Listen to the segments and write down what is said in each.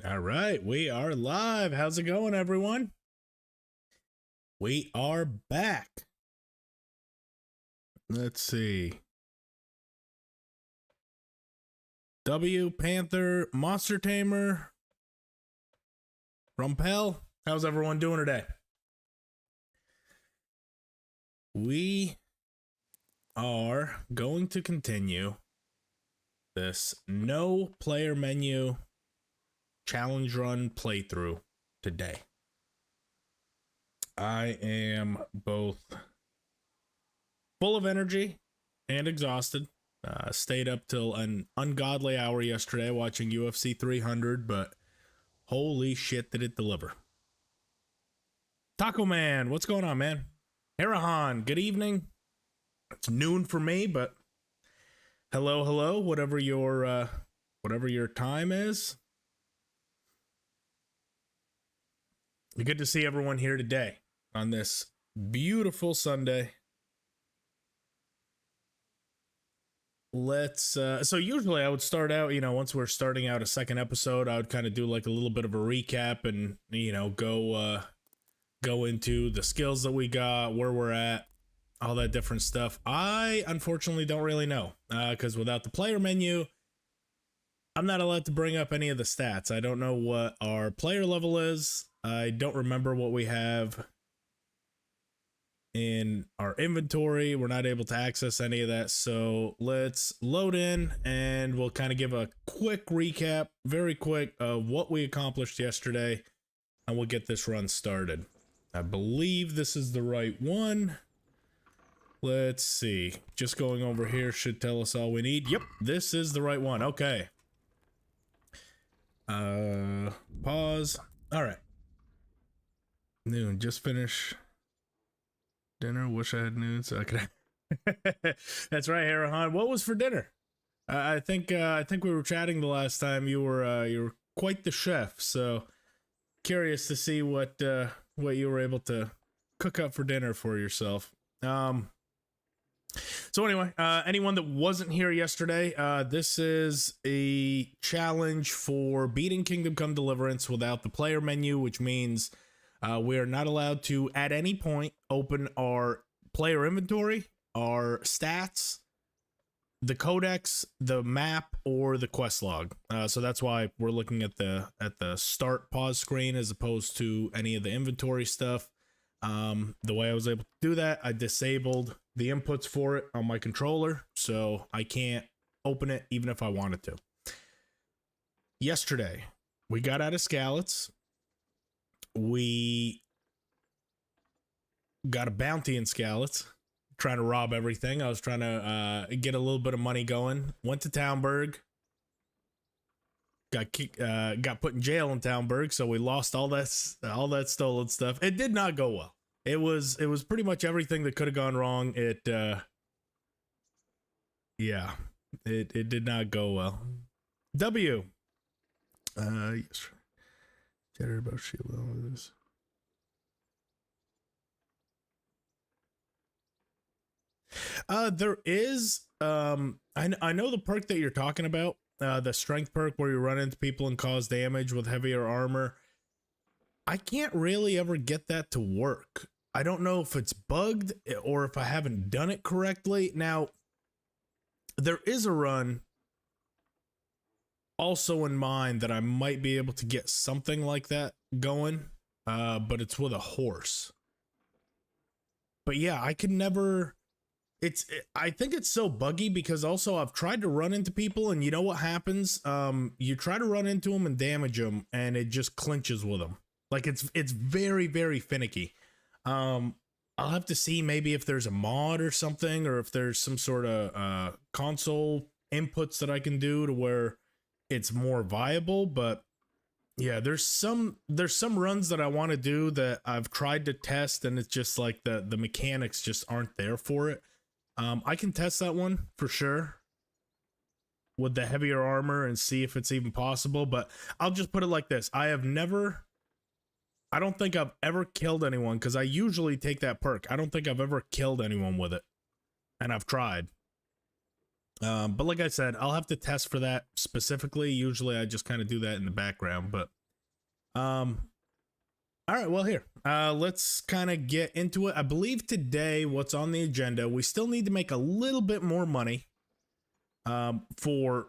All right, we are live. How's it going, everyone? We are back. Let's see. W, Panther, Monster Tamer, Rumpel. How's everyone doing today? We are going to continue this no player menu challenge run playthrough today. I am both full of energy and exhausted. Stayed up till an ungodly hour yesterday watching UFC 300, but holy shit did it deliver. Taco Man, what's going on, man? Harahan, good evening. It's noon for me, but hello, whatever your time is. Good to see everyone here today on this beautiful Sunday. Let's so usually I would start out, once we're starting out a second episode, I would kind of do like a little bit of a recap and go into the skills that we got, where we're at, all that different stuff. I unfortunately don't really know because without the player menu, I'm not allowed to bring up any of the stats. I don't know what our player level is. I don't remember what we have in our inventory. We're not able to access any of that. So let's load in and we'll kind of give a quick recap, very quick, of what we accomplished yesterday, and we'll get this run started. I believe this is the right one. Let's see. Just going over here should tell us all we need. Yep, this is the right one. Okay. Pause. All right. Noon, just finish dinner. Wish I had noon so I could. That's right, Harahan. What was for dinner? I think we were chatting the last time. You were quite the chef. So curious to see what you were able to cook up for dinner for yourself. So anyway, anyone that wasn't here yesterday, this is a challenge for beating Kingdom Come Deliverance without the player menu, which means we are not allowed to, at any point, open our player inventory, our stats, the codex, the map, or the quest log. So that's why we're looking at the start pause screen as opposed to any of the inventory stuff. The way I was able to do that, I disabled the inputs for it on my controller, so I can't open it even if I wanted to. Yesterday, we got out of Scallots. We got a bounty in Scallots, trying to rob everything. I was trying to get a little bit of money going. Went to Townburg. Got put in jail in Townburg, so we lost all that stolen stuff. It did not go well. It was pretty much everything that could have gone wrong. It did not go well. W. Yes. Chatter about shield. There is I know the perk that you're talking about, the strength perk where you run into people and cause damage with heavier armor. I can't really ever get that to work. I don't know if it's bugged or if I haven't done it correctly. Now, there is a run also in mind that I might be able to get something like that going, but it's with a horse. But yeah, I can never... I think it's so buggy because also I've tried to run into people and you know what happens? You try to run into them and damage them and it just clinches with them. Like it's very, very finicky. I'll have to see maybe if there's a mod or something, or if there's some sort of console inputs that I can do to where it's more viable. But yeah, there's some runs that I want to do that I've tried to test and it's just like the mechanics just aren't there for it. I can test that one for sure with the heavier armor and see if it's even possible, but I'll just put it like this. I don't think I've ever killed anyone because I usually take that perk. I don't think I've ever killed anyone with it, and I've tried. But like I said, I'll have to test for that specifically. Usually I just kind of do that in the background, but all right, well here, let's kind of get into it. I believe today what's on the agenda, we still need to make a little bit more money, for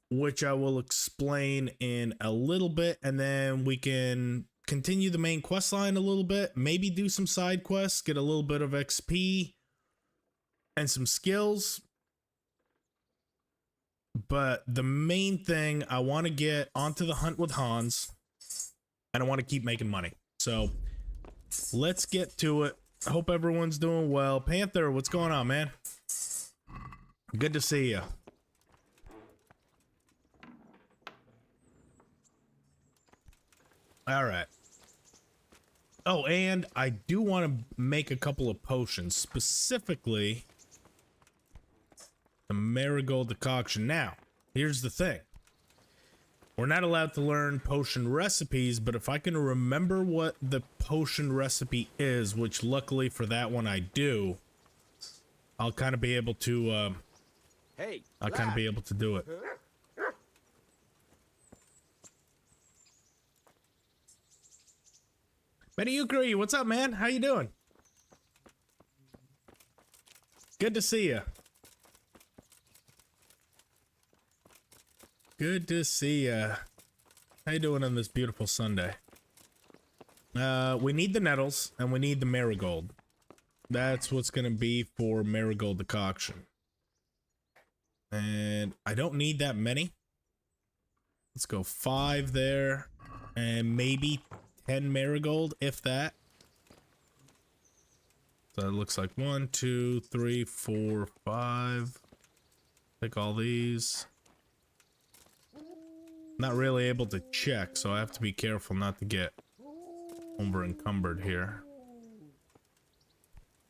which I will explain in a little bit, and then we can continue the main quest line a little bit, maybe do some side quests, get a little bit of XP and some skills. But the main thing, I want to get onto the hunt with Hans, and I want to keep making money. So let's get to it. I hope everyone's doing well. Panther, what's going on, man? Good to see you. All right. Oh, and I do want to make a couple of potions, specifically the marigold decoction. Now, here's the thing. We're not allowed to learn potion recipes, but if I can remember what the potion recipe is, which luckily for that one I do, I'll kind of be able to, I'll kind of be able to do it. Mediocre, what's up, man? How you doing? Good to see you. Good to see ya. How you doing on this beautiful Sunday? We need the nettles and we need the marigold. That's what's gonna be for marigold decoction. And I don't need that many. Let's go 5 there and maybe 10 marigold, if that. So it looks like 1, 2, 3, 4, 5. Take all these. Not really able to check, so I have to be careful not to get over encumbered here.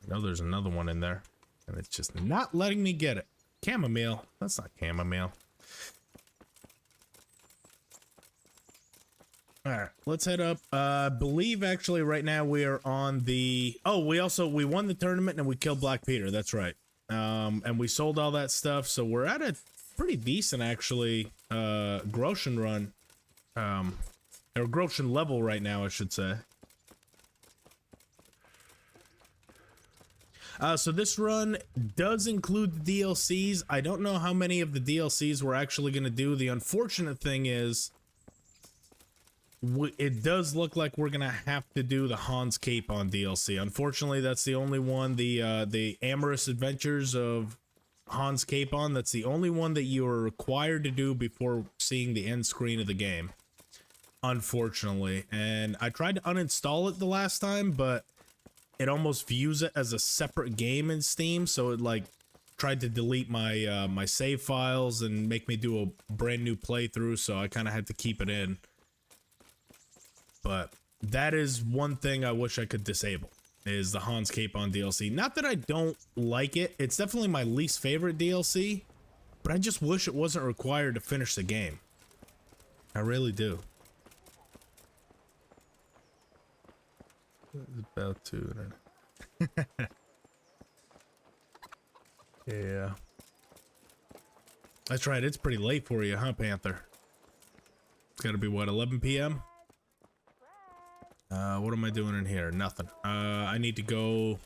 I know there's another one in there, and it's just not letting me get it. Chamomile. That's not chamomile. Alright, let's head up. I believe actually right now we are on the... Oh, we won the tournament and we killed Black Peter. That's right. And we sold all that stuff, so we're at a pretty decent actually Groshen run, or Groshen level right now, I should say. So this run does include the DLCs. I don't know how many of the DLCs we're actually going to do. The unfortunate thing is it does look like we're going to have to do the Hans Capon DLC. Unfortunately, that's the only one, the Amorous Adventures of Hans Capon, that's the only one that you are required to do before seeing the end screen of the game, unfortunately. And I tried to uninstall it the last time, but it almost views it as a separate game in Steam, so it like tried to delete my my save files and make me do a brand new playthrough, so I kind of had to keep it in. But that is one thing I wish I could disable, is the Hans Capon DLC. Not that I don't like it, it's definitely my least favorite DLC, but I just wish it wasn't required to finish the game. I really do. About to. Yeah. That's right, it's pretty late for you, huh, Panther? It's gotta be, what, 11 p.m.? What am I doing in here? Nothing. I need to go...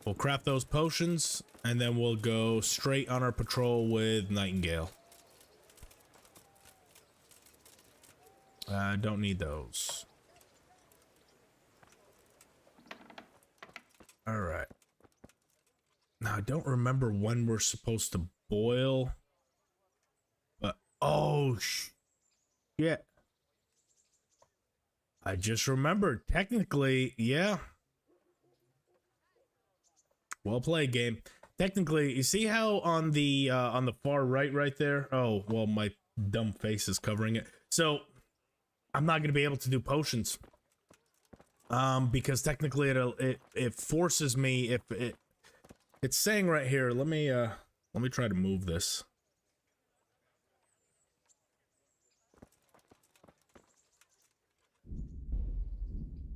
We'll craft those potions, and then we'll go straight on our patrol with Nightingale. I don't need those. Alright. Now, I don't remember when we're supposed to boil. But, oh, yeah. I just remembered. Technically, yeah. Well played, game. Technically, you see how on the far right there? Oh, well, my dumb face is covering it. So, I'm not going to be able to do potions. Because technically it forces me, if it's saying right here, let me try to move this.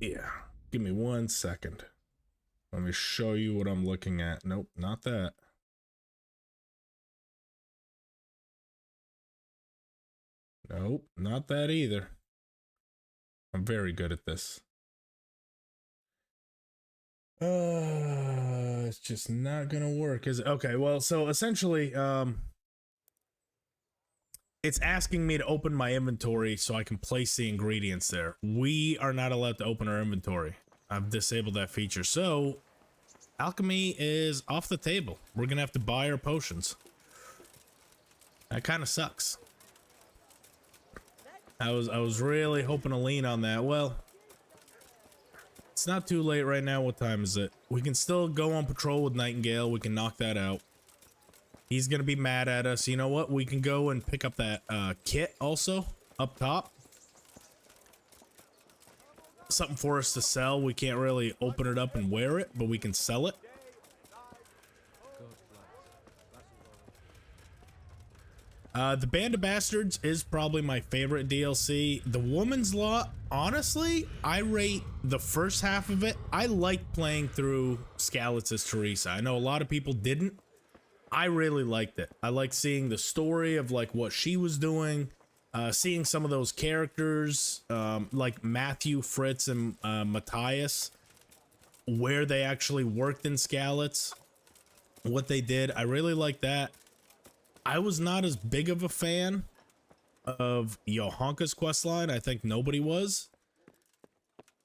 Yeah, give me 1 second. Let me show you what I'm looking at. Nope, not that. Nope, not that either. I'm very good at this. It's just not gonna work, is it? Okay, well, so essentially, it's asking me to open my inventory so I can place the ingredients there. We are not allowed to open our inventory. I've disabled that feature. So alchemy is off the table. We're gonna have to buy our potions. That kind of sucks. I was really hoping to lean on that. Well, it's not too late right now. What time is it? We can still go on patrol with Nightingale. We can knock that out. He's gonna be mad at us. You know what? We can go and pick up that kit also up top. Something for us to sell. We can't really open it up and wear it, but we can sell it. The Band of Bastards is probably my favorite DLC. The Woman's Law, honestly, I rate the first half of it. I like playing through Skalitz as Teresa. I know a lot of people didn't. I really liked it. I like seeing the story of like what she was doing, seeing some of those characters, like Matthew, Fritz, and Matthias, where they actually worked in Skalitz, what they did. I really like that. I was not as big of a fan of Johanka's questline. I think nobody was.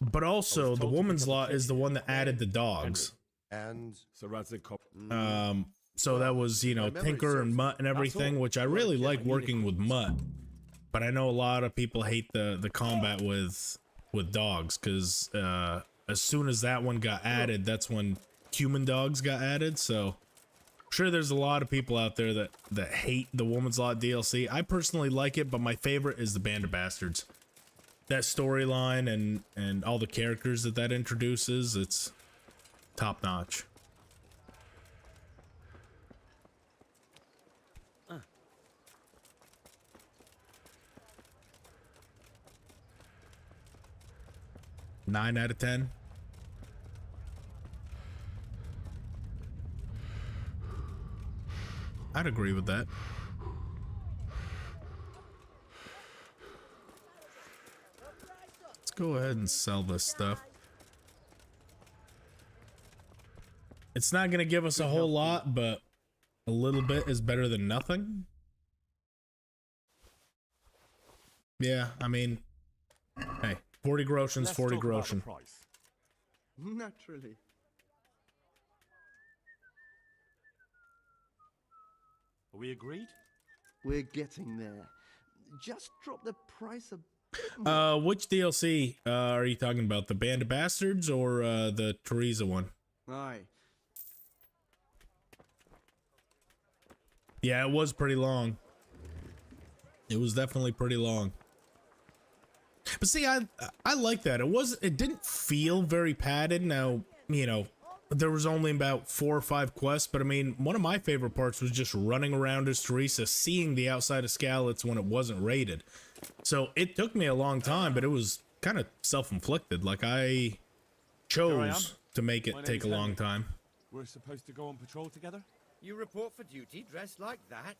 But also, the Woman's Law is the one that added the dogs. And So that was, you know, Tinker and Mutt and everything, which I really like working with Mutt. But I know a lot of people hate the combat with dogs, because as soon as that one got added, that's when Cuman dogs got added. So I'm sure there's a lot of people out there that hate the Woman's Law DLC. I personally like it, but my favorite is the Band of Bastards. That storyline and all the characters that introduces, it's top notch. Nine out of 10. I'd agree with that. Let's go ahead and sell this stuff. It's not going to give us a whole lot, but a little bit is better than nothing. Yeah, I mean, hey, 40 groshens, 40 groschen. naturally. Are we agreed? We're getting there. Just drop the price a bit. Which DLC are you talking about? The Band of Bastards or the Teresa one? Aye. Yeah, it was pretty long. It was definitely pretty long. But see, I like that. It didn't feel very padded. Now, you know, there was only about 4 or 5 quests, but I mean, one of my favorite parts was just running around as Teresa, seeing the outside of Skalitz when it wasn't raided. So it took me a long time, but it was kind of self-inflicted. Like, I chose to make it take a long time. We're supposed to go on patrol together? You report for duty dressed like that?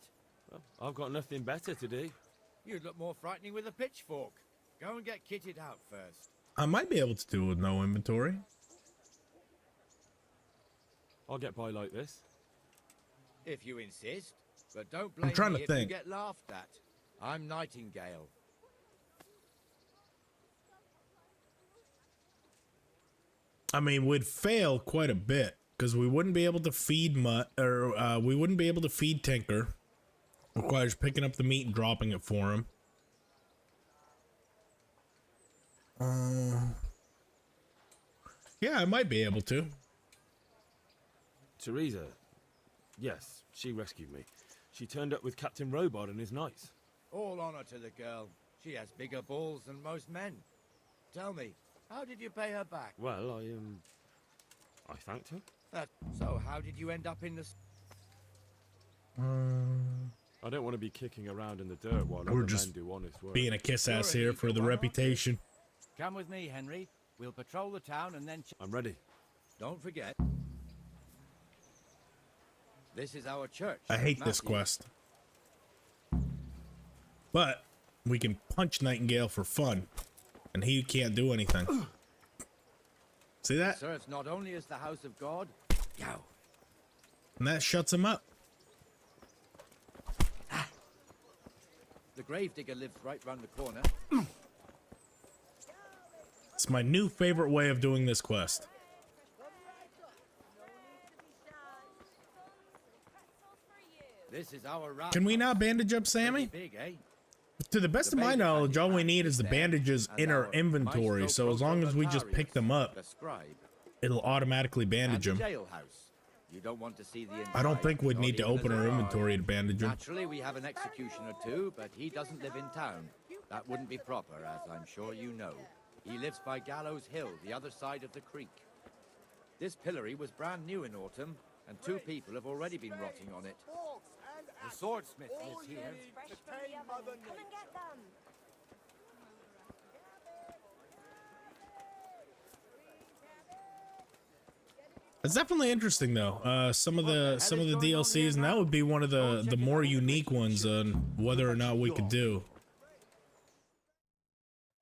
Well, I've got nothing better to do. You'd look more frightening with a pitchfork. Go and get kitted out first. I might be able to do it with no inventory. I'll get by like this. If you insist. But don't blame trying me to if you think. get laughed at. I'm Nightingale. I mean, we'd fail quite a bit because we wouldn't be able to feed Mutt, or we wouldn't be able to feed Tinker. Requires picking up the meat and dropping it for him. Yeah, I might be able to. Teresa. Yes, she rescued me. She turned up with Captain Robot and his knights. All honor to the girl. She has bigger balls than most men. Tell me, how did you pay her back? Well, I thanked her. So how did you end up in the... I don't want to be kicking around in the dirt while We're other just men do honest work. being a kiss ass You're a here for the leader, why not? reputation. Come with me, Henry. We'll patrol the town and then... I'm ready. Don't forget. This is our church. I hate this Matthew. quest. But we can punch Nightingale for fun, and he can't do anything. See that? Serves not only as the house of God, yow. And that shuts him up. The gravedigger lives right round the corner. It's my new favorite way of doing this quest. This is our route. Can we not bandage up Sammy? Big, eh? To the best of my knowledge, all we need is the bandages in our inventory, so as long as we just pick them up, The scribe. it'll automatically bandage And them. the jailhouse. You don't want to see the I don't inside, think we'd not need to even open as our a guard. inventory to bandage them. Naturally, we have an executioner too, but he doesn't live in town. That wouldn't be proper, as I'm sure you know. He lives by Gallows Hill, the other side of the creek. This pillory was brand new in autumn, and 2 people have already been rotting on it. The swordsmith lives here. Fresh from the oven. Come and get them. It's definitely interesting though. Some of the DLCs, and that would be one of the more unique ones on whether or not we could do.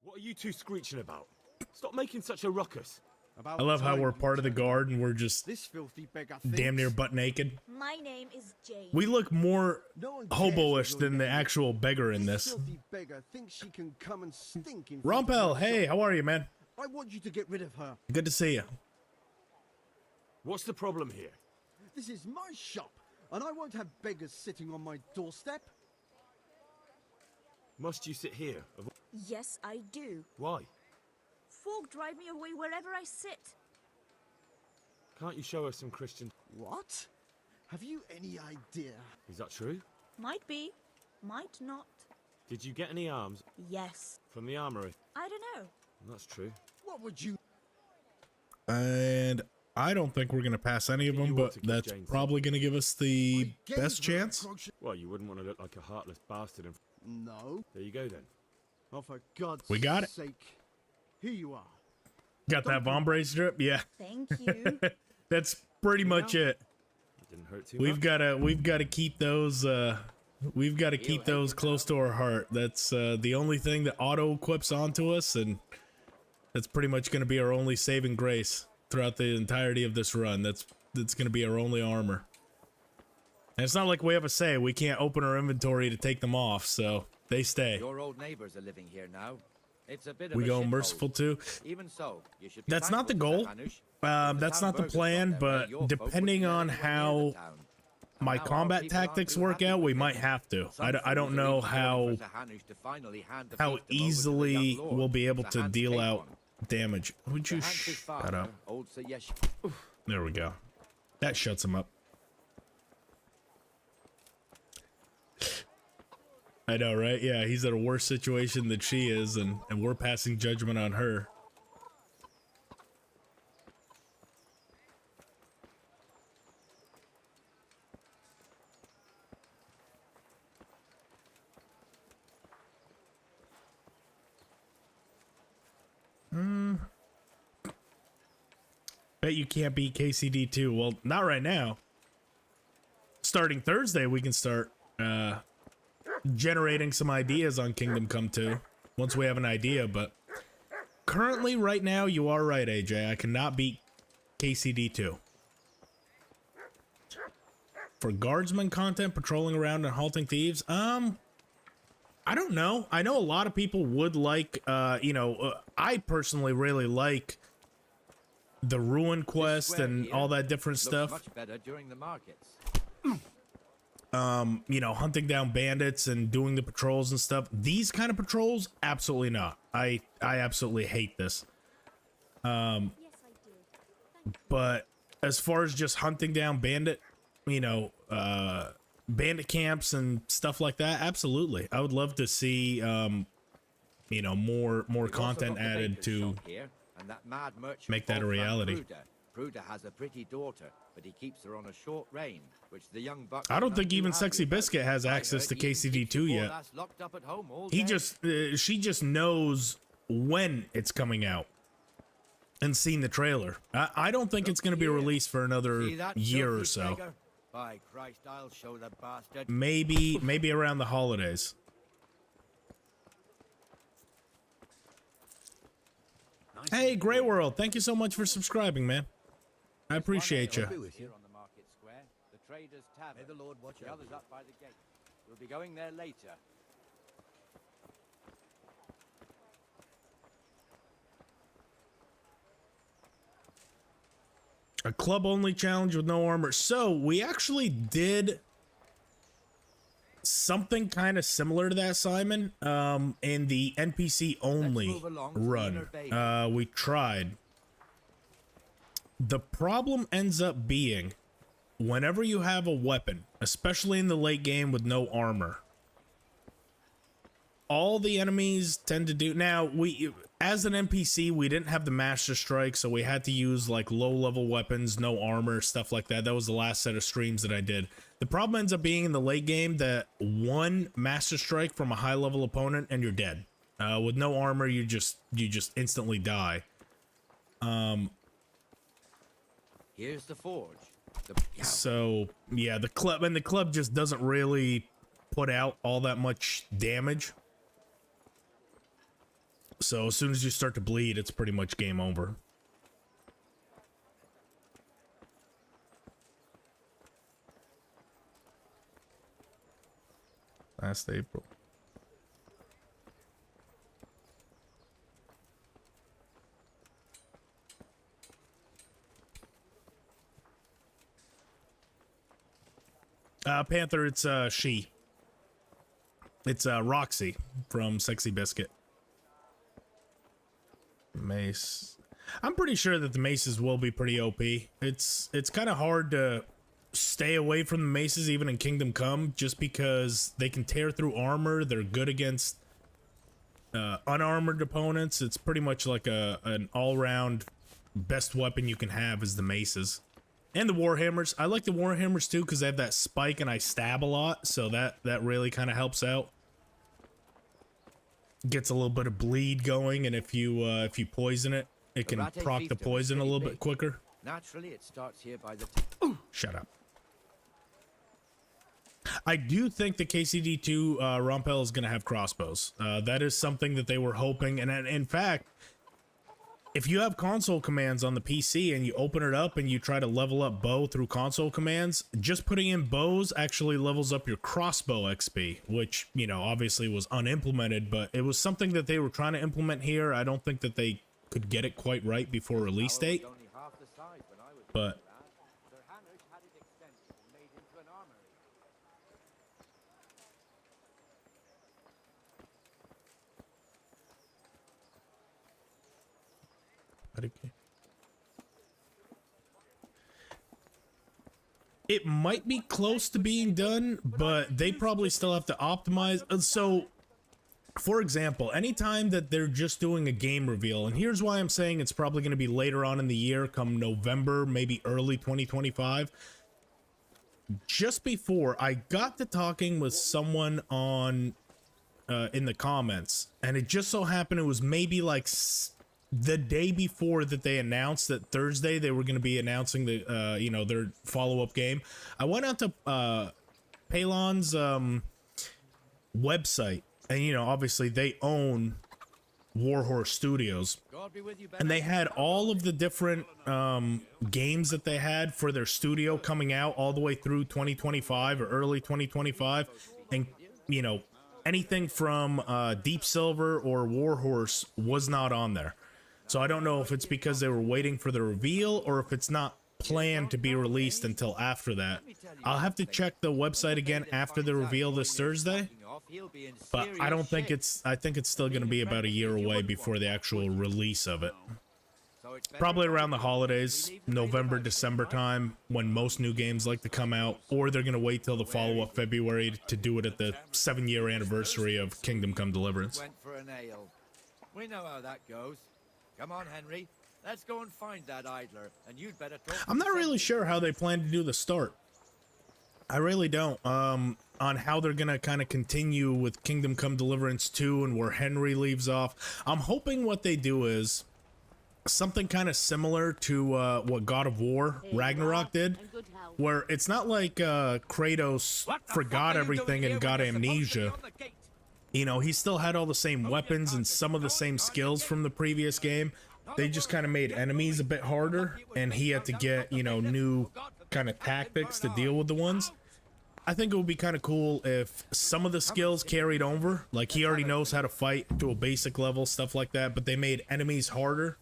What are you two screeching about? Stop making such a ruckus. I love how we're part of the guard and we're just This filthy beggar damn near butt naked. My name is Jane. We look more No one cares hobo-ish what your than the name is. actual beggar in This this. filthy beggar thinks she can come and stink in front of Rompel, my hey, shop. how are you, man? I want you to get rid of her. Good to see you. What's the problem here? This is my shop, and I won't have beggars sitting on my doorstep. Must you sit here? Yes, I do. Why? Folk drive me away wherever I sit. Can't you show us some Christian... What? Have you any idea? Is that true? Might be, might not. Did you get any arms Yes. from the armory? I don't know. That's true. What would you... And I don't think we're gonna pass any of You them, want but to keep that's Jane probably gonna give us the I gave best her a chance. crochet- Well, you wouldn't want to look like a heartless bastard. No. There you go then. Oh, for God's We got it. sake. Here you are. Got that Vombre strip? Yeah, Thank you. that's pretty much it. It didn't hurt too much. We've gotta keep those close to our heart. That's the only thing that auto equips onto us, and that's pretty much gonna be our only saving grace throughout the entirety of this run. That's gonna be our only armor. And it's not like we have a say. We can't open our inventory to take them off, so they stay. Your old neighbors are living here now. It's a bit of We a go shithole. merciful too. Even so, you should be That's not the thankful goal. to Hanush. That's not the plan, but depending on how my combat tactics work out, we might have to. I don't know how easily we'll be able to deal out damage. Would you shut up? There we go. That shuts him up. I know, right? Yeah, he's in a worse situation than she is, and we're passing judgment on her. Bet you can't beat KCD 2. Well, not right now. Starting Thursday, we can start generating some ideas on Kingdom Come 2 once we have an idea, but currently right now you are right, AJ. I cannot beat KCD 2. For guardsman content, patrolling around and halting thieves, I don't know. I know a lot of people would like I personally really like the ruin quest and all that different stuff. Much better during the markets. Hunting down bandits and doing the patrols and stuff. These kind of patrols, absolutely not. I absolutely hate this. Yes, I do. But as far as just hunting down bandit camps and stuff like that, absolutely. I would love to see more We've also content got the added baker's to shop here, and that mad merchant make that a Wolfgang reality. Pruder. Pruder has a pretty daughter, but he keeps her on a short rein, which the young buck. I don't is think not too even happy Sexy about. Biscuit has I access to heard he even KCD2 keeps his yet. poor lass locked up at home all He day. just she just knows when it's coming out and seen the trailer. I don't think it's going to be here. released for another See that year or filthy so. beggar? By Christ, I'll show the bastard. Maybe around the holidays. Hey, Grey World, thank you so much for subscribing, man. I appreciate you. Here on the market square, the Traders' Tavern. May the Lord watch the others up by the gate. We'll be going there later. A club-only challenge with no armor. So, we actually did something kind of similar to that, Simon, in the NPC-only run. We tried. The problem ends up being, whenever you have a weapon, especially in the late game with no armor, all the enemies tend to do... Now, as an NPC, we didn't have the Master Strike, so we had to use, like, low-level weapons, no armor, stuff like that. That was the last set of streams that I did. The problem ends up being in the late game that one Master Strike from a high-level opponent, and you're dead. With no armor, you just instantly die. Here's the forge. So, yeah, the club just doesn't really put out all that much damage. So as soon as you start to bleed, it's pretty much game over. Last April. Panther, it's she. It's Roxy from Sexy Biscuit. Mace. I'm pretty sure that the maces will be pretty OP. It's kind of hard to stay away from the maces even in Kingdom Come, just because they can tear through armor. They're good against unarmored opponents. It's pretty much like an all-round best weapon you can have is the maces. And the Warhammers. I like the Warhammers too because they have that spike and I stab a lot, so that really kind of helps out. Gets a little bit of bleed going, and if you poison it, it can proc the poison a little bit quicker. Naturally, it starts here by the... Shut up. I do think the KCD2 Rompel is going to have crossbows. That is something that they were hoping, and in fact, if you have console commands on the PC and you open it up and you try to level up bow through console commands, just putting in bows actually levels up your crossbow XP, which, you know, obviously was unimplemented, but it was something that they were trying to implement here. I don't think that they could get it quite right before release date, but... It might be close to being done, but they probably still have to optimize. So, for example, anytime that they're just doing a game reveal, and here's why I'm saying it's probably going to be later on in the year, come November, maybe early 2025. Just before, I got to talking with someone on in the comments, and it just so happened it was maybe like the day before that they announced that Thursday they were going to be announcing the you know, their follow-up game. I went out to Palon's website, and you know, obviously they own Warhorse Studios, and they had all of the different games that they had for their studio coming out all the way through 2025 or early 2025, and you know, anything from Deep Silver or Warhorse was not on there. So I don't know if it's because they were waiting for the reveal or if it's not planned to be released until after that. I'll have to check the website again after the reveal this Thursday, but I don't think it's, I think it's still going to be about a year away before the actual release of it. Probably around the holidays, November, December time, when most new games like to come out, or they're going to wait till the follow-up February to do it at the 7-year anniversary of Kingdom Come Deliverance. Went for an ale. We know how that goes. Come on, Henry. Let's go and find that idler, and you'd better talk. I'm not really sure how they plan to do the start. I really don't. On how they're gonna kind of continue with Kingdom Come Deliverance 2 and where Henry leaves off. I'm hoping what they do is something kind of similar to what God of War Ragnarok did, where it's not like Kratos forgot everything and got amnesia. You know, he still had all the same weapons and some of the same skills from the previous game, they just kind of made enemies a bit harder, and he had to get, you know, new kind of tactics to deal with the ones. I think it would be kind of cool if some of the skills carried over, like he already knows how to fight to a basic level, stuff like that, but they made enemies harder.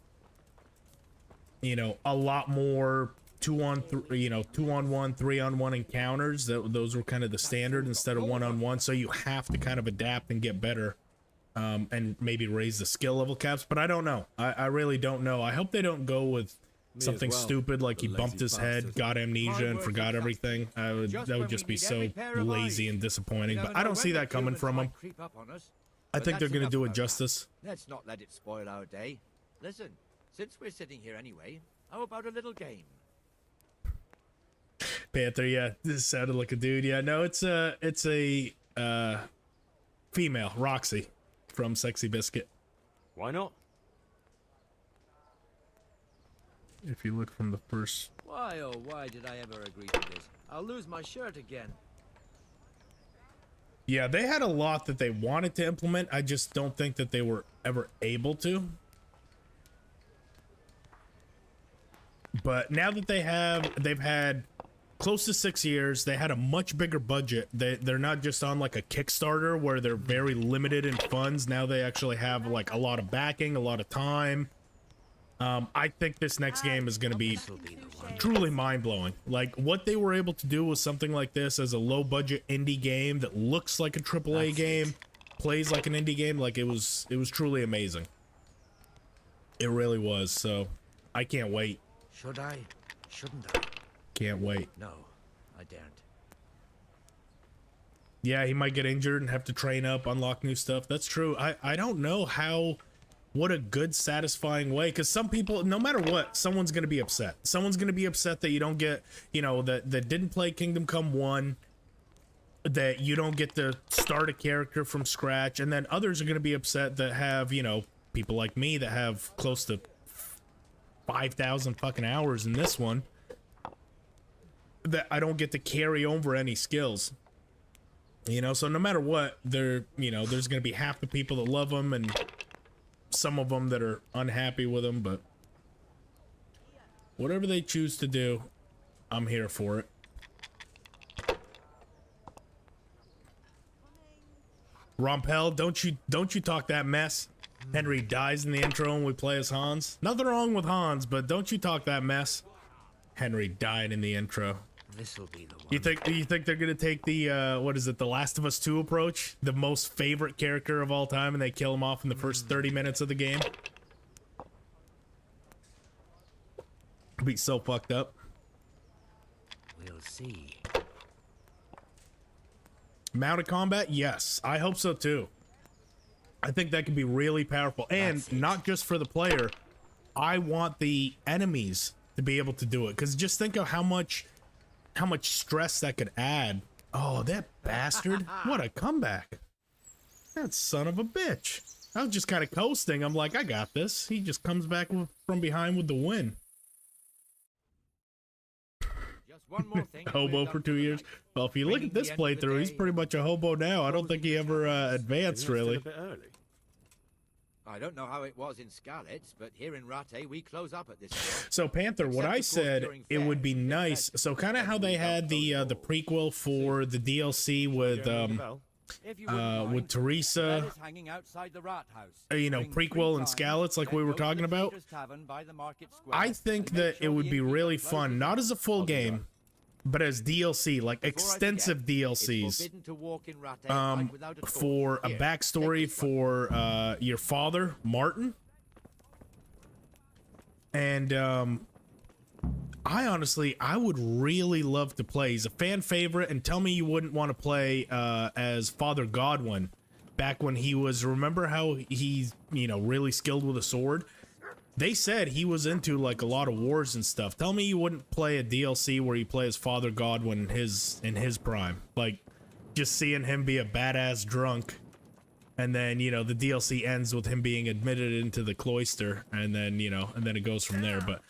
You know, a lot more 2-on-3, you know, 2-on-1, 3-on-1 encounters. Those were kind of the standard instead of 1-on-1. So you have to kind of adapt and get better, and maybe raise the skill level caps. But I don't know. I really don't know. I hope they don't go with something stupid like he bumped his head, got amnesia, and forgot everything. That would just be so lazy and disappointing. But I don't see that coming from him. I think they're gonna do it justice. Let's not let it spoil our day. Listen, since we're sitting here anyway, how about a little game? Panther, yeah, this sounded like a dude. Yeah, no, it's a female, Roxy from Sexy Biscuit. Why not? If you look from the first, Why, oh, why did I ever agree to this? I'll lose my shirt again. yeah, they had a lot that they wanted to implement. I just don't think that they were ever able to. But now that they've had close to 6 years, they had a much bigger budget. They're not just on like a Kickstarter where they're very limited in funds. Now they actually have like a lot of backing, a lot of time. I think this next game is going to be truly mind-blowing. Like what they were able to do with something like this as a low-budget indie game that looks like a AAA game, plays like an indie game, like it was truly amazing. It really was. So I can't wait. Should I? Shouldn't I? Can't wait. No, I daren't. Yeah, he might get injured and have to train up, unlock new stuff. That's true. I don't know what a good, satisfying way, because some people, no matter what, someone's going to be upset. Someone's going to be upset that you don't get, you know, that didn't play Kingdom Come 1, that you don't get to start a character from scratch, and then others are going to be upset that have, you know, people like me that have close to 5,000 fucking hours in this one, that I don't get to carry over any skills. You know, so no matter what, you know, there's going to be half the people that love them and some of them that are unhappy with them, but whatever they choose to do, I'm here for it. Rompel, don't you talk that mess. Henry dies in the intro when we play as Hans. Nothing wrong with Hans, but don't you talk that mess. Henry died in the intro. This'll be the one. You think they're gonna take the what is it, the Last of Us 2 approach? The most favorite character of all time, and they kill him off in the first 30 minutes of the game? It'd be so fucked up. We'll see. Mounted combat? Yes, I hope so too. I think that could be really powerful, and not just for the player. I want the enemies to be able to do it, because just think of how much stress that could add. Oh, that bastard. What a comeback. That son of a bitch. I was just kind of coasting. I'm like, I got this. He just comes back from behind with the win. Just one more thing. Hobo for 2 years. Well, if you look at this playthrough, he's pretty much a hobo now. I don't think he ever advanced, really. A bit early. I don't know how it was in Skalitz, but here in Rattay, we close up at this hour. So Panther, what I said, it would be nice. So kind of how they had the prequel for the DLC with Teresa, you know, prequel and Skalitz, like we were talking about. I think that it would be really fun, not as a full game, but as DLC, like extensive DLCs, for a backstory for your father, Martin. And I would really love to play. He's a fan favorite, and tell me you wouldn't want to play as Father Godwin back when he was, remember how he's, you know, really skilled with a sword? They said he was into like a lot of wars and stuff. Tell me you wouldn't play a DLC where you play as Father Godwin in his prime. Like, just seeing him be a badass drunk, and then, you know, the DLC ends with him being admitted into the cloister, and then, you know, and then it goes from there. But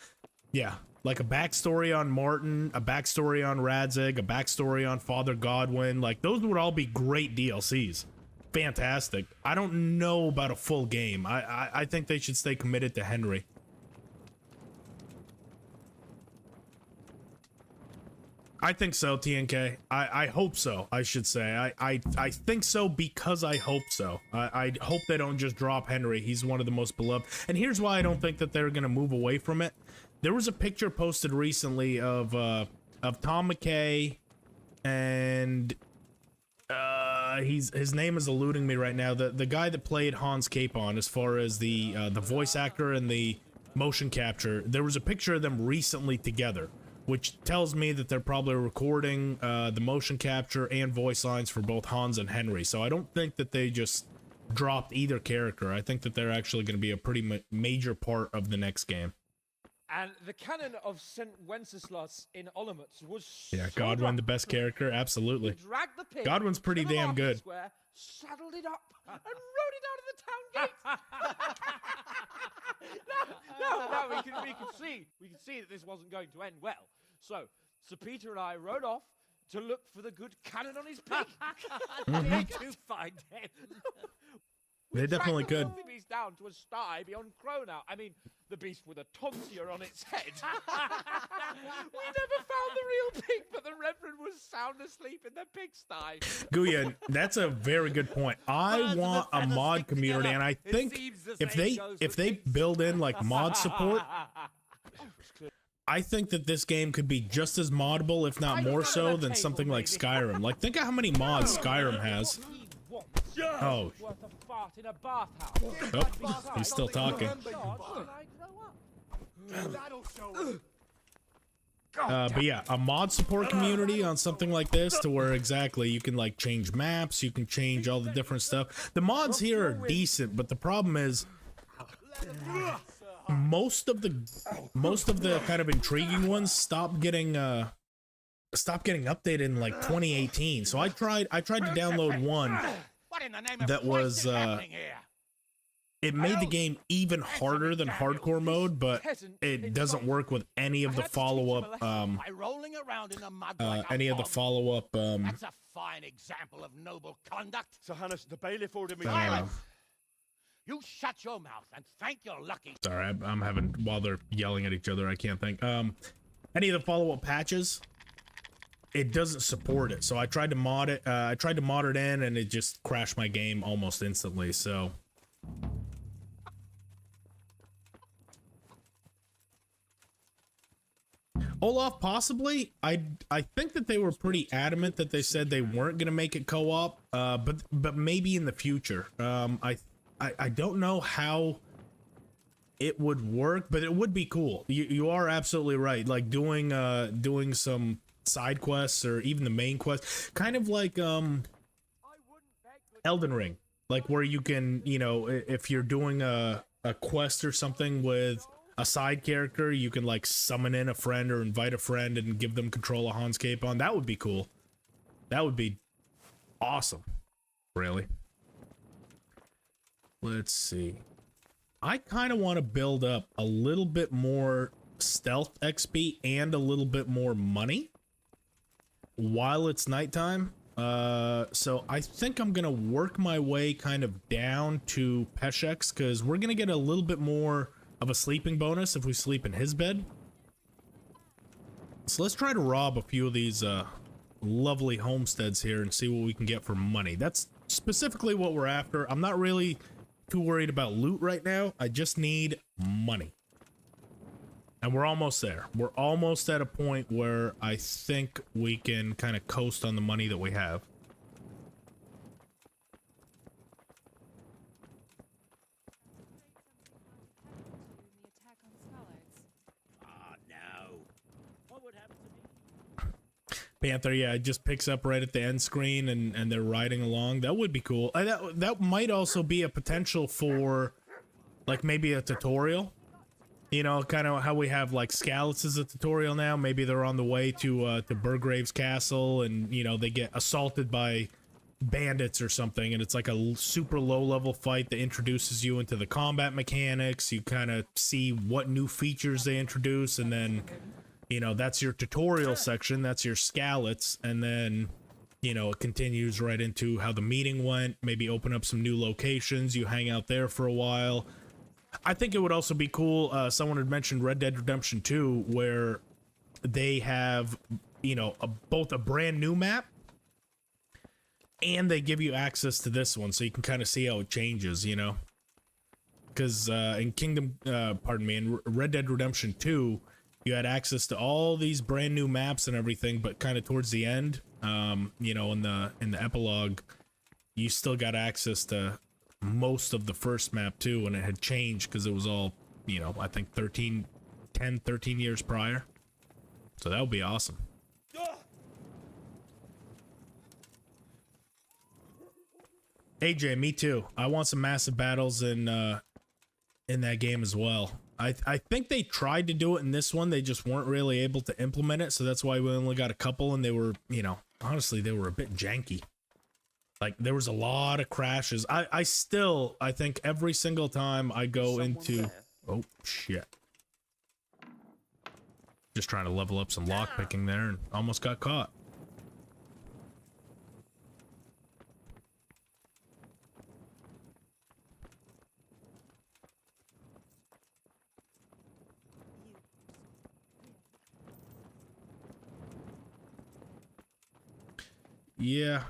yeah, like a backstory on Martin, a backstory on Radzig, a backstory on Father Godwin, like those would all be great DLCs. Fantastic. I don't know about a full game. I think they should stay committed to Henry. I think so, TNK. I hope so, I should say. I think so because I hope so. I hope they don't just drop Henry. He's one of the most beloved. And here's why I don't think that they're going to move away from it. There was a picture posted recently of Tom McKay and his name is eluding me right now. The guy that played Hans Capon, as far as the voice actor and the motion capture. There was a picture of them recently together, which tells me that they're probably recording the motion capture and voice lines for both Hans and Henry. So I don't think that they just dropped either character. I think that they're actually going to be a pretty major part of the next game. And the canon of St. Wenceslas in Olomouc was Yeah, so Godwin, drunk the best character, He absolutely. dragged the pig Godwin's pretty to the damn market good. Square, saddled it up, and rode it out of the town gate. no, we could see that this wasn't going to end well. So Sir Peter and I rode off to look for the good canon on his pig. Need to find him. They definitely Tracked the could. filthy beast down to a sty beyond Cronau. I mean, the beast with a tonsure on its head. We never found the real pig, but the Reverend was sound asleep in the pigsty. Guya, that's a very good point. I want a mod community, and I think if they build in like mod support, I think that this game could be just as moddable, if not more so, than something like Skyrim. Like, think of how many mods Skyrim has. Oh. Worth a fart in a bathhouse. Oh, he's still talking. But yeah, a mod support community on something like this, to where exactly you can like change maps, you can change all the different stuff. The mods here are decent, but the problem is most of the kind of intriguing ones stopped getting updated in like 2018. So I tried to download one that was it made the game even harder than hardcore mode, but it doesn't work with any of the follow-up That's a fine example of noble conduct. Sir Hannes, the bailiff ordered me. You shut your mouth and thank your lucky. Sorry, I'm having, while they're yelling at each other, I can't think. Any of the follow-up patches, it doesn't support it. So I tried to mod it. I tried to mod it in, and it just crashed my game almost instantly. So Olaf, possibly. I think that they were pretty adamant that they said they weren't gonna make it co-op. But maybe in the future. I don't know how it would work, but it would be cool. You are absolutely right. Like doing some side quests or even the main quest, kind of like Elden Ring, like where you can, you know, if you're doing a quest or something with a side character, you can like summon in a friend or invite a friend and give them control of Hans Capon. That would be cool. That would be awesome. Really. Let's see. I kind of want to build up a little bit more stealth XP and a little bit more money while it's nighttime. So I think I'm gonna work my way kind of down to Peshek's, because we're gonna get a little bit more of a sleeping bonus if we sleep in his bed. So let's try to rob a few of these lovely homesteads here and see what we can get for money. That's specifically what we're after. I'm not really too worried about loot right now. I just need money. And we're almost there. We're almost at a point where I think we can kind of coast on the money that we have. No. What would happen to me? Panther, yeah, it just picks up right at the end screen and they're riding along. That would be cool. That might also be a potential for like maybe a tutorial. You know, kind of how we have like Scallots as a tutorial now. Maybe they're on the way to Burgrave's castle, and you know they get assaulted by bandits or something, and it's like a super low level fight that introduces you into the combat mechanics. You kind of see what new features they introduce, and then you know that's your tutorial section. That's your Scallots, and then you know it continues right into how the meeting went. Maybe open up some new locations. You hang out there for a while. I think it would also be cool, someone had mentioned Red Dead Redemption 2, where they have, both a brand new map, and they give you access to this one, so you can kind of see how it changes, because in in Red Dead Redemption 2, you had access to all these brand new maps and everything, but kind of towards the end, in the epilogue, you still got access to most of the first map too, and it had changed because it was all, I think 13 years prior. So that would be awesome. AJ, me too. I want some massive battles in that game as well. I think they tried to do it in this one. They just weren't really able to implement it. So that's why we only got a couple, and they were, honestly, they were a bit janky. Like, there was a lot of crashes. I think every single time I go into... Oh, shit. Just trying to level up some lockpicking there and almost got caught. Yeah,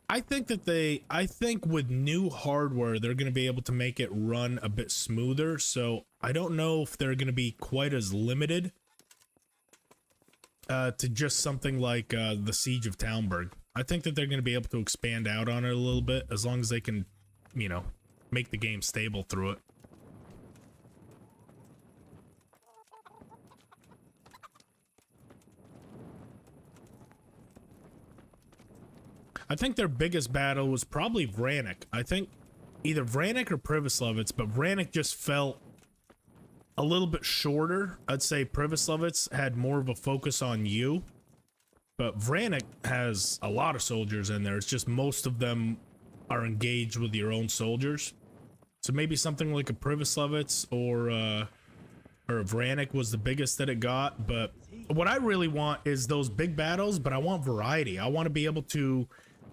I think with new hardware, they're going to be able to make it run a bit smoother. So I don't know if they're going to be quite as limited to just something like the Siege of Talmberg. I think that they're going to be able to expand out on it a little bit, as long as they can, make the game stable through it. I think their biggest battle was probably Vranik. I think either Vranik or Privoslavets, but Vranik just felt a little bit shorter. I'd say Privoslavets had more of a focus on you, but Vranik has a lot of soldiers in there. It's just most of them are engaged with your own soldiers. So maybe something like a Privoslavets or a Vranik was the biggest that it got. But what I really want is those big battles, but I want variety. I want to be able to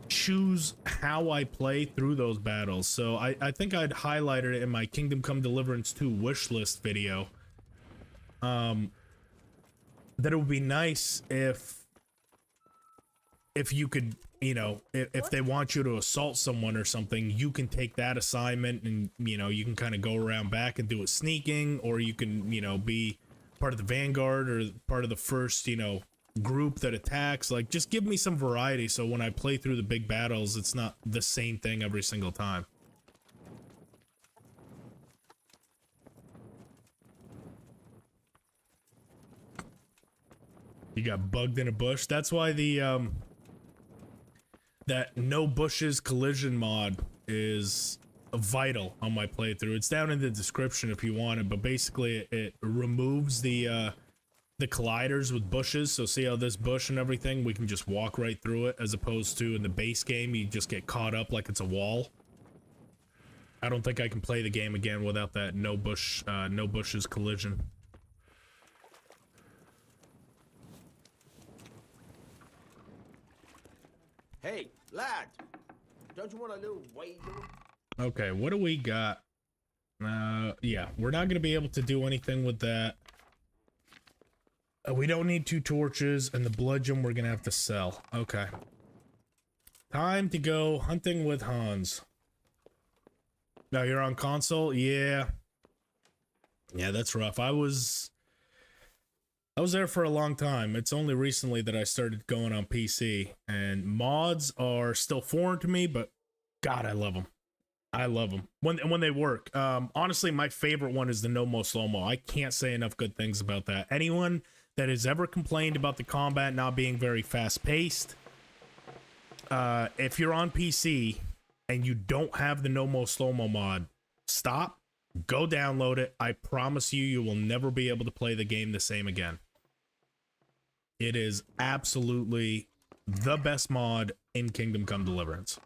choose how I play through those battles. So I think I'd highlighted it in my Kingdom Come Deliverance 2 wish list video, that it would be nice if you could, if they want you to assault someone or something, you can take that assignment and, you can kind of go around back and do it sneaking, or you can, be part of the vanguard or part of the first, group that attacks. Like, just give me some variety, so when I play through the big battles, it's not the same thing every single time. You got bugged in a bush. That's why the that no bushes collision mod is vital on my playthrough. It's down in the description if you want it, but basically it removes the colliders with bushes. So see how this bush and everything, we can just walk right through it, as opposed to in the base game you just get caught up like it's a wall. I don't think I can play the game again without that no bushes collision. Hey, lad, don't you want a little wager? Okay, what do we got? Yeah, we're not gonna be able to do anything with that. We don't need 2 torches, and the bludgeon we're gonna have to sell. Okay. Time to go hunting with Hans. Now you're on console? Yeah. Yeah, that's rough. I was there for a long time. It's only recently that I started going on PC, and mods are still foreign to me, but God, I love them. I love them when they work. Honestly, my favorite one is the no mo slow mo. I can't say enough good things about that. Anyone that has ever complained about the combat not being very fast paced, if you're on PC and you don't have the no mo slow mo mod, stop, go download it. I promise you, you will never be able to play the game the same again. It is absolutely the best mod in Kingdom Come Deliverance.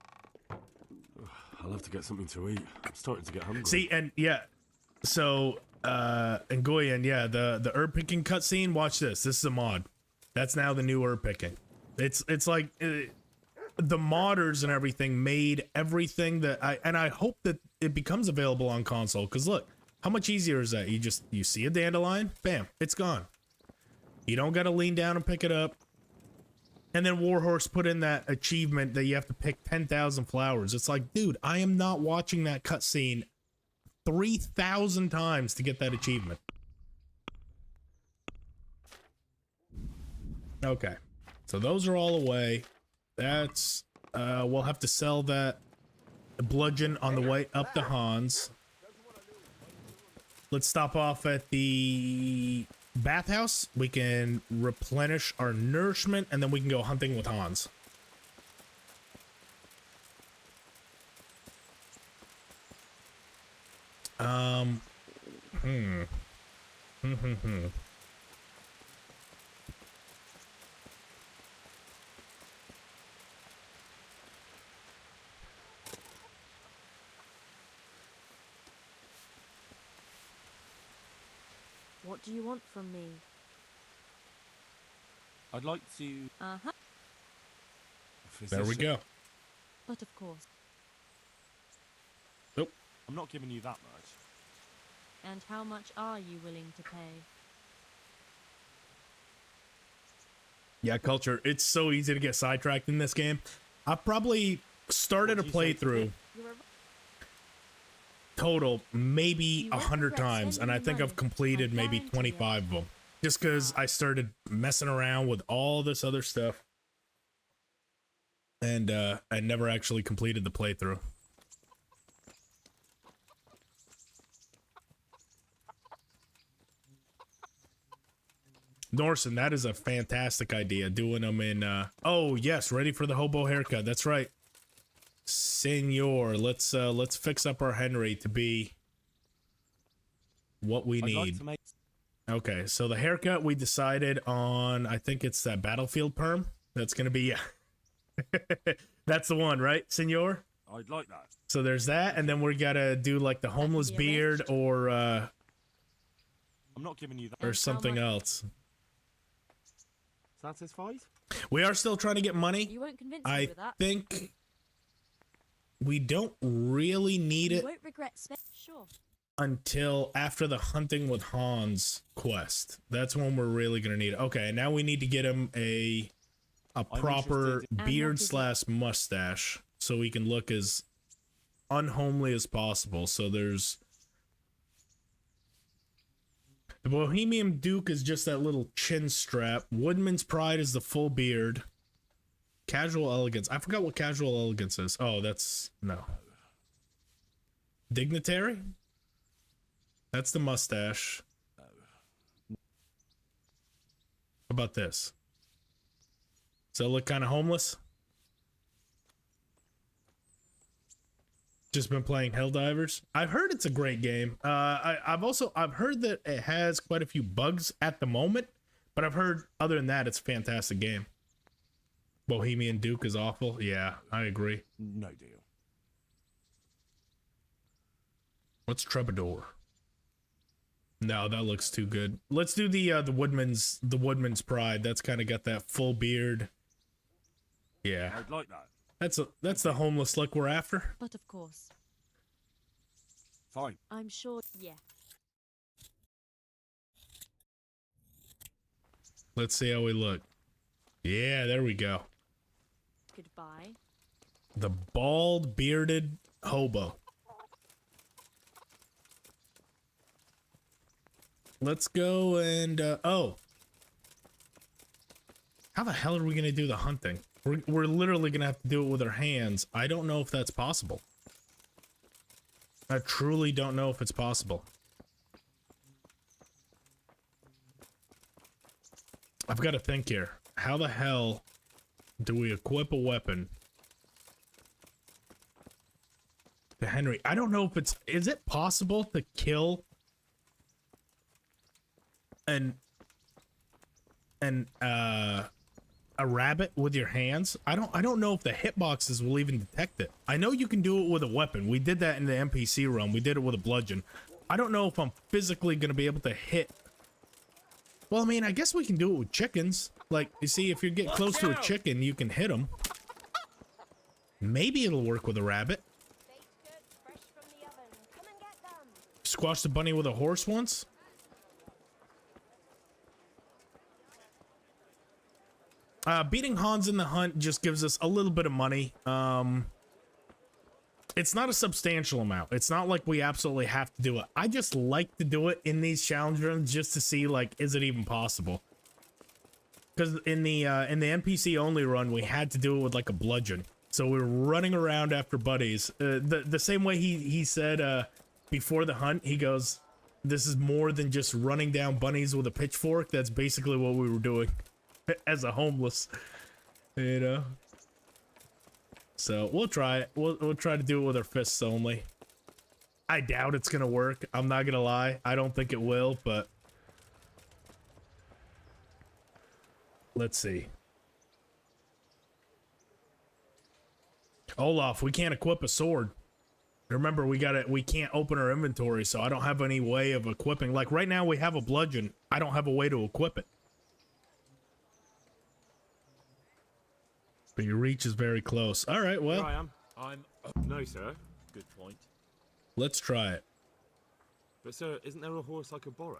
I'll have to get something to eat. I'm starting to get hungry. See, and yeah, so and Goyen, yeah, the herb picking cutscene. Watch this. This is a mod. That's now the new herb picking. It's like the modders and everything made everything that I hope that it becomes available on console. Because look, how much easier is that? You see a dandelion, bam, it's gone. You don't got to lean down and pick it up. And then Warhorse put in that achievement that you have to pick 10,000 flowers. It's like, dude, I am not watching that cutscene 3,000 times to get that achievement. Okay, so those are all away. That's we'll have to sell that bludgeon on the way up to Hans. Let's stop off at the bathhouse. We can replenish our nourishment, and then we can go hunting with Hans. What do you want from me? I'd like to. Uh-huh. There we go. But of course. Nope. I'm not giving you that much. And how much are you willing to pay? Yeah, culture. It's so easy to get sidetracked in this game. I've probably started a playthrough You're a... total maybe You won't 100 regret times, and I spending think money. I've completed I maybe guarantee 25 of them. Just because I started messing around with all this other stuff. And I never actually completed the playthrough. Norson, that is a fantastic idea. Doing them in, oh yes, ready for the hobo haircut. That's right. Senor, let's fix up our Henry to be what we I'd need. like to make. Okay, so the haircut we decided on, I think it's that battlefield perm. That's gonna be, that's the one, right, Senor? I'd like that. So there's that, and then we gotta do like the homeless be beard or I'm not giving you that. or And how something much- else. Satisfied? We are still trying to get money. You won't convince me I with that. think we don't really need You it won't regret Sure. until after the hunting with Hans quest. That's when we're really gonna need it. Okay, now we need to get him a proper interested in- And beard what is it? slash mustache so he can look as unhomely as possible. So there's the Bohemian Duke is just that little chin strap. Woodman's Pride is the full beard. Casual Elegance. I forgot what Casual Elegance is. Oh, that's no. Dignitary? That's the mustache. How about this? Does that look kind of homeless? Just been playing Helldivers. I've heard it's a great game. I've heard that it has quite a few bugs at the moment, but I've heard other than that, it's a fantastic game. Bohemian Duke is awful. Yeah, I agree. No deal. What's Troubadour? No, that looks too good. Let's do the Woodman's Pride. That's kind of got that full beard. Yeah, I'd like that. that's the homeless look we're after. But of course. Fine. I'm sure. Yeah. Let's see how we look. Yeah, there we go. Goodbye. The bald bearded hobo. Let's go and oh, how the hell are we gonna do the hunting? We're literally gonna have to do it with our hands. I don't know if that's possible. I truly don't know if it's possible. I've got to think here. How the hell do we equip a weapon to Henry? I don't know if is it possible to kill a rabbit with your hands? I don't know if the hitboxes will even detect it. I know you can do it with a weapon. We did that in the NPC run. We did it with a bludgeon. I don't know if I'm physically going to be able to hit. Well, I mean, I guess we can do it with chickens. Like, you see, if you get close to a chicken, you can hit them. Maybe it'll work with a rabbit. Squash the bunny with a horse once? Beating Hans in the hunt just gives us a little bit of money. It's not a substantial amount. It's not like we absolutely have to do it. I just like to do it in these challenge runs just to see, like, is it even possible? Because in the NPC only run, we had to do it with like a bludgeon. So we were running around after buddies. The same way he said before the hunt, he goes, "This is more than just running down bunnies with a pitchfork." That's basically what we were doing as a homeless, you know. So we'll try it. We'll try to do it with our fists only. I doubt it's gonna work. I'm not gonna lie. I don't think it will, but let's see. Olaf, we can't equip a sword. Remember, we can't open our inventory, so I don't have any way of equipping. Like right now we have a bludgeon. I don't have a way to equip it. But your reach is very close. All right, well. Here I am. No, sir. Good point. Let's try it. But, sir, isn't there a horse I could borrow?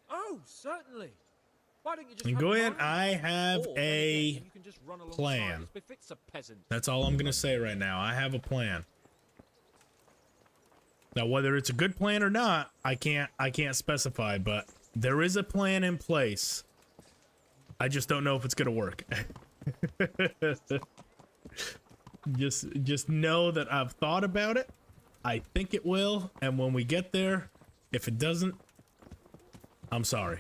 Oh, certainly. Why don't you just And have go mine? ahead. I have Or, then a again, you can just run alongside plan. as befits a peasant. That's all I'm gonna say right now. I have a plan. Now, whether it's a good plan or not, I can't specify, but there is a plan in place. I just don't know if it's gonna work. just know that I've thought about it. I think it will, and when we get there, if it doesn't, I'm sorry.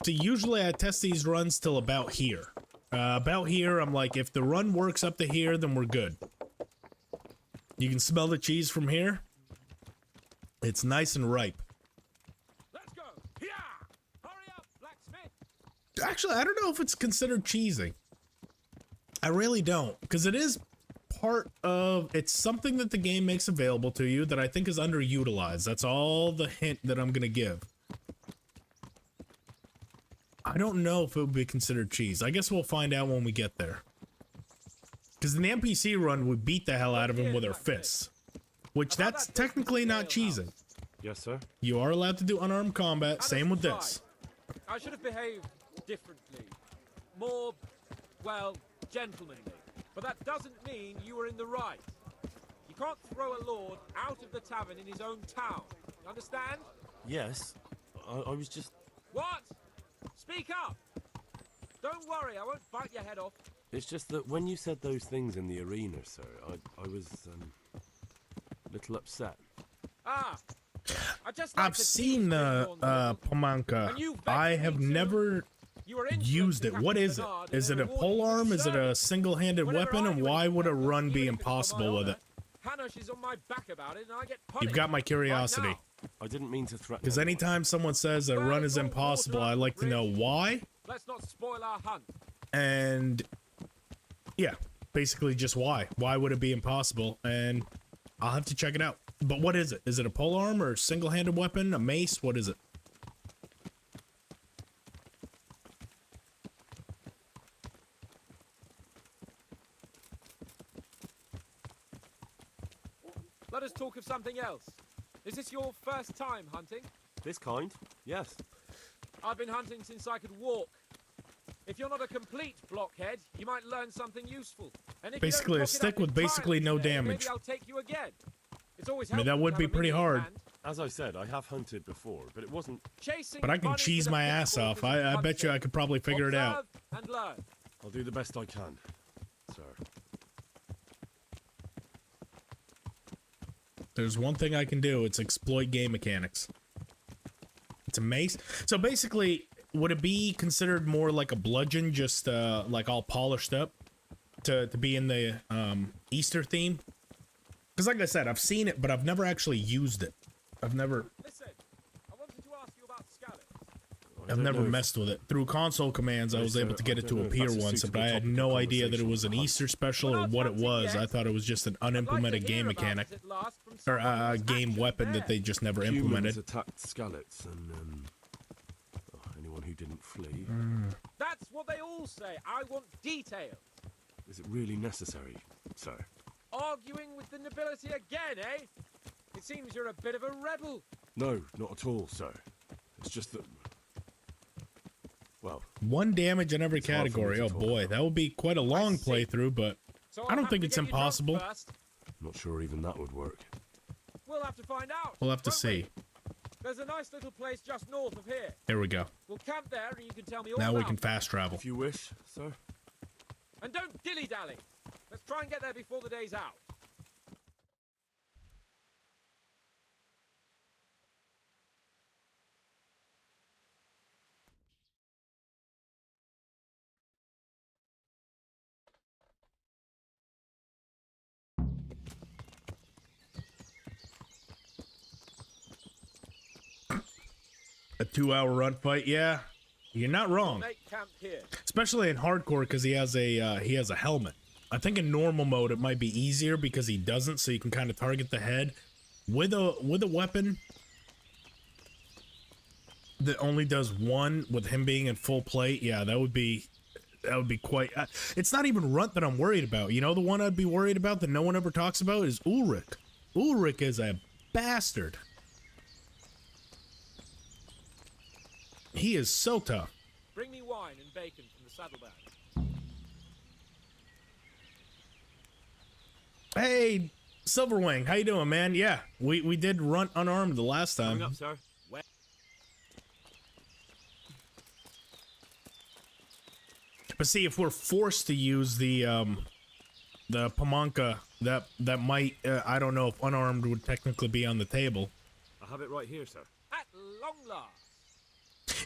So usually I test these runs till about here. About here, I'm like, if the run works up to here, then we're good. You can smell the cheese from here. It's nice and ripe. Let's go. Yeah. Hurry up, blacksmith. Actually, I don't know if it's considered cheesy. I really don't, because it is part of, it's something that the game makes available to you that I think is underutilized. That's all the hint that I'm gonna give. I don't know if it would be considered cheese. I guess we'll find out when we get there. Because in the NPC run, we beat the hell out of him with our fists. Which that's technically not cheesing. Yes, sir. You are allowed to do unarmed combat, same with this. I should have behaved differently. More, well, gentlemanly. But that doesn't mean you were in the right. You can't throw a lord out of the tavern in his own town. You understand? Yes. I was just... What? Speak up! Don't worry, I won't bite your head off. It's just that when you said those things in the arena, sir, I was, a little upset. Ah! I've seen the Pomanka. I have never used it. What is it? Is it a polearm? Is it a single-handed weapon? And why would a run be impossible with it? She's on my back about it, and I get You've got my curiosity. Right I didn't mean to threaten. Because anytime someone says a run is impossible, I like to know why. Let's not spoil our hunt. And yeah, basically just why. Why would it be impossible? And I'll have to check it out. But what is it? Is it a polearm or a single-handed weapon? A mace? What is it? Let us talk of something else. Is this your first time hunting? This kind? Yes. I've been hunting since I could walk. If you're not a complete blockhead, you might learn something useful. And if Basically you don't a cock it stick up with basically no entirely, damage. Maybe I'll take you again. It's always I mean, that helpful would to be have a pretty mini hard. hand. As I said, I have hunted before, but it wasn't... Chasing But I can bunnies cheese with a my ass pitchfork off. isn't I bet you I hunting. could probably figure it out. Observe and learn. I'll do the best I can, sir. There's one thing I can do. It's exploit game mechanics. It's a mace. So basically, would it be considered more like a bludgeon, just like all polished up to be in the Easter theme? Because like I said, I've seen it, but I've never actually used it. I've never Listen, I wanted to ask you about Scallop. I've never messed with it. Through console commands, I was able to get it to appear once, but I had no idea that it was an Easter special or what it was. I thought it was just an unimplemented game mechanic or game weapon that they just never Cumans implemented. attacked Skallets and anyone who didn't flee. That's what they all say. I want details. Is it really necessary, sir? Arguing with the nobility again, eh? It seems you're a bit of a rebel. No, not at all, sir. It's just that... Well... 1 damage in every It's hard for me category. to Oh talk boy, about. that would be quite a long see. playthrough, but So I I'll don't have think to it's get you drunk impossible. first. Not sure even that would work. We'll have to find out. We'll have to won't we? see. There's a nice little place just north of here. Here we go. We'll camp there and you can tell me all Now we about can it. fast travel. If you wish, sir. And don't dilly-dally. Let's try and get there before the day's out. A 2-hour run fight, yeah. You're not wrong. Make camp here. Especially in hardcore because he has a helmet. I think in normal mode it might be easier because he doesn't, so you can kind of target the head with a weapon that only does 1 with him being in full plate. Yeah, that would be quite. It's not even Runt that I'm worried about. You know, the one I'd be worried about that no one ever talks about is Ulrich. Ulrich is a bastard. He is so tough. Bring me wine and bacon from the saddlebag. Hey, Silverwing, how you doing, man? Yeah, we did Runt unarmed the last time. Coming up, sir. But see, if we're forced to use the Pamanka, that might I don't know if unarmed would technically be on the table. I have it right here, sir. At long last.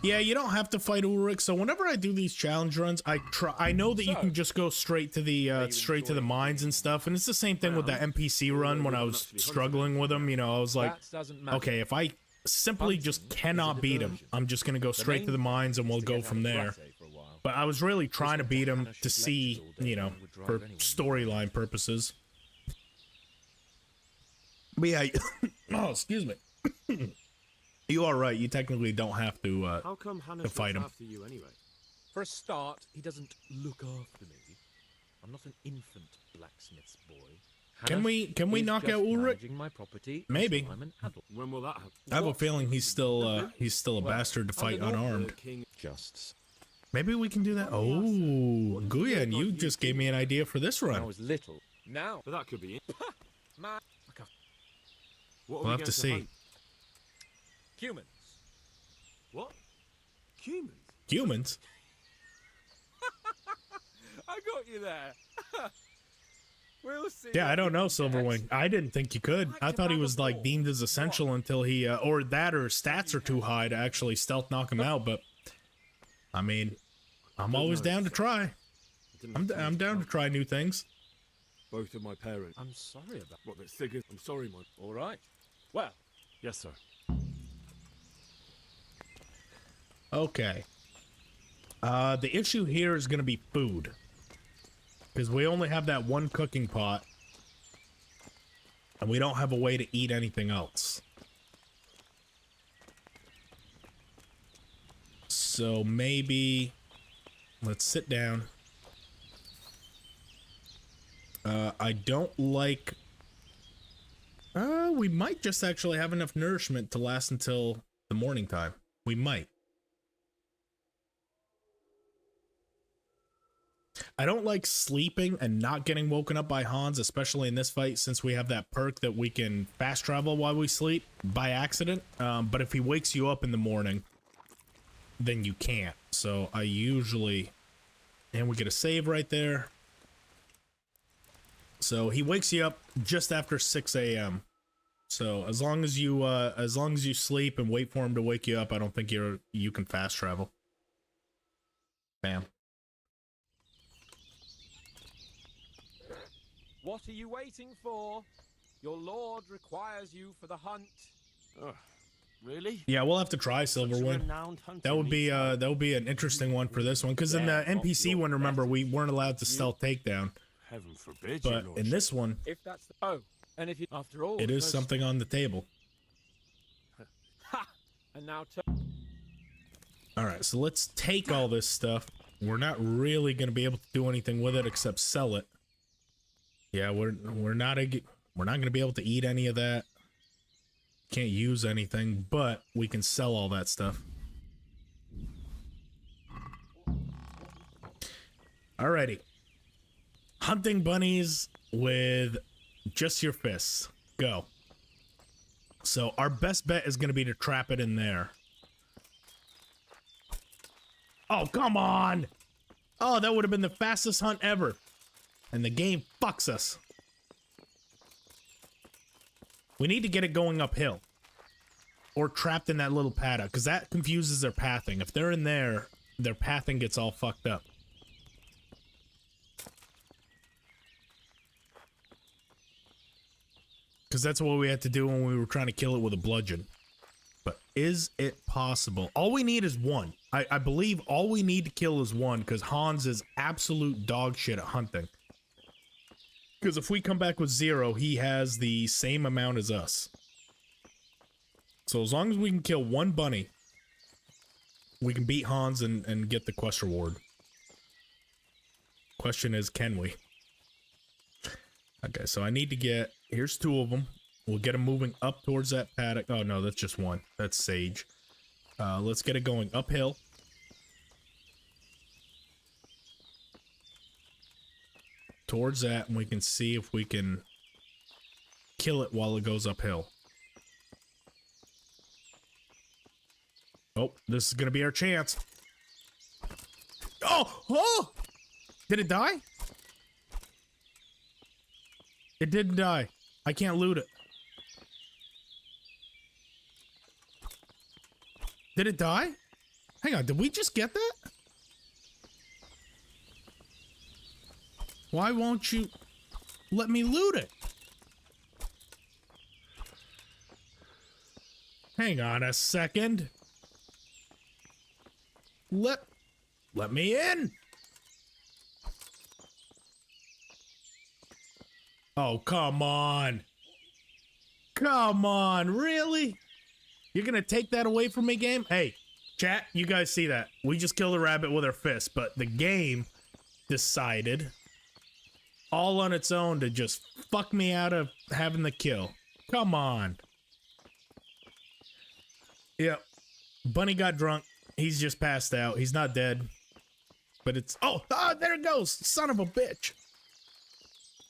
Yeah, you don't have to fight Ulrich. So whenever I do these challenge runs, I know that you can just go straight to the mines and stuff, and it's the same thing with the NPC run when I was struggling with him. You know, I was like, okay, if I simply just cannot beat him, I'm just gonna go straight to the mines and we'll go from there. But I was really trying to beat him to see, you know, for storyline purposes. But yeah, oh, excuse me. You are right. You technically don't have to How come Hannah's fight him. after you anyway? For a start, he doesn't look after me. I'm not an infant blacksmith's boy. Can we knock out Ulrich? My property Maybe. I'm an adult. When will that happen? I have a feeling he's still a bastard to fight unarmed. King... Just. Maybe we can do that. Oh, Guyan, you just gave me an idea for this When I run. was little. Now. But that could be it. Man. What are We'll we have going to see. hunt? Cumans. What? Humans? Humans? I got you there. We'll see. Yeah, I don't know, what you Silverwing. I didn't think you could. I thought he was like deemed as essential until he, or that, or stats are too high to actually stealth knock him out. But I mean, I'm always down to try. I'm down to try new things. Both of my parents. I'm sorry about. What, that's figures? I'm sorry, my... All right. Well, Yes, sir. Okay. The issue here is going to be food. Because we only have that one cooking pot. And we don't have a way to eat anything else. So maybe... Let's sit down. I don't like... we might just actually have enough nourishment to last until the morning time. We might. I don't like sleeping and not getting woken up by Hans, especially in this fight, since we have that perk that we can fast travel while we sleep by accident. But if he wakes you up in the morning, then you can't. So I usually... And we get a save right there. So he wakes you up just after 6 a.m. So as long as you sleep and wait for him to wake you up, I don't think you can fast travel. Bam. what are you waiting for? Your lord requires you for the hunt. Really? Yeah, we'll have to try Silverwing. That would be an interesting one for this one, because in the NPC one, remember, we weren't allowed to stealth takedown. Heaven forbid. But in this one, If that's the... Oh, and if you... After all... it is most- something on the table. Ha! And now... All right, so let's take all this stuff. We're not really going to be able to do anything with it except sell it. Yeah, we're not going to be able to eat any of that. Can't use anything, but we can sell all that stuff. Alrighty. Hunting bunnies with just your fists. Go. So our best bet is going to be to trap it in there. Oh, come on! Oh, that would have been the fastest hunt ever. And the game fucks us. We need to get it going uphill. Or trapped in that little paddock, because that confuses their pathing. If they're in there, their pathing gets all fucked up. Because that's what we had to do when we were trying to kill it with a bludgeon. But is it possible? All we need is one. I believe all we need to kill is one, because Hans is absolute dog shit at hunting. Because if we come back with 0, he has the same amount as us. So as long as we can kill one bunny, we can beat Hans and get the quest reward. Question is, can we? Okay, so I need to get... Here's 2 of them. We'll get them moving up towards that paddock. Oh, no, that's just one. That's Sage. Let's get it going uphill. Towards that, and we can see if we can kill it while it goes uphill. Oh, this is gonna be our chance. Oh! Oh! Did it die? It didn't die. I can't loot it. Did it die? Hang on, did we just get that? Why won't you let me loot it? Hang on a second. Let me in. Oh, come on. Come on, really? You're gonna take that away from me, game? Hey, chat, you guys see that. We just killed a rabbit with our fist, but the game decided all on its own to just fuck me out of having the kill. Come on. Yep. Bunny got drunk. He's just passed out. He's not dead. But it's... Oh, there it goes. Son of a bitch.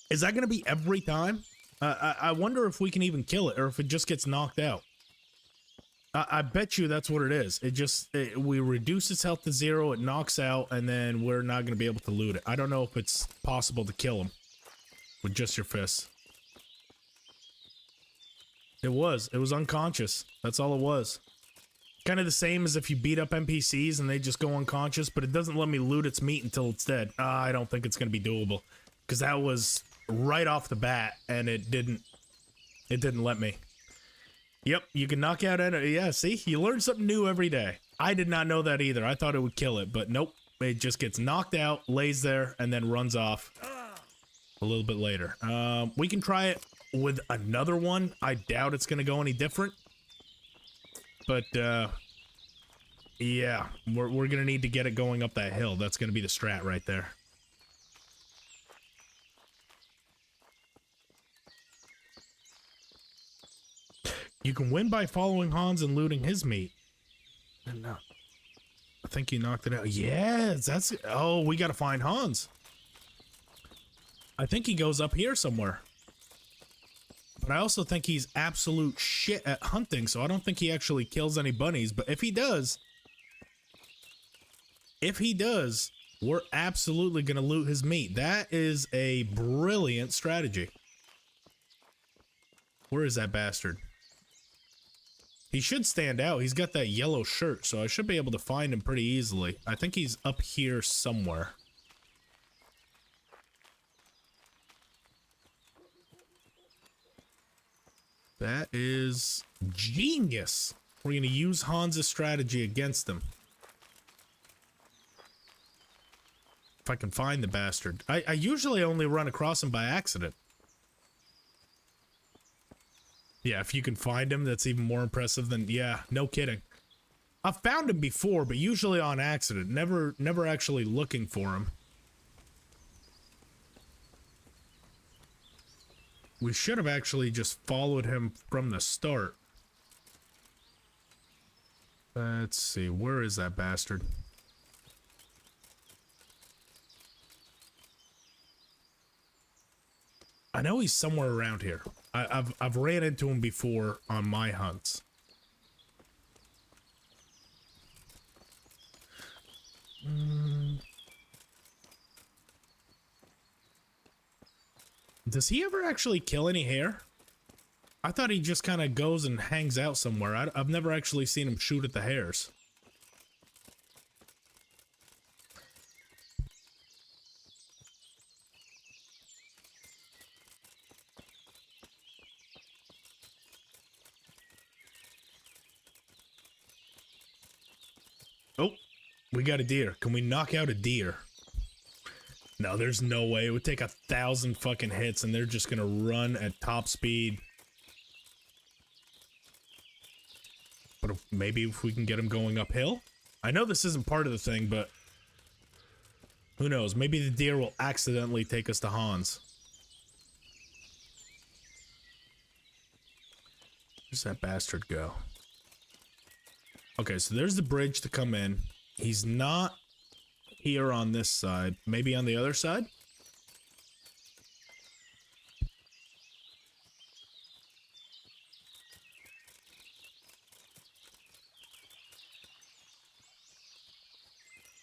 Is that going to be every time? I wonder if we can even kill it or if it just gets knocked out. I bet you that's what it is. We reduce its health to 0, it knocks out, and then we're not going to be able to loot it. I don't know if it's possible to kill him with just your fists. It was unconscious. That's all it was. Kind of the same as if you beat up NPCs and they just go unconscious, but it doesn't let me loot its meat until it's dead. I don't think it's going to be doable, because that was right off the bat, and it didn't let me. Yep, you can knock out enemy. Yeah, see? You learn something new every day. I did not know that either. I thought it would kill it, but nope. It just gets knocked out, lays there, and then runs off a little bit later. We can try it with another one. I doubt it's going to go any different. But, yeah, we're going to need to get it going up that hill. That's going to be the strat right there. You can win by following Hans and looting his meat. No. I think you knocked it out. Yes, that's... Oh, we gotta find Hans. I think he goes up here somewhere. But I also think he's absolute shit at hunting, so I don't think he actually kills any bunnies. But if he does... we're absolutely gonna loot his meat. That is a brilliant strategy. Where is that bastard? He should stand out. He's got that yellow shirt, so I should be able to find him pretty easily. I think he's up here somewhere. That is genius. We're going to use Hans' strategy against him. If I can find the bastard. I usually only run across him by accident. Yeah, if you can find him, that's even more impressive than... Yeah, no kidding. I've found him before, but usually on accident. Never actually looking for him. We should have actually just followed him from the start. Let's see, where is that bastard? I know he's somewhere around here. I've ran into him before on my hunts. Does he ever actually kill any hare? I thought he just kind of goes and hangs out somewhere. I've never actually seen him shoot at the hares. Oh, we got a deer. Can we knock out a deer? No, there's no way. It would take 1,000 fucking hits and they're just gonna run at top speed. But maybe if we can get them going uphill? I know this isn't part of the thing, but who knows? Maybe the deer will accidentally take us to Hans. Where's that bastard go? Okay, so there's the bridge to come in. He's not here on this side. Maybe on the other side?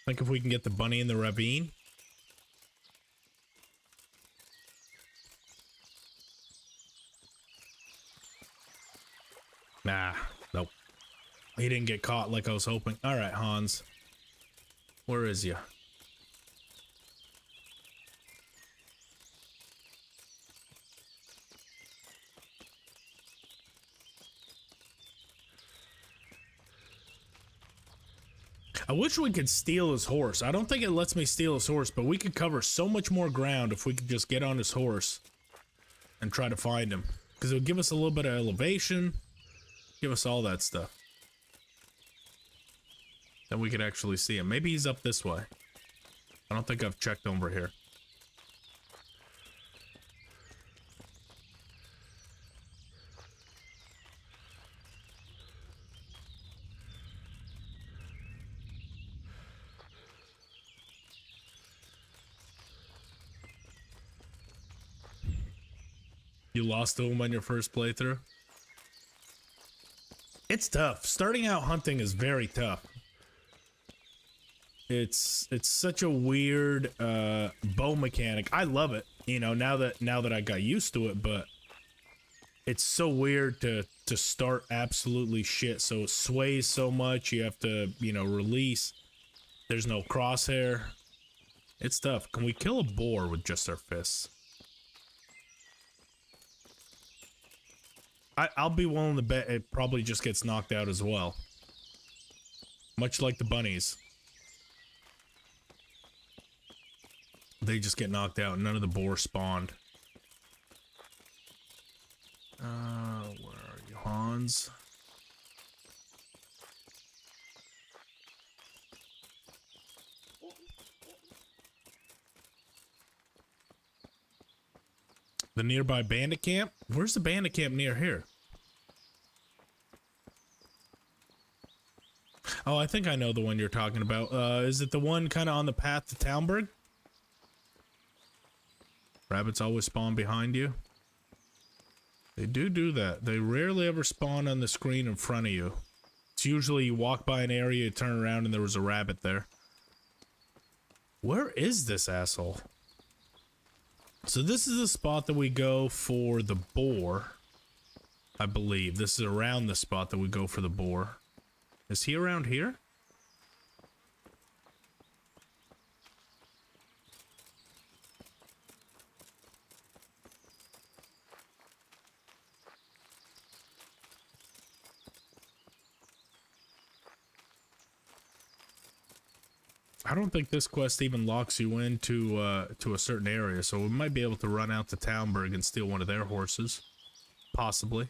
Think if we can get the bunny in the ravine? Nah, nope. He didn't get caught like I was hoping. All right, Hans. Where is you? I wish we could steal his horse. I don't think it lets me steal his horse, but we could cover so much more ground if we could just get on his horse and try to find him. Because it would give us a little bit of elevation, give us all that stuff. Then we could actually see him. Maybe he's up this way. I don't think I've checked over here. You lost to him on your first playthrough? It's tough. Starting out hunting is very tough. It's such a weird bow mechanic. I love it, you know, now that I got used to it, but it's so weird to start absolutely shit. So it sways so much, you have to, you know, release. There's no crosshair. It's tough. Can we kill a boar with just our fists? I'll be willing to bet it probably just gets knocked out as well. Much like the bunnies. They just get knocked out. None of the boar spawned. Where are you, Hans? The nearby bandit camp? Where's the bandit camp near here? Oh, I think I know the one you're talking about. Is it the one kind of on the path to Townburg? Rabbits always spawn behind you. They do that. They rarely ever spawn on the screen in front of you. It's usually you walk by an area, you turn around, and there was a rabbit there. Where is this asshole? So this is the spot that we go for the boar. I believe. This is around the spot that we go for the boar. Is he around here? I don't think this quest even locks you into to a certain area, so we might be able to run out to Townburg and steal one of their horses. Possibly.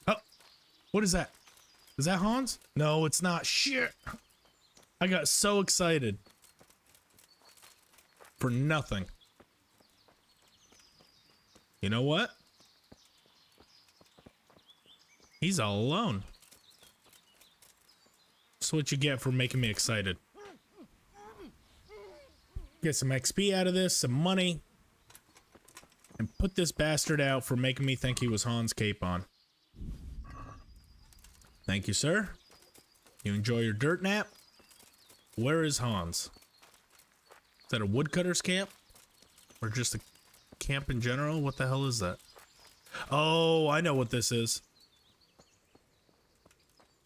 Oh! What is that? Is that Hans? No, it's not. Shit! I got so excited. For nothing. You know what? He's all alone. That's what you get for making me excited. Get some XP out of this, some money. And put this bastard out for making me think he was Hans Capon. Thank you, sir. You enjoy your dirt nap? Where is Hans? Is that a woodcutter's camp? Or just a camp in general? What the hell is that? Oh, I know what this is.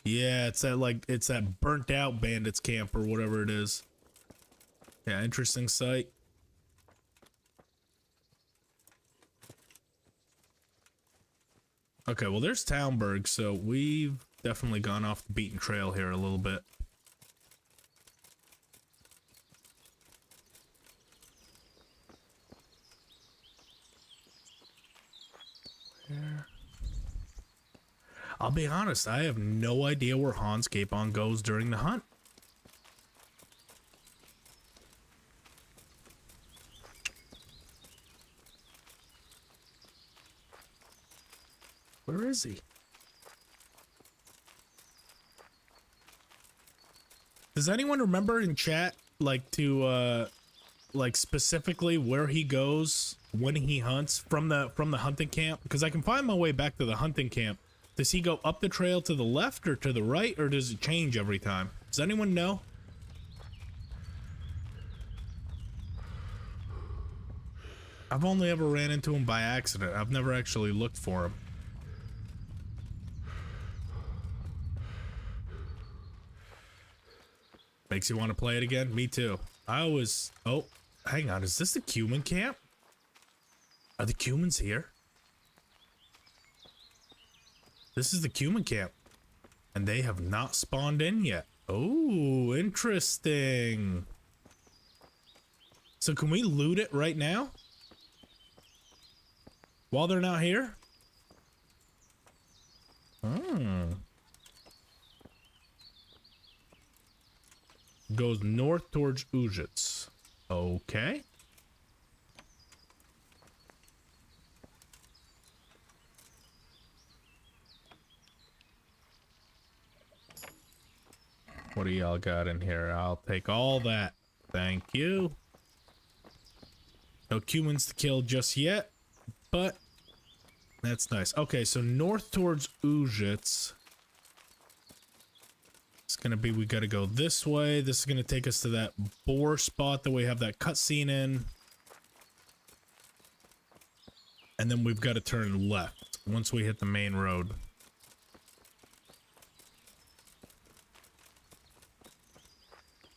Yeah, it's that burnt out bandits camp or whatever it is. Yeah, interesting sight. Okay, well there's Townburg, so we've definitely gone off the beaten trail here a little bit. Where? I'll be honest, I have no idea where Hans Capon goes during the hunt. Where is he? Does anyone remember in chat, like, to, like, specifically where he goes when he hunts from the hunting camp? Because I can find my way back to the hunting camp. Does he go up the trail to the left or to the right, or does it change every time? Does anyone know? I've only ever ran into him by accident. I've never actually looked for him. Makes you want to play it again? Me too. I always... Oh, hang on. Is this the Cuman camp? Are the Cumans here? This is the Cuman camp. And they have not spawned in yet. Oh, interesting. So can we loot it right now? While they're not here? Hmm. Goes north towards Ujits. Okay. What do y'all got in here? I'll take all that. Thank you. No Cumans to kill just yet, but that's nice. Okay, so north towards Ujits. It's gonna be, we gotta go this way. This is gonna take us to that boar spot that we have that cutscene in. And then we've got to turn left once we hit the main road.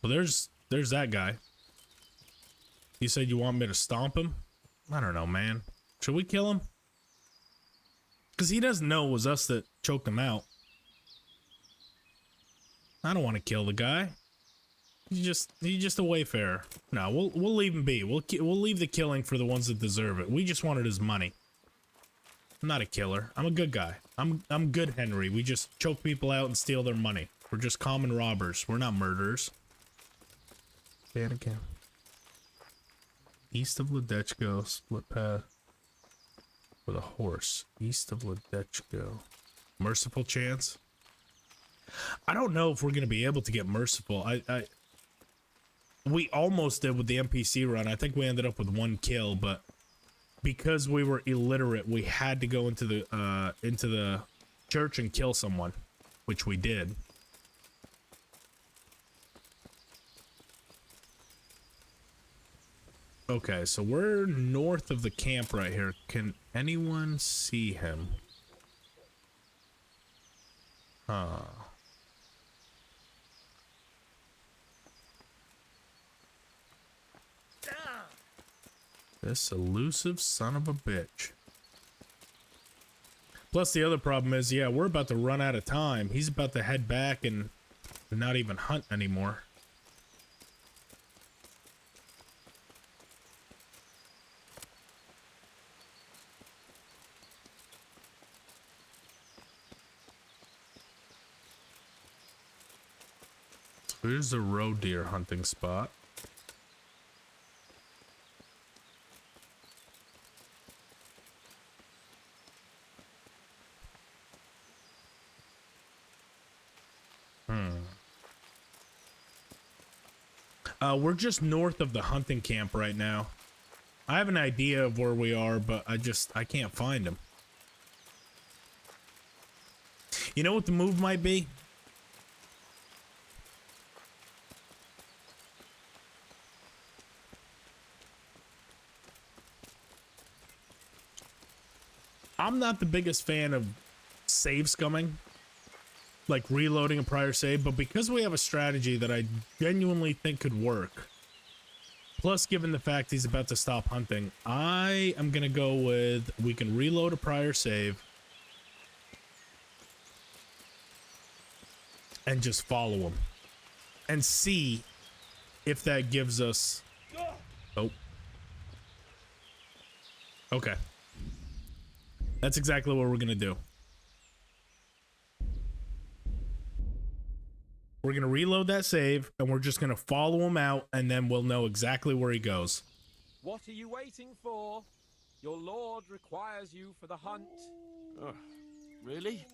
Well, there's that guy. You said you want me to stomp him? I don't know, man. Should we kill him? Because he doesn't know it was us that choked him out. I don't want to kill the guy. He's just a wayfarer. No, we'll leave him be. We'll leave the killing for the ones that deserve it. We just wanted his money. I'm not a killer. I'm a good guy. I'm good, Henry. We just choke people out and steal their money. We're just common robbers. We're not murderers. Again. East of Ledechko, split path with a horse. East of Ledechko. Merciful chance? I don't know if we're gonna be able to get merciful. We almost did with the NPC run. I think we ended up with 1 kill, but because we were illiterate, we had to go into the church and kill someone, which we did. Okay, so we're north of the camp right here. Can anyone see him? This elusive son of a bitch. Plus the other problem is, yeah, we're about to run out of time. He's about to head back and not even hunt anymore. Here's a roe deer hunting spot. We're just north of the hunting camp right now. I have an idea of where we are, but I can't find him. You know what the move might be? I'm not the biggest fan of save scumming, like reloading a prior save, but because we have a strategy that I genuinely think could work, plus given the fact he's about to stop hunting, I am gonna go with we can reload a prior save and just follow him and see if that gives us... Oh. Okay. That's exactly what we're gonna do. We're gonna reload that save, and we're just gonna follow him out, and then we'll know exactly where he goes. What are you waiting for? Your lord requires you for the hunt. Oh, really?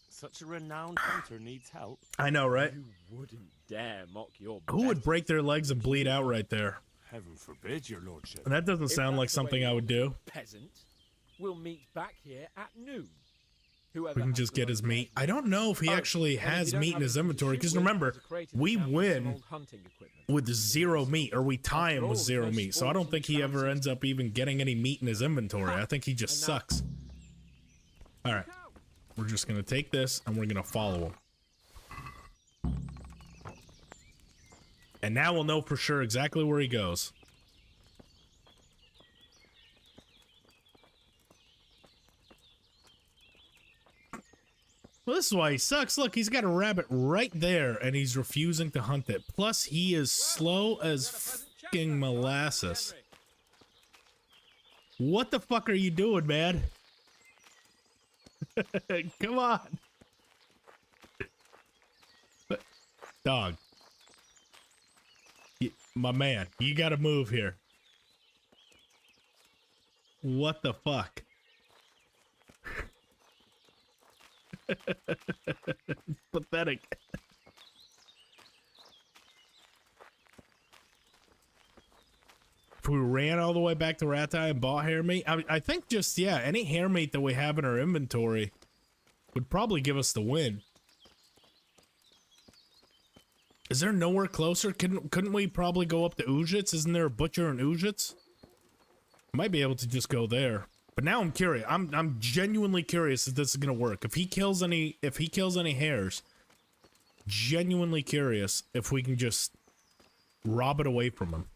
Such a renowned hunter needs help. I know, right? You wouldn't dare mock your Who would break their legs and bleed out right there? Heaven forbid, your lordship. That doesn't sound like something I would do. Peasant, we'll meet back here at noon. We can just get his meat. I don't know if he actually has meat in his inventory, because remember, we win with 0 meat, or we tie him with 0 meat, so I don't think he ever ends up even getting any meat in his inventory. I think he just sucks. Alright, we're just gonna take this, and we're gonna follow him. And now we'll know for sure exactly where he goes. Well, this is why he sucks. Look, he's got a rabbit right there, and he's refusing to hunt it. Plus, he is slow as fucking molasses. What the fuck are you doing, man? Come on. Dog. My man, you gotta move here. What the fuck? Pathetic. If we ran all the way back to Rattay and bought hare meat, I think just, yeah, any hare meat that we have in our inventory would probably give us the win. Is there nowhere closer? Couldn't we probably go up to Ujits? Isn't there a butcher in Ujits? Might be able to just go there. But now I'm curious. I'm genuinely curious if this is gonna work. If he kills any hares, genuinely curious if we can just rob it away from him.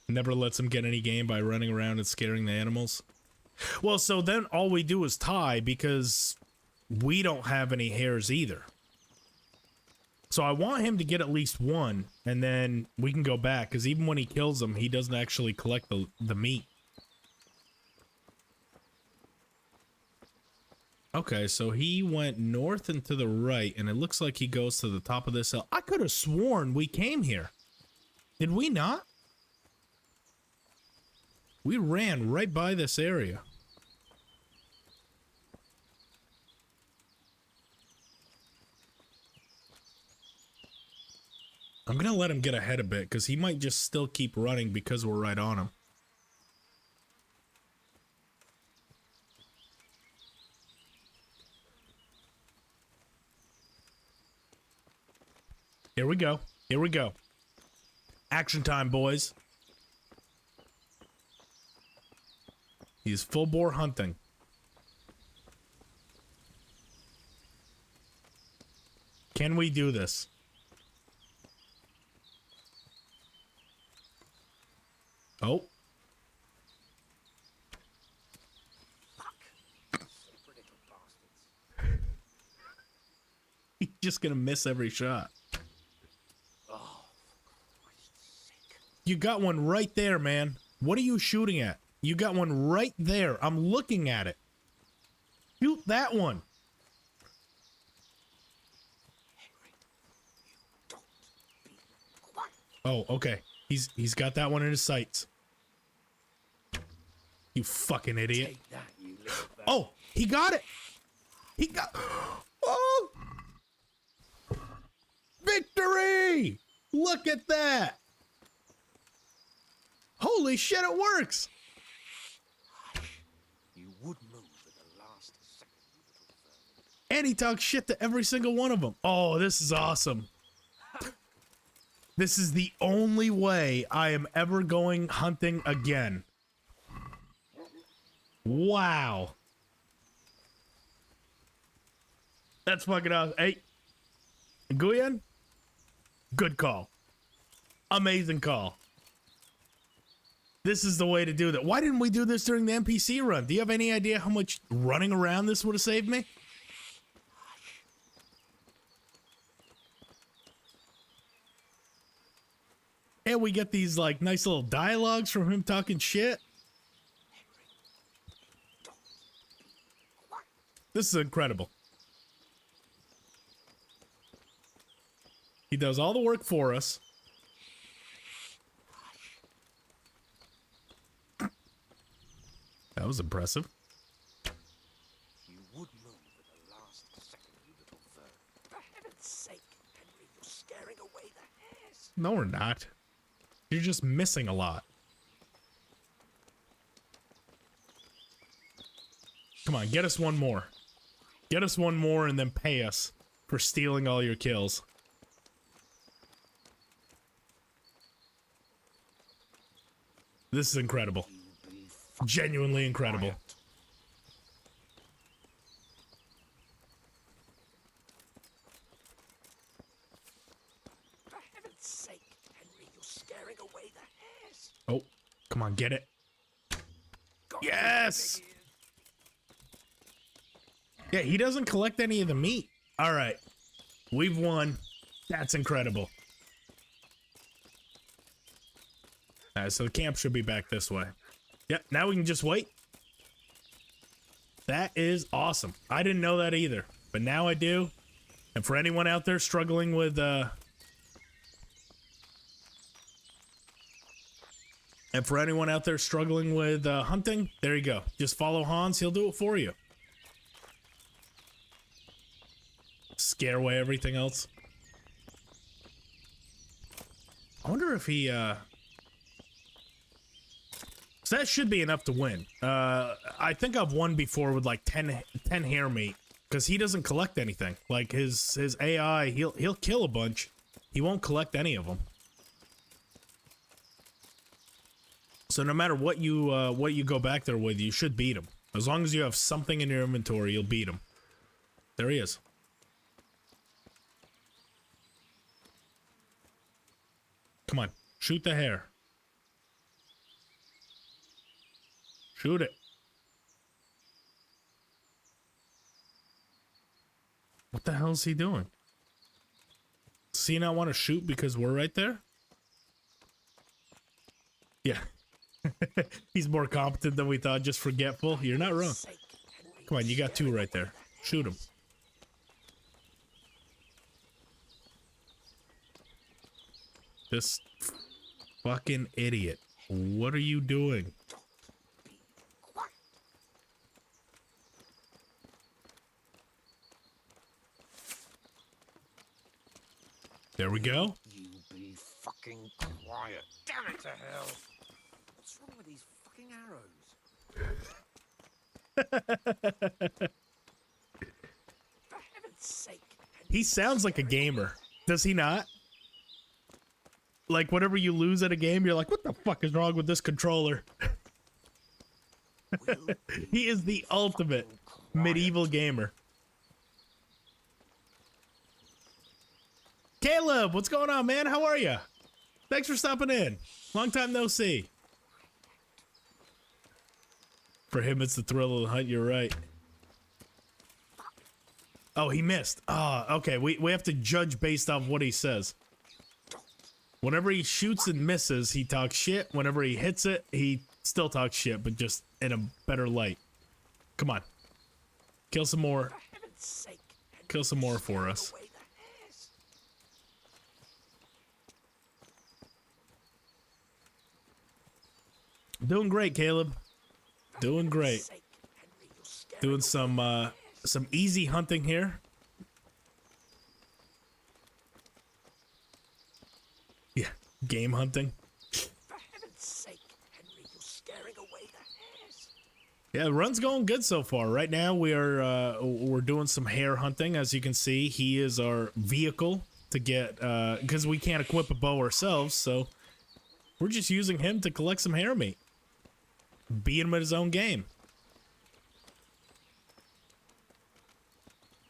Never lets him get any game by running around and scaring the animals. Well, so then all we do is tie, because we don't have any hares either. So I want him to get at least one, and then we can go back, because even when he kills them, he doesn't actually collect the meat. Okay, so he went north and to the right, and it looks like he goes to the top of this hill. I could have sworn we came here. Did we not? We ran right by this area. I'm gonna let him get ahead a bit, because he might just still keep running because we're right on him. Here we go. Here we go. Action time, boys. He's full bore hunting. Can we do this? Oh. Fuck. He's just gonna miss every shot. Oh, you got one right there, man. What are you shooting at? You got one right there. I'm looking at it. Shoot that one. Oh, okay. He's got that one in his sights. You fucking idiot. Take that, you little bastard. Oh, he got it. He got. Oh! Victory! Look at that. Holy shit, it works. You would move at the last second, you little vermin. And he talks shit to every single one of them. Oh, this is awesome. This is the only way I am ever going hunting again. Wow. That's fucking awesome. Hey, Nguyen, good call. Amazing call. This is the way to do that. Why didn't we do this during the NPC run? Do you have any idea how much running around this would have saved me? And we get these like nice little dialogues from him talking shit. This is incredible. He does all the work for us. That was impressive. You would move at the last second, you little vermin. For heaven's sake, Henry, you're scaring away the hares. No, we're not. You're just missing a lot. Come on, get us one more. Get us one more and then pay us for stealing all your kills. This is incredible. Genuinely incredible. For heaven's sake, Henry, you're scaring away the hares. Oh, come on, get it. Yes! Yeah, he doesn't collect any of the meat. All right. We've won. That's incredible. All right, so the camp should be back this way. Yep, now we can just wait. That is awesome. I didn't know that either, but now I do. And for anyone out there struggling with hunting, there you go. Just follow Hans, he'll do it for you. Scare away everything else. I wonder if he so that should be enough to win. I think I've won before with like 10 hare meat, because he doesn't collect anything. Like his AI, he'll kill a bunch. He won't collect any of them. So no matter what you go back there with, you should beat him. As long as you have something in your inventory, you'll beat him. There he is. Come on, shoot the hare. Shoot it. What the hell is he doing? Does he not want to shoot because we're right there? Yeah. He's more competent than we thought, just forgetful. You're not wrong. Come on, you got two right there. Shoot him. This fucking idiot. What are you doing? There we go. You be fucking quiet. Damn it to hell. What's wrong with these fucking arrows? For heaven's sake. He sounds like a gamer. Does he not? Like, whenever you lose at a game, you're like, what the fuck is wrong with this controller? He is the ultimate medieval gamer. Caleb, what's going on, man? How are you? Thanks for stopping in. Long time no see. For him, it's the thrill of the hunt. You're right. Oh, he missed. Ah, okay. We have to judge based off what he says. Whenever he shoots and misses, he talks shit. Whenever he hits it, he still talk shit, but just in a better light. Come on. Kill some more. For heaven's sake, Henry, Kill some you're more for scaring us. away the hares. Doing great, Caleb. Doing For great. heaven's sake, Henry, you're scaring Doing away some easy hunting here. Yeah, game hunting. For heaven's sake, Henry, you're scaring away the hares. Yeah, the run's going good so far. Right now we're doing some hare hunting. As you can see, he is our vehicle to get because we can't equip a bow ourselves, so we're just using him to collect some hare meat. Beat him at his own game.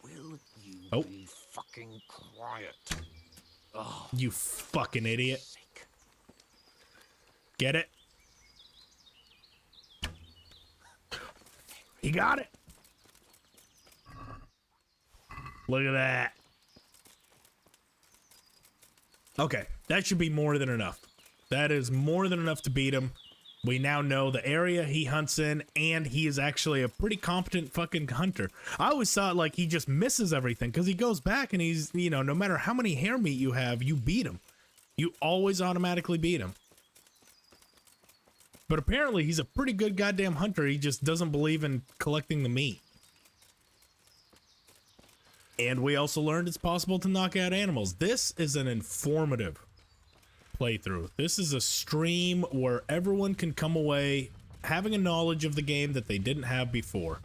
Will you Oh. be fucking quiet? You fucking idiot. Sake. Get it? He got it. Look at that. Okay, that should be more than enough. That is more than enough to beat him. We now know the area he hunts in, and he is actually a pretty competent fucking hunter. I always thought, like, he just misses everything, because he goes back and he's, you know, no matter how many hare meat you have, you beat him. You always automatically beat him. But apparently he's a pretty good goddamn hunter. He just doesn't believe in collecting the meat. And we also learned it's possible to knock out animals. This is an informative playthrough. This is a stream where everyone can come away having a knowledge of the game that they didn't have before.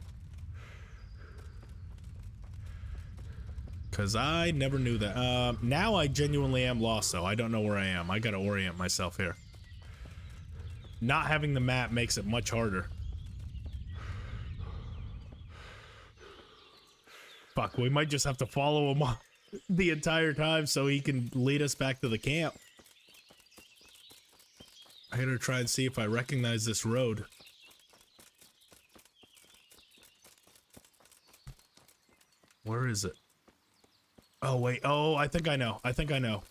Because I never knew that. Now I genuinely am lost, though. I don't know where I am. I gotta orient myself here. Not having the map makes it much harder. Fuck, we might just have to follow him the entire time so he can lead us back to the camp. I gotta try and see if I recognize this road. Where is it? Oh, wait. Oh, I think I know. I think I know.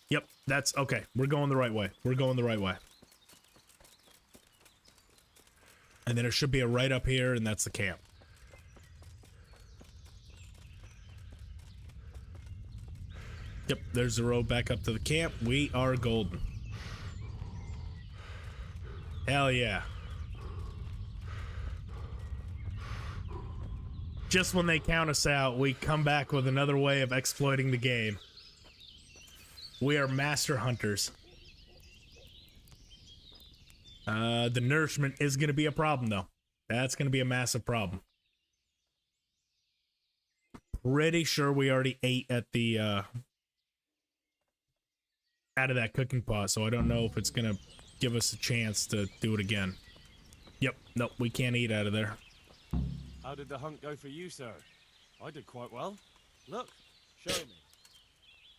Yep, that's okay. We're going the right way. We're going the right way. And then there should be a right up here, and that's the camp. Yep, there's the road back up to the camp. We are golden. Hell yeah. Just when they count us out, we come back with another way of exploiting the game. We are master hunters. The nourishment is going to be a problem, though. That's going to be a massive problem. Pretty sure we already ate at the, out of that cooking pot, so I don't know if it's going to give us a chance to do it again. Yep, nope, we can't eat out of there. How did the hunt go for you, sir? I did quite well. Look, show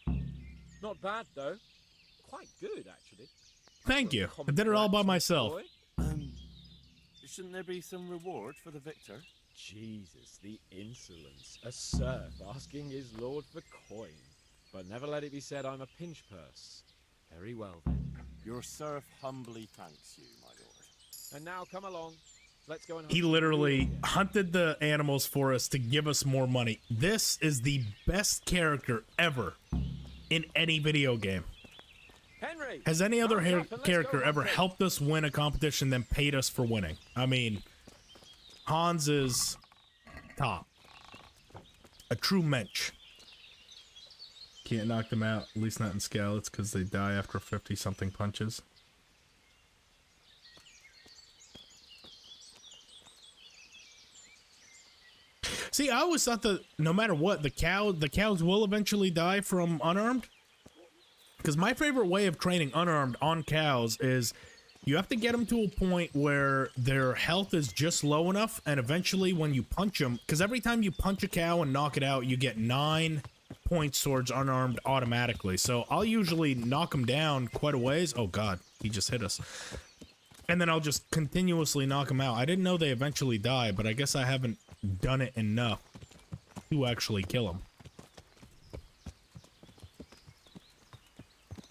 me. Not bad, though. Quite good, actually. Thank you. I did it all by myself. Boy. Shouldn't there be some reward for the victor? Jesus, the insolence. A serf asking his lord for coin. But never let it be said I'm a pinch purse. Very well, then. Your serf humbly thanks you, my lord. And now come along. Let's go and hunt He some literally real game. hunted the animals for us to give us more money. This is the best character ever in any video game. Henry! Has any other mount up and let's character go ever hunting. helped us win a competition then paid us for winning? I mean, Hans is top. A true mensch. Can't knock them out, at least not in Scallots, because they die after 50-something punches. See, I always thought that no matter what, the cows will eventually die from unarmed. Because my favorite way of training unarmed on cows is you have to get them to a point where their health is just low enough, and eventually when you punch them, because every time you punch a cow and knock it out, you get 9 point swords unarmed automatically. So I'll usually knock them down quite a ways. Oh god, he just hit us. And then I'll just continuously knock them out. I didn't know they eventually die, but I guess I haven't done it enough to actually kill them.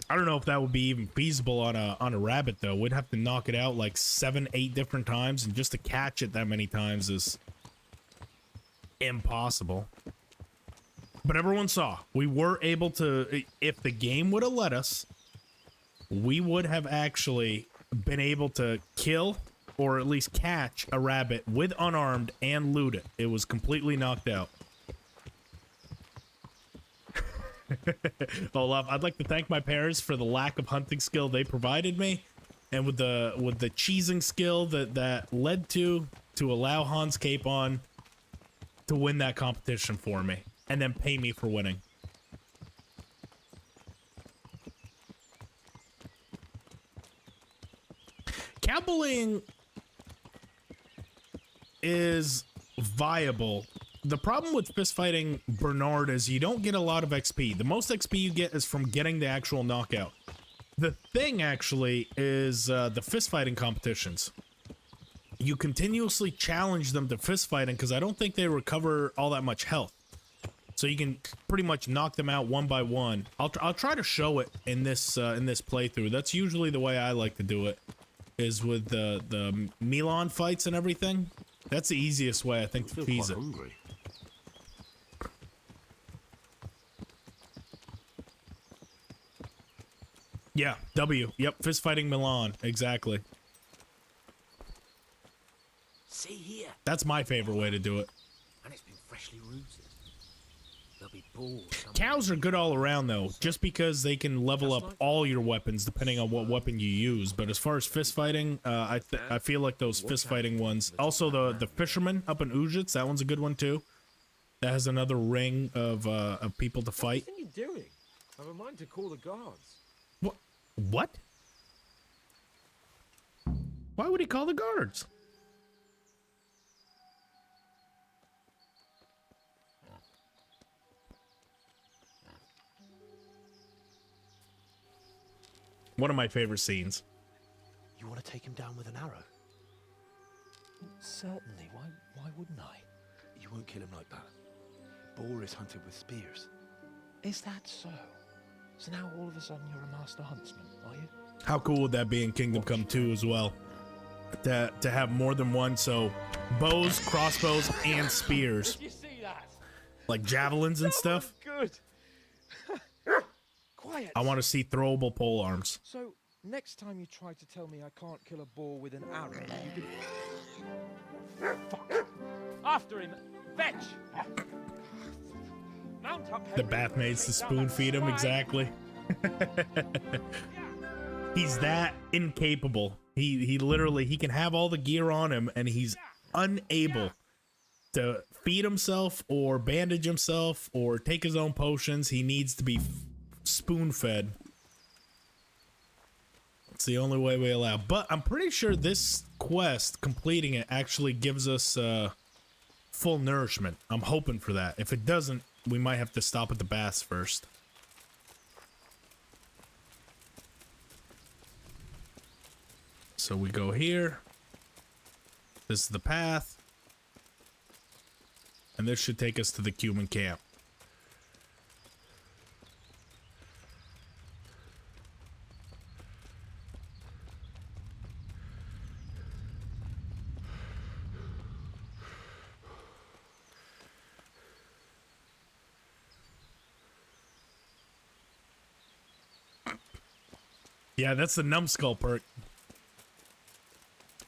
I don't know if that would be even feasible on a rabbit though. We'd have to knock it out like 7-8 different times, and just to catch it that many times is impossible. But everyone saw we were able to, if the game would have let us, we would have actually been able to kill or at least catch a rabbit with unarmed and loot it. It was completely knocked out. Olaf, I'd like to thank my parents for the lack of hunting skill they provided me, and with the cheesing skill that led to allow Hans Capon to win that competition for me, and then pay me for winning. Cow bullying is viable. The problem with fist fighting Bernard is you don't get a lot of XP. The most XP you get is from getting the actual knockout. The thing actually is the fist fighting competitions. You continuously challenge them to fist fighting because I don't think they recover all that much health. So you can pretty much knock them out one by one. I'll try to show it in this playthrough. That's usually the way I like to do it, is with the Milan fights and everything. That's the easiest way I think to fees it. Hungry. Yeah, W. Yep, fist fighting Milan. Exactly. See here. That's my favorite way to do it. And it's been freshly rooted. They'll be bored. Cows are good all around though, just because they can level up all your weapons depending on what weapon you use. But as far as fist fighting, I feel like those fist fighting ones. Also the fisherman up in Ujits, that one's a good one too. That has another ring of people to fight. What are you doing? I have a mind to call the guards. What? Why would he call the guards? One of my favorite scenes. You want to take him down with an arrow? Certainly. Why wouldn't I? You won't kill him like that. Boar is hunted with spears. Is that so? So now all of a sudden you're a master huntsman, are you? How cool would that be in Kingdom Come 2 as well? To have more than one, so bows, crossbows, and spears. Did you see that? Like javelins and stuff. Good. Quiet. I want to see throwable pole arms. So, next time you try to tell me I can't kill a boar with an arrow, you can... Fuck. After him. Fetch. Mount up, The Henry. bath maids to Take down spoon that feed him, swine. exactly. He's that incapable. He literally, he can have all the gear on him and he's unable to feed himself or bandage himself or take his own potions. He needs to be spoon fed. It's the only way we allow. But I'm pretty sure this quest, completing it, actually gives us full nourishment. I'm hoping for that. If it doesn't, we might have to stop at the baths first. So we go here. This is the path. And this should take us to the Cuman camp. Yeah, that's the numbskull perk.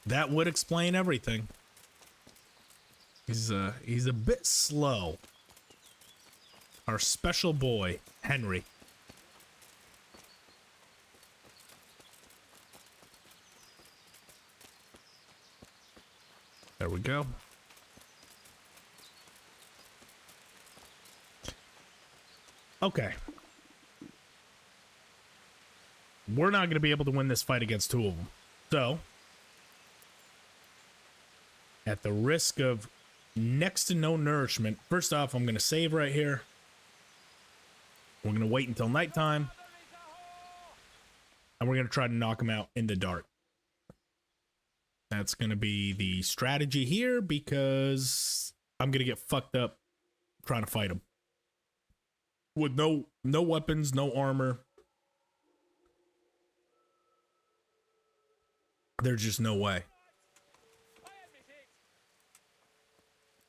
That would explain everything. He's a bit slow. Our special boy, Henry. There we go. Okay. We're not going to be able to win this fight against two of them. So, at the risk of next to no nourishment, first off, I'm going to save right here. We're going to wait until nighttime. And we're going to try to knock him out in the dark. That's going to be the strategy here because I'm going to get fucked up trying to fight him. With no weapons, no armor. There's just no way. I admit it.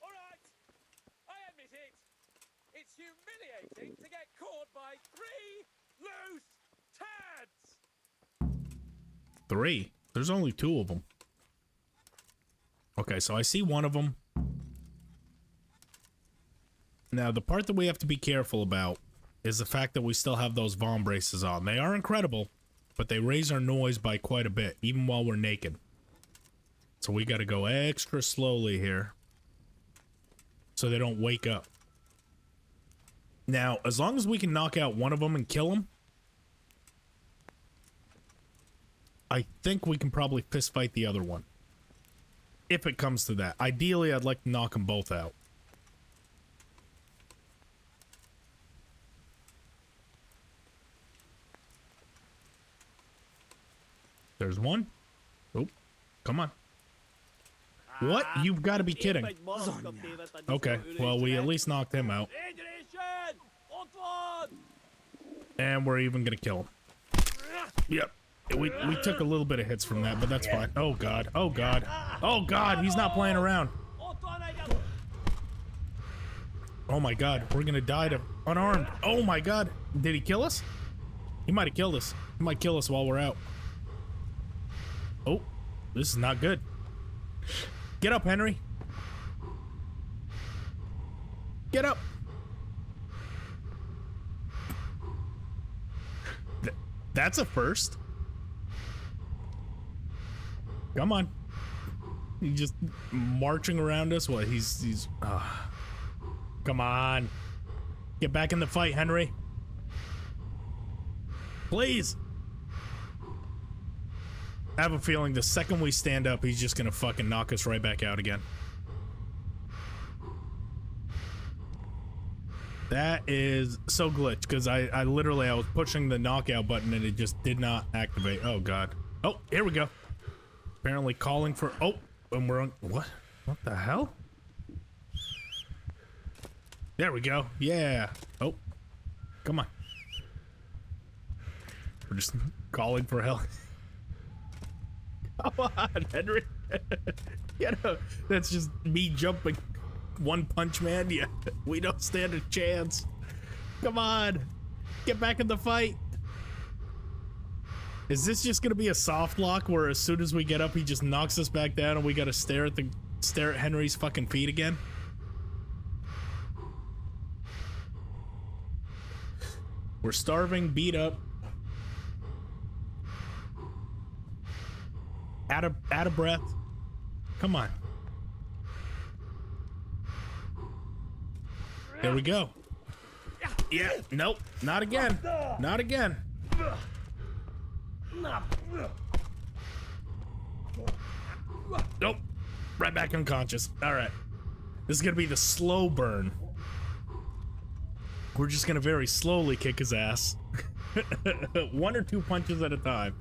All right. I admit it. It's humiliating to get caught by 3 loose tads. 3? There's only 2 of them. Okay, so I see one of them. Now, the part that we have to be careful about is the fact that we still have those Von braces on. They are incredible, but they raise our noise by quite a bit, even while we're naked. So we gotta go extra slowly here, so they don't wake up. Now, as long as we can knock out one of them and kill him, I think we can probably fist fight the other one. If it comes to that. Ideally, I'd like to knock them both out. There's one. Oh, come on. What? You've got to be kidding. Okay, well, we at least knocked him out. And we're even going to kill him. Yep. We took a little bit of hits from that, but that's fine. Oh, God. Oh, God. Oh, God. He's not playing around. Oh, my God. We're going to die to unarmed. Oh, my God. Did he kill us? He might have killed us. He might kill us while we're out. Oh, this is not good. Get up, Henry. Get up. That's a first. Come on. He's just marching around us. What? He's. Come on. Get back in the fight, Henry. Please. I have a feeling the second we stand up, he's just gonna fucking knock us right back out again. That is so glitched, because I literally was pushing the knockout button and it just did not activate. Oh, God. Oh, here we go. Apparently calling for... Oh, and we're on... What? What the hell? There we go. Yeah. Oh. Come on. We're just calling for help. Come on, Henry. Get up. That's just me jumping. One Punch Man. Yeah, we don't stand a chance. Come on. Get back in the fight. Is this just gonna be a soft lock where as soon as we get up, he just knocks us back down and we gotta stare at Henry's fucking feet again? We're starving, beat up. Out of breath. Come on. There we go. Yeah, nope, not again. Not again. Nope. Right back unconscious. All right. This is gonna be the slow burn. We're just gonna very slowly kick his ass. 1 or 2 punches at a time.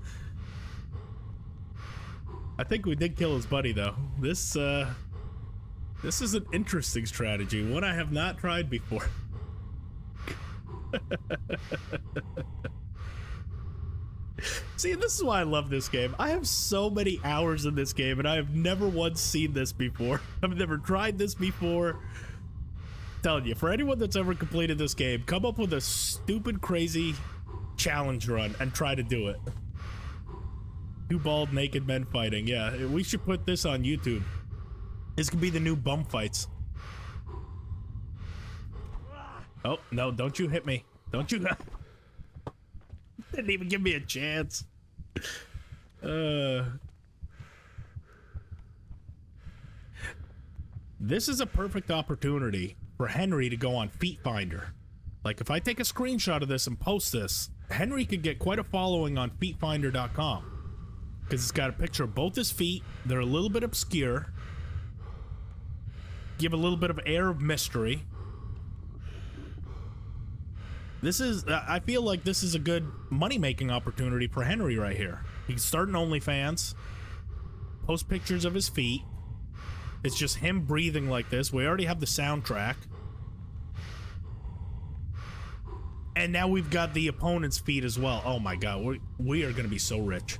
I think we did kill his buddy, though. This is an interesting strategy, one I have not tried before. See, this is why I love this game. I have so many hours in this game, and I have never once seen this before. I've never tried this before. I'm telling you, for anyone that's ever completed this game, come up with a stupid, crazy challenge run and try to do it. 2 bald naked men fighting. Yeah, we should put this on YouTube. This could be the new bum fights. Oh, no, don't you hit me. Don't you... Didn't even give me a chance. This is a perfect opportunity for Henry to go on Feet Finder. Like, if I take a screenshot of this and post this, Henry could get quite a following on feetfinder.com. Because it's got a picture of both his feet. They're a little bit obscure. Give a little bit of air of mystery. This is, I feel like this is a good money-making opportunity for Henry right here. He can start an OnlyFans, post pictures of his feet. It's just him breathing like this. We already have the soundtrack. And now we've got the opponent's feet as well. Oh my god, we are going to be so rich.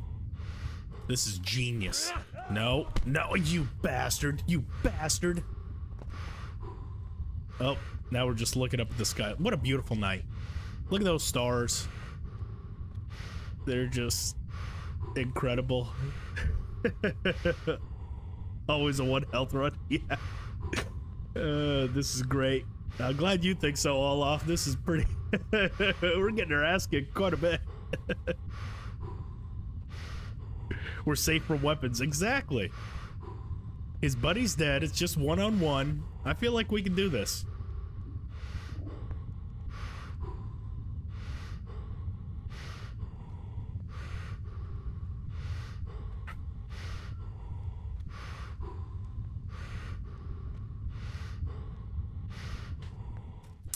This is genius. No, no, you bastard. You bastard. Oh, now we're just looking up at the sky. What a beautiful night. Look at those stars. They're just incredible. Always a 1 health run. Yeah. This is great. I'm glad you think so, Olaf. This is pretty... We're getting our ass kicked quite a bit. We're safe from weapons. Exactly. His buddy's dead. It's just one-on-one. I feel like we can do this.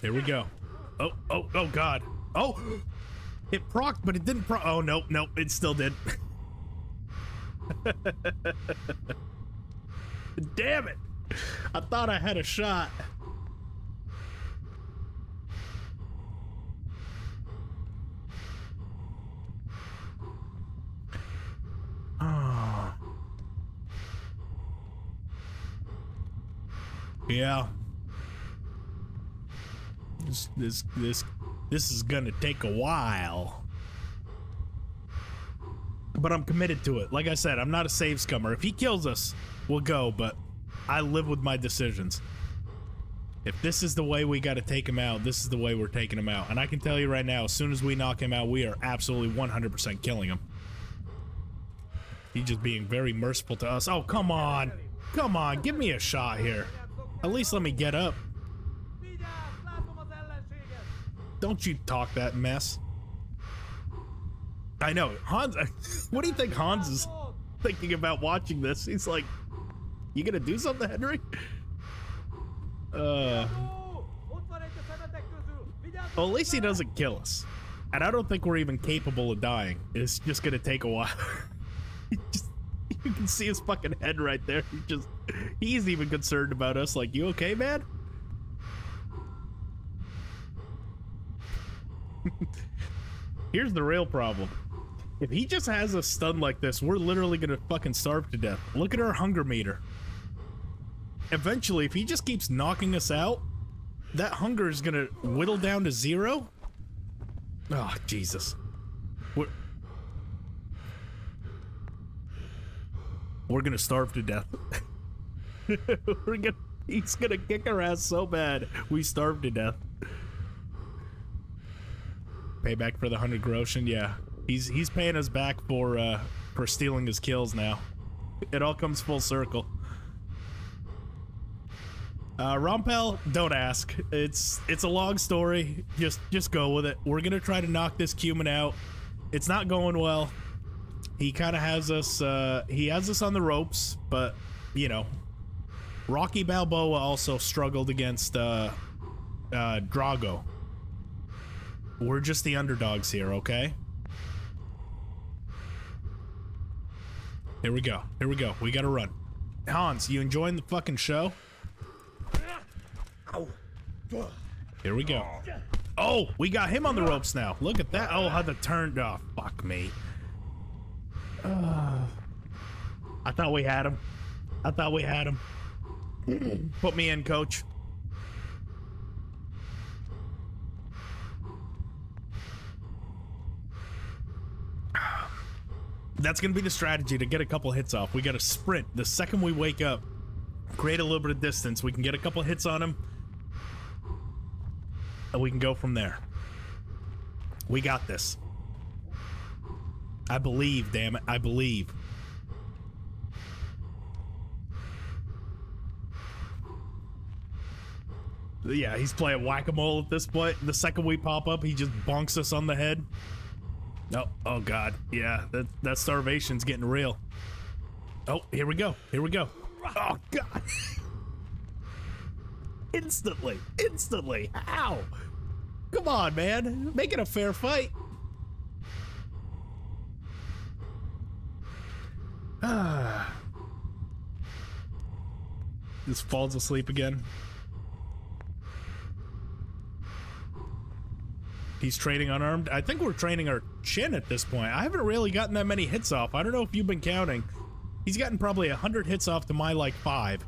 Here we go. Oh, oh, oh, God. Oh! It procced, but it didn't proc. Oh, nope, nope, it still did. Damn it! I thought I had a shot. Oh. Yeah. This is gonna take a while. But I'm committed to it. Like I said, I'm not a save scummer. If he kills us, we'll go, but I live with my decisions. If this is the way we gotta take him out, this is the way we're taking him out. And I can tell you right now, as soon as we knock him out, we are absolutely 100% killing him. He's just being very merciful to us. Oh, come on. Come on, give me a shot here. At least let me get up. Don't you talk that mess. I know, Hans, what do you think Hans is thinking about watching this? He's like, you gonna do something, Henry? Well, at least he doesn't kill us. And I don't think we're even capable of dying. It's just gonna take a while. You can see his fucking head right there. He's even concerned about us. Like, you okay, man? Here's the real problem. If he just has us stunned like this, we're literally gonna fucking starve to death. Look at our hunger meter. Eventually, if he just keeps knocking us out, that hunger is gonna whittle down to 0. Oh, Jesus. We're gonna starve to death. He's gonna kick our ass so bad, we starve to death. Payback for the 100 Groshen, yeah. He's paying us back for stealing his kills now. It all comes full circle. Rompel, don't ask. It's a long story. Just go with it. We're gonna try to knock this Cuman out. It's not going well. He kind of has us. He has us on the ropes, but you know, Rocky Balboa also struggled against Drago. We're just the underdogs here, okay? Here we go. Here we go. We gotta run. Hans, you enjoying the fucking show? Here we go. Oh, we got him on the ropes now. Look at that. Oh, how the turn. Oh, fuck me. I thought we had him. I thought we had him. Put me in, coach. That's gonna be the strategy to get a couple hits off. We gotta sprint the second we wake up, create a little bit of distance. We can get a couple hits on him, and we can go from there. We got this. I believe, damn it, I believe. Yeah, he's playing whack-a-mole at this point. The second we pop up, he just bonks us on the head. Oh God, yeah, that starvation's getting real. Oh, here we go, here we go. Oh God. Instantly, ow. Come on, man, make it a fair fight. Just falls asleep again. He's training unarmed. I think we're training our chin at this point. I haven't really gotten that many hits off. I don't know if you've been counting. He's gotten probably 100 hits off to my, like, 5.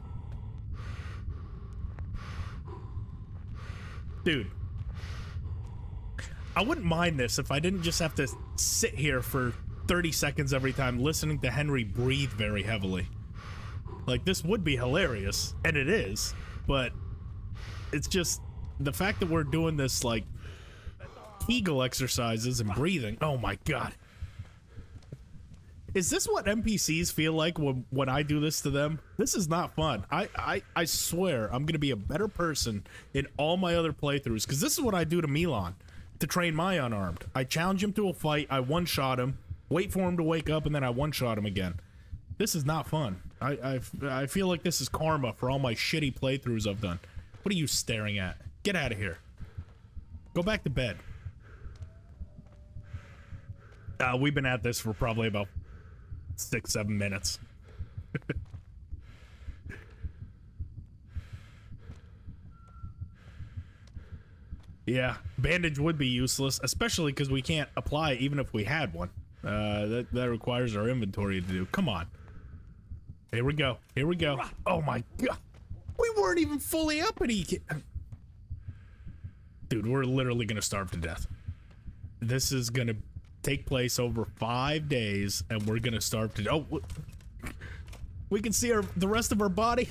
Dude. I wouldn't mind this if I didn't just have to sit here for 30 seconds every time listening to Henry breathe very heavily. Like, this would be hilarious, and it is, but it's just the fact that we're doing this, like, Kegel exercises and breathing. Oh my god. Is this what NPCs feel like when I do this to them? This is not fun. I swear I'm gonna be a better person in all my other playthroughs, because this is what I do to Milan to train my unarmed. I challenge him to a fight, I one-shot him, wait for him to wake up, and then I one-shot him again. This is not fun. I feel like this is karma for all my shitty playthroughs I've done. What are you staring at? Get out of here. Go back to bed. We've been at this for probably about 6-7 minutes. Yeah, bandage would be useless, especially because we can't apply it even if we had one. That requires our inventory to do. Come on. Here we go. Here we go. Oh my god. We weren't even fully up and dude, we're literally gonna starve to death. This is gonna take place over 5 days and we're gonna starve to death. Oh, we can see the rest of our body.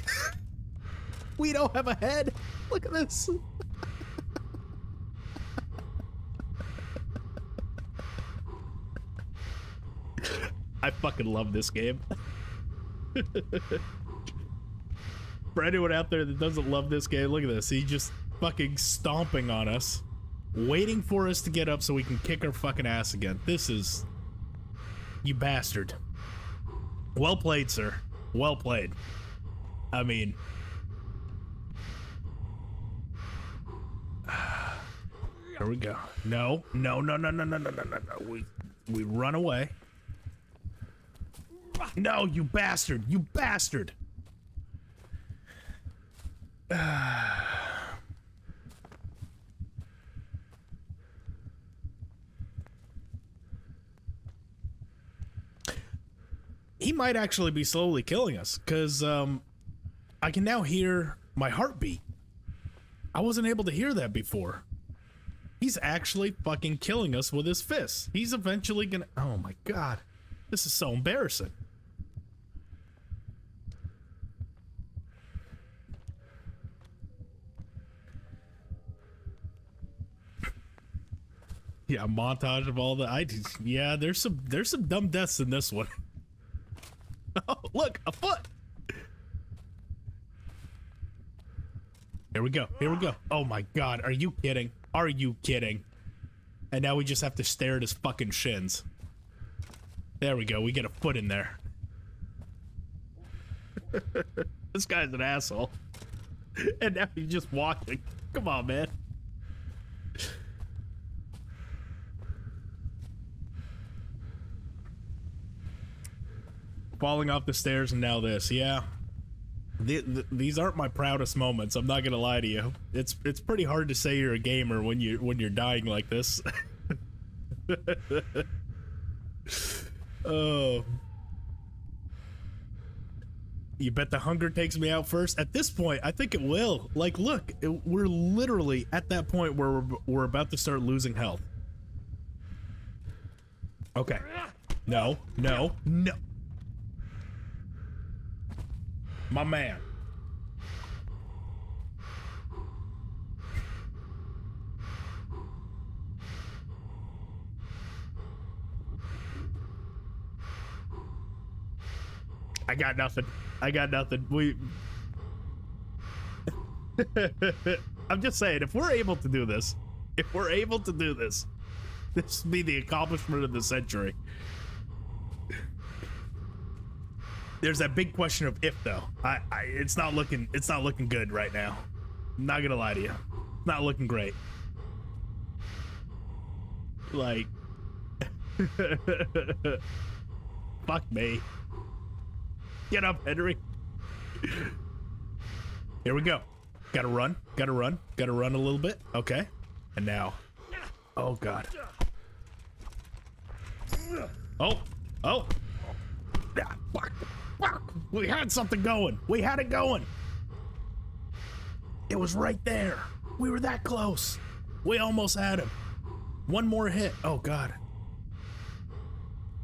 We don't have a head. Look at this. I fucking love this game. For anyone out there that doesn't love this game, look at this. He's just fucking stomping on us, waiting for us to get up so we can kick our fucking ass again. This is... You bastard. Well played, sir. Well played. I mean... Here we go. No. No, no, no, no, no, no, no, no, no. We run away. No, you bastard! You bastard! He might actually be slowly killing us, because I can now hear my heartbeat. I wasn't able to hear that before. He's actually fucking killing us with his fists. He's eventually gonna... Oh my god. This is so embarrassing. Yeah, a montage of all the yeah, there's some dumb deaths in this one. Oh, look, a foot. Here we go. Here we go. Oh my god, are you kidding? Are you kidding? And now we just have to stare at his fucking shins. There we go. We get a foot in there. This guy's an asshole. And now he's just walking. Come on, man. Falling off the stairs and now this. Yeah. These aren't my proudest moments. I'm not gonna lie to you. It's pretty hard to say you're a gamer when you're dying like this. Oh. You bet the hunger takes me out first? At this point, I think it will. Like, look, we're literally at that point where we're about to start losing health. Okay. No, no, no. My man. I got nothing. I got nothing. I'm just saying, if we're able to do this, this would be the accomplishment of the century. There's that big question of if, though. It's not looking good right now. I'm not gonna lie to you. It's not looking great. Like, fuck me. Get up, Henry. Here we go. Gotta run a little bit. Okay. And now. Oh, God. Oh. Oh. Ah, fuck. Fuck. We had something going. We had it going. It was right there. We were that close. We almost had him. One more hit. Oh, God.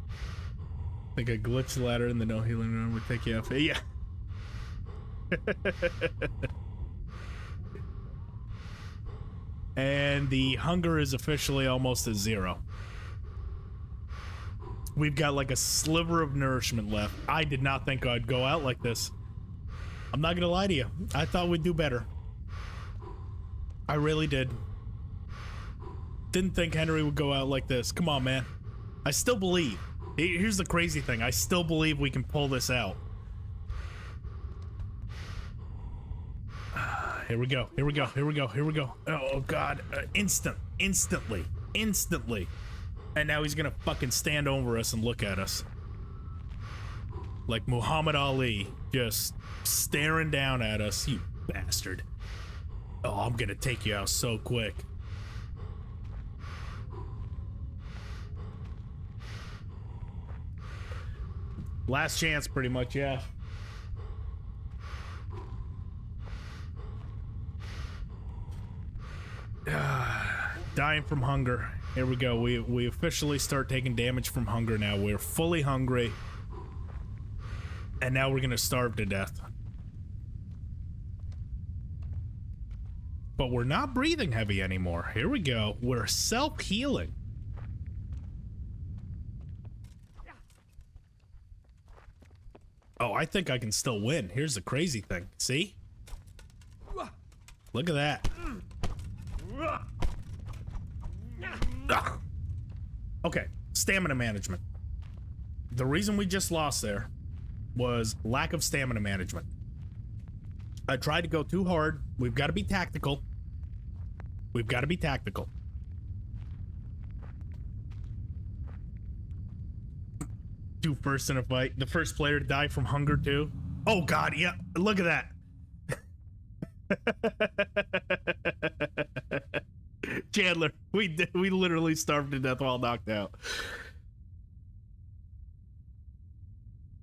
I think I glitched the ladder and the no healing room would take you off. Yeah. And the hunger is officially almost at 0. We've got like a sliver of nourishment left. I did not think I'd go out like this. I'm not gonna lie to you. I thought we'd do better. I really did. Didn't think Henry would go out like this. Come on, man. I still believe. Here's the crazy thing. I still believe we can pull this out. Here we go. Here we go. Here we go. Here we go. Oh, God. Instantly. And now he's gonna fucking stand over us and look at us. Like Muhammad Ali, just staring down at us. You bastard. Oh, I'm gonna take you out so quick. Last chance, pretty much, yeah. Dying from hunger. Here we go. We officially start taking damage from hunger now. We're fully hungry. And now we're gonna starve to death. But we're not breathing heavy anymore. Here we go. We're self-healing. Oh, I think I can still win. Here's the crazy thing. See? Look at that. Okay, stamina management. The reason we just lost there was lack of stamina management. I tried to go too hard. We've got to be tactical. We've got to be tactical. Do first in a fight. The first player to die from hunger too. Oh, God, yeah. Look at that. Chandler, we literally starved to death while knocked out.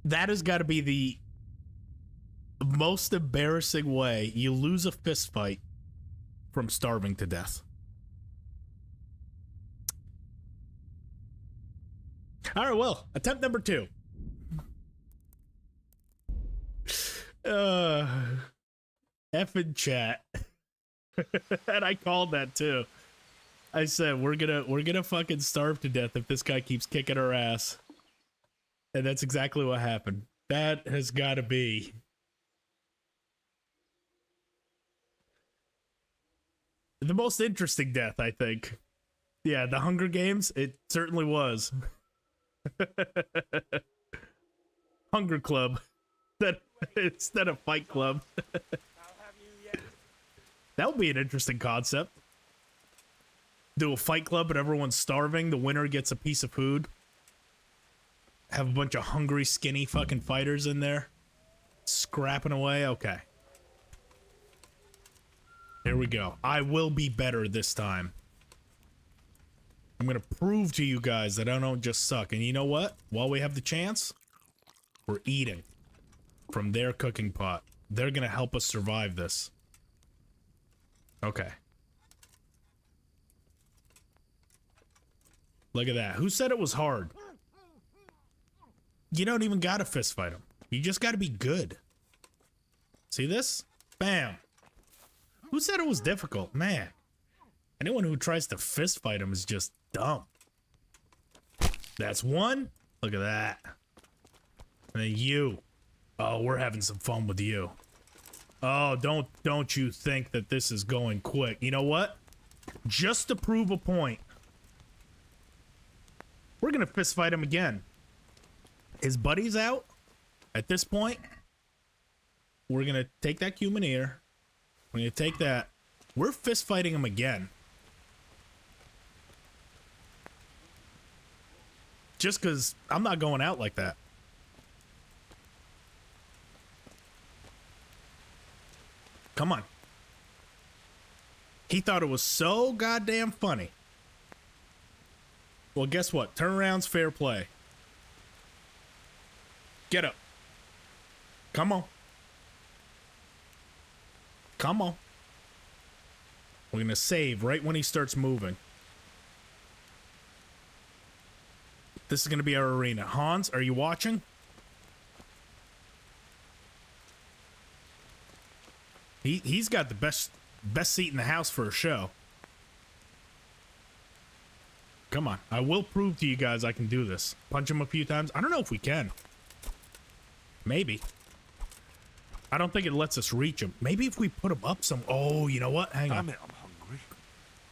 That has got to be the most embarrassing way you lose a fist fight from starving to death. All right, well, attempt number 2. Effing chat. And I called that too. I said we're gonna fucking starve to death if this guy keeps kicking our ass. And that's exactly what happened. That has got to be the most interesting death, I think. Yeah, the Hunger Games, it certainly was. Hunger Club. Instead of Fight Club. That would be an interesting concept. Do a Fight Club, but everyone's starving. The winner gets a piece of food. Have a bunch of hungry, skinny fucking fighters in there. Scrapping away. Okay. Here we go. I will be better this time. I'm gonna prove to you guys that I don't just suck. And you know what? While we have the chance, we're eating from their cooking pot. They're gonna help us survive this. Okay. Look at that. Who said it was hard? You don't even gotta fist fight him. You just gotta be good. See this? Bam. Who said it was difficult? Man. Anyone who tries to fist fight him is just dumb. That's one. Look at that. And then you. Oh, we're having some fun with you. Oh, don't you think that this is going quick. You know what? Just to prove a point, we're gonna fist fight him again. His buddy's out. At this point, we're gonna take that Cuman ear. We're gonna take that. We're fist fighting him again. Just because I'm not going out like that. Come on. He thought it was so goddamn funny Well, guess what? Turnaround's fair play. Get up. Come on. Come on. We're gonna save right when he starts moving. This is gonna be our arena. Hans, are you watching? He's got the best seat in the house for a show. Come on. I will prove to you guys I can do this. Punch him a few times. I don't know if we can. Maybe. I don't think it lets us reach him. Maybe if we put him up some... Oh, you know what? Hang on. Damn it, I'm hungry.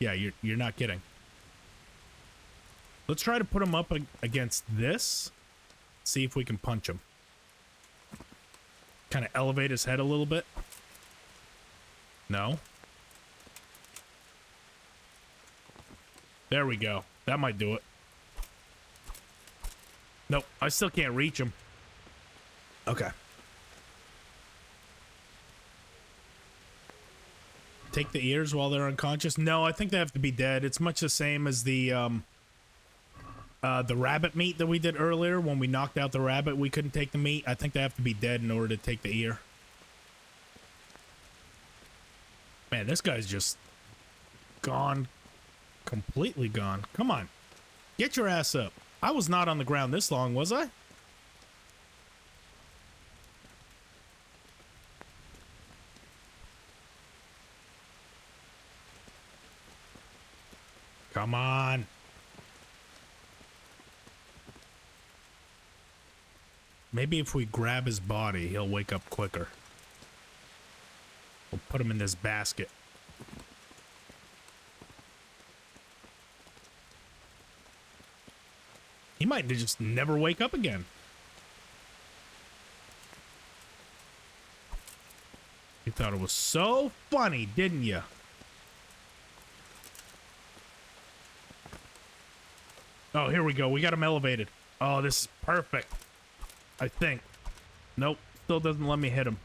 Yeah, you're not kidding. Let's try to put him up against this. See if we can punch him. Kind of elevate his head a little bit. No. There we go. That might do it. Nope, I still can't reach him. Okay. Take the ears while they're unconscious? No, I think they have to be dead. It's much the same as the rabbit meat that we did earlier. When we knocked out the rabbit, we couldn't take the meat. I think they have to be dead in order to take the ear. Man, this guy's just gone. Completely gone. Come on. Get your ass up. I was not on the ground this long, was I? Come on. Maybe if we grab his body, he'll wake up quicker. We'll put him in this basket. He might just never wake up again. You thought it was so funny, didn't you? Oh, here we go. We got him elevated. Oh, this is perfect. I think. Nope. Still doesn't let me hit him.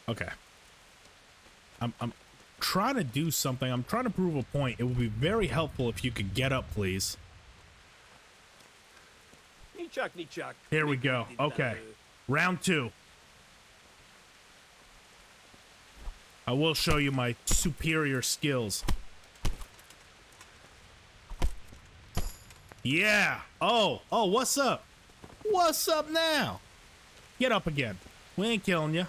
Okay. I'm trying to do something. I'm trying to prove a point. It would be very helpful if you could get up, please. Here we go. Okay. Round 2. I will show you my superior skills. Yeah. Oh, what's up? What's up now? Get up again. We ain't killing you.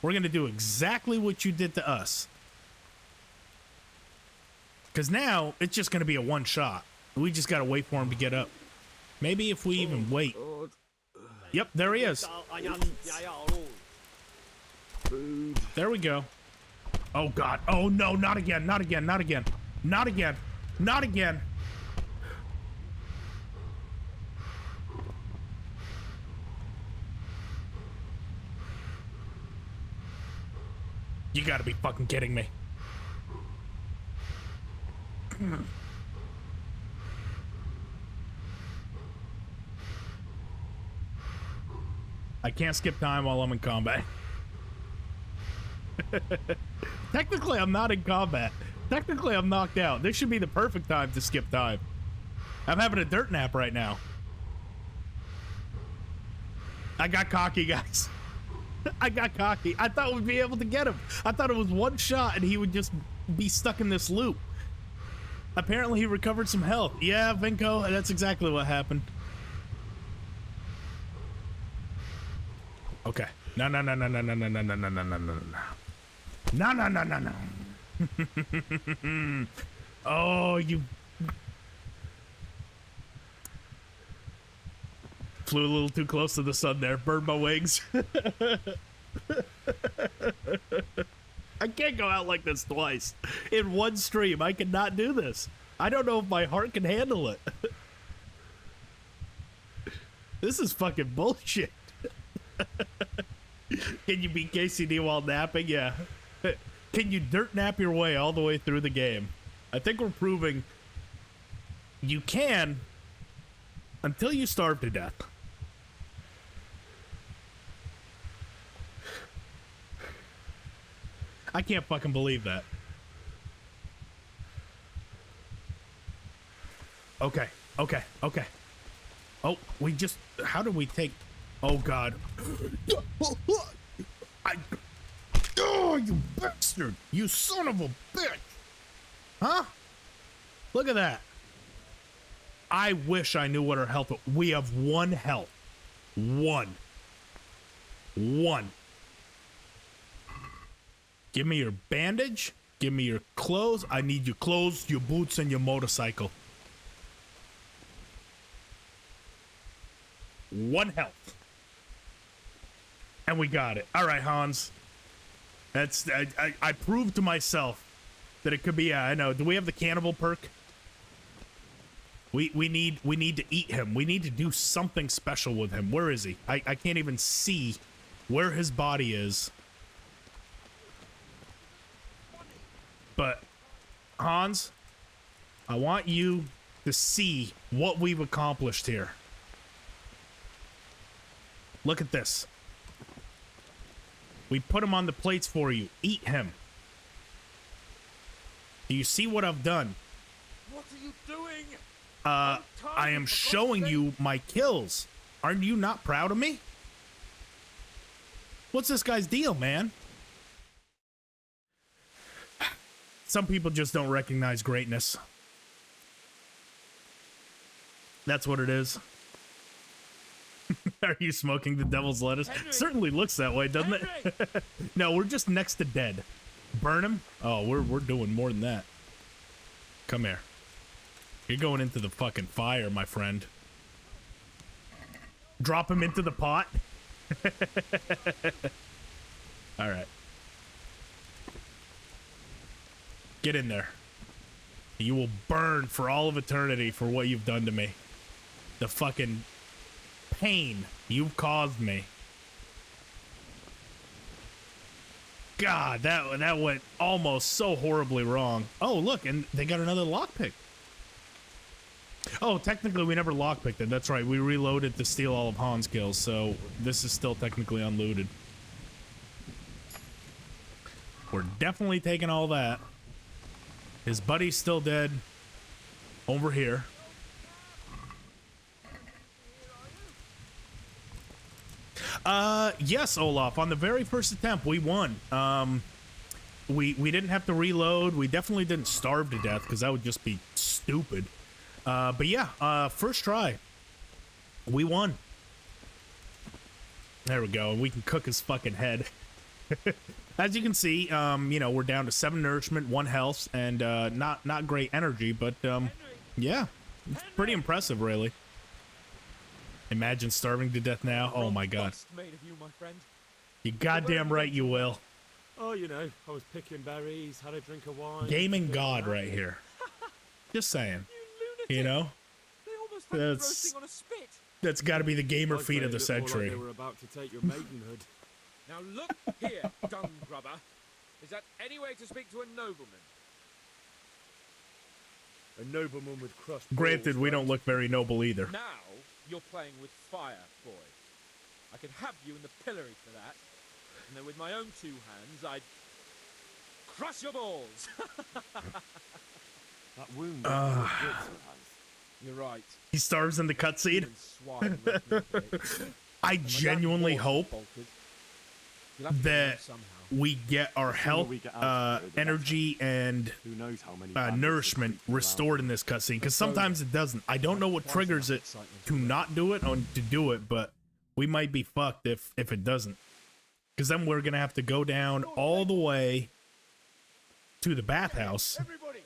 We're going to do exactly what you did to us. Because now, it's just going to be a one shot. We just got to wait for him to get up. Maybe if we even wait. Yep, there he is. There we go. Oh, God. Oh, no, not again. Not again. Not again. Not again. Not again. You gotta be fucking kidding me. I can't skip time while I'm in combat. Technically, I'm not in combat. Technically, I'm knocked out. This should be the perfect time to skip time. I'm having a dirt nap right now. I got cocky, guys. I got cocky. I thought we'd be able to get him. I thought it was one shot and he would just be stuck in this loop. Apparently he recovered some health. Yeah, Vinko, that's exactly what happened. Okay. No. Oh, you... Flew a little too close to the sun there. Burned my wings. I can't go out like this twice. In one stream, I cannot do this. I don't know if my heart can handle it. This is fucking bullshit. Can you beat KCD while napping? Yeah. Can you dirt nap your way all the way through the game? I think we're proving you can until you starve to death. I can't fucking believe that. Okay. Okay. Okay. Oh, we just... How do we take... Oh, God. Oh, you bastard! You son of a bitch! Huh? Look at that. I wish I knew what our health was. We have 1 health. 1. Give me your bandage. Give me your clothes. I need your clothes, your boots, and your motorcycle. 1 health. And we got it. All right, Hans. That's I proved to myself that it could be. I know. Do we have the cannibal perk? We need to eat him. We need to do something special with him. Where is he? I can't even see where his body is. But Hans, I want you to see what we've accomplished here. Look at this. We put him on the plates for you. Eat him. Do you see what I've done? What are you doing? I am showing you my kills. Aren't you not proud of me? What's this guy's deal, man? Some people just don't recognize greatness. That's what it is. Are you smoking the devil's lettuce? Henry! Certainly looks that way, doesn't it? No, we're just next to dead. Burn him? Oh, we're doing more than that. Come here. You're going into the fucking fire, my friend. Drop him into the pot. All right. Get in there. You will burn for all of eternity for what you've done to me. The fucking pain you've caused me. God, that went almost so horribly wrong. Oh, look, and they got another lockpick. Oh, technically we never lockpicked it. That's right. We reloaded to steal all of Han's kills, so this is still technically unlooted. We're definitely taking all that. His buddy's still dead. Over here. Yes, Olaf. On the very first attempt, we won. We didn't have to reload. We definitely didn't starve to death, because that would just be stupid. But yeah, first try. We won. There we go. And we can cook his fucking head. As you can see, you know, we're down to 7 nourishment, 1 health, and not great energy, but yeah, it's pretty impressive, really. Imagine starving to death now. Oh my god. Made of you, my friend. You goddamn right you will. Oh, you know, I was picking berries, had a drink of wine. Gaming god right here. Just saying. You know? They almost had you roasting on a spit. That's got to be the gamer I'd feat say of the it looked more like century. they were about to take your maidenhood. Now look here, dung grubber. Is that any way to speak to a nobleman? A nobleman with crushed Granted, balls, we right? don't look very noble either. Now you're playing with fire, boy. I could have you in the pillory for that, and then with my own 2 hands, I'd crush your balls. That wound doesn't look good sometimes. You're right. He starves in the cutscene. Human swine left me a bit. I And my genuinely dad's hope balls bolted. You'll have to get that them somehow. we get our health, we get out of here, the energy, and Who knows how many bandits nourishment are creeping restored in this cutscene, because sometimes it doesn't. I don't know what triggers it to not do it or to do it, but we might be fucked if it doesn't, because then we're gonna have to go down all the way to the bathhouse, Everybody.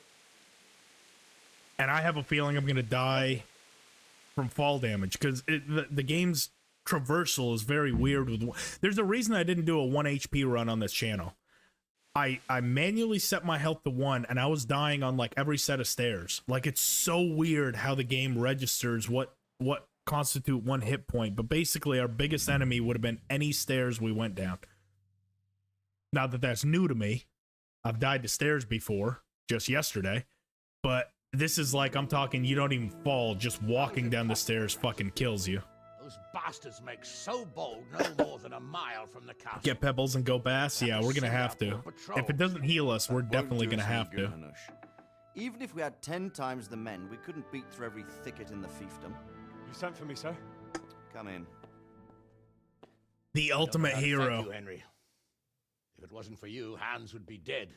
and I have a feeling I'm gonna die from fall damage, because the game's traversal is very weird. There's a reason I didn't do a 1 HP run on this channel. I manually set my health to 1, and I was dying on like every set of stairs. Like, it's so weird how the game registers what constitute 1 hit point, but basically our biggest enemy would have been any stairs we went down. Not that that's new to me. I've died to stairs before, just yesterday, but this is like, I'm talking, you don't even fall, just walking down the stairs fucking kills you. Those bastards make so bold no more than a mile from the castle. Get pebbles and go bass? Yeah, we're gonna have to. If it doesn't heal us, we're definitely gonna have to. Even if we had 10 times the men, we couldn't beat through every thicket in the fiefdom. You sent for me, sir? Come in. The ultimate hero. Thank you, Henry. If it wasn't for you, Hans would be dead.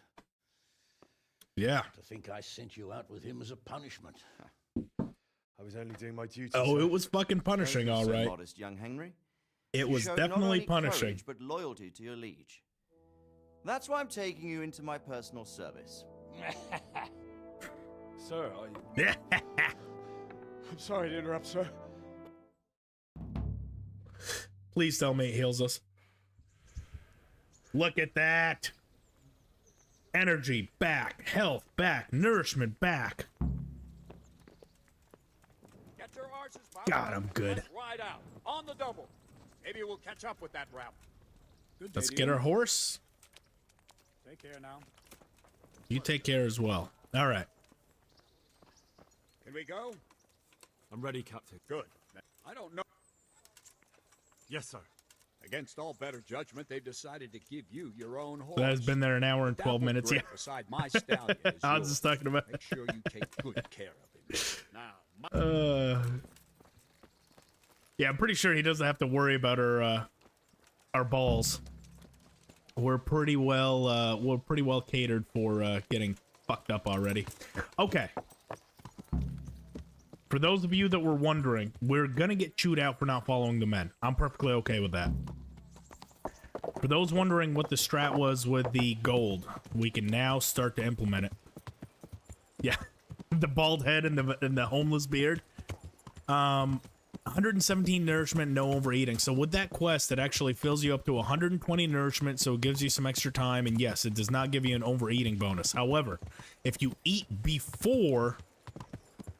Yeah. To think I sent you out with him as a punishment. I was only doing my duty. Oh, sir. it was fucking punishing, all right. Modest, young Henry. It You was showed definitely not only punishing. courage, but loyalty to your liege. That's why I'm taking you into my personal service. Sir, I'm sorry to interrupt, sir. Please tell me it heals us. Look at that. Energy back, health back, nourishment back. Get your horses, Bob. God, I'm good. Let's ride out on the double. Maybe we'll catch up with that route. Good Let's day, get dear. our horse. Take care now. You take care as well. All right. Can we go? I'm ready, Captain. Good. I don't know. Yes, sir. Against all better judgment, they've decided to give you your own horse. So that has been there an hour and That 12 will minutes. Yeah. break beside my stallion is I was yours. just talking about. Make sure you take good care of him. Now, Yeah, I'm pretty sure he doesn't have to worry about our balls. We're pretty well catered for getting fucked up already. Okay. For those of you that were wondering, we're gonna get chewed out for not following the men. I'm perfectly okay with that. For those wondering what the strat was with the gold, we can now start to implement it. Yeah, the bald head and the homeless beard. 117 nourishment, no overeating. So with that quest, it actually fills you up to 120 nourishment, so it gives you some extra time. And yes, it does not give you an overeating bonus. However, if you eat before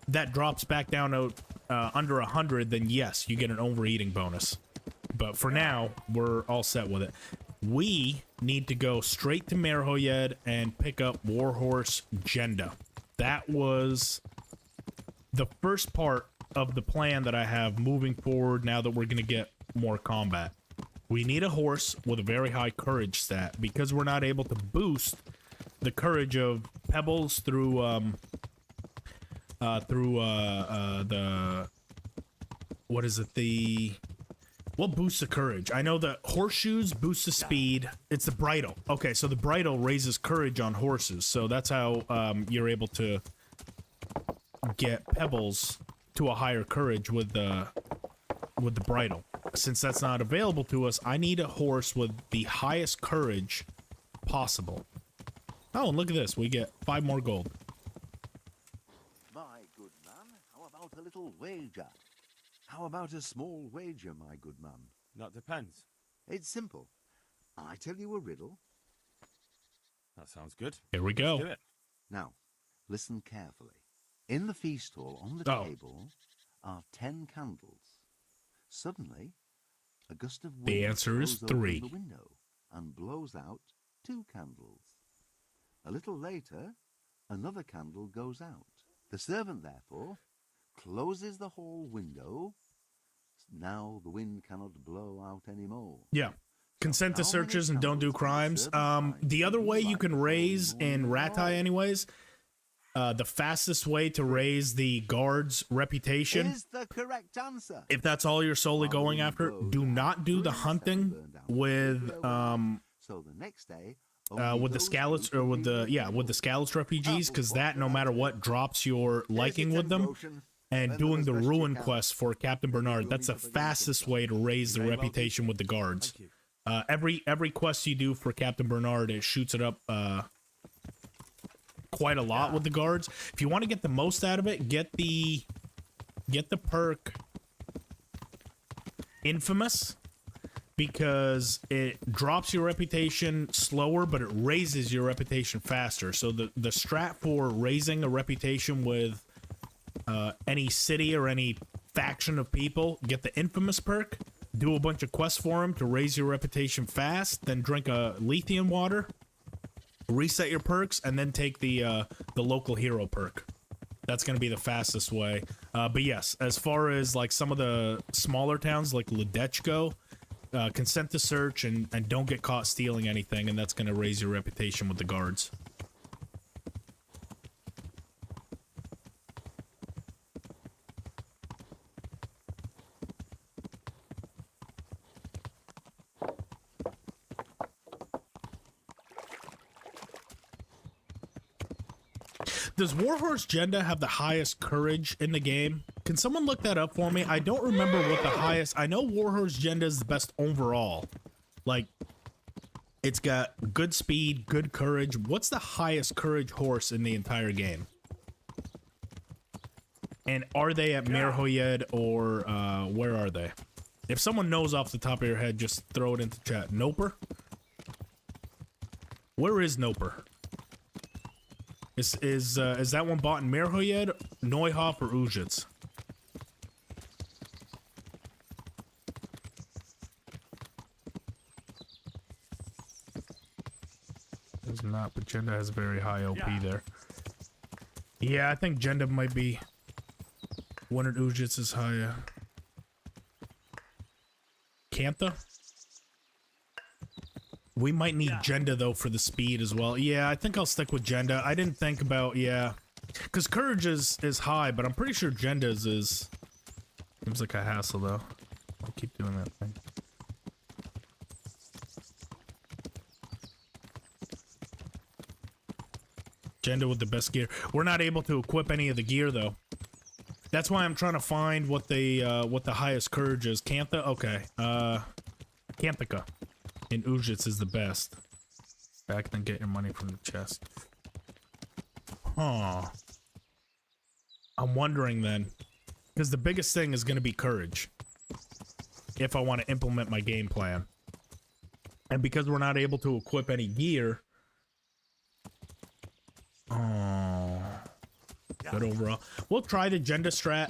that drops back down to under 100, then yes, you get an overeating bonus. But for now, we're all set with it. We need to go straight to Merhoyed and pick up Warhorse Jenda. That was the first part of the plan that I have moving forward now that we're going to get more combat. We need a horse with a very high courage stat because we're not able to boost the courage of Pebbles through the what is it, what boosts the courage? I know that horseshoes boost the speed. It's the bridle. Okay, so the bridle raises courage on horses, so that's how you're able to get Pebbles to a higher courage with the bridle. Since that's not available to us, I need a horse with the highest courage possible. Oh, and look at this, we get 5 more gold. My good man, how about a little wager? How about a small wager, my good man? That depends. It's simple. I tell you a riddle. That sounds good. Here we go. Let's do it. Now, listen carefully. In the feast hall on the table are 10 candles. Suddenly, a gust of wind The answer is blows open 3. the window and blows out 2 candles. A little later, another candle goes out. The servant, therefore, closes the hall window. Now the wind cannot blow out anymore. Yeah. Consent to searches and don't do crimes. The other way you can raise in Rattay anyways, the fastest way to raise the guard's reputation Is the correct answer. if that's all you're solely going after, do not do the hunting with So the next day, with the scallops or with the scallops refugees, because that no matter what drops your liking with them. And doing the ruin quest for Captain Bernard, that's the fastest way to raise the reputation with the guards. Every quest you do for Captain Bernard, it shoots it up quite a lot with the guards. If you want to get the most out of it, get the perk Infamous, because it drops your reputation slower, but it raises your reputation faster. So the strat for raising a reputation with any city or any faction of people, get the Infamous perk, do a bunch of quests for him to raise your reputation fast, then drink a lithium water, reset your perks, and then take the local hero perk. That's going to be the fastest way. But yes, as far as like some of the smaller towns like Ledech go, consent to search and don't get caught stealing anything, and that's going to raise your reputation with the guards. Does Warhorse Jenda have the highest courage in the game? Can someone look that up for me? I don't remember what the highest... I know Warhorse Jenda is the best overall. Like, it's got good speed, good courage. What's the highest courage horse in the entire game? And are they at Mirhoyed or where are they? If someone knows off the top of your head, just throw it into chat. Noper? Where is Noper? Is that one bought in Mirhoyed, Neuhof, or Ujits? It's not, but Jenda has very high OP there. Yeah, I think Jenda might be one of Ujits is higher. Cantha? We might need Jenda, though, for the speed as well. Yeah, I think I'll stick with Jenda. I didn't think about, yeah. Because Courage is high, but I'm pretty sure Jenda's is... Seems like a hassle, though. I'll keep doing that thing. Jenda with the best gear. We're not able to equip any of the gear, though. That's why I'm trying to find what the highest Courage is. Cantha? Okay. Canthica. And Ujits is the best. Back then, get your money from the chest. Huh. I'm wondering then. Because the biggest thing is going to be courage. If I want to implement my game plan. And because we're not able to equip any gear. Oh. Good overall. We'll try the Jenda strat.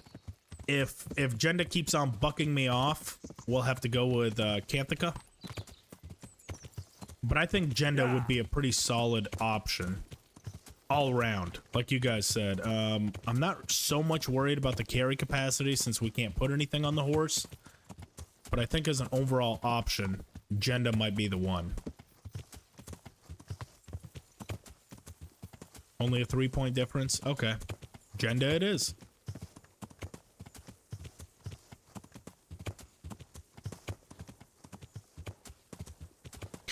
If Jenda keeps on bucking me off, we'll have to go with Canthica. But I think Jenda would be a pretty solid option. All around, like you guys said. I'm not so much worried about the carry capacity since we can't put anything on the horse. But I think as an overall option, Jenda might be the one. Only a 3-point difference? Okay. Jenda it is.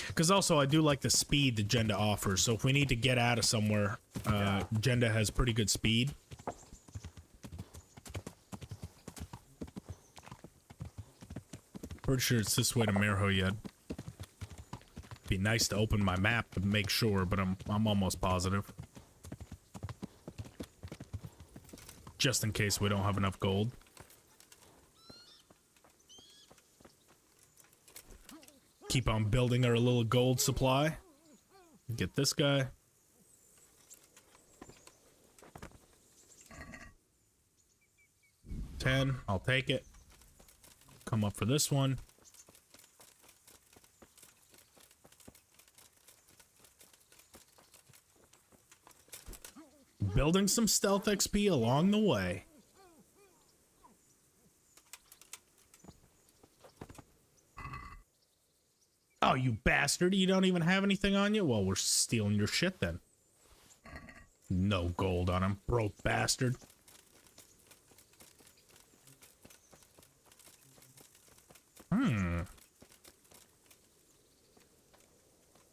Because also, I do like the speed that Jenda offers. So if we need to get out of somewhere, Jenda has pretty good speed. Pretty sure it's this way to Mirhoyed. Be nice to open my map to make sure, but I'm almost positive. Just in case we don't have enough gold. Keep on building our little gold supply. Get this guy. $10. I'll take it. Come up for this one. Building some stealth XP along the way. Oh, you bastard. You don't even have anything on you? Well, we're stealing your shit then. No gold on him, broke bastard.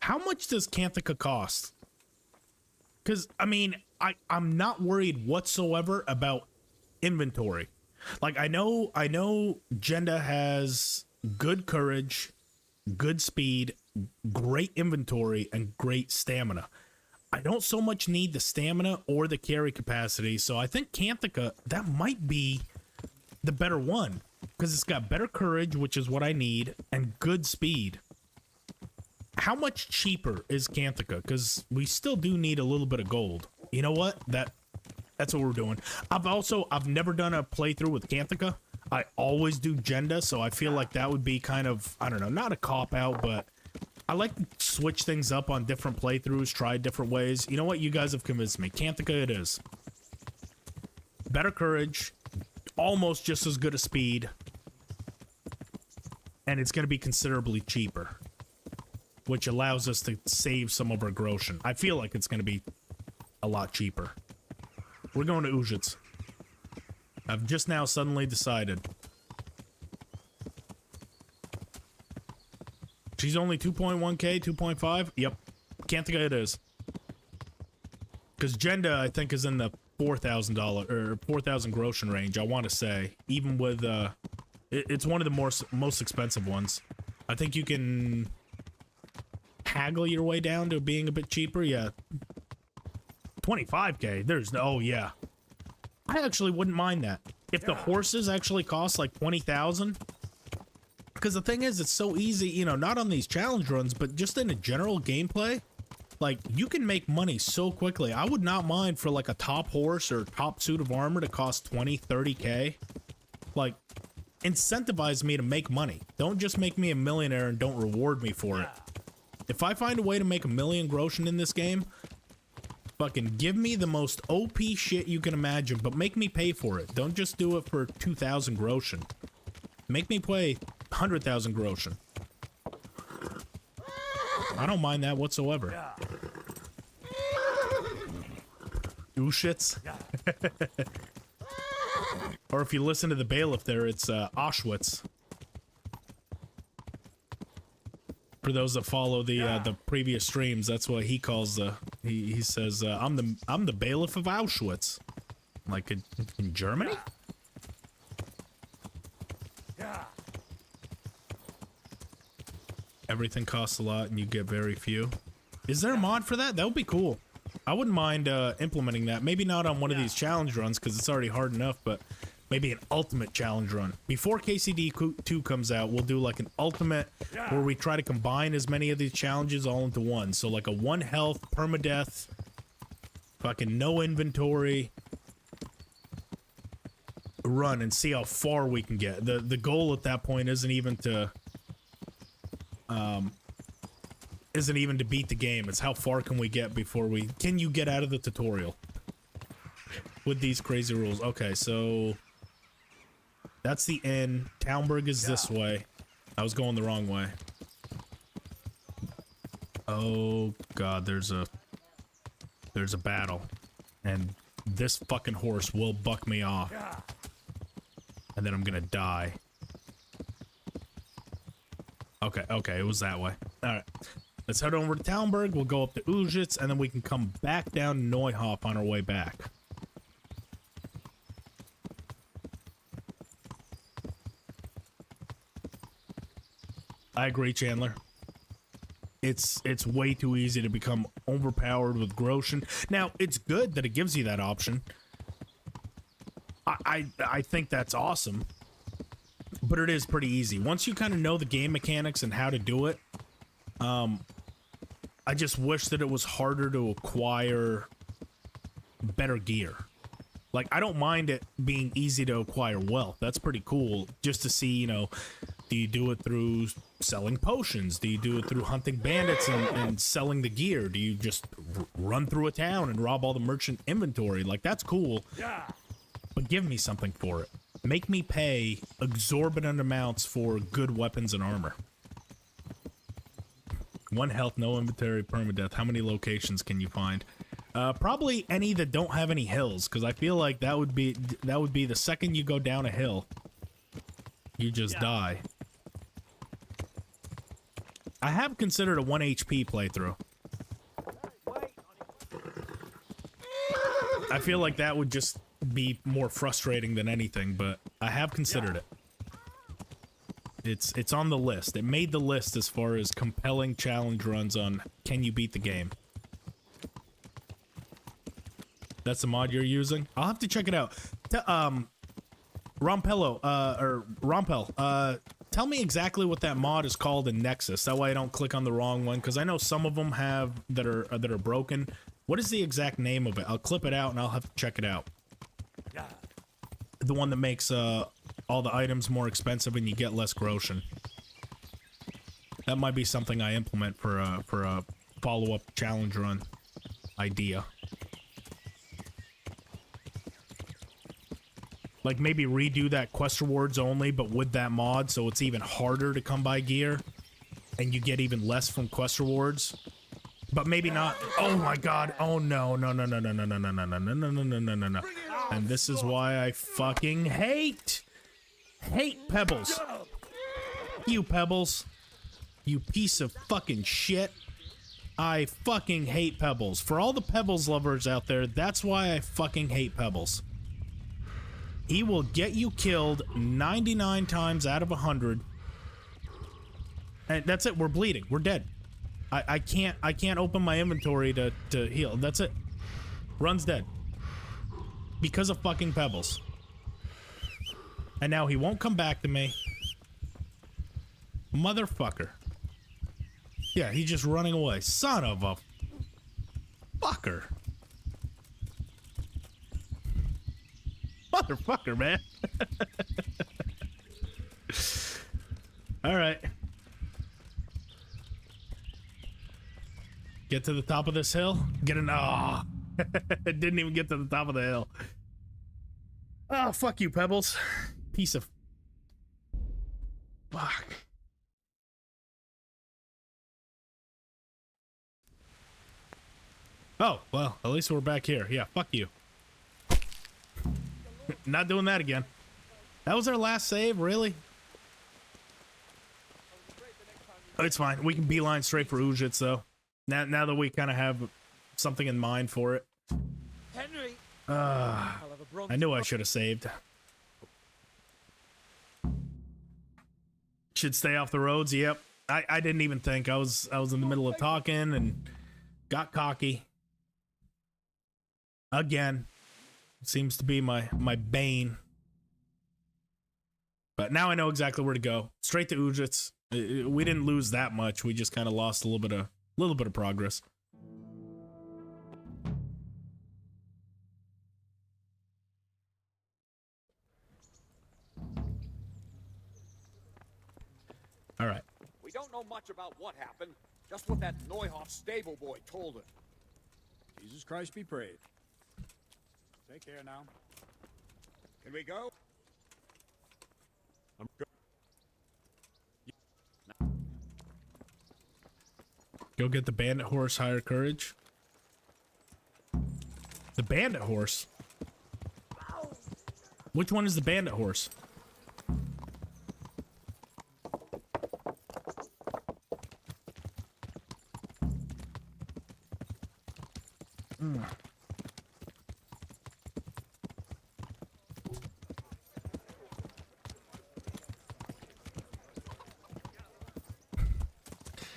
How much does Canthica cost? Because, I mean, I'm not worried whatsoever about inventory. Like, I know Jenda has good courage, good speed, great inventory, and great stamina. I don't so much need the stamina or the carry capacity, so I think Canthica, that might be the better one. Because it's got better courage, which is what I need, and good speed. How much cheaper is Canthica? Because we still do need a little bit of gold. You know what? That's what we're doing. I've never done a playthrough with Canthica. I always do Jenda, so I feel like that would be kind of, I don't know, not a cop-out, but I like to switch things up on different playthroughs, try different ways. You know what? You guys have convinced me. Canthica it is. Better courage, almost just as good a speed, and it's going to be considerably cheaper, which allows us to save some of our Groshen. I feel like it's going to be a lot cheaper. We're going to Ujits. I've just now suddenly decided. She's only 2.1k, 2.5? Yep. Canthica it is. Because Jenda, I think, is in the $4,000 or 4,000 groschen range, I want to say. Even with, it's one of the most expensive ones. I think you can haggle your way down to being a bit cheaper. Yeah. 25k. There's no, oh yeah. I actually wouldn't mind that. If the horses actually cost like 20,000. Because the thing is, it's so easy, you know, not on these challenge runs, but just in a general gameplay. Like, you can make money so quickly. I would not mind for like a top horse or top suit of armor to cost 20, 30k. Like, incentivize me to make money. Don't just make me a millionaire and don't reward me for it. If I find a way to make 1,000,000 groschen in this game, fucking give me the most OP shit you can imagine, but make me pay for it. Don't just do it for 2,000 groschen. Make me play 100,000 groschen. I don't mind that whatsoever. Ushits. Or if you listen to the bailiff there, it's Auschwitz. For those that follow the previous streams, that's what he calls he says I'm the bailiff of Auschwitz. Like in Germany? Everything costs a lot and you get very few. Is there a mod for that? That would be cool. I wouldn't mind implementing that. Maybe not on one of these challenge runs because it's already hard enough, but maybe an ultimate challenge run. Before KCD 2 comes out, we'll do like an ultimate where we try to combine as many of these challenges all into one. So like a 1 health, permadeath, fucking no inventory run and see how far we can get. The goal at that point isn't even to beat the game. It's how far can we get before can you get out of the tutorial with these crazy rules. Okay, so that's the inn. Townburg is this way. I was going the wrong way. Oh god, there's a battle, and this fucking horse will buck me off, and then I'm gonna die. Okay, it was that way. Alright. Let's head over to Townburg, we'll go up to Ujitz, and then we can come back down to Neuhof on our way back. I agree, Chandler. It's way too easy to become overpowered with groschen. Now, it's good that it gives you that option. I think that's awesome. But it is pretty easy. Once you kind of know the game mechanics and how to do it, I just wish that it was harder to acquire better gear. Like, I don't mind it being easy to acquire wealth. That's pretty cool. Just to see, you know, do you do it through selling potions? Do you do it through hunting bandits and selling the gear? Do you just run through a town and rob all the merchant inventory? Like, that's cool. But give me something for it. Make me pay exorbitant amounts for good weapons and armor. 1 health, no inventory, permadeath. How many locations can you find? Probably any that don't have any hills, because I feel like that would be the second you go down a hill, you just die. I have considered a 1 HP playthrough. I feel like that would just be more frustrating than anything, but I have considered it. It's on the list. It made the list as far as compelling challenge runs on can you beat the game. That's the mod you're using? I'll have to check it out. Rompel, tell me exactly what that mod is called in Nexus. That way I don't click on the wrong one, because I know some of them have that are broken. What is the exact name of it? I'll clip it out and I'll have to check it out. The one that makes all the items more expensive and you get less groschen. That might be something I implement for a follow-up challenge run idea. Like maybe redo that quest rewards only, but with that mod, so it's even harder to come by gear, and you get even less from quest rewards. But maybe not. Oh my god. Oh no. No. And this is why I fucking hate Pebbles. You Pebbles. You piece of fucking shit. I fucking hate pebbles. For all the pebbles lovers out there, that's why I fucking hate pebbles. He will get you killed 99 times out of 100. And that's it. We're bleeding. We're dead. I can't open my inventory to heal. That's it. Run's dead. Because of fucking pebbles. And now he won't come back to me. Motherfucker. Yeah, he's just running away. Son of a fucker. Motherfucker, man. All right. Get to the top of this hill. Get an... Oh. Didn't even get to the top of the hill. Oh, fuck you, Pebbles. Piece of... Fuck. Oh, well, at least we're back here. Yeah, fuck you. Not doing that again. That was our last save, really? Oh, it's fine. We can beeline straight for Ujits, though. Now that we kind of have something in mind for it. Henry. I knew I should have saved. Should stay off the roads. Yep. I didn't even think. I was in the middle of talking and got cocky. Again. Seems to be my bane. But now I know exactly where to go. Straight to Ujits. We didn't lose that much. We just kind of lost a little bit of progress. All right. We don't know much about what happened, just what that Neuhoff stable boy told us. Jesus Christ be praised. Take care now. Can we go? I'm good. Go get the bandit horse, higher courage. The bandit horse? Which one is the bandit horse?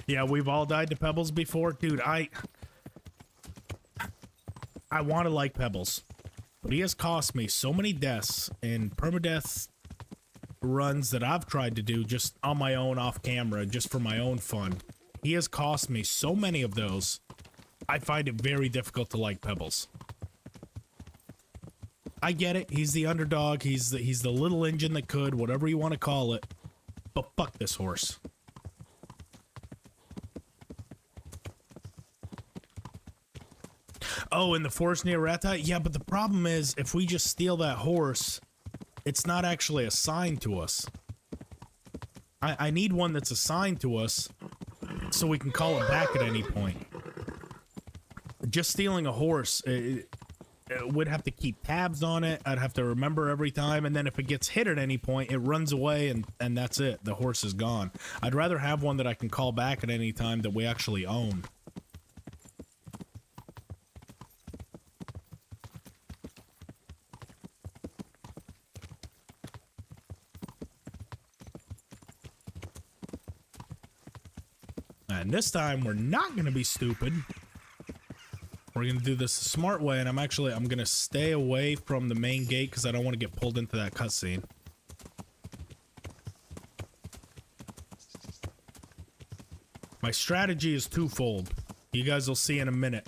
Yeah, we've all died to pebbles before. Dude, I want to like pebbles. But he has cost me so many deaths in permadeath runs that I've tried to do just on my own off camera, just for my own fun. He has cost me so many of those. I find it very difficult to like pebbles. I get it. He's the underdog. He's the little engine that could, whatever you want to call it. But fuck this horse. Oh, in the forest near Rattay? Yeah, but the problem is, if we just steal that horse, it's not actually assigned to us. I need one that's assigned to us, so we can call it back at any point. Just stealing a horse, it would have to keep tabs on it. I'd have to remember every time, and then if it gets hit at any point, it runs away, and that's it. The horse is gone. I'd rather have one that I can call back at any time that we actually own. And this time, we're not going to be stupid. We're going to do this the smart way, and I'm going to stay away from the main gate because I don't want to get pulled into that cutscene. My strategy is twofold. You guys will see in a minute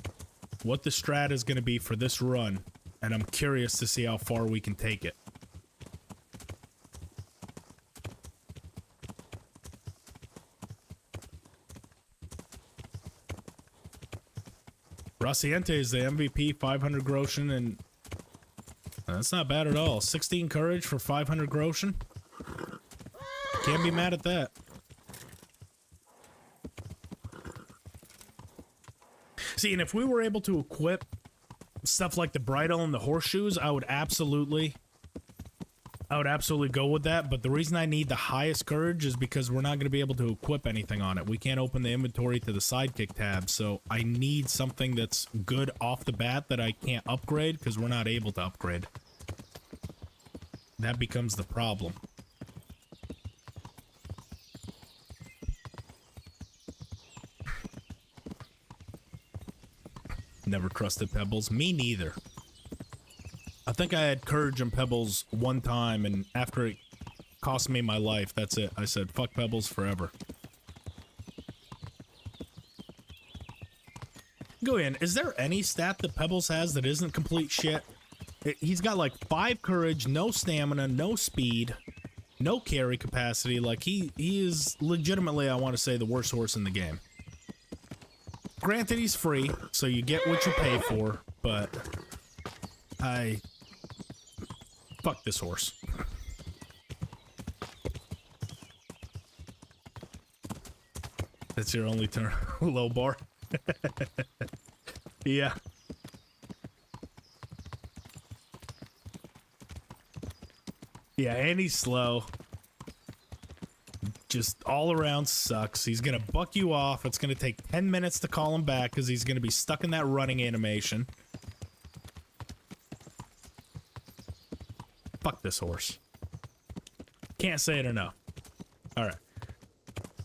what the strat is going to be for this run, and I'm curious to see how far we can take it. Raciente is the MVP, 500 Groshen, and that's not bad at all. 16 courage for 500 Groshen. Can't be mad at that. See, and if we were able to equip stuff like the bridle and the horseshoes, I would absolutely I would absolutely go with that, but the reason I need the highest courage is because we're not going to be able to equip anything on it. We can't open the inventory to the sidekick tab, so I need something that's good off the bat that I can't upgrade because we're not able to upgrade. That becomes the problem. Never trusted Pebbles. Me neither. I think I had courage and Pebbles one time, and after it cost me my life, that's it. I said, fuck Pebbles forever. Go in. Is there any stat that Pebbles has that isn't complete shit? He's got like 5 courage, no stamina, no speed, no carry capacity. Like, he is legitimately, I want to say, the worst horse in the game. Granted, he's free, so you get what you pay for, but fuck this horse. That's your only turn. Low bar. Yeah. Yeah, and he's slow. Just all around sucks. He's gonna buck you off. It's gonna take 10 minutes to call him back because he's gonna be stuck in that running animation. Fuck this horse. Can't say it enough. Alright.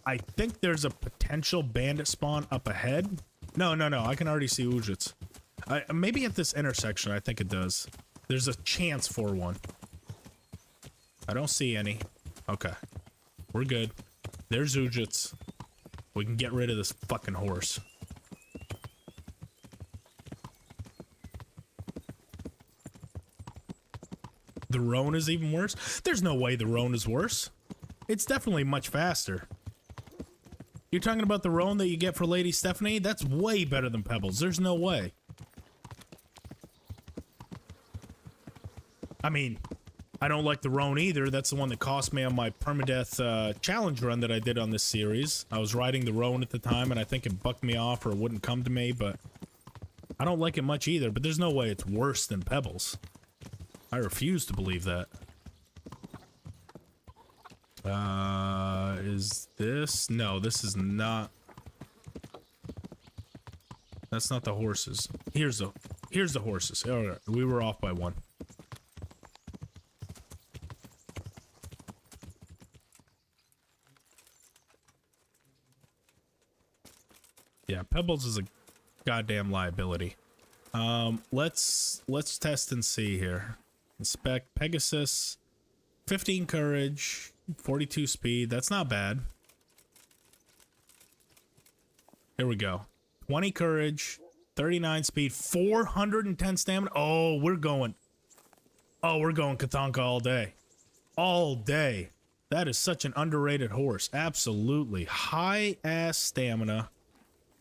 I think there's a potential bandit spawn up ahead. No. I can already see Ujits. Maybe at this intersection, I think it does. There's a chance for one. I don't see any. Okay. We're good. There's Ujits. We can get rid of this fucking horse. The Roan is even worse? There's no way the Roan is worse. It's definitely much faster. You're talking about the Roan that you get for Lady Stephanie? That's way better than Pebbles. There's no way. I mean, I don't like the Roan either. That's the one that cost me on my permadeath challenge run that I did on this series. I was riding the Roan at the time, and I think it bucked me off or it wouldn't come to me, but I don't like it much either. But there's no way it's worse than Pebbles. I refuse to believe that. Is this? No, this is not. That's not the horses. Here's the horses. All right, we were off by 1. Yeah, Pebbles is a goddamn liability. Let's test and see here. Inspect Pegasus, 15 courage, 42 speed. That's not bad. Here we go. 20 courage, 39 speed, 410 stamina. Oh, we're going Katanka all day. All day. That is such an underrated horse. Absolutely. High ass stamina.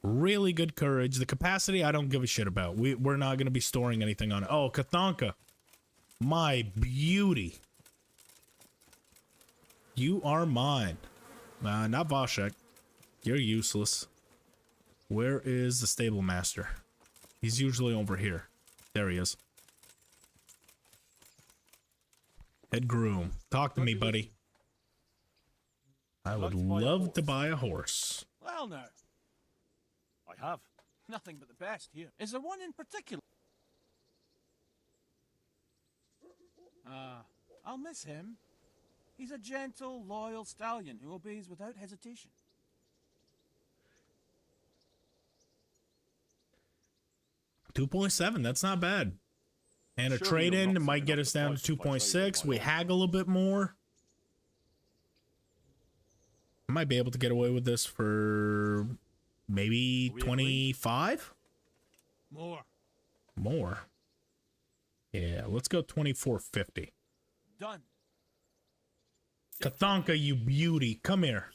Really good courage. The capacity, I don't give a shit about. We're not going to be storing anything on it. Oh, Katanka. My beauty. You are mine. Not Vashek. You're useless. Where is the stable master? He's usually over here. There he is. Head groom. Talk to me, buddy. I would love to buy a horse. Well, no. I have. Nothing but the best here. Is there one in particular? I'll miss him. He's a gentle, loyal stallion who obeys without hesitation. $2.7, that's not bad. And a trade-in might get us down to 2.6. We haggle a bit more. I might be able to get away with this for maybe 25? More. Yeah, let's go 24.50. Done. Katanka, you beauty. Come here.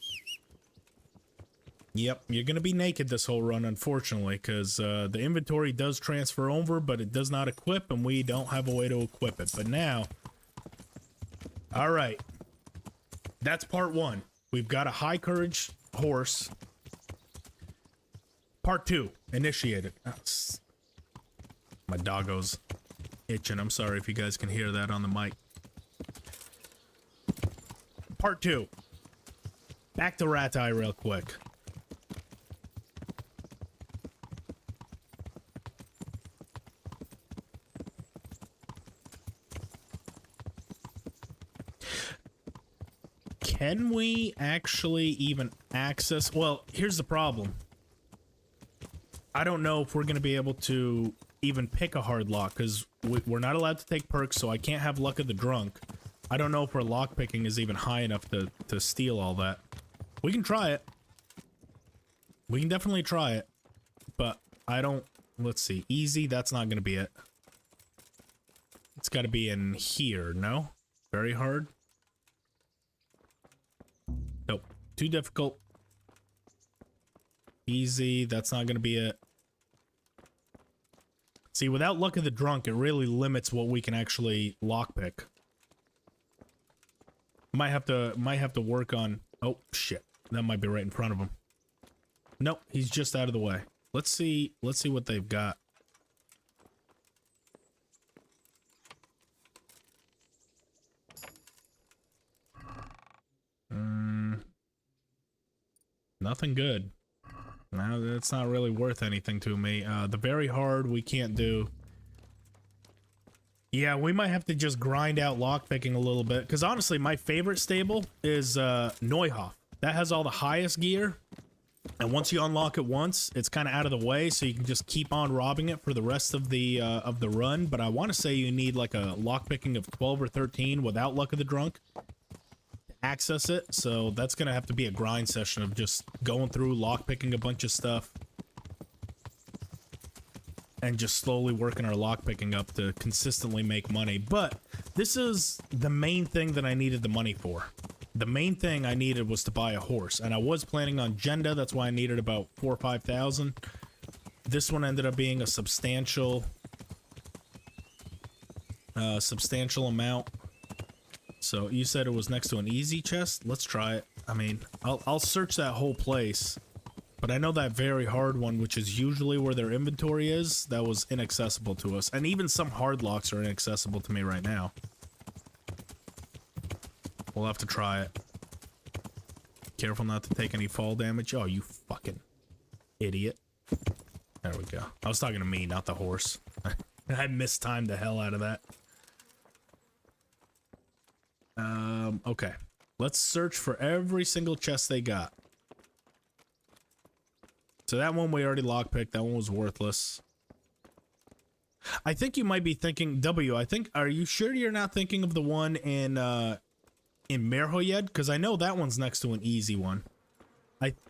Yep, you're going to be naked this whole run, unfortunately, because the inventory does transfer over, but it does not equip, and we don't have a way to equip it. But now, all right, that's part 1. We've got a high courage horse. Part 2, initiated. My doggo's itching. I'm sorry if you guys can hear that on the mic. part 2. Back to Rattay real quick. Can we actually even access... Well, here's the problem. I don't know if we're going to be able to even pick a hard lock, because we're not allowed to take perks, so I can't have Luck of the Drunk. I don't know if our lock picking is even high enough to steal all that. We can try it. We can definitely try it. But I don't... Let's see. Easy, that's not going to be it. It's got to be in here, no? Very hard. Nope. Too difficult. Easy, that's not going to be it. See, without Luck of the Drunk, it really limits what we can actually lockpick. Might have to work on... Oh, shit. That might be right in front of him. Nope, he's just out of the way. Let's see what they've got. Nothing good. No, that's not really worth anything to me. The very hard we can't do. Yeah, we might have to just grind out lockpicking a little bit. Because honestly, my favorite stable is Neuhof. That has all the highest gear. And once you unlock it once, it's kind of out of the way, so you can just keep on robbing it for the rest of the run. But I want to say you need like a lockpicking of 12 or 13 without Luck of the Drunk to access it. So that's going to have to be a grind session of just going through, lockpicking a bunch of stuff. And just slowly working our lockpicking up to consistently make money. But this is the main thing that I needed the money for. The main thing I needed was to buy a horse, and I was planning on Jenda. That's why I needed about 4,000 or 5,000. This one ended up being a substantial amount. So you said it was next to an easy chest. Let's try it. I mean, I'll search that whole place, but I know that very hard one, which is usually where their inventory is, that was inaccessible to us, and even some hard locks are inaccessible to me right now. We'll have to try it. Careful not to take any fall damage. Oh, you fucking idiot. There we go. I was talking to me, not the horse. I mistimed the hell out of that. Okay. Let's search for every single chest they got. So that one we already lockpicked. That one was worthless. I think you might be thinking, are you sure you're not thinking of the one in Merhoyed? Because I know that one's next to an easy one.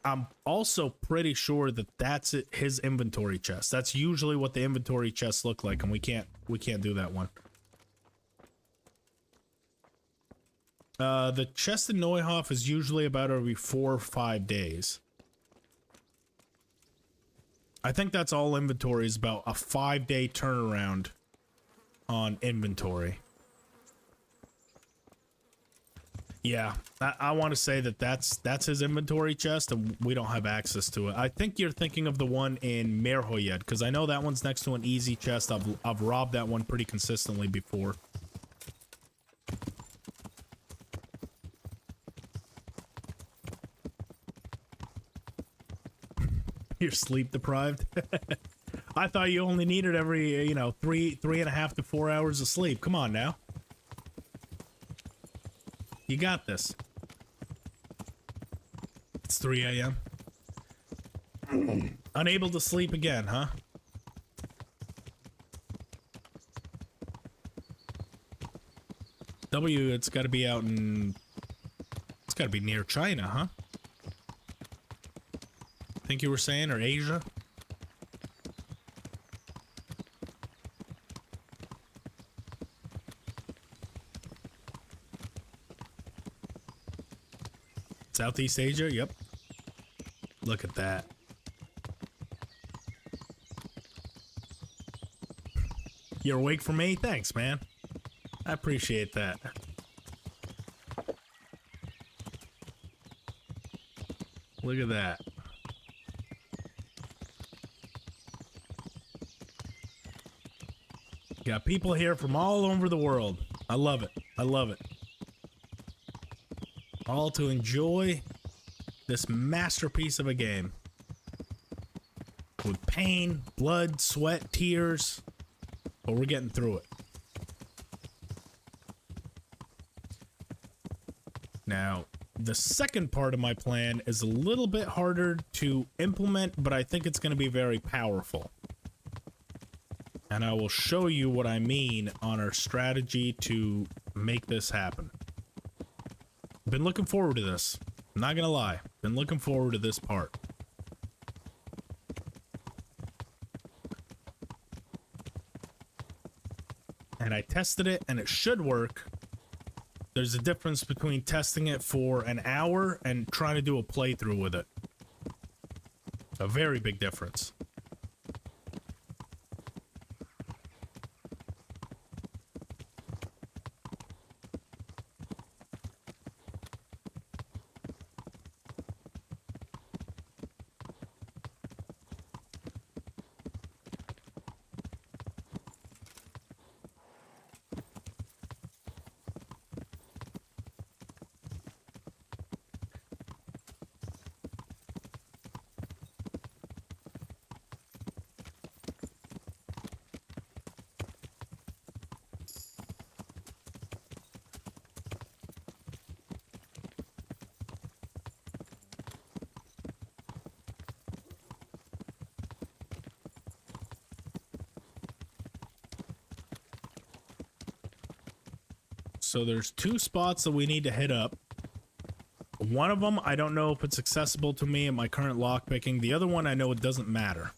I'm also pretty sure that that's his inventory chest. That's usually what the inventory chests look like, and we can't do that one. The chest in Neuhof is usually about every 4 or 5 days. I think that's all inventory is about a 5-day turnaround on inventory. Yeah, I want to say that's his inventory chest, and we don't have access to it. I think you're thinking of the one in Merhoyed, because I know that one's next to an easy chest. I've robbed that one pretty consistently before. You're sleep deprived. I thought you only needed every, 3.5 to 4 hours of sleep. Come on now. You got this. It's 3 a.m. Unable to sleep again, huh? It's got to be out in... It's got to be near China, huh? Think you were saying, or Asia? Southeast Asia, yep. Look at that. You're awake for me? Thanks, man. I appreciate that. Look at that. Got people here from all over the world. I love it. I love it. all to enjoy this masterpiece of a game. With pain, blood, sweat, tears, but we're getting through it. Now, the second part of my plan is a little bit harder to implement, but I think it's going to be very powerful. And I will show you what I mean on our strategy to make this happen. Been looking forward to this. I'm not gonna lie. Been looking forward to this part. And I tested it and it should work. There's a difference between testing it for an hour and trying to do a playthrough with it. A very big difference. So there's two spots that we need to hit up. One of them, I don't know if it's accessible to me in my current lockpicking. The other one, I know it doesn't matter.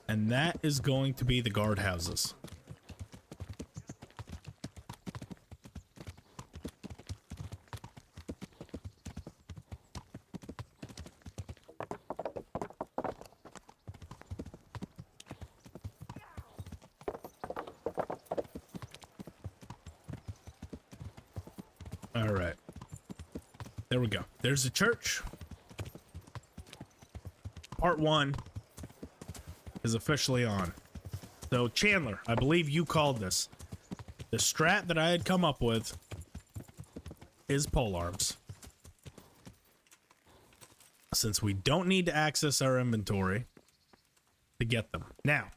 And that is going to be the guardhouses. All right. There we go. There's the church. Part 1 is officially on. So, Chandler, I believe you called this. The strat that I had come up with is polearms. Since we don't need to access our inventory to get them. Now,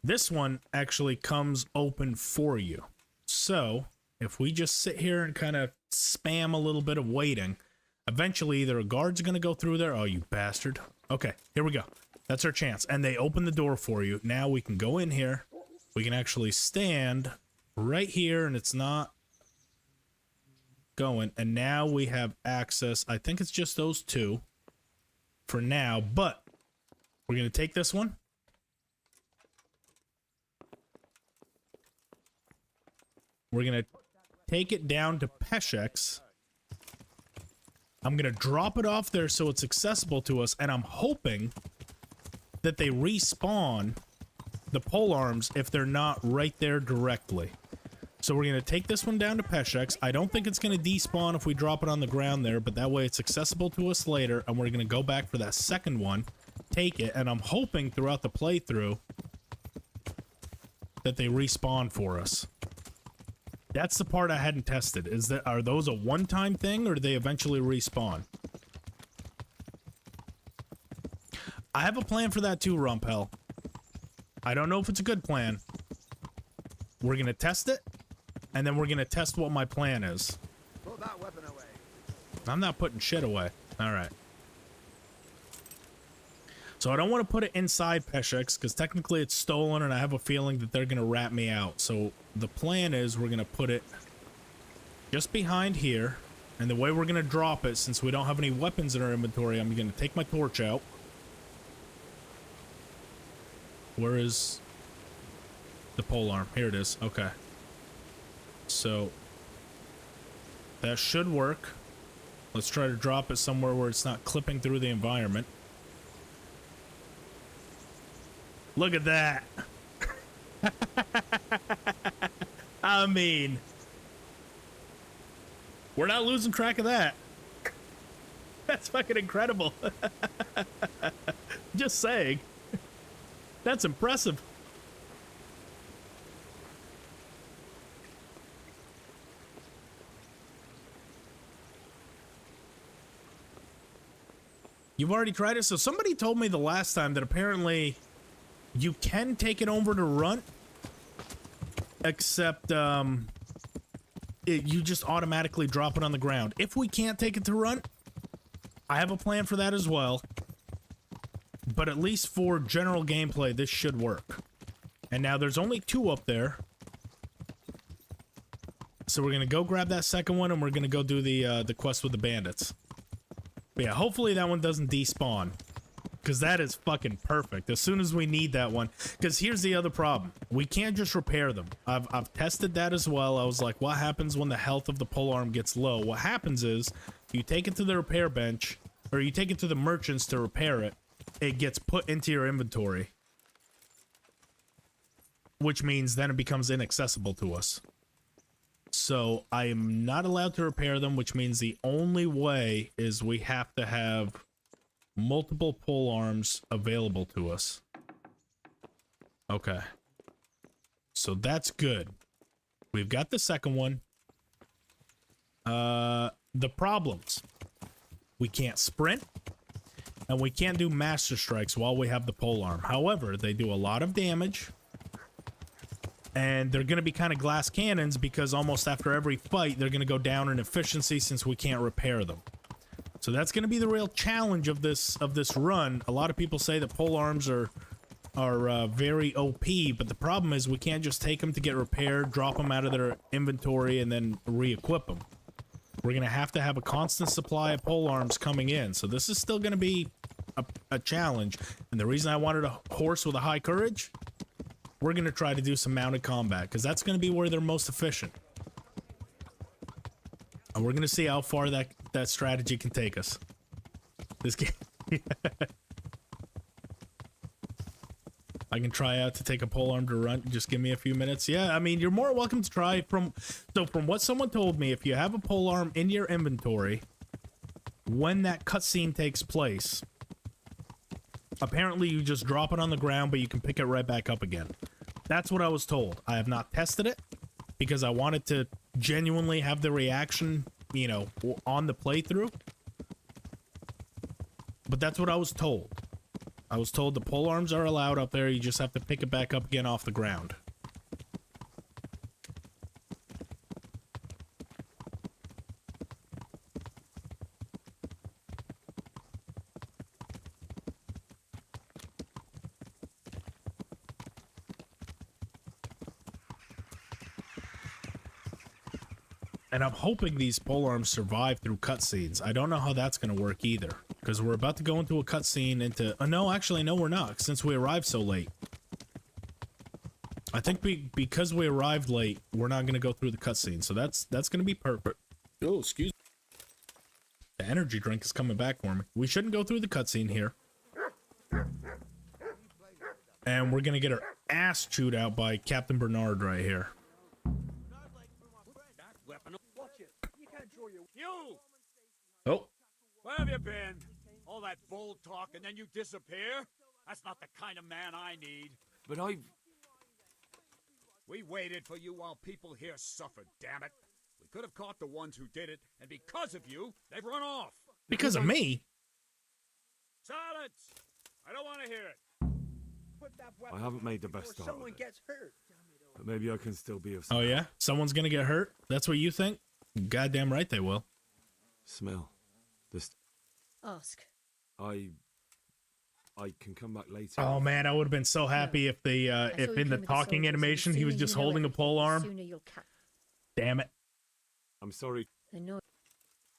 this one actually comes open for you. So, if we just sit here and kind of spam a little bit of waiting, eventually either a guard's going to go through there. Oh, you bastard. Okay, here we go. That's our chance. And they open the door for you. Now we can go in here. We can actually stand right here and it's not going. And now we have access. I think it's just those two for now, but we're going to take this one. We're going to take it down to Peshex. I'm going to drop it off there so it's accessible to us, and I'm hoping that they respawn the polearms if they're not right there directly. So we're going to take this one down to Peshex. I don't think it's going to despawn if we drop it on the ground there, but that way it's accessible to us later, and we're going to go back for that second one, take it, and I'm hoping throughout the playthrough that they respawn for us. That's the part I hadn't tested. Are those a one-time thing, or do they eventually respawn? I have a plan for that too, Rumpel. I don't know if it's a good plan. We're gonna test it, and then we're gonna test what my plan is. Put that weapon away. I'm not putting shit away. All right. So I don't want to put it inside Peshex, because technically it's stolen, and I have a feeling that they're gonna rat me out. So the plan is we're gonna put it just behind here, and the way we're gonna drop it, since we don't have any weapons in our inventory, I'm gonna take my torch out. Where is the polearm? Here it is. Okay. So that should work. Let's try to drop it somewhere where it's not clipping through the environment. Look at that. I mean, we're not losing track of that. That's fucking incredible. Just saying. That's impressive. You've already tried it? So somebody told me the last time that apparently you can take it over to Runt, except you just automatically drop it on the ground. If we can't take it to Runt, I have a plan for that as well. But at least for general gameplay, this should work. And now there's only 2 up there. So we're going to go grab that second one, and we're going to go do the quest with the bandits. But yeah, hopefully that one doesn't despawn. Because that is fucking perfect. As soon as we need that one. Because here's the other problem. We can't just repair them. I've tested that as well. I was like, what happens when the health of the polearm gets low? What happens is, you take it to the repair bench, or you take it to the merchants to repair it. It gets put into your inventory. Which means then it becomes inaccessible to us. So I am not allowed to repair them, which means the only way is we have to have multiple polearms available to us. Okay. So that's good. We've got the second one. The problems. We can't sprint. And we can't do master strikes while we have the polearm. However, they do a lot of damage. And they're going to be kind of glass cannons because almost after every fight, they're going to go down in efficiency since we can't repair them. So that's going to be the real challenge of this run. A lot of people say that polearms are very OP, but the problem is we can't just take them to get repaired, drop them out of their inventory, and then re-equip them. We're going to have a constant supply of polearms coming in. So this is still going to be a challenge. And the reason I wanted a horse with a high courage, we're going to try to do some mounted combat, because that's going to be where they're most efficient. And we're going to see how far that strategy can take us. This game. I can try out to take a polearm to Run. Just give me a few minutes. Yeah, I mean, you're more welcome to try. From what someone told me, if you have a polearm in your inventory, when that cutscene takes place, apparently you just drop it on the ground, but you can pick it right back up again. That's what I was told. I have not tested it because I wanted to genuinely have the reaction, you know, on the playthrough. But that's what I was told. I was told the polearms are allowed up there. You just have to pick it back up again off the ground. And I'm hoping these polearms survive through cutscenes. I don't know how that's going to work either. Because we're about to go into a cutscene into... Oh, no, actually, no, we're not. Since we arrived so late. I think because we arrived late, we're not going to go through the cutscene. So that's going to be perfect. Oh, excuse me. The energy drink is coming back for me. We shouldn't go through the cutscene here. And we're going to get our ass chewed out by Captain Bernard right here. You! Oh. Where have you been? All that bold talk and then you disappear? That's not the kind of man I need. But We waited for you while people here suffered, damn it. We could have caught the ones who did it, and because of you, they've run off. Because of me? Silence! I don't want to hear it. Put that weapon I haven't made the best start. Someone gets hurt. But maybe I can still be of some Oh, yeah? Someone's gonna get hurt? That's what you think? Goddamn right they will. Smell. This... Ask. I can come back later. Oh man, I would have been so happy if if in the talking animation he was just holding a polearm. Damn it. I'm sorry. Do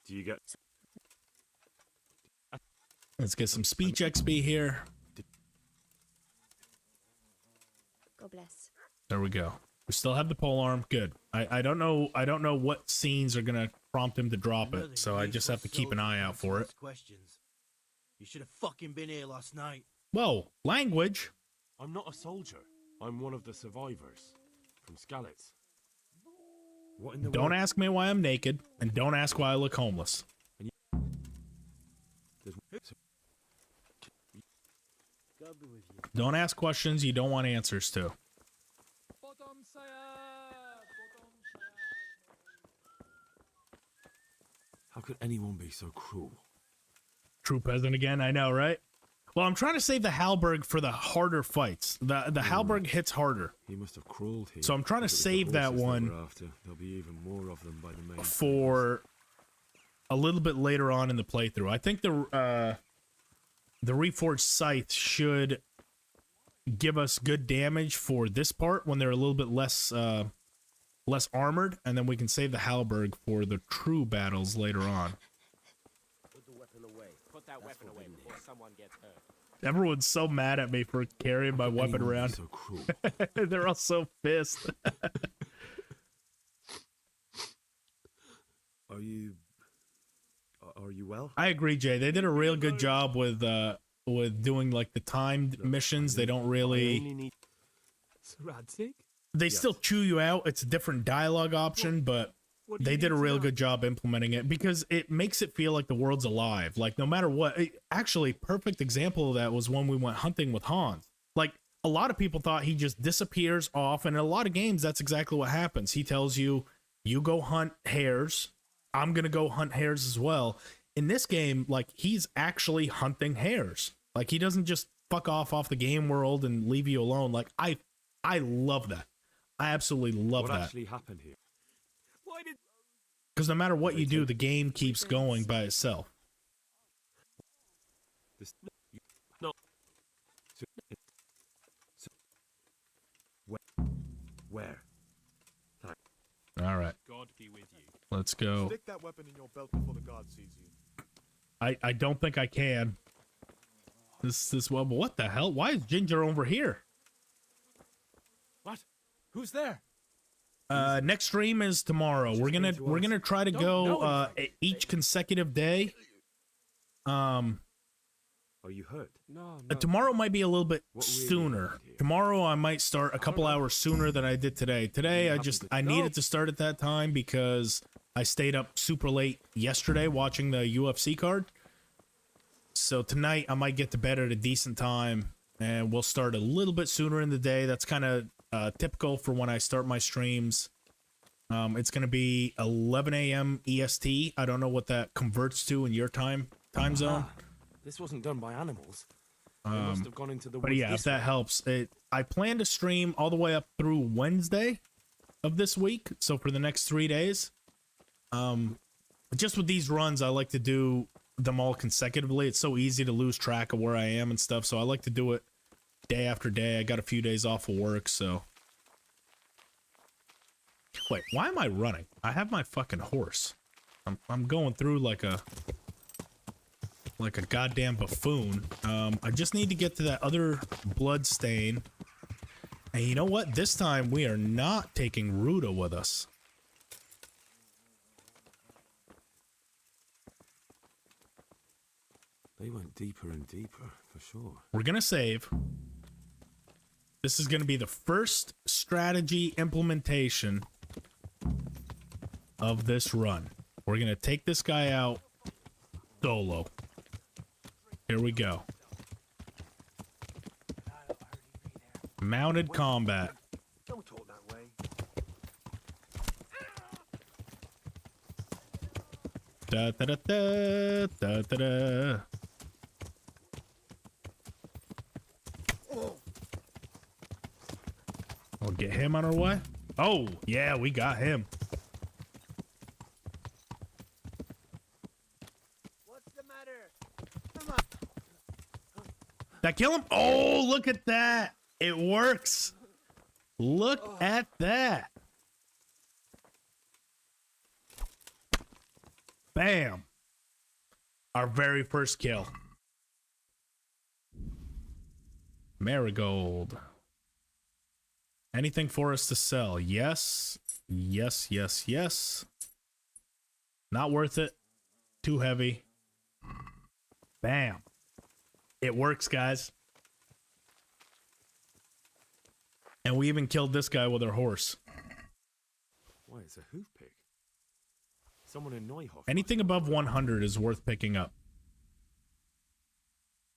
you get... Let's get some speech XP here. God bless. There we go. We still have the polearm. Good. I don't know what scenes are gonna prompt him to drop it, so I just have to keep an eye out for it. Questions. You should have fucking been here last night. Whoa, language. I'm not a soldier. I'm one of the survivors from Skalitz. What in the Don't world? ask me why I'm naked, and don't ask why I look homeless. Don't ask questions you don't want answers to. How could anyone be so cruel? True peasant again. I know, right? Well, I'm trying to save the halberg for the harder fights. The halberg hits harder. He must have crawled here. So I'm trying to save that one There'll be even more of them by the main for a little bit later on in the playthrough. I think the reforged scythe should give us good damage for this part when they're a little bit less less armored, and then we can save the halberg for the true battles later on. Put the weapon away. Put that weapon away before someone gets hurt. Everyone's so mad at me for carrying my weapon around. So cruel. They're all so pissed. Are you well? I agree, Jay. They did a real good job with doing like the timed missions. They don't really. Rattay? They still chew you out. It's a different dialogue option, but they did a real good job implementing it because it makes it feel like the world's alive. Like no matter what, actually, perfect example of that was when we went hunting with Hans. Like a lot of people thought he just disappears off, and in a lot of games, that's exactly what happens. He tells you, you go hunt hares. I'm going to go hunt hares as well. In this game, like he's actually hunting hares. Like he doesn't just fuck off the game world and leave you alone. Like I love that. I absolutely love that. What actually happened here? Why did? Because no matter what you do, the game keeps going by itself. No. Where? All right. God be with you. Let's go. Stick that weapon in your belt before the guard sees you. I don't think I can. Well, what the hell? Why is Ginger over here? What? Who's there? Next stream is tomorrow. We're gonna try to go each consecutive day. Are you hurt? No. Tomorrow might be a little bit sooner. Tomorrow I might start a couple hours sooner than I did today. Today I needed to start at that time because I stayed up super late yesterday watching the UFC card. So tonight I might get to bed at a decent time and we'll start a little bit sooner in the day. That's kind of typical for when I start my streams. It's going to be 11 a.m. EST. I don't know what that converts to in your time zone. This wasn't done by animals. They must have gone into the woods. But yeah, if that helps, I plan to stream all the way up through Wednesday of this week. So for the next 3 days, just with these runs, I like to do them all consecutively. It's so easy to lose track of where I am and stuff. So I like to do it day after day. I got a few days off of work, so. Wait, why am I running? I have my fucking horse. I'm going through like a goddamn buffoon. I just need to get to that other blood stain. And you know what? This time we are not taking Ruda with us. They went deeper and deeper, for sure. We're gonna save. This is gonna be the first strategy implementation of this run. We're gonna take this guy out solo. Here we go. Mounted combat. Don't talk that way. Da da da da da da da. We'll get him on our way. Oh, yeah, we got him. What's the matter? Come on. That kill him? Oh, look at that. It works. Look at that. Bam. Our very first kill. Marigold. Anything for us to sell? Yes. Yes, yes, yes. Not worth it. Too heavy. Bam. It works, guys. And we even killed this guy with our horse. Why, it's a hoof pick. Someone in Neuhoff. Anything above 100 is worth picking up.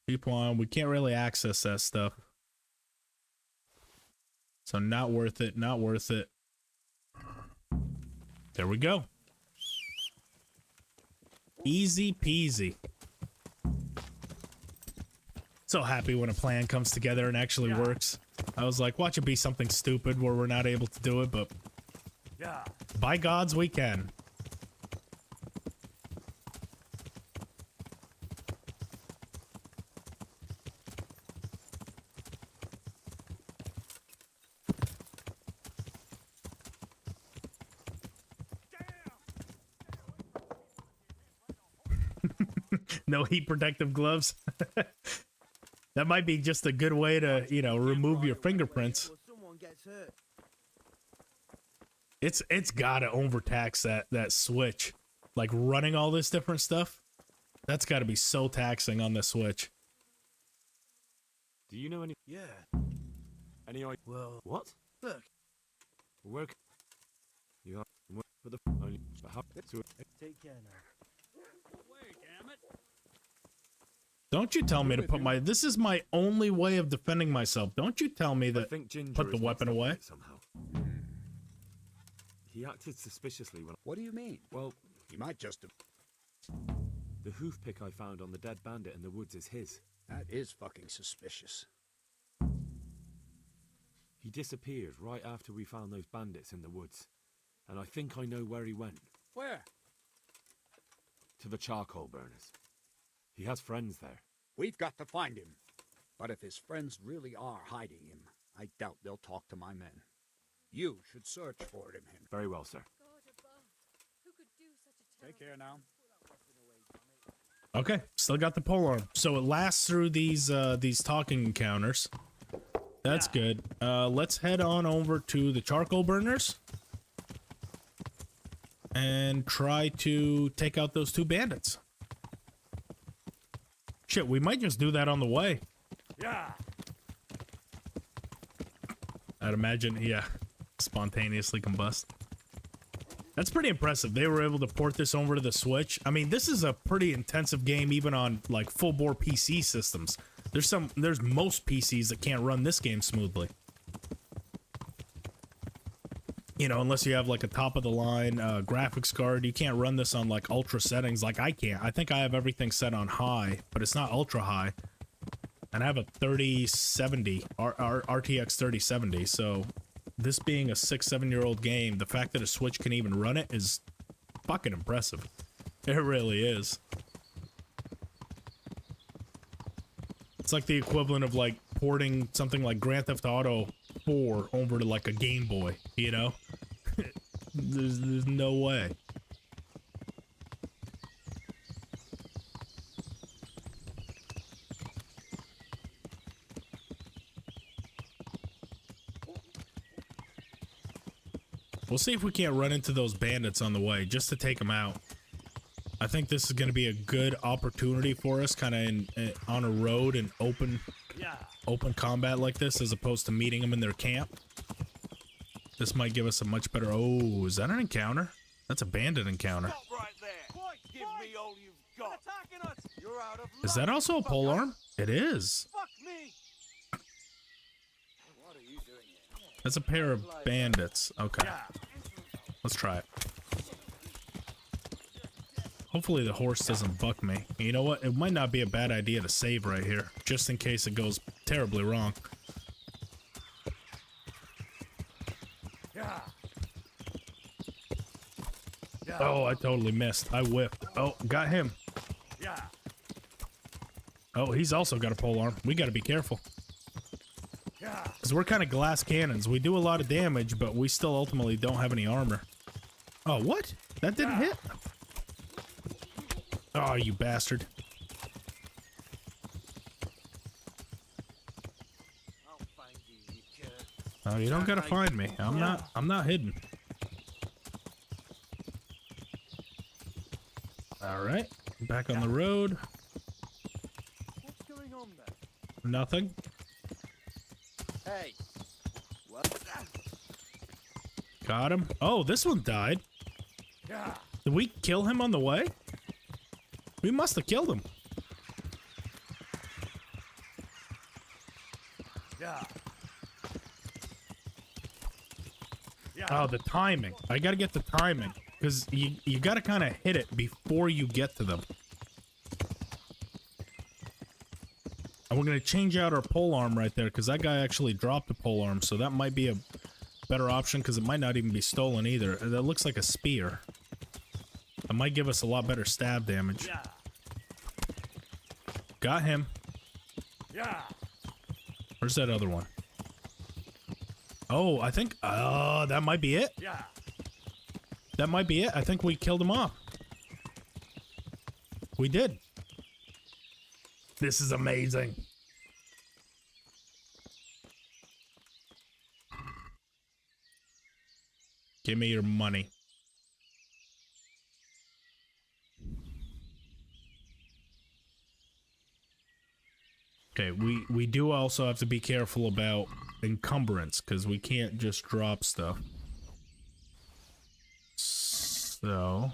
Keep on. We can't really access that stuff. So not worth it. Not worth it. There we go. Easy peasy. So happy when a plan comes together and actually works. I was like, watch it be something stupid where we're not able to do it, but by gods, we can. No heat protective gloves. That might be just a good way to, you know, remove your fingerprints. It's gotta overtax that switch. Like running all this different stuff. That's gotta be so taxing on the Switch. Do you know any? Yeah. Any idea? Well, What? look. Work. You are for the only. How to Take care now. Don't you tell me to put my... This is my only way of defending myself. Don't you tell me that... Put the weapon away. Somehow. He acted suspiciously when... What do you mean? Well, He might just have... the hoof pick I found on the dead bandit in the woods is his. That is fucking suspicious. He disappeared right after we found those bandits in the woods. And I think I know where he went. Where? To the charcoal burners. He has friends there. We've got to find him. But if his friends really are hiding him, I doubt they'll talk to my men. You should search for him. Very well, sir. Take care now. Okay, still got the polearm. So it lasts through these talking encounters. That's good. Let's head on over to the charcoal burners. And try to take out those two bandits. Shit, we might just do that on the way. Yeah. I'd imagine, yeah, spontaneously combust. That's pretty impressive. They were able to port this over to the Switch. I mean, this is a pretty intensive game, even on like full bore PC systems. There's most PCs that can't run this game smoothly. You know, unless you have like a top of the line graphics card, you can't run this on like ultra settings like I can't. I think I have everything set on high, but it's not ultra high. And I have a 3070, RTX 3070, so this being a 6-7 year old game, the fact that a Switch can even run it is fucking impressive. It really is. It's like the equivalent of like porting something like Grand Theft Auto 4 over to like a Game Boy, you know? There's no way. We'll see if we can't run into those bandits on the way, just to take them out. I think this is going to be a good opportunity for us, kind of on a road and open combat like this, as opposed to meeting them in their camp. This might give us a much better... Oh, is that an encounter? That's a bandit encounter. Is that also a polearm? It is. That's a pair of bandits. Okay. Let's try it. Hopefully the horse doesn't buck me. You know what? It might not be a bad idea to save right here, just in case it goes terribly wrong. Oh, I totally missed. I whiffed. Oh, got him. Oh, he's also got a polearm. We gotta be careful. Because we're kind of glass cannons. We do a lot of damage, but we still ultimately don't have any armor. Oh, what? That didn't hit? Oh, you bastard. Oh, you don't gotta find me. I'm not hidden. Alright, back on the road. What's going on there? Nothing. Hey. What? Got him. Oh, this one died. Did we kill him on the way? We must have killed him. Oh, the timing. I gotta get the timing. Because you gotta kind of hit it before you get to them. And we're going to change out our polearm right there, because that guy actually dropped a polearm, so that might be a better option, because it might not even be stolen either. That looks like a spear. That might give us a lot better stab damage. Yeah. Got him. Yeah. Where's that other one? Oh, I think... that might be it. Yeah. That might be it. I think we killed him off. We did. This is amazing. Give me your money. Okay, we do also have to be careful about encumbrance, because we can't just drop stuff. So...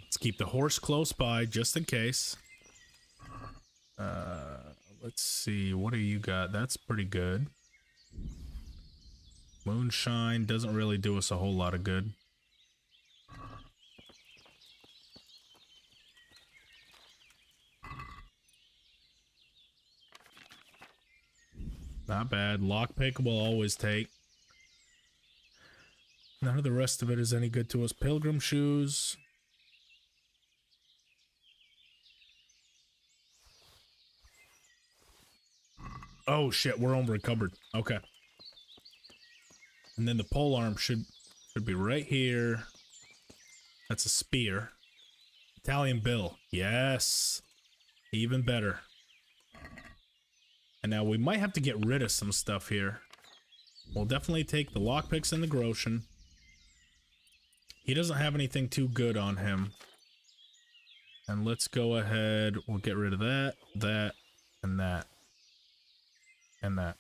let's keep the horse close by, just in case. Let's see, what do you got? That's pretty good. Moonshine doesn't really do us a whole lot of good. Not bad. Lockpick will always take. None of the rest of it is any good to us. Pilgrim shoes. Oh shit, we're over encumbered. Okay. And then the polearm should be right here. That's a spear. Italian bill. Yes. Even better. And now we might have to get rid of some stuff here. We'll definitely take the lockpicks and the Groshen. He doesn't have anything too good on him. And let's go ahead. We'll get rid of that, that, and that. And that.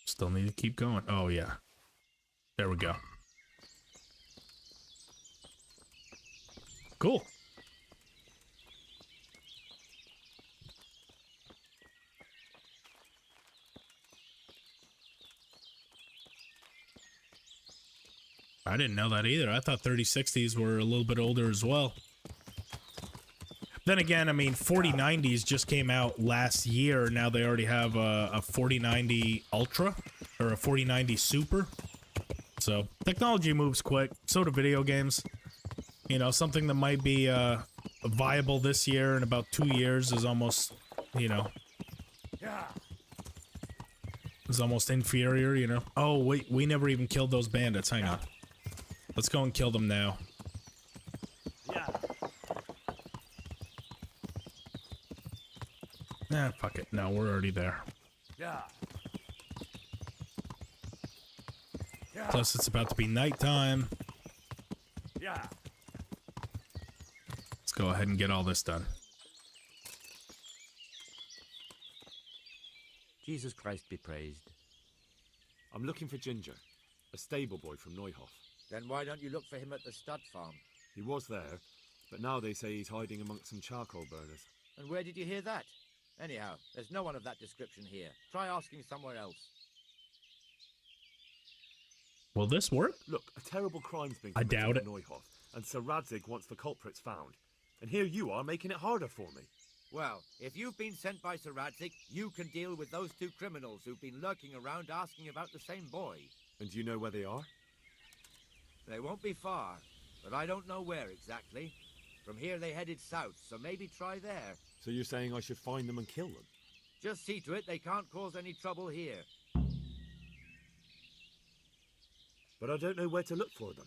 Still need to keep going. Oh, yeah. There we go. Cool. I didn't know that either. I thought 3060s were a little bit older as well. Then again, I mean, 4090s just came out last year. Now they already have a 4090 Ultra or a 4090 Super. So technology moves quick. So do video games. You know, something that might be viable this year in about 2 years is almost, you know, is almost inferior, you know. Oh, wait, we never even killed those bandits. Hang on. Let's go and kill them now. Yeah. Nah, fuck it. No, we're already there. Yeah. Yeah. Plus, it's about to be nighttime. Yeah. Let's go ahead and get all this done. Jesus Christ be praised. I'm looking for Ginger, a stable boy from Neuhof. Then why don't you look for him at the stud farm? He was there, but now they say he's hiding amongst some charcoal burners. And where did you hear that? Anyhow, there's no one of that description here. Try asking somewhere else. Will this work? Look, a terrible crime's been I committed doubt at it. Neuhof, and Sir Radzig wants the culprits found. And here you are making it harder for me. Well, if you've been sent by Sir Radzig, you can deal with those two criminals who've been lurking around asking about the same boy. And do you know where they are? They won't be far, but I don't know where exactly. From here they headed south, so maybe try there. So you're saying I should find them and kill them? Just see to it they can't cause any trouble here. But I don't know where to look for them.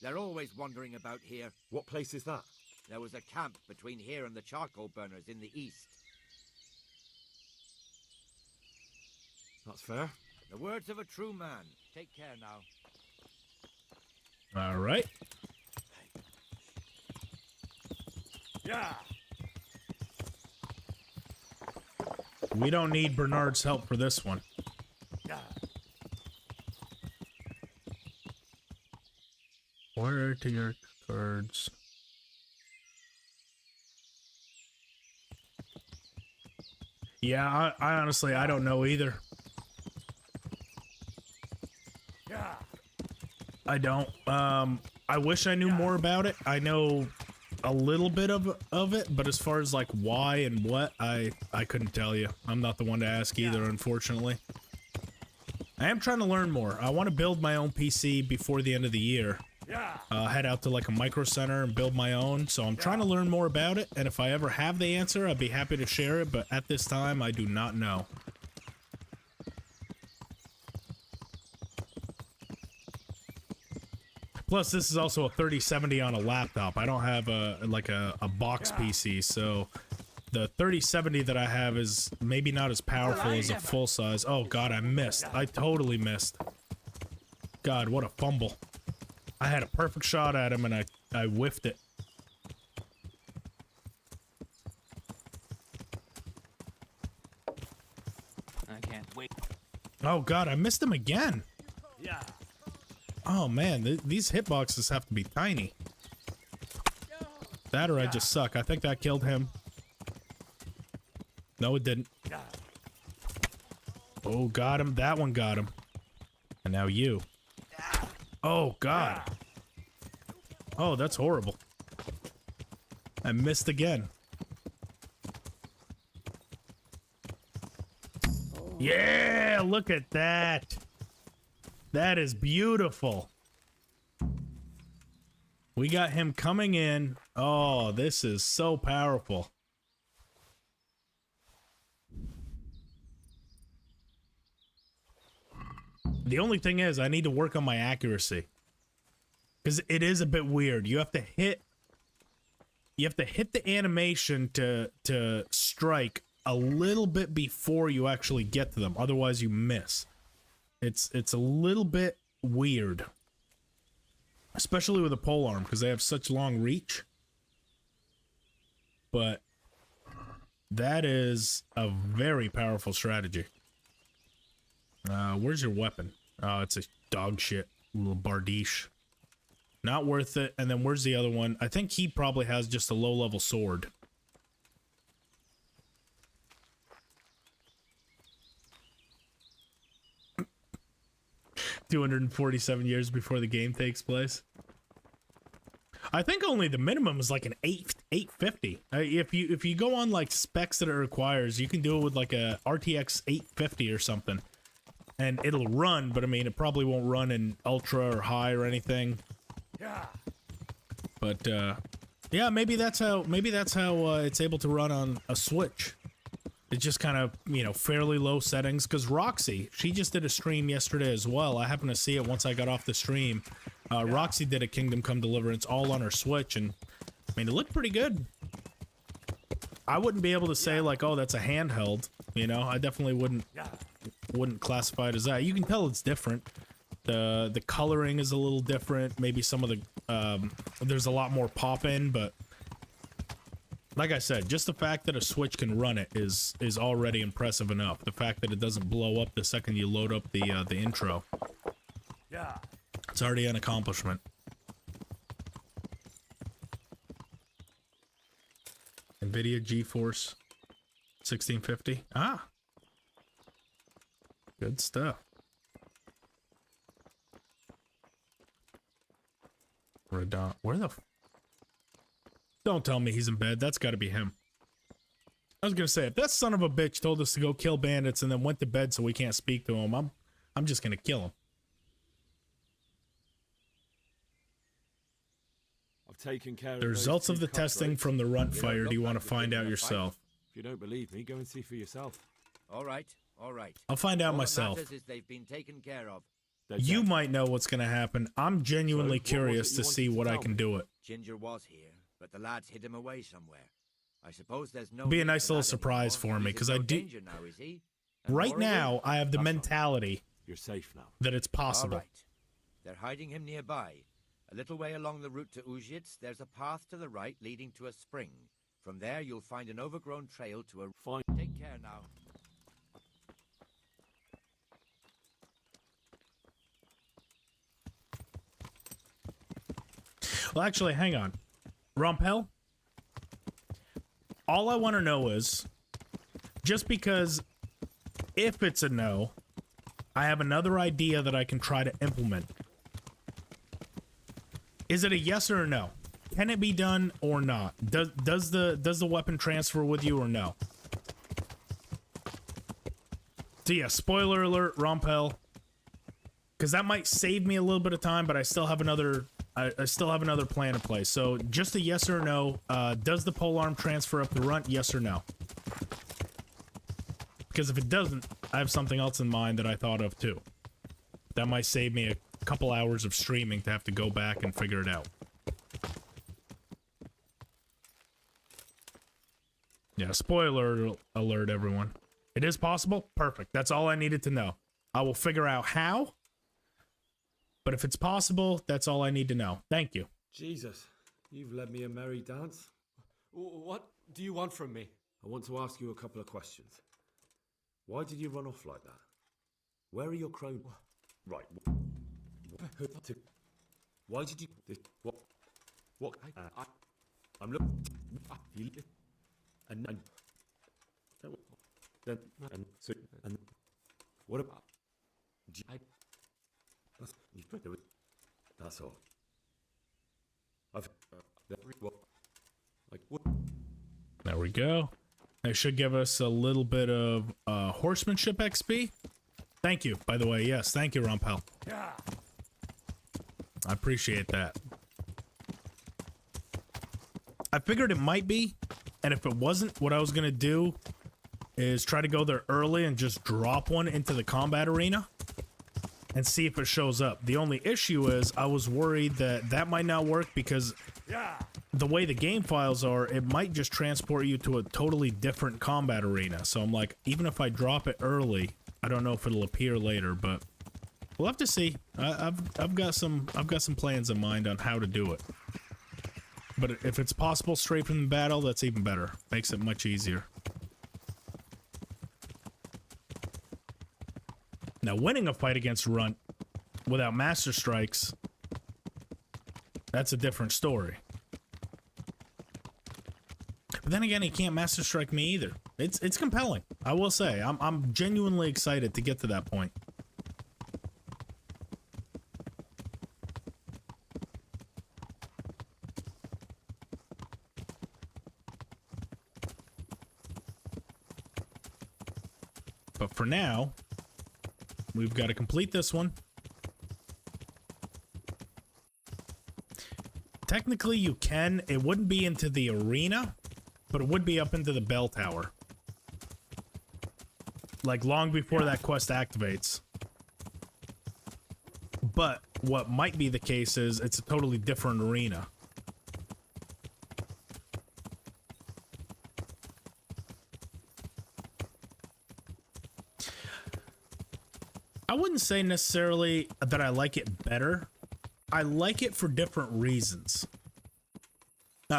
They're always wandering about here. What place is that? There was a camp between here and the charcoal burners in the east. That's fair. The words of a true man. Take care now. All right. Yeah. We don't need Bernard's help for this one. Yeah. Where to your cards? Yeah, I honestly, I don't know either. Yeah. I don't. I wish I knew more about it. I know a little bit of it, but as far as like why and what, I couldn't tell you. I'm not the one to ask either, unfortunately. I am trying to learn more. I want to build my own PC before the end of the year. Head out to like a micro center and build my own. So I'm trying to learn more about it, and if I ever have the answer, I'd be happy to share it, but at this time, I do not know. Plus, this is also a 3070 on a laptop. I don't have a box PC, so the 3070 that I have is maybe not as powerful as a full size. Oh god, I missed. I totally missed. God, what a fumble. I had a perfect shot at him and I whiffed it. I can't wait. Oh god, I missed him again. Yeah. Oh man, these hitboxes have to be tiny. That or I just suck. I think that killed him. No, it didn't. Oh, got him. That one got him. And now you. Oh, God. Oh, that's horrible. I missed again. Yeah, look at that. That is beautiful. We got him coming in. Oh, this is so powerful. The only thing is, I need to work on my accuracy. Because it is a bit weird. You have to hit the animation to strike a little bit before you actually get to them. Otherwise, you miss. It's a little bit weird. Especially with a polearm, because they have such long reach. But that is a very powerful strategy. Where's your weapon? Oh, it's a dog shit little bardiche. Not worth it. And then where's the other one? I think he probably has just a low-level sword. $247 years before the game takes place. I think only the minimum is like an 850. If you go on like specs that it requires, you can do it with like a RTX 850 or something, and it'll run. But I mean, it probably won't run in ultra or high or anything. Yeah. But yeah, maybe that's how it's able to run on a Switch. It's just kind of, you know, fairly low settings. Because Roxy, she just did a stream yesterday as well. I happened to see it once I got off the stream. Roxy did a Kingdom Come Deliverance all on her Switch, and I mean, it looked pretty good. I wouldn't be able to say like, oh, that's a handheld. You know, I definitely wouldn't classify it as that. You can tell it's different. The coloring is a little different. Maybe some of the there's a lot more pop in, but like I said, just the fact that a Switch can run it is already impressive enough. The fact that it doesn't blow up the second you load up the intro. Yeah. It's already an accomplishment. NVIDIA GeForce 1650. Ah. Good stuff. Radon. Where the Don't tell me he's in bed. That's got to be him. I was gonna say, if that son of a bitch told us to go kill bandits and then went to bed so we can't speak to him, I'm just gonna kill him. I've taken care of the results of the testing from the runt fire. Do you want to find out yourself? If you don't believe me, go and see for yourself. All right, all right. I'll find out All myself. that matters is they've been taken care of. You might know what's gonna happen. I'm genuinely curious to see what I can do it. Ginger was here, but the lads hid him away somewhere. I suppose there's no. Be a nice little surprise for me, because I do. Right now, I have the mentality. You're safe now. That it's possible. All right. They're hiding him nearby. A little way along the route to Uzhitz, there's a path to the right leading to a spring. From there, you'll find an overgrown trail to a. Fine. Take care now. Well, actually, hang on. Rompel? All I want to know is, just because if it's a no, I have another idea that I can try to implement. Is it a yes or a no? Can it be done or not? Does the weapon transfer with you or no? So yeah, spoiler alert, Rompel. Because that might save me a little bit of time, but I still have another I still have another plan in place. So just a yes or no. Does the polearm transfer up the runt? Yes or no? Because if it doesn't, I have something else in mind that I thought of too. That might save me a couple hours of streaming to have to go back and figure it out. Yeah, spoiler alert, everyone. It is possible? Perfect. That's all I needed to know. I will figure out how. But if it's possible, that's all I need to know. Thank you. Jesus, you've led me a merry dance. What do you want from me? I want to ask you a couple of questions. Why did you run off like that? Where are your crones? Right. Why did you... What? I'm looking... And what about... That's all. There we go. They should give us a little bit of horsemanship XP. Thank you, by the way. Yes, thank you, Rompel. I appreciate that. I figured it might be, and if it wasn't, what I was gonna do is try to go there early and just drop one into the combat arena and see if it shows up. The only issue is I was worried that that might not work because the way the game files are, it might just transport you to a totally different combat arena. So I'm like, even if I drop it early, I don't know if it'll appear later, but we'll have to see. I've got some plans in mind on how to do it. But if it's possible straight from the battle, that's even better. Makes it much easier. Now, winning a fight against Runt without Master Strikes, that's a different story. But then again, he can't Master Strike me either. It's compelling, I will say. I'm genuinely excited to get to that point. But for now, we've got to complete this one. Technically, you can. It wouldn't be into the arena, but it would be up into the bell tower. Like, long before that quest activates. But what might be the case is it's a totally different arena. I wouldn't say necessarily that I like it better. I like it for different reasons.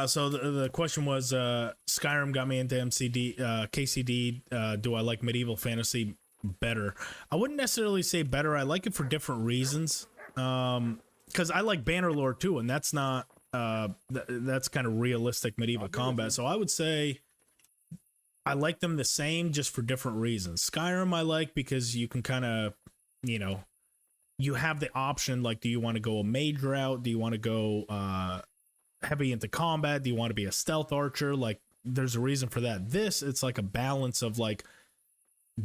So the question was, Skyrim got me into KCD. Do I like medieval fantasy better? I wouldn't necessarily say better. I like it for different reasons. Because I like Bannerlord too, and that's not that's kind of realistic medieval combat. So I would say I like them the same, just for different reasons. Skyrim I like because you can kind of, you know, you have the option, like, do you want to go a mage route? Do you want to go heavy into combat? Do you want to be a stealth archer? Like, there's a reason for that. This, it's like a balance of, like,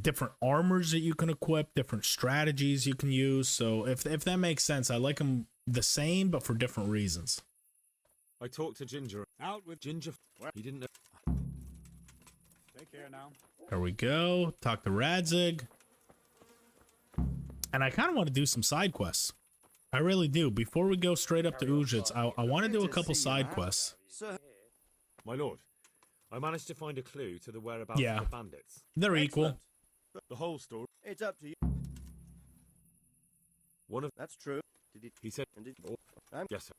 different armors that you can equip, different strategies you can use. So if that makes sense, I like them the same, but for different reasons. I talked to Ginger. Out with Ginger. He didn't know. Take care now. There we go. Talk to Radzig. And I kind of want to do some side quests. I really do. Before we go straight up to Ujits, I want to do a couple side quests. My lord, I managed to find a clue to the whereabouts of the bandits. They're equal. The whole story. It's up to you. One of... That's true. He said... Yes, sir.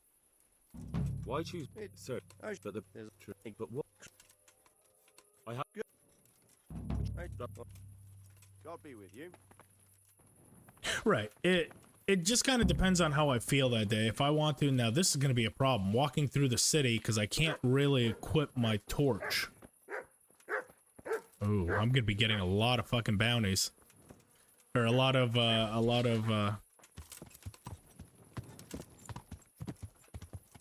Why choose... Sir, but the... But what... I have... God be with you. Right. It just kind of depends on how I feel that day. If I want to... Now, this is going to be a problem. Walking through the city, because I can't really equip my torch. Ooh, I'm going to be getting a lot of fucking bounties. Or a lot of...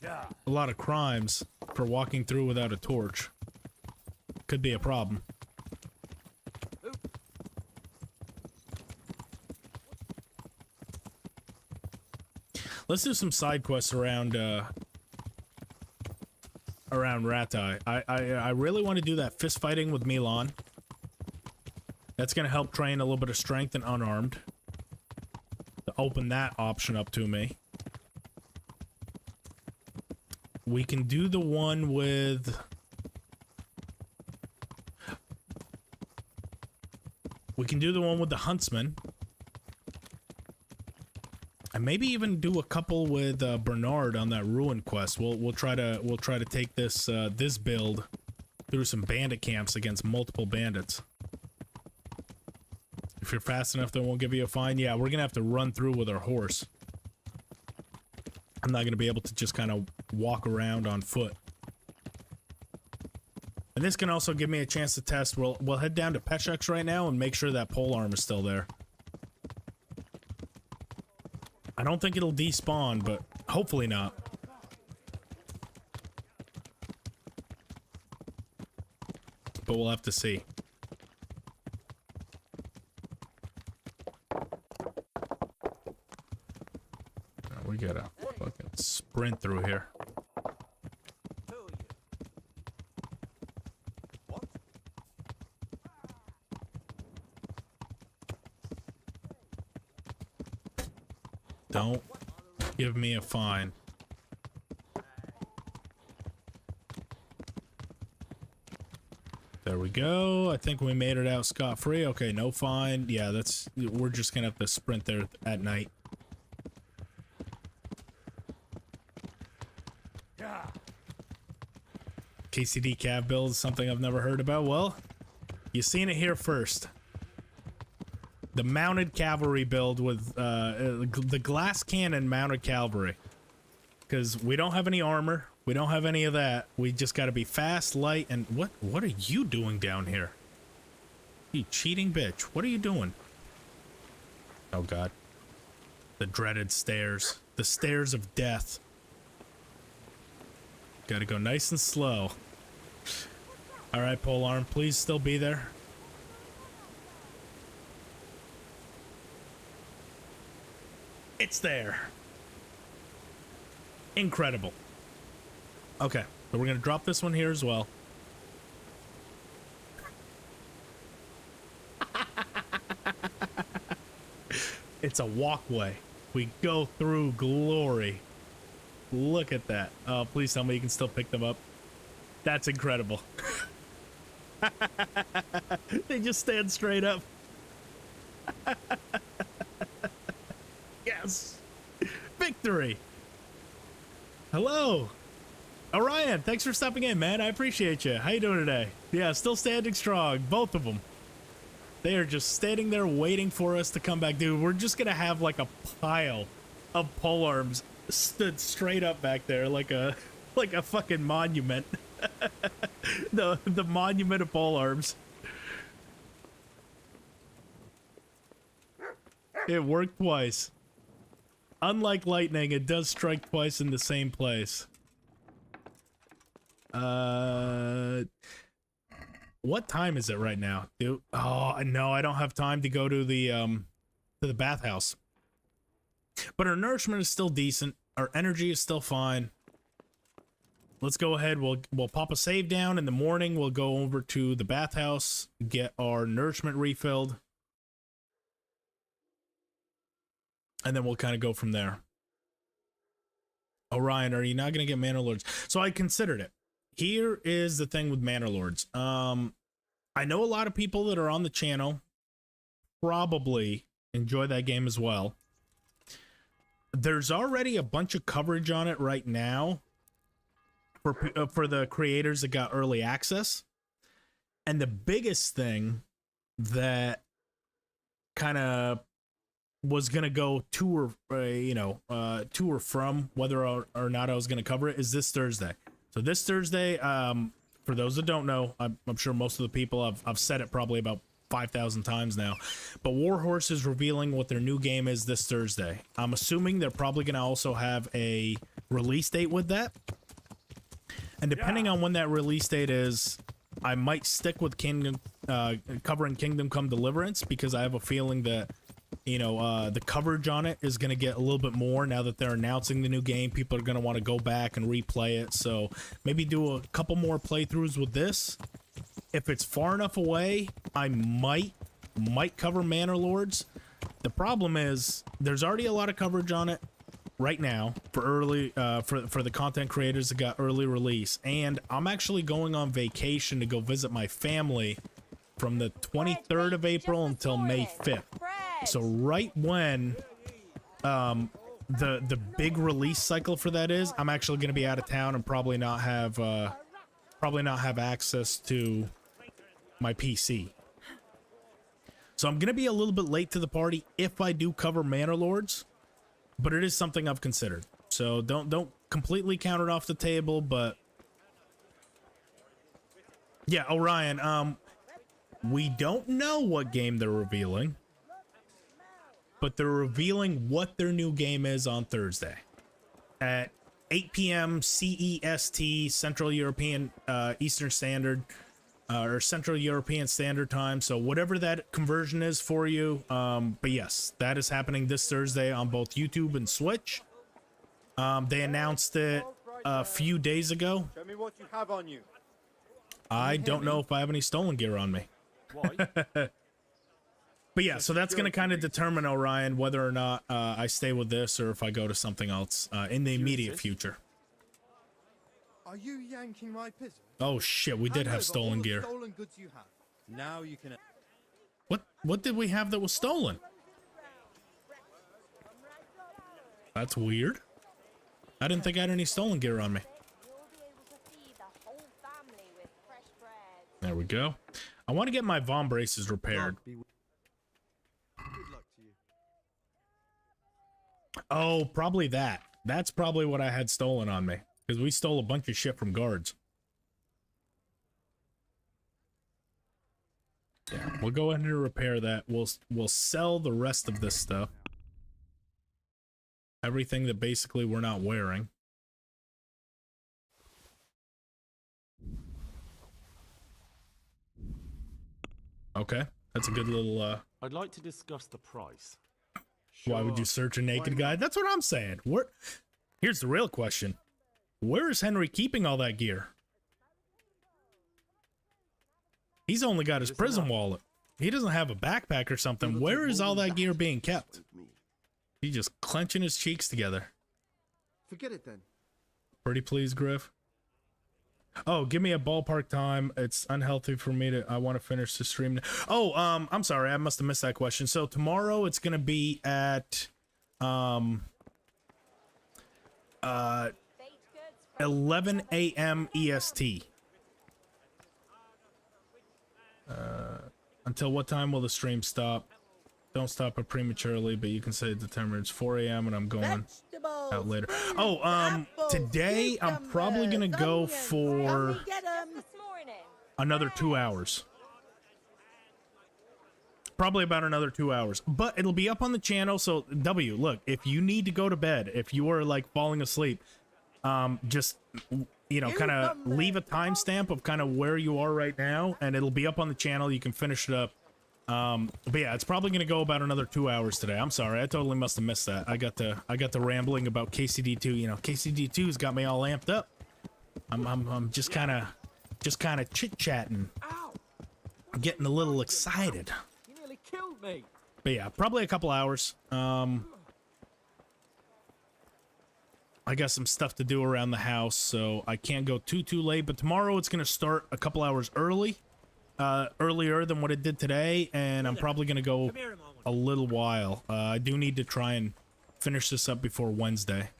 Yeah. a lot of crimes for walking through without a torch. Could be a problem. Let's do some side quests around Rattay. I really want to do that fist fighting with Milan. That's gonna help train a little bit of strength and unarmed. To open that option up to me. We can do the one with... We can do the one with the huntsman. And maybe even do a couple with Bernard on that ruin quest. We'll try to take this this build through some bandit camps against multiple bandits. If you're fast enough, they won't give you a fine. Yeah, we're gonna have to run through with our horse. I'm not gonna be able to just kind of walk around on foot. And this can also give me a chance to test. We'll head down to Peshek's right now and make sure that pole arm is still there. I don't think it'll despawn, but hopefully not. But we'll have to see. We gotta fucking sprint through here. Don't give me a fine. There we go. I think we made it out scot-free. Okay, no fine. Yeah, we're just gonna have to sprint there at night. KCD cav build is something I've never heard about. Well, you've seen it here first. The mounted cavalry build with the glass cannon mounted cavalry. Because we don't have any armor. We don't have any of that. We just got to be fast, light, and what are you doing down here? You cheating bitch. What are you doing? Oh god. The dreaded stairs. The stairs of death. Gotta go nice and slow. Alright, polearm, please still be there. It's there. Incredible. Okay, so we're gonna drop this one here as well. It's a walkway. We go through glory. Look at that. Oh, please tell me you can still pick them up. That's incredible. They just stand straight up. Yes. Victory. Hello. Orion, thanks for stopping in, man. I appreciate you. How you doing today? Yeah, still standing strong. Both of them. They are just standing there waiting for us to come back. Dude, we're just going to have like a pile of polearms stood straight up back there like a fucking monument. the monument of polearms. It worked twice. Unlike lightning, it does strike twice in the same place. What time is it right now, dude? Oh no, I don't have time to go to the bathhouse. But our nourishment is still decent. Our energy is still fine. Let's go ahead. We'll pop a save down in the morning. We'll go over to the bathhouse, get our nourishment refilled, and then we'll kind of go from there. Orion, are you not going to get Manor Lords? So I considered it. Here is the thing with Manor Lords. I know a lot of people that are on the channel probably enjoy that game as well. There's already a bunch of coverage on it right now for the creators that got early access. And the biggest thing that kind of was going to go to or from whether or not I was going to cover it is this Thursday. So this Thursday, for those that don't know, I'm sure most of the people I've said it probably about 5,000 times now, but Warhorse is revealing what their new game is this Thursday. I'm assuming they're probably going to also have a release date with that. And depending on when that release date is, I might stick with Kingdom, covering Kingdom Come Deliverance, because I have a feeling that, you know, the coverage on it is going to get a little bit more now that they're announcing the new game. People are going to want to go back and replay it. So maybe do a couple more playthroughs with this. If it's far enough away, I might cover Manor Lords. The problem is there's already a lot of coverage on it right now for early for the content creators that got early release, and I'm actually going on vacation to go visit my family from the 23rd of April until May 5th. So right when the big release cycle for that is, I'm actually going to be out of town and probably not have access to my PC. So I'm going to be a little bit late to the party if I do cover Manor Lords, but it is something I've considered. So don't completely count it off the table, but yeah, Orion, we don't know what game they're revealing, but they're revealing what their new game is on Thursday at 8 p.m. CEST, Central European Eastern Standard, or Central European Standard Time. So whatever that conversion is for you. But yes, that is happening this Thursday on both YouTube and Switch. They announced it a few days ago. Show me what you have on you. I don't know if I have any stolen gear on me. Why? But yeah, so that's going to kind of determine, Orion, whether or not I stay with this or if I go to something else in the immediate future. Are you yanking my pigeon? Oh shit, we did have stolen gear. Stolen goods you have. Now you can. What did we have that was stolen? That's weird. I didn't think I had any stolen gear on me. There we go. I want to get my Von braces repaired. Oh, probably that. That's probably what I had stolen on me, because we stole a bunch of shit from guards. Yeah, we'll go ahead and repair that. We'll sell the rest of this stuff. Everything that basically we're not wearing. Okay, that's a good little I'd like to discuss the price. Why would you search a naked guy? That's what I'm saying. Here's the real question. Where is Henry keeping all that gear? He's only got his prison wallet. He doesn't have a backpack or something. Where is all that gear being kept? He's just clenching his cheeks together. Forget it then. Pretty please, Griff. Oh, give me a ballpark time. It's unhealthy for me to. I want to finish the stream. Oh, I'm sorry. I must have missed that question. So tomorrow it's gonna be at 11 a.m. EST. Until what time will the stream stop? Don't stop it prematurely, but you can say the timer is 4 a.m. and I'm going out later. Oh, today I'm probably gonna go for another 2 hours. Probably about another 2 hours, but it'll be up on the channel. So W, look, if you need to go to bed, if you are like falling asleep, just, you know, kind of leave a timestamp of kind of where you are right now, and it'll be up on the channel. You can finish it up. But yeah, it's probably gonna go about another 2 hours today. I'm sorry, I totally must have missed that. I got the rambling about KCD2. You know, KCD2's got me all amped up. I'm just kind of chit chatting. I'm getting a little excited. You nearly killed me. But yeah, probably a couple hours. I got some stuff to do around the house, so I can't go too late. But tomorrow it's gonna start a couple hours early. Earlier than what it did today, and I'm probably gonna go a little while. I do need to try and finish this up before Wednesday.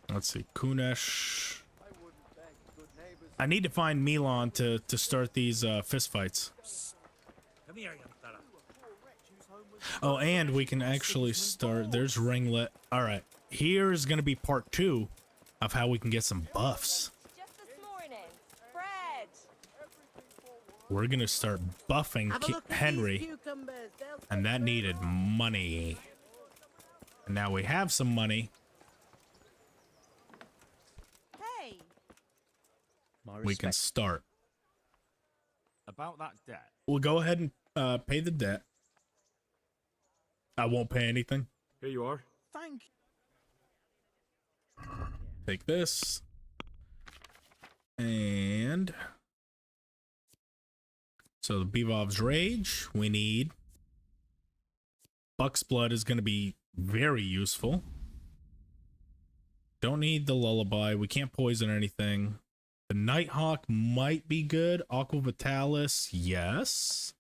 Let's see, Kunesh. I need to find Milan to start these fist fights. Come here, young fella. Oh, and we can actually start. There's Ringlet. All right, here's gonna be part 2 of how we can get some buffs. We're gonna start buffing Henry, and that needed money. And now we have some money. we can start. About that debt. We'll go ahead and pay the debt. I won't pay anything. Here you are. Thank you. Take this. And so the Bevov's Rage, we need. Buck's Blood is going to be very useful. Don't need the Lullaby. We can't poison anything. The Nighthawk might be good. Aqua Vitalis, yes.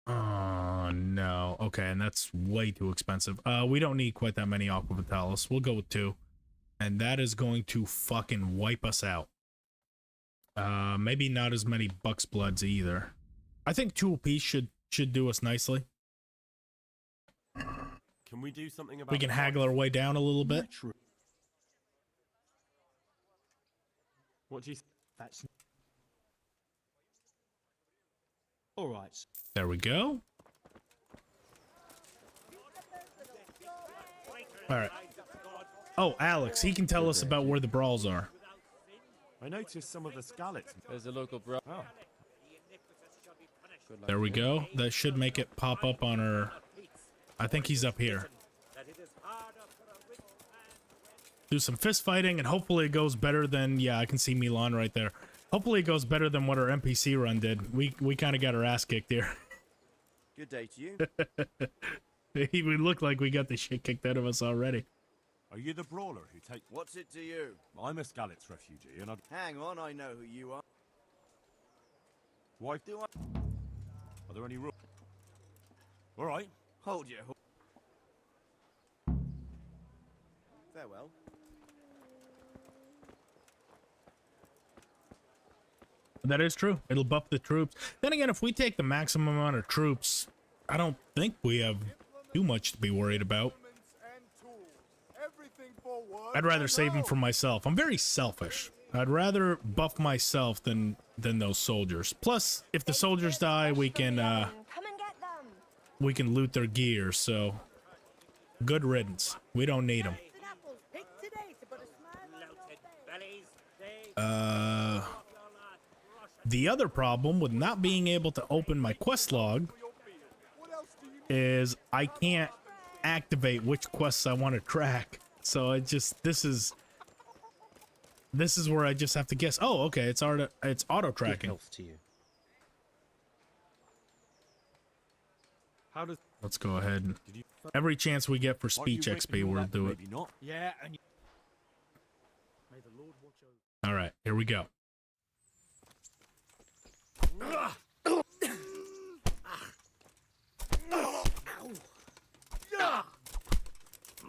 Oh, no. Okay, and that's way too expensive. We don't need quite that many Aqua Vitalis. We'll go with 2. And that is going to fucking wipe us out. Maybe not as many Buck's Bloods either. I think 2 apiece should do us nicely. Can we do something about We can haggle our way down a little bit. What do you? That's all right. There we go. All right. Oh, Alex, he can tell us about where the brawls are. I noticed some of the scallops. There's a local brawl. Oh. There we go. That should make it pop up on our... I think he's up here. Do some fist fighting, and hopefully it goes better than... Yeah, I can see Milan right there. Hopefully it goes better than what our NPC run did. We kind of got our ass kicked here. Good day to you. We look like we got the shit kicked out of us already. Are you the brawler who take... What's it to you? I'm a Scallops refugee, and I'd... Hang on, I know who you are. Why do I... Are there any rules? All right. Hold your... Farewell. That is true. It'll buff the troops. Then again, if we take the maximum amount of troops, I don't think we have too much to be worried about. I'd rather save them for myself. I'm very selfish. I'd rather buff myself than those soldiers. Plus, if the soldiers die, we can loot their gear. So, good riddance. We don't need them. The other problem with not being able to open my quest log is I can't activate which quests I want to track. So I just this is where I just have to guess. Oh, okay, it's auto tracking. Health to you. How does? Let's go ahead and every chance we get for speech XP, we'll do it. Yeah, and May the Lord watch over. All right, here we go.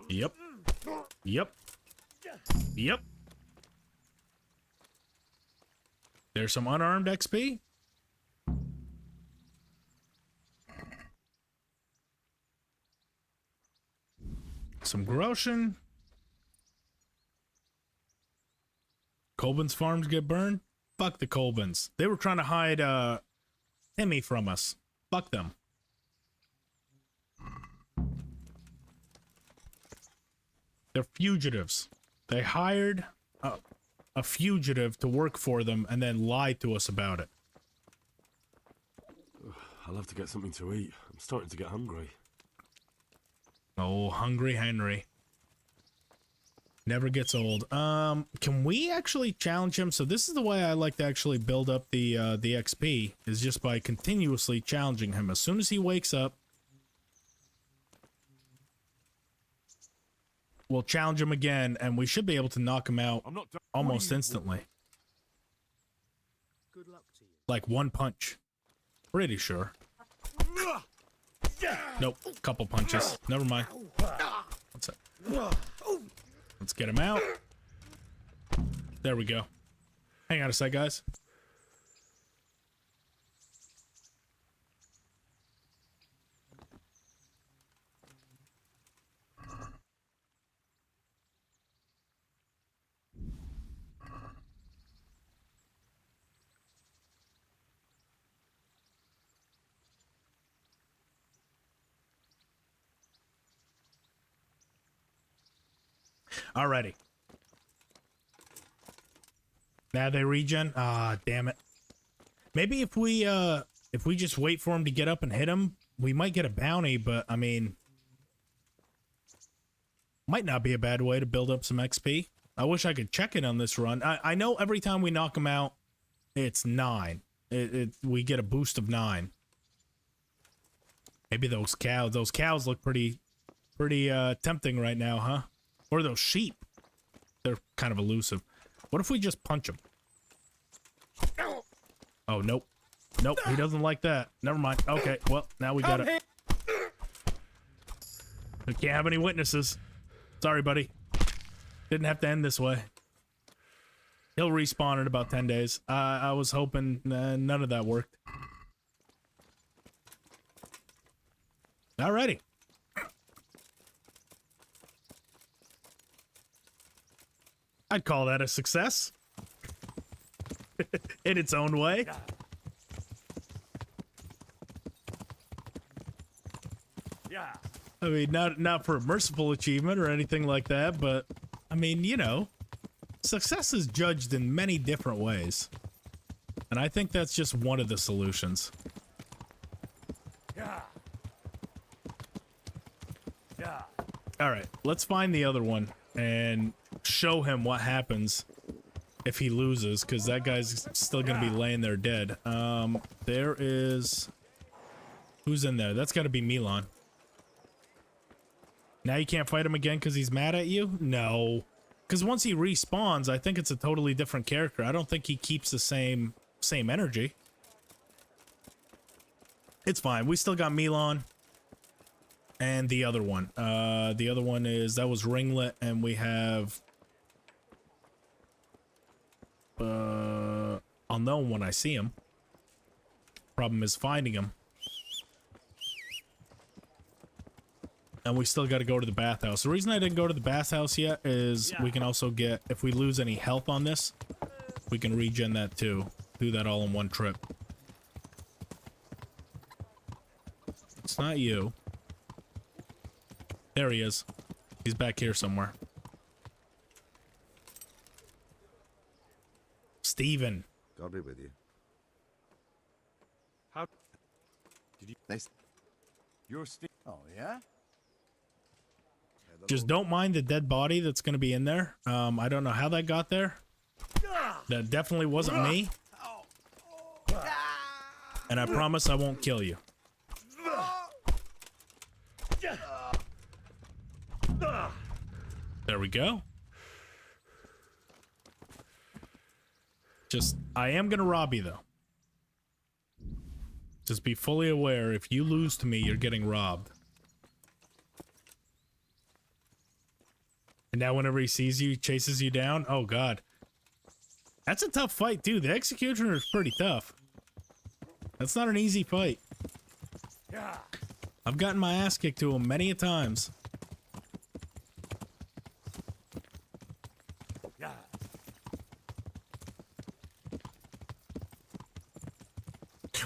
Yep. Yep. Yep. There's some unarmed XP. Some Groshen. Colbin's farms get burned. Fuck the Colbins. They were trying to hide Timmy from us. Fuck them. They're fugitives. They hired a fugitive to work for them and then lied to us about it. I'll have to get something to eat. I'm starting to get hungry. Oh, hungry Henry. Never gets old. Can we actually challenge him? So this is the way I like to actually build up the XP, is just by continuously challenging him. As soon as he wakes up, we'll challenge him again, and we should be able to knock him out almost instantly. Good luck to you. Like one punch. Pretty sure. Nope, couple punches. Never mind. That's it. Let's get him out. There we go. Hang on a sec, guys. Alrighty. Now they regen? Ah, damn it. Maybe if we just wait for him to get up and hit him, we might get a bounty, but I mean, might not be a bad way to build up some XP. I wish I could check it on this run. I know every time we knock him out, it's 9. We get a boost of 9. Maybe those cows look pretty tempting right now, huh? Or those sheep. They're kind of elusive. What if we just punch him? Oh, nope. Nope, he doesn't like that. Never mind. Okay, well, now we got it. We can't have any witnesses. Sorry, buddy. Didn't have to end this way. He'll respawn in about 10 days. I was hoping none of that worked. Alrighty. I'd call that a success. In its own way. Yeah. I mean, not for a merciful achievement or anything like that, but I mean, you know, success is judged in many different ways. And I think that's just one of the solutions. Yeah. Yeah. All right, let's find the other one and show him what happens if he loses, because that guy's still gonna be laying there dead. There is... Who's in there? That's gotta be Milan. Now you can't fight him again because he's mad at you? No. Because once he respawns, I think it's a totally different character. I don't think he keeps the same energy. It's fine. We still got Milan. And the other one. The other one is... That was Ringlet, and we have... I'll know him when I see him. Problem is finding him. And we still got to go to the bathhouse. The reason I didn't go to the bathhouse yet is we can also get, if we lose any health on this, we can regen that too. Do that all in one trip. It's not you. There he is. He's back here somewhere. Steven. God be with you. How did you? You're Steve. Oh, yeah? Just don't mind the dead body that's going to be in there. I don't know how that got there. That definitely wasn't me. And I promise I won't kill you. There we go. Just, I am going to rob you, though. Just be fully aware, if you lose to me, you're getting robbed. And now whenever he sees you, he chases you down. Oh, God. That's a tough fight, too. The Executioner is pretty tough. That's not an easy fight. I've gotten my ass kicked to him many a times.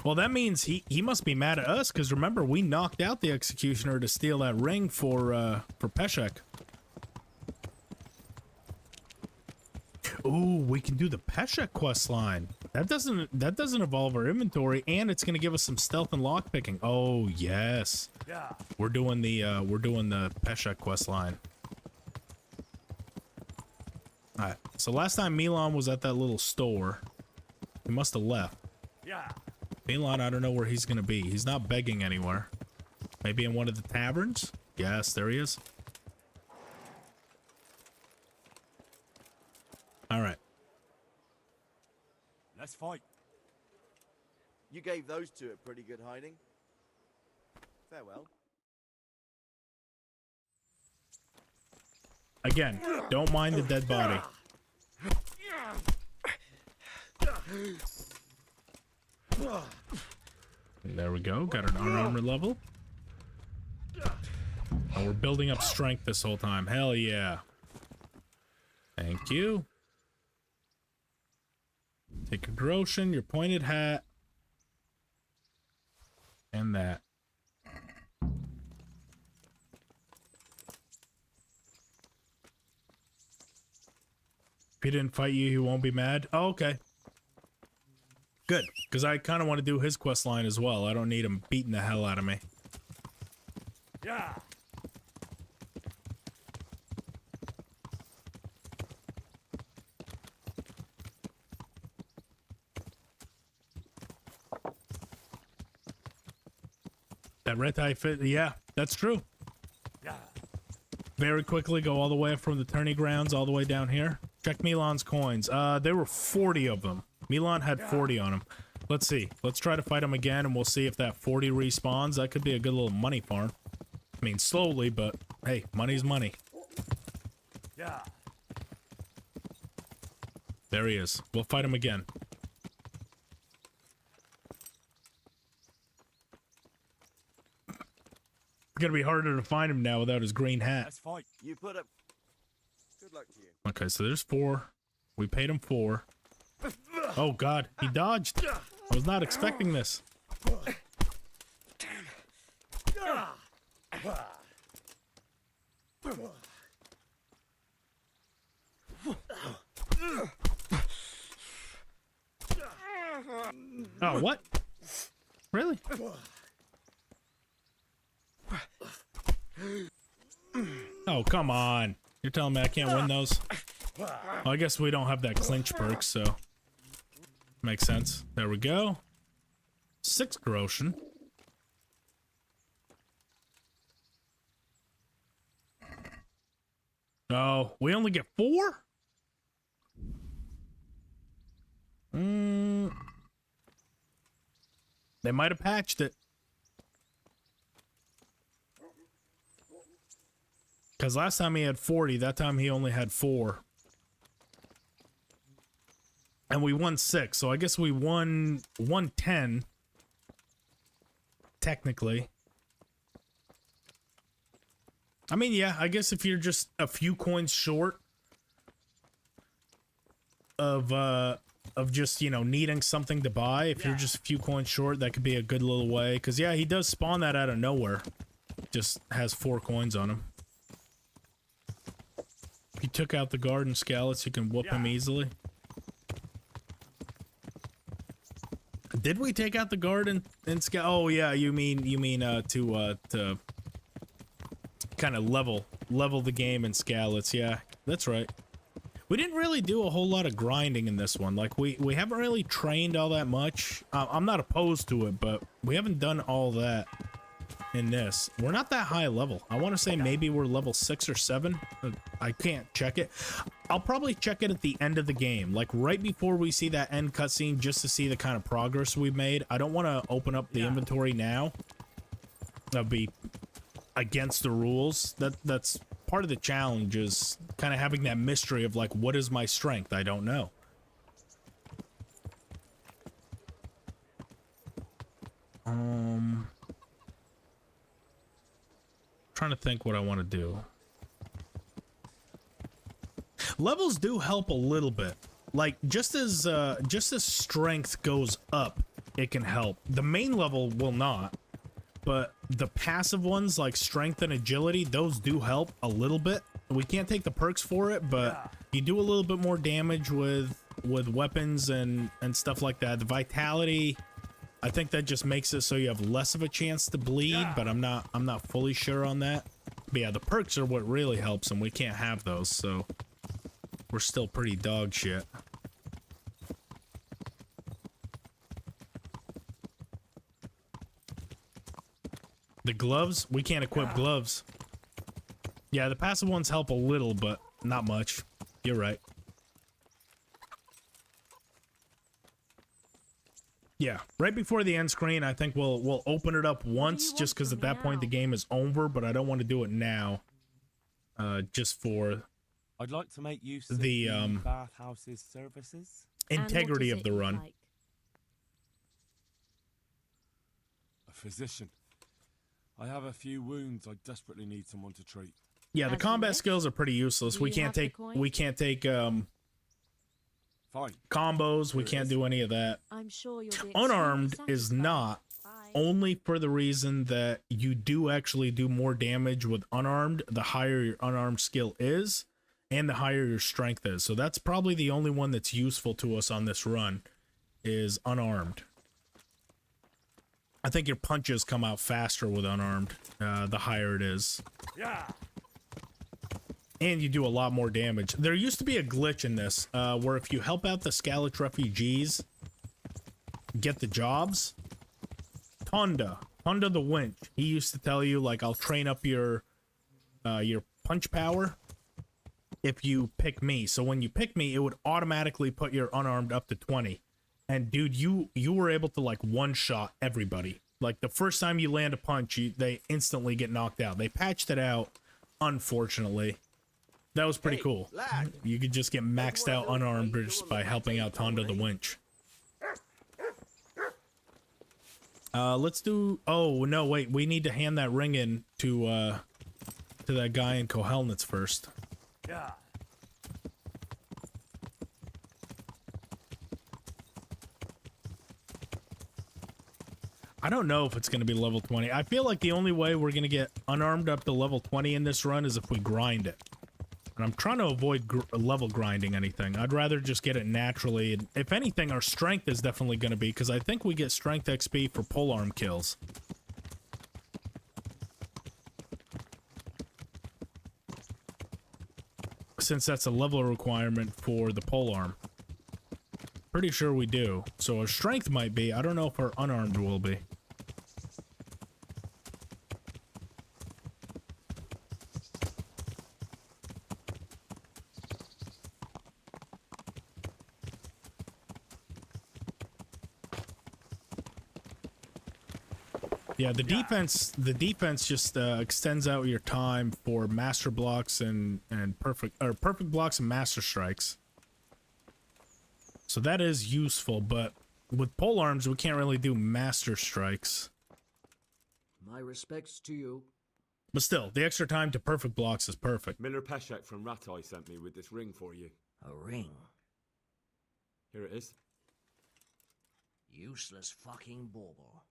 Well, that means he must be mad at us, because remember, we knocked out the Executioner to steal that ring for Peshek. Ooh, we can do the Peshek quest line. That doesn't evolve our inventory, and it's gonna give us some stealth and lockpicking. Oh yes. Yeah. We're doing the Peshek quest line. Alright. So last time Milan was at that little store. He must have left. Yeah. Milan, I don't know where he's gonna be. He's not begging anywhere. Maybe in one of the taverns? Yes, there he is. Alright. Let's fight. You gave those two a pretty good hiding. Farewell. Again, don't mind the dead body. And there we go. Got an armor level. And we're building up strength this whole time. Hell yeah. Thank you. Take a Groshin, your pointed hat. And that. If he didn't fight you, he won't be mad. Oh, okay. Good, because I kind of want to do his quest line as well. I don't need him beating the hell out of me. Yeah. That Rattay fit, yeah, that's true. Yeah. Very quickly, go all the way from the tourney grounds all the way down here. Check Milan's coins. There were 40 of them. Milan had 40 on him. Let's see. Let's try to fight him again, and we'll see if that 40 respawns. That could be a good little money farm. I mean, slowly, but hey, money's money. Yeah. There he is. We'll fight him again. It's gonna be harder to find him now without his green hat. Let's fight. You put up. Good luck to you. Okay, so there's 4. We paid him 4. Oh god, he dodged. I was not expecting this. Oh, what? Really? Oh, come on. You're telling me I can't win those? Well, I guess we don't have that clinch perk, so... Makes sense. There we go. 6 corrosion. Oh, we only get 4? They might have patched it. Because last time he had 40, that time he only had 4. And we won 6, so I guess we won 110. Technically. I mean, yeah, I guess if you're just a few coins short of just, you know, needing something to buy, if you're just a few coins short, that could be a good little way. Because, yeah, he does spawn that out of nowhere. Just has 4 coins on him. If you took out the garden scallops, you can whoop him easily. Did we take out the guard and oh yeah, you mean to kind of level the game in Scallots. Yeah, that's right. We didn't really do a whole lot of grinding in this one. Like we haven't really trained all that much. I'm not opposed to it, but we haven't done all that in this. We're not that high level. I want to say maybe we're level 6 or 7. I can't check it. I'll probably check it at the end of the game, like right before we see that end cutscene, just to see the kind of progress we've made. I don't want to open up the inventory now. That'd be against the rules. That's part of the challenge, is kind of having that mystery of like, what is my strength? I don't know. Trying to think what I want to do. Levels do help a little bit. Like just as strength goes up, it can help. The main level will not, but the passive ones like strength and agility, those do help a little bit. We can't take the perks for it, but you do a little bit more damage with weapons and stuff like that. The vitality, I think that just makes it so you have less of a chance to bleed, but I'm not fully sure on that. But yeah, the perks are what really helps, and we can't have those, so we're still pretty dog shit. The gloves, we can't equip gloves. Yeah, the passive ones help a little, but not much. You're right. Yeah, right before the end screen, I think we'll open it up once, just because at that point the game is over, but I don't want to do it now. Just for I'd like to make use of the bathhouse's services. Integrity of the run. Like? A physician. I have a few wounds I desperately need someone to treat. Yeah, the combat skills are pretty useless. We can't take Fine. Combos, we can't do any of that. I'm sure you'll be Unarmed is not, only for the reason that you do actually do more damage with unarmed the higher your unarmed skill is, and the higher your strength is. So that's probably the only one that's useful to us on this run, is unarmed. I think your punches come out faster with unarmed, the higher it is. Yeah. And you do a lot more damage. There used to be a glitch in this, where if you help out the Scalach refugees get the jobs, Tonda the winch, he used to tell you, like, I'll train up your punch power if you pick me. So when you pick me, it would automatically put your unarmed up to 20. And dude, you were able to, like, one-shot everybody. Like, the first time you land a punch, they instantly get knocked out. They patched it out, unfortunately. That was pretty cool. Lad. You could just get maxed out unarmed just by helping out Tonda the winch. Let's do... Oh, no, wait. We need to hand that ring in to that guy in Kohelnitz first. Yeah. I don't know if it's going to be level 20. I feel like the only way we're going to get unarmed up to level 20 in this run is if we grind it. And I'm trying to avoid level grinding anything. I'd rather just get it naturally. And if anything, our strength is definitely going to be, because I think we get strength XP for polearm kills. Since that's a level requirement for the polearm. Pretty sure we do. So our strength might be. I don't know if our unarmed will be. Yeah, the defense just extends out your time for master blocks and perfect blocks and master strikes. So that is useful, but with polearms we can't really do master strikes. My respects to you. But still, the extra time to perfect blocks is perfect. Miller Peshek from Rattay sent me with this ring for you. A ring? Here it is. Useless fucking bauble.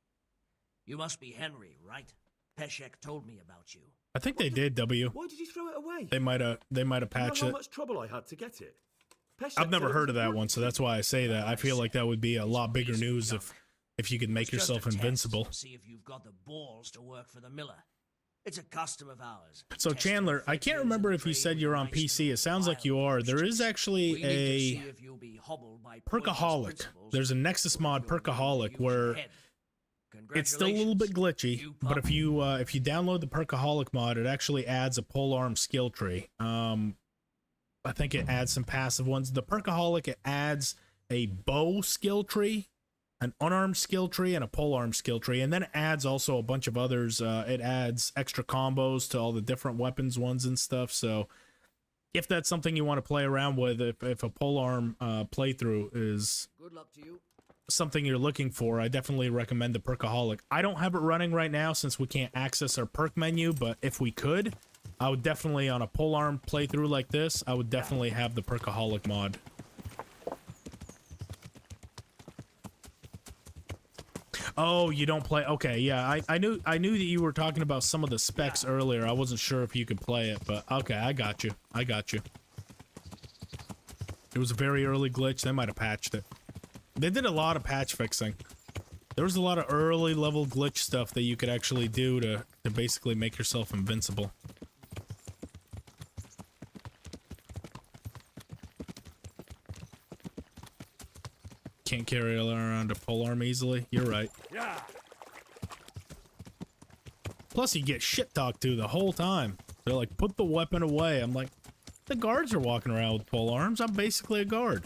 You must be Henry, right? Peshek told me about you. I think they did, W. Why did you throw it away? They might have patched You know it. how much trouble I had to get it? Peshek I've never said it heard was of that one, so that's why I say that. I feel like that would be a lot bigger news if you could make yourself invincible. See if you've got the balls to work for the Miller. It's a custom of ours. So Chandler, I can't remember if you said you're on PC. It sounds like you are. There is actually a perkaholic. There's a Nexus mod perkaholic where it's still a little bit glitchy, but if you download the perkaholic mod, it actually adds a polearm skill tree. I think it adds some passive ones. The perkaholic, it adds a bow skill tree, an unarmed skill tree, and a polearm skill tree, and then it adds also a bunch of others. It adds extra combos to all the different weapons ones and stuff. So if that's something you want to play around with, if a polearm playthrough is Good luck to you. something you're looking for, I definitely recommend the perkaholic. I don't have it running right now since we can't access our perk menu, but if we could, I would definitely, on a polearm playthrough like this, I would definitely have the perkaholic mod. Oh, you don't play? Okay, yeah, I knew that you were talking about some of the specs earlier. I wasn't sure if you could play it, but okay, I got you. It was a very early glitch. They might have patched it. They did a lot of patch fixing. There was a lot of early level glitch stuff that you could actually do to basically make yourself invincible. Can't carry around a polearm easily. You're right. Yeah. Plus, you get shit talked to the whole time. They're like, put the weapon away. I'm like, the guards are walking around with polearms. I'm basically a guard.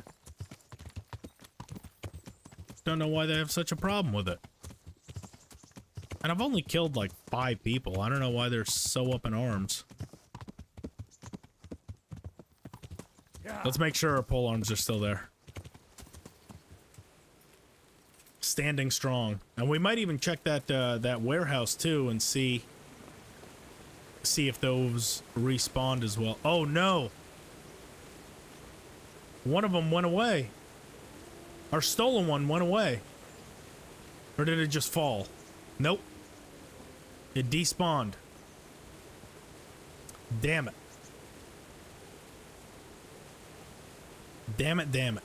Don't know why they have such a problem with it. And I've only killed like 5 people. I don't know why they're so up in arms. Let's make sure our polearms are still there. Standing strong. And we might even check that that warehouse too and see if those respawned as well. Oh no! One of them went away. Our stolen one went away. Or did it just fall? Nope. It despawned. Damn it. Damn it, damn it.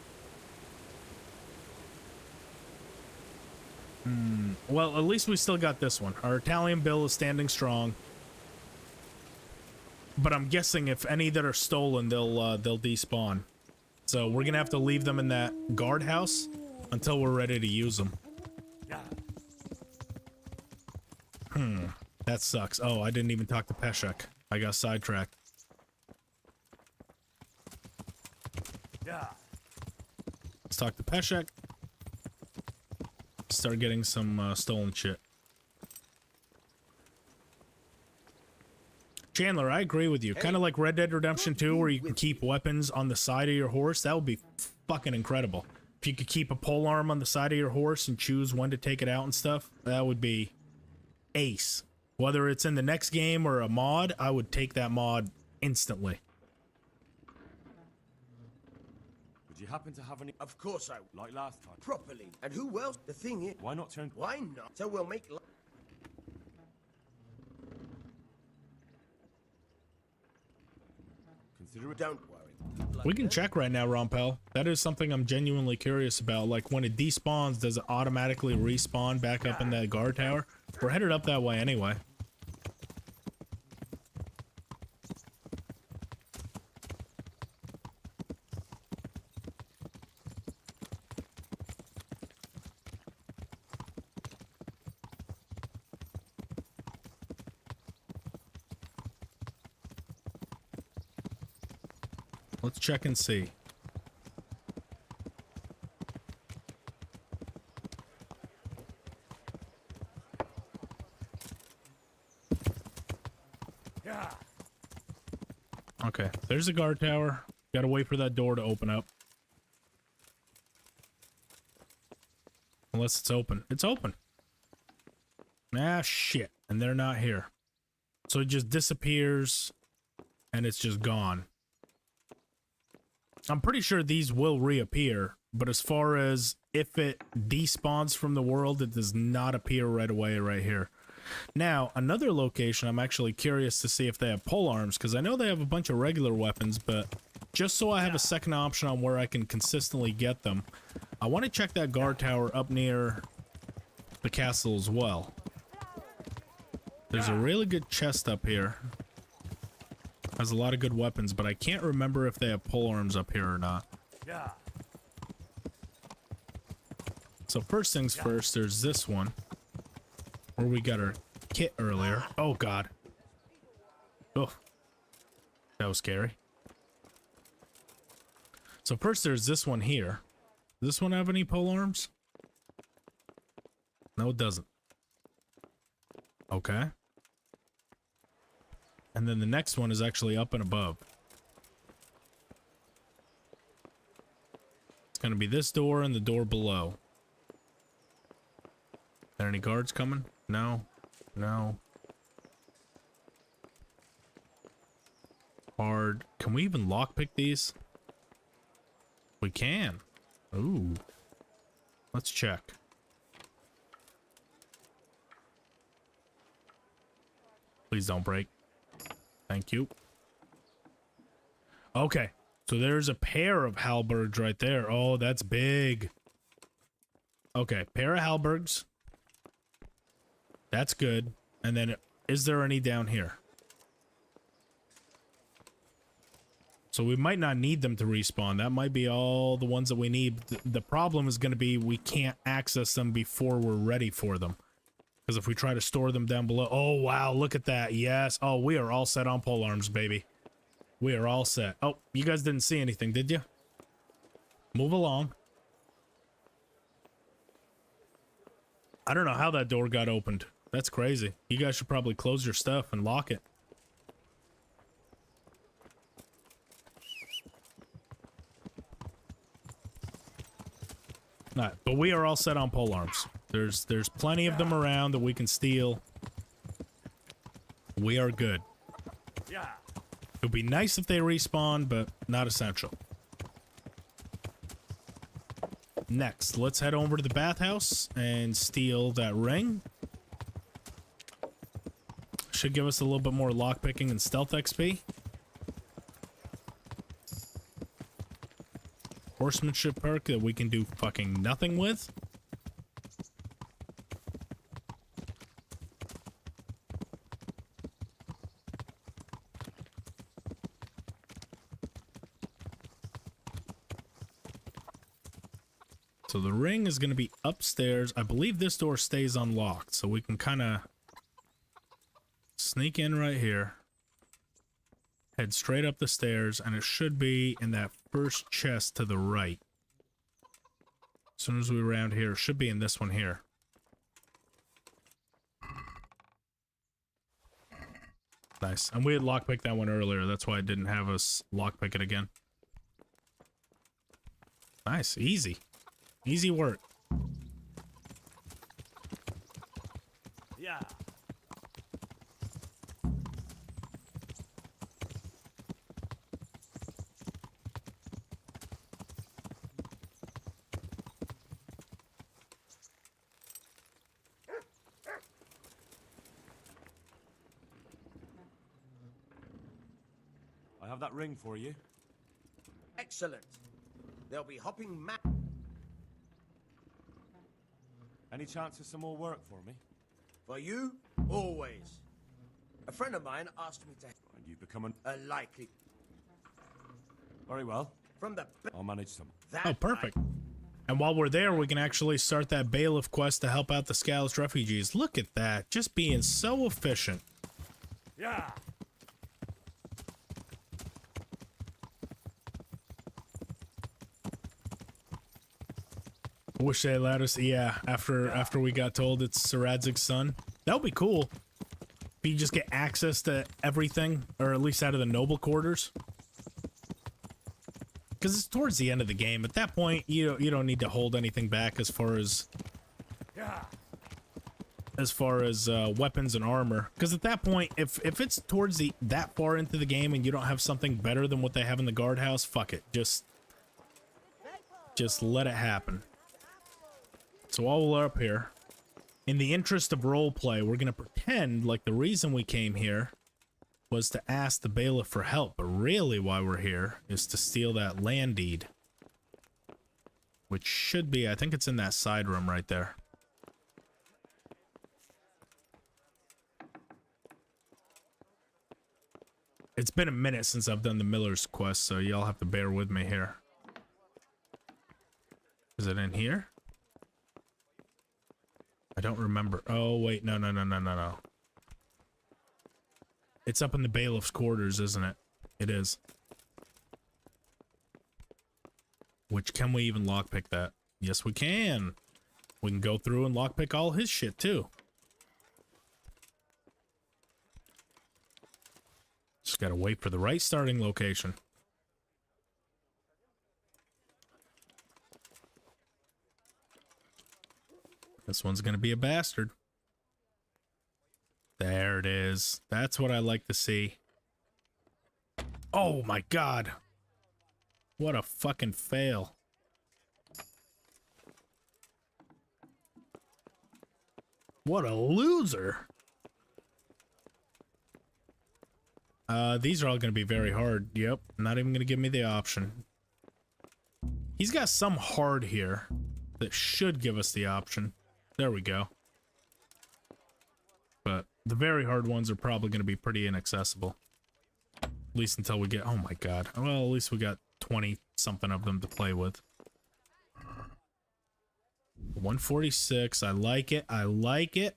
Well, at least we still got this one. Our Italian bill is standing strong. But I'm guessing if any that are stolen, they'll despawn. So we're gonna have to leave them in that guardhouse until we're ready to use them. That sucks. Oh, I didn't even talk to Peshek. I got sidetracked. Let's talk to Peshek. Start getting some stolen shit. Chandler, I agree with you. Kind of like Red Dead Redemption 2, where you can keep weapons on the side of your horse. That would be fucking incredible. If you could keep a polearm on the side of your horse and choose when to take it out and stuff, that would be ace. Whether it's in the next game or a mod, I would take that mod instantly. Would you happen to have any... Of course I Like last time? properly. And who else? The thing is, Why not turn... why not? So we'll make. Consider it... Don't worry. We can check right now, Rompel. That is something I'm genuinely curious about. Like, when it despawns, does it automatically respawn back up in that guard tower? We're headed up that way anyway. Let's check and see. Okay, there's a guard tower. Gotta wait for that door to open up. Unless it's open. It's open. Ah, shit. And they're not here. So it just disappears and it's just gone. I'm pretty sure these will reappear, but as far as if it despawns from the world, it does not appear right away right here. Now, another location, I'm actually curious to see if they have polearms, because I know they have a bunch of regular weapons, but just so I have a second option on where I can consistently get them, I want to check that guard tower up near the castle as well. There's a really good chest up here. Has a lot of good weapons, but I can't remember if they have polearms up here or not. So first things first, there's this one where we got our kit earlier. Oh god. Oh, that was scary. So first there's this one here. Does this one have any polearms? No, it doesn't. Okay. And then the next one is actually up and above. It's going to be this door and the door below. Are there any guards coming? No. No. Hard. Can we even lockpick these? We can. Ooh. Let's check. Please don't break. Thank you. Okay. So there's a pair of halberds right there. Oh, that's big. Okay. Pair of halberds. That's good. And then, is there any down here? So we might not need them to respawn. That might be all the ones that we need. The problem is going to be we can't access them before we're ready for them. Because if we try to store them down below... Oh, wow, look at that. Yes. Oh, we are all set on polearms, baby. We are all set. Oh, you guys didn't see anything, did you? Move along. I don't know how that door got opened. That's crazy. You guys should probably close your stuff and lock it. Alright, but we are all set on polearms. There's plenty of them around that we can steal. We are good. It would be nice if they respawn, but not essential. Next, let's head over to the bathhouse and steal that ring. Should give us a little bit more lockpicking and stealth XP. horsemanship perk that we can do fucking nothing with. So the ring is going to be upstairs. I believe this door stays unlocked, so we can kind of sneak in right here. Head straight up the stairs, and it should be in that first chest to the right. As soon as we round here, it should be in this one here. Nice. And we had lockpicked that one earlier. That's why I didn't have us lockpick it again. Nice. Easy. Easy work. Yeah. I have that ring for you. Excellent. They'll be hopping mad. Any chance of some more work for me? For you, always. A friend of mine asked me to... And you become a likely... Very well. From the... I'll manage some. Oh, perfect. And while we're there, we can actually start that bailiff quest to help out the Scal's refugees. Look at that. Just being so efficient. Yeah. I wish they allowed us, yeah, after we got told it's Saradzig's son. That would be cool. If you just get access to everything, or at least out of the noble quarters. Because it's towards the end of the game. At that point, you don't need to hold anything back as far as weapons and armor. Because at that point, if it's towards that far into the game and you don't have something better than what they have in the guardhouse, fuck it. Just let it happen. So while we're up here, in the interest of roleplay, we're going to pretend like the reason we came here was to ask the bailiff for help. But really why we're here is to steal that land deed. Which should be, I think it's in that side room right there. It's been a minute since I've done the Miller's quest, so y'all have to bear with me here. Is it in here? I don't remember. Oh, wait. No. It's up in the bailiff's quarters, isn't it? It is. Which, can we even lockpick that? Yes, we can. We can go through and lockpick all his shit, too. Just gotta wait for the right starting location. This one's gonna be a bastard. There it is. That's what I like to see. Oh my god. What a fucking fail. What a loser. These are all gonna be very hard. Yep, not even gonna give me the option. He's got some hard here that should give us the option. There we go. But the very hard ones are probably going to be pretty inaccessible. At least until we get... Oh my god. Well, at least we got 20-something of them to play with. 146. I like it. I like it.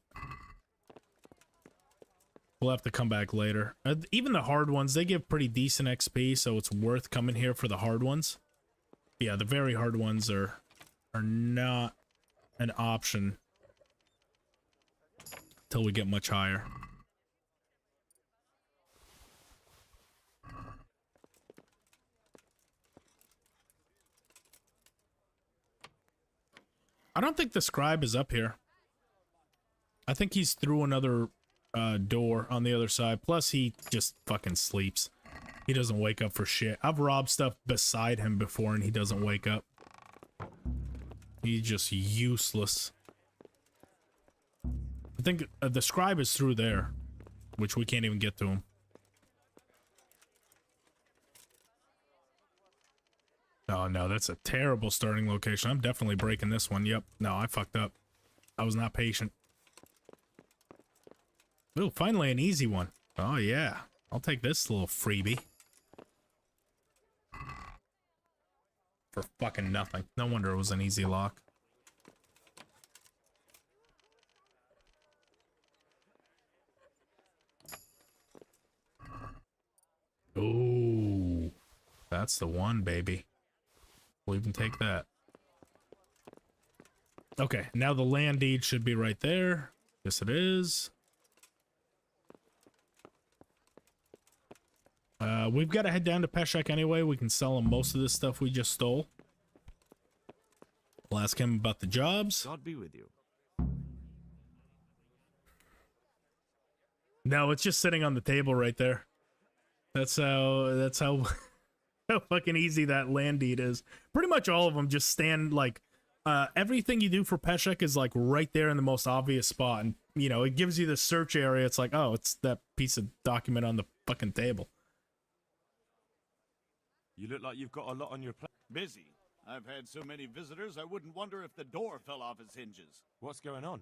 We'll have to come back later. Even the hard ones, they give pretty decent XP, so it's worth coming here for the hard ones. Yeah, the very hard ones are not an option till we get much higher. I don't think the scribe is up here. I think he's through another door on the other side. Plus, he just fucking sleeps. He doesn't wake up for shit. I've robbed stuff beside him before and he doesn't wake up. He's just useless. I think the scribe is through there, which we can't even get to him. Oh no, that's a terrible starting location. I'm definitely breaking this one. Yep. No, I fucked up. I was not patient. Ooh, finally an easy one. Oh yeah. I'll take this little freebie. For fucking nothing. No wonder it was an easy lock. Ooh. That's the one, baby. We'll even take that. Okay, now the land deed should be right there. Yes, it is. We've got to head down to Peshek anyway. We can sell him most of this stuff we just stole. We'll ask him about the jobs. God be with you. No, it's just sitting on the table right there. That's how how fucking easy that land deed is. Pretty much all of them just stand like everything you do for Peshek is like right there in the most obvious spot, and you know, it gives you the search area. It's like, oh, it's that piece of document on the fucking table. You look like you've got a lot on your plate. Busy. I've had so many visitors, I wouldn't wonder if the door fell off its hinges. What's going on?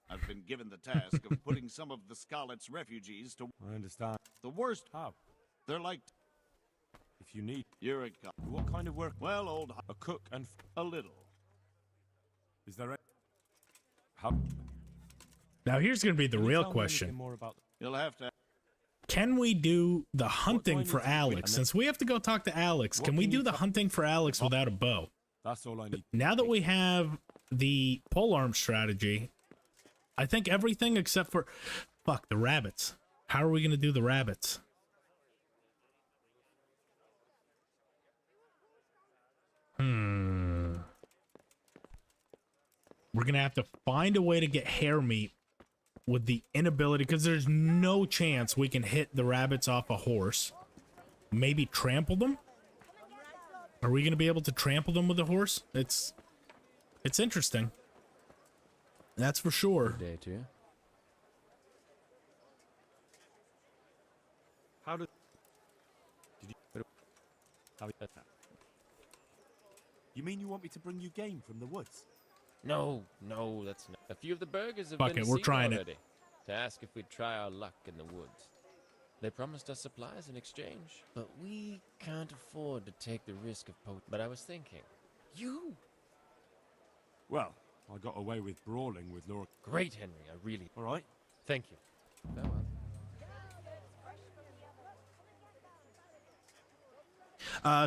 I've been given the task of putting some of the Scarlet's refugees to... I understand. The worst... How? They're like... If you need... You're a... What kind of work? Well, old... A cook and... A little. Is there a... How... Now here's gonna be the real question. More about... You'll have to... Can we do the hunting for Alex? Since we have to go talk to Alex, can we do the hunting for Alex without a bow? That's all I need. Now that we have the polearm strategy, I think everything except for... Fuck, the rabbits. How are we going to do the rabbits? We're going to have to find a way to get hare meat with the inability, because there's no chance we can hit the rabbits off a horse. Maybe trample them? Are we going to be able to trample them with a horse? It's interesting. That's for sure. Good day to you. How did you... You mean you want me to bring you game from the woods? No, that's not. A few of the burghers have Fuck been it, we're seen trying it. already to ask if we'd try our luck in the woods. They promised us supplies in exchange, but we can't afford to take the risk of But I was thinking, you. Well, I got away with brawling with Laura. Great, Henry. I really. All right. Thank you. Farewell.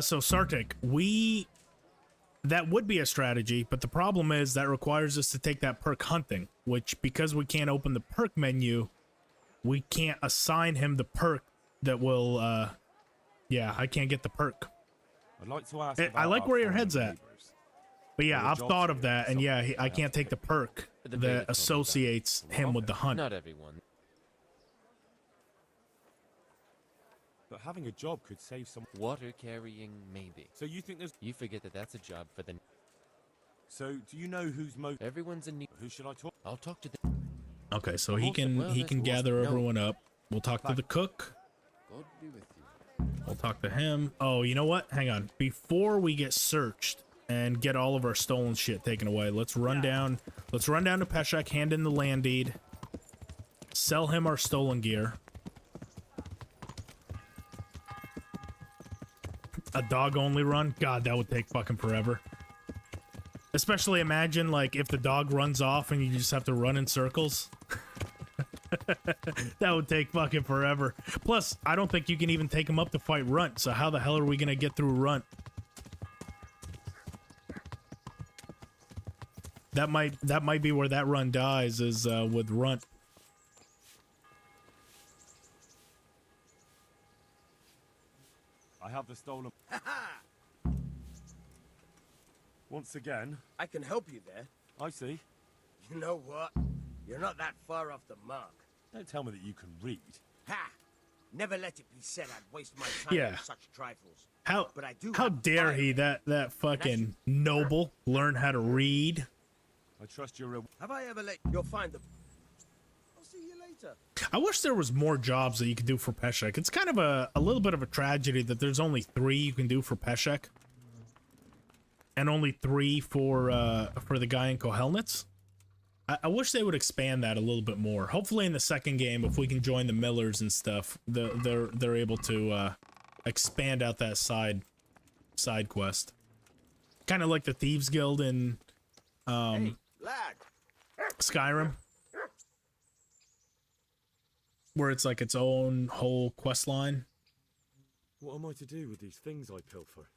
So Sartik, that would be a strategy, but the problem is that requires us to take that perk hunting, which, because we can't open the perk menu, we can't assign him the perk that will, yeah, I can't get the perk. I'd like to ask I like where your head's at. But yeah, I've thought of that, and yeah, I can't take the perk that associates him with the hunt. Not everyone. But having a job could save some... Water carrying, maybe. So you think there's... You forget that that's a job for the... So, do you know who's most... Everyone's in need... Who should I talk... I'll talk to them. Okay, so he can gather everyone up. We'll talk to the cook. God be with you. We'll talk to him. Oh, you know what? Hang on. Before we get searched and get all of our stolen shit taken away, let's run down to Peshek, hand in the land deed, sell him our stolen gear. A dog only run? God, that would take fucking forever. Especially imagine, like, if the dog runs off and you just have to run in circles. That would take fucking forever. Plus, I don't think you can even take him up to fight Runt, so how the hell are we gonna get through Runt? That might be where that run dies, is with Runt. I have the stolen... Once again... I can help you there. I see. You know what? You're not that far off the mark. Don't tell me that you can read. Ha! Never let it be said I'd waste my time on such trifles. How dare he, that fucking noble, learn how to read? I trust your... Have I ever let... You'll find them. I'll see you later. I wish there was more jobs that you could do for Peshek. It's kind of a little bit of a tragedy that there's only 3 you can do for Peshek. And only 3 for the guy in Kohelnitz. I wish they would expand that a little bit more. Hopefully in the second game, if we can join the Millers and stuff, they're able to expand out that side quest. Kind of like the Thieves Guild in Skyrim. Where it's like its own whole quest line. What am I to do with these things I pilfer?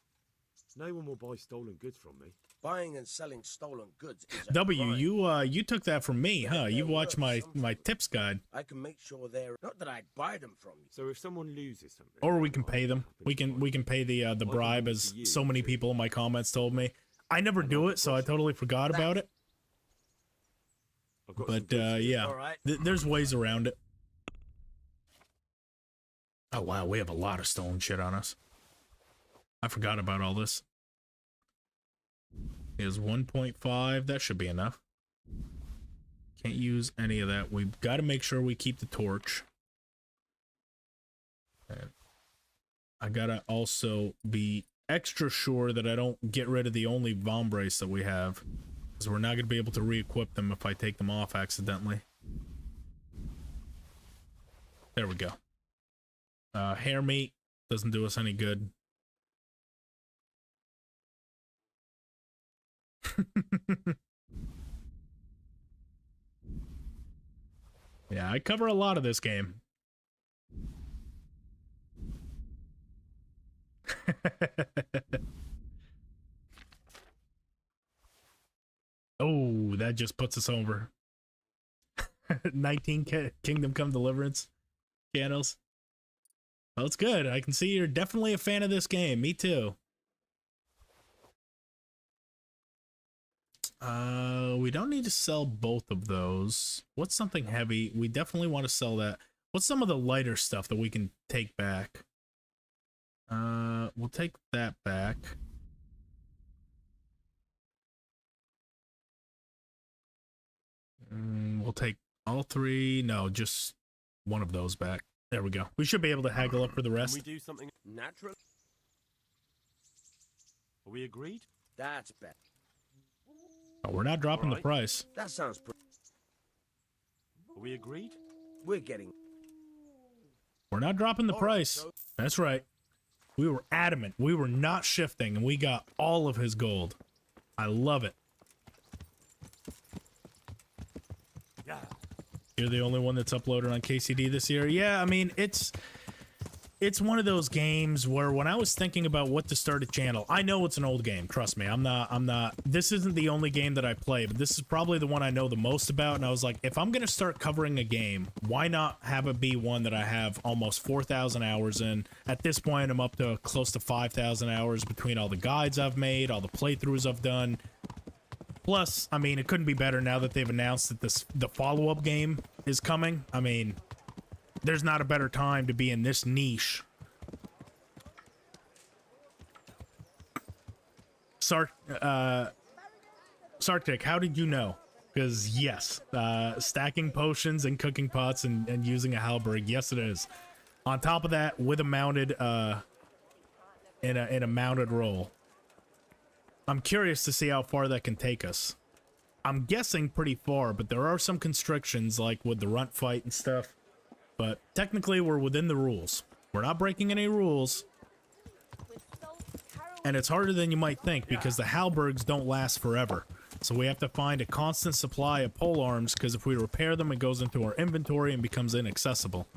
No one will buy stolen goods from me. Buying and selling stolen goods is a W, crime. you took that from me, huh? You watched my tips guide. I can make sure they're not that I'd buy them from you. So if someone loses something, Or we can pay them. We can pay the bribe, as so many people in my comments told me. I never do it, so I totally forgot about it. But yeah, there's ways around it. Oh wow, we have a lot of stolen shit on us. I forgot about all this. Is 1.5. That should be enough. Can't use any of that. We've got to make sure we keep the torch. And I gotta also be extra sure that I don't get rid of the only Vombrace that we have, because we're not going to be able to re-equip them if I take them off accidentally. There we go. Hare meat doesn't do us any good. Yeah, I cover a lot of this game. Oh, that just puts us over. 19 Kingdom Come Deliverance channels. Well, it's good. I can see you're definitely a fan of this game. Me too. We don't need to sell both of those. What's something heavy? We definitely want to sell that. What's some of the lighter stuff that we can take back? We'll take that back. We'll take all 3. No, just one of those back. There we go. We should be able to haggle up for the rest. Can we do something natural? Are we agreed? That's better. Oh, we're not dropping the price. That sounds pretty. Are we agreed? We're getting. We're not dropping the price. That's right. We were adamant. We were not shifting, and we got all of his gold. I love it. Yeah. You're the only one that's uploaded on KCD this year. Yeah, I mean, it's one of those games where when I was thinking about what to start a channel, I know it's an old game. Trust me, I'm not, this isn't the only game that I play, but this is probably the one I know the most about. And I was like, if I'm going to start covering a game, why not have it be one that I have almost 4,000 hours in? At this point, I'm up to close to 5,000 hours between all the guides I've made, all the playthroughs I've done. Plus, I mean, it couldn't be better now that they've announced that the follow-up game is coming. I mean, there's not a better time to be in this niche. Sartik, how did you know? Because yes, stacking potions and cooking pots and using a halberd, yes it is. On top of that, with a mounted in a mounted roll. I'm curious to see how far that can take us. I'm guessing pretty far, but there are some constrictions, like with the runt fight and stuff. But technically, we're within the rules. We're not breaking any rules. And it's harder than you might think, because the halberds don't last forever. So we have to find a constant supply of polearms, because if we repair them, it goes into our inventory and becomes inaccessible.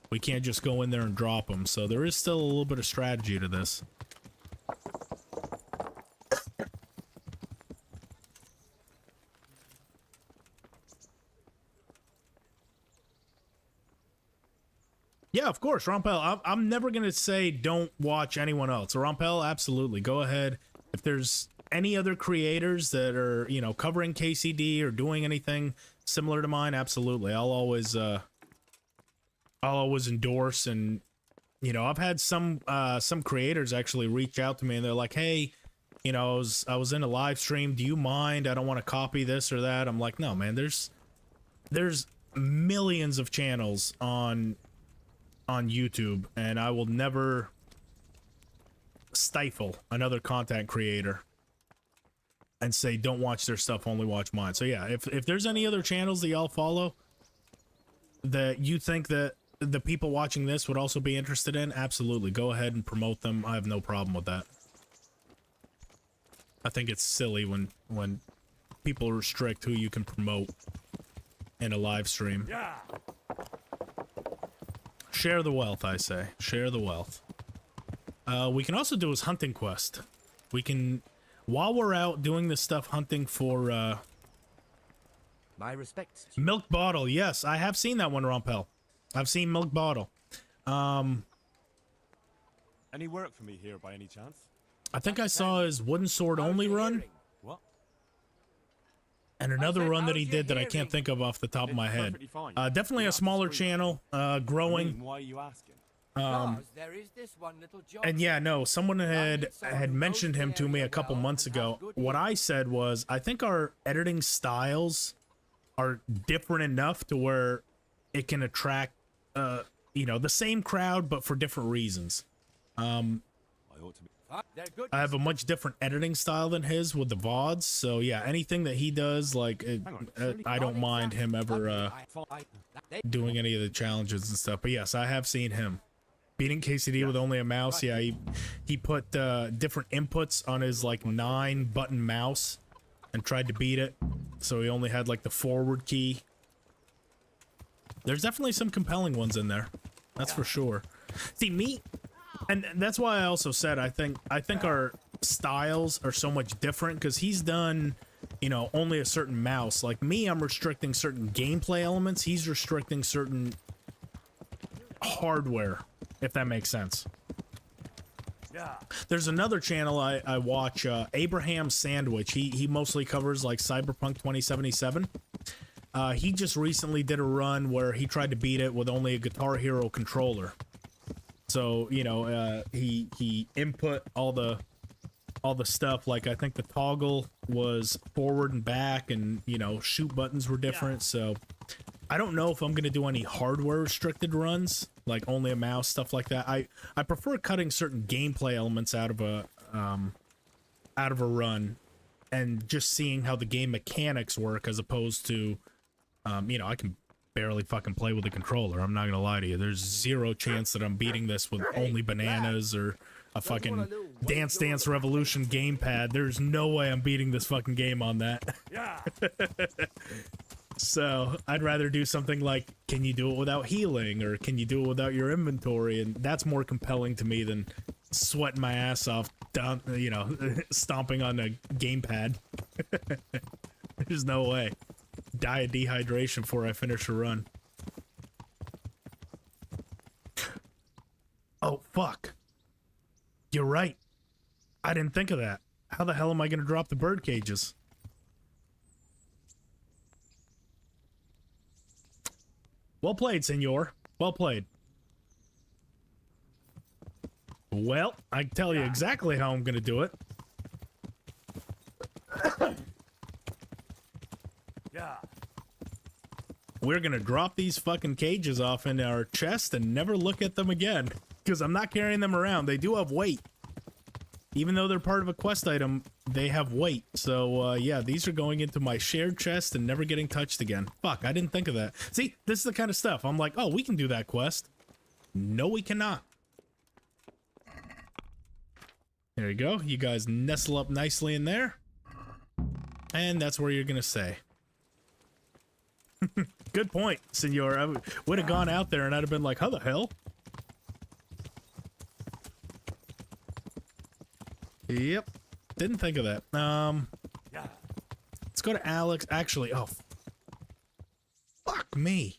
We can't just go in there and drop them. So there is still a little bit of strategy to this. Yeah, of course, Rompel. I'm never going to say don't watch anyone else. Rompel, absolutely. Go ahead. If there's any other creators that are, you know, covering KCD or doing anything similar to mine, absolutely. I'll always endorse. And, you know, I've had some creators actually reach out to me and they're like, hey, you know, I was in a live stream. Do you mind? I don't want to copy this or that. I'm like, no, man, there's millions of channels on YouTube, and I will never stifle another content creator and say don't watch their stuff, only watch mine. So yeah, if there's any other channels that y'all follow that you think that the people watching this would also be interested in, absolutely go ahead and promote them. I have no problem with that. I think it's silly when people restrict who you can promote in a live stream. Yeah. Share the wealth, I say. Share the wealth. We can also do his hunting quest. We can, while we're out doing this stuff, hunting for My respects. Milk Bottle. Yes, I have seen that one, Rompel. I've seen Milk Bottle. Any work for me here by any chance? I think I saw his wooden sword only run. What? And another run that he did that I can't think of off the top of my head. Definitely a smaller channel, growing. Why are you asking? There is this one little job. And yeah, no, someone had mentioned him to me a couple months ago. What I said was, I think our editing styles are different enough to where it can attract, you know, the same crowd, but for different reasons. I have a much different editing style than his with the VODs, so yeah, anything that he does, like, I don't mind him ever doing any of the challenges and stuff. But yes, I have seen him. Beating KCD with only a mouse, yeah, he put different inputs on his, like, 9-button mouse and tried to beat it, so he only had, like, the forward key. There's definitely some compelling ones in there, that's for sure. See, me... And that's why I also said I think our styles are so much different, because he's done, you know, only a certain mouse. Like me, I'm restricting certain gameplay elements. He's restricting certain hardware, if that makes sense. Yeah. There's another channel I watch, Abraham Sandwich. He mostly covers like Cyberpunk 2077. He just recently did a run where he tried to beat it with only a Guitar Hero controller. So, you know, he input all the stuff, like I think the toggle was forward and back, and, you know, shoot buttons were different. So I don't know if I'm going to do any hardware restricted runs, like only a mouse, stuff like that. I prefer cutting certain gameplay elements out of a run and just seeing how the game mechanics work, as opposed to, you know, I can barely fucking play with the controller. I'm not gonna lie to you. There's zero chance that I'm beating this with only bananas or a fucking Dance Dance Revolution gamepad. There's no way I'm beating this fucking game on that. Yeah. So I'd rather do something like, can you do it without healing, or can you do it without your inventory? And that's more compelling to me than sweating my ass off down, you know, stomping on a gamepad. There's no way. Die of dehydration before I finish a run. Oh, fuck. You're right. I didn't think of that. How the hell am I going to drop the bird cages? Well played, senor. Well played. Well, I can tell you exactly how I'm going to do it. Yeah. We're gonna drop these fucking cages off into our chest and never look at them again, because I'm not carrying them around. They do have weight. Even though they're part of a quest item, they have weight. So, yeah, these are going into my shared chest and never getting touched again. Fuck, I didn't think of that. See, this is the kind of stuff. I'm like, oh, we can do that quest. No, we cannot. There you go. You guys nestle up nicely in there. And that's where you're gonna stay. Good point, senor. I would have gone out there and I'd have been like, how the hell? Yep. Didn't think of that. Yeah. Let's go to Alex. Actually, oh. Fuck me.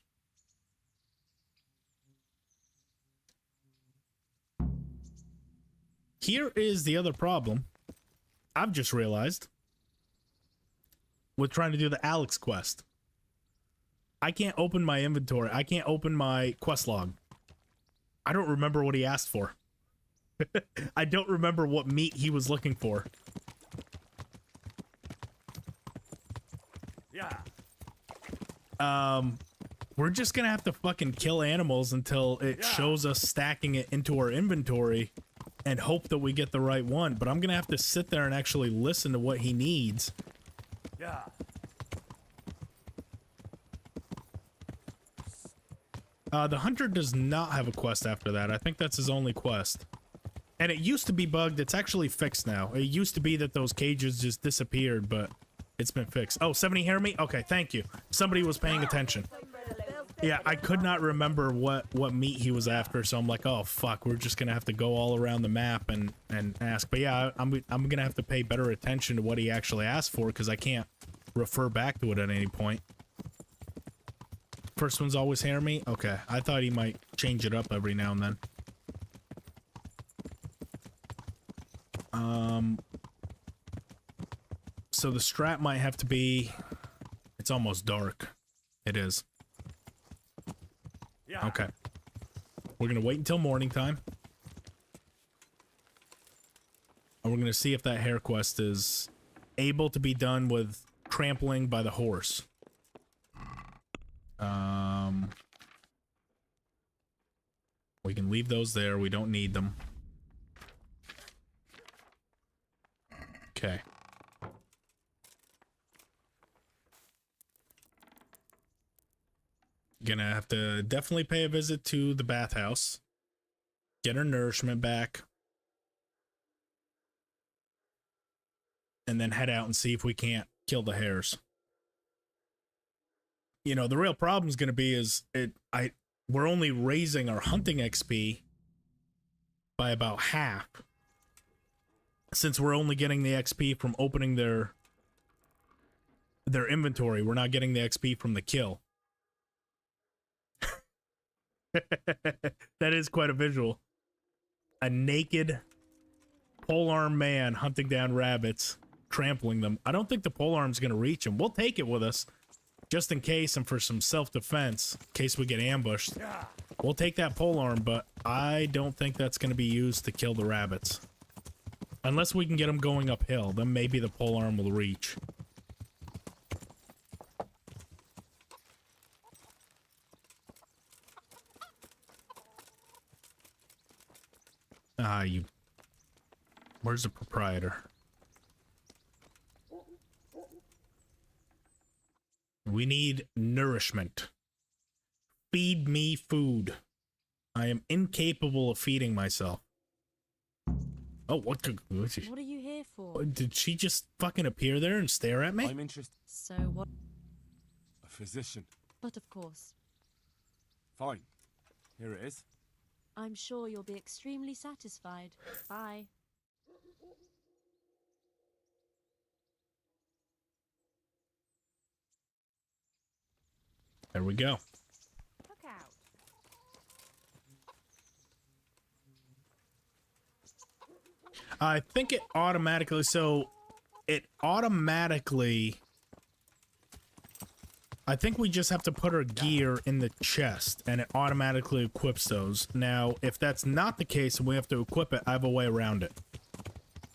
Here is the other problem I've just realized with trying to do the Alex quest. I can't open my inventory. I can't open my quest log. I don't remember what he asked for. I don't remember what meat he was looking for. Yeah. we're just gonna have to fucking kill animals until it shows us stacking it into our inventory and hope that we get the right one. But I'm gonna have to sit there and actually listen to what he needs. Yeah. The hunter does not have a quest after that. I think that's his only quest. And it used to be bugged. It's actually fixed now. It used to be that those cages just disappeared, but it's been fixed. Oh, 70 hare meat? Okay, thank you. Somebody was paying attention. Yeah, I could not remember what meat he was after, so I'm like, oh, fuck, we're just gonna have to go all around the map and ask. But yeah, I'm gonna have to pay better attention to what he actually asked for, because I can't refer back to it at any point. First one's always hare meat? Okay, I thought he might change it up every now and then. So the strat might have to be... It's almost dark. It is. Yeah. Okay. We're gonna wait until morning time. And we're gonna see if that hare quest is able to be done with trampling by the horse. We can leave those there. We don't need them. Okay. Gonna have to definitely pay a visit to the bathhouse. Get her nourishment back. And then head out and see if we can't kill the hares. You know, the real problem is gonna be is we're only raising our hunting XP by about half. Since we're only getting the XP from opening their inventory, we're not getting the XP from the kill. That is quite a visual. A naked polearm man hunting down rabbits, trampling them. I don't think the polearm's gonna reach him. We'll take it with us, just in case and for some self-defense, in case we get ambushed. We'll take that polearm, but I don't think that's gonna be used to kill the rabbits. Unless we can get them going uphill, then maybe the polearm will reach. Where's the proprietor? We need nourishment. Feed me food. I am incapable of feeding myself. Oh, what are you here for? Did she just fucking appear there and stare at me? I'm interested. So what? A physician. But of course. Fine. Here it is. I'm sure you'll be extremely satisfied. Bye. There we go. Look out. I think it automatically, I think we just have to put our gear in the chest and it automatically equips those. Now, if that's not the case and we have to equip it, I have a way around it.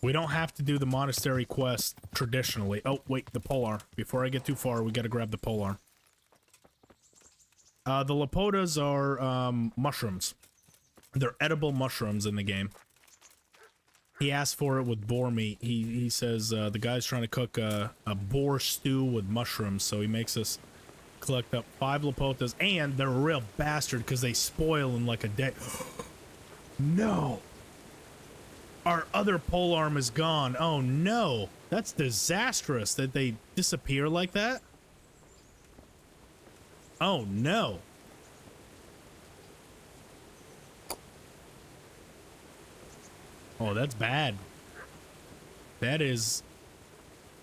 We don't have to do the monastery quest traditionally. Oh, wait, the polearm. Before I get too far, we gotta grab the polearm. The Lapotas are mushrooms. They're edible mushrooms in the game. He asked for it with boar meat. He says the guy's trying to cook a boar stew with mushrooms, so he makes us collect up 5 Lapotas, and they're a real bastard because they spoil in like a day. No! Our other polearm is gone. Oh no! That's disastrous that they disappear like that. Oh no! Oh, that's bad. That is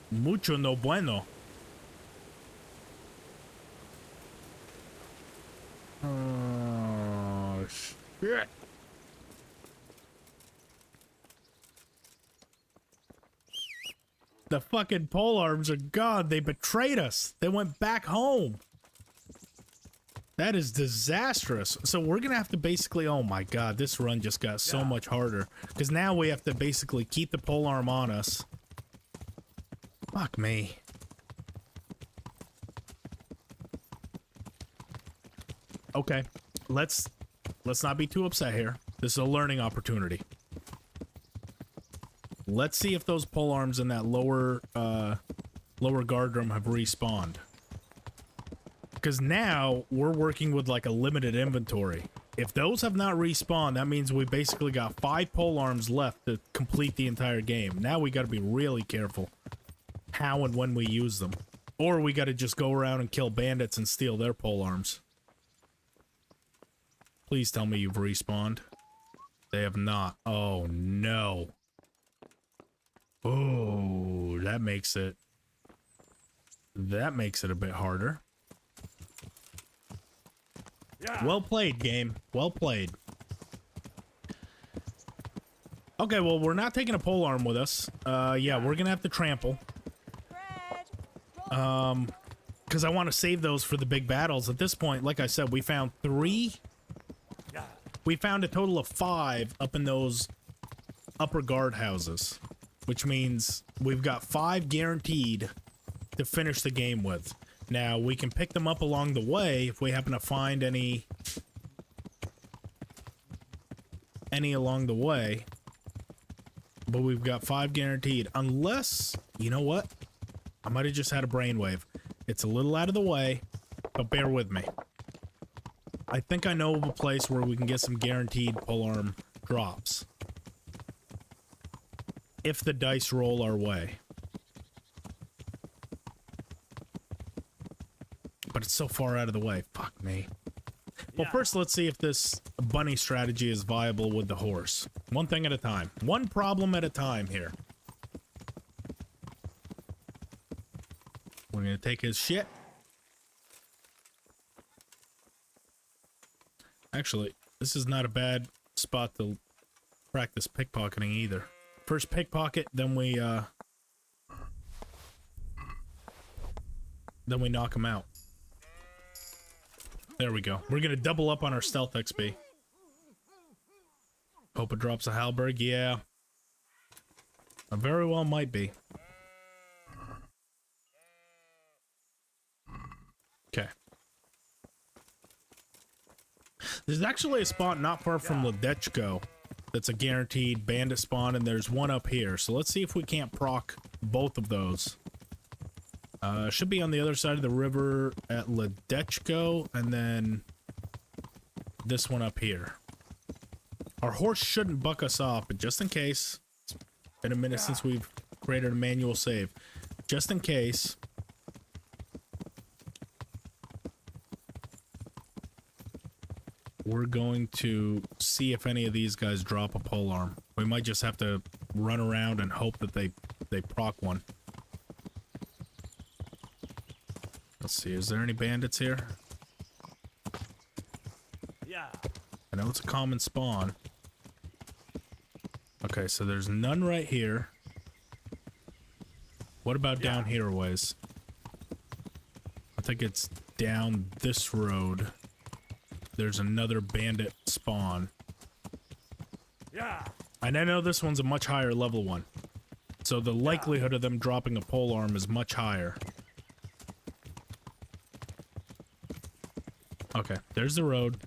mucho no bueno. Oh, shit. The fucking polearms are gone. They betrayed us. They went back home. That is disastrous. So we're gonna have to basically, oh my god, this run just got so much harder. Because now we have to basically keep the polearm on us. Fuck me. Okay, let's not be too upset here. This is a learning opportunity. Let's see if those pole arms in that lower guard room have respawned. Because now we're working with like a limited inventory. If those have not respawned, that means we basically got 5 pole arms left to complete the entire game. Now we got to be really careful how and when we use them. Or we got to just go around and kill bandits and steal their pole arms. Please tell me you've respawned. They have not. Oh, no. Oh, that makes it a bit harder. Yeah. Well played, game. Well played. Okay, well, we're not taking a pole arm with us. Yeah, we're gonna have to trample. Because I want to save those for the big battles. At this point, like I said, we found 3. We found a total of 5 up in those upper guard houses, which means we've got 5 guaranteed to finish the game with. Now, we can pick them up along the way if we happen to find any along the way. But we've got 5 guaranteed. Unless, you know what? I might have just had a brainwave. It's a little out of the way, but bear with me. I think I know of a place where we can get some guaranteed polearm drops. If the dice roll our way. But it's so far out of the way. Fuck me. Well, first let's see if this bunny strategy is viable with the horse. One thing at a time. One problem at a time here. We're gonna take his shit. Actually, this is not a bad spot to practice pickpocketing either. First pickpocket, then we knock him out. There we go. We're gonna double up on our stealth XP. Hope it drops a halberd. Yeah. I very well might be. Okay. There's actually a spot not far from Ledechko that's a guaranteed bandit spawn, and there's one up here. So let's see if we can't proc both of those. Should be on the other side of the river at Ledechko, and then this one up here. Our horse shouldn't buck us off, but just in case, it's been a minute since we've created a manual save. Just in case, we're going to see if any of these guys drop a polearm. We might just have to run around and hope that they proc one. Let's see, is there any bandits here? Yeah. I know it's a common spawn. Okay, so there's none right here. What about down here ways? I think it's down this road. There's another bandit spawn. Yeah. And I know this one's a much higher level one. So the likelihood of them dropping a polearm is much higher. Okay, there's the road.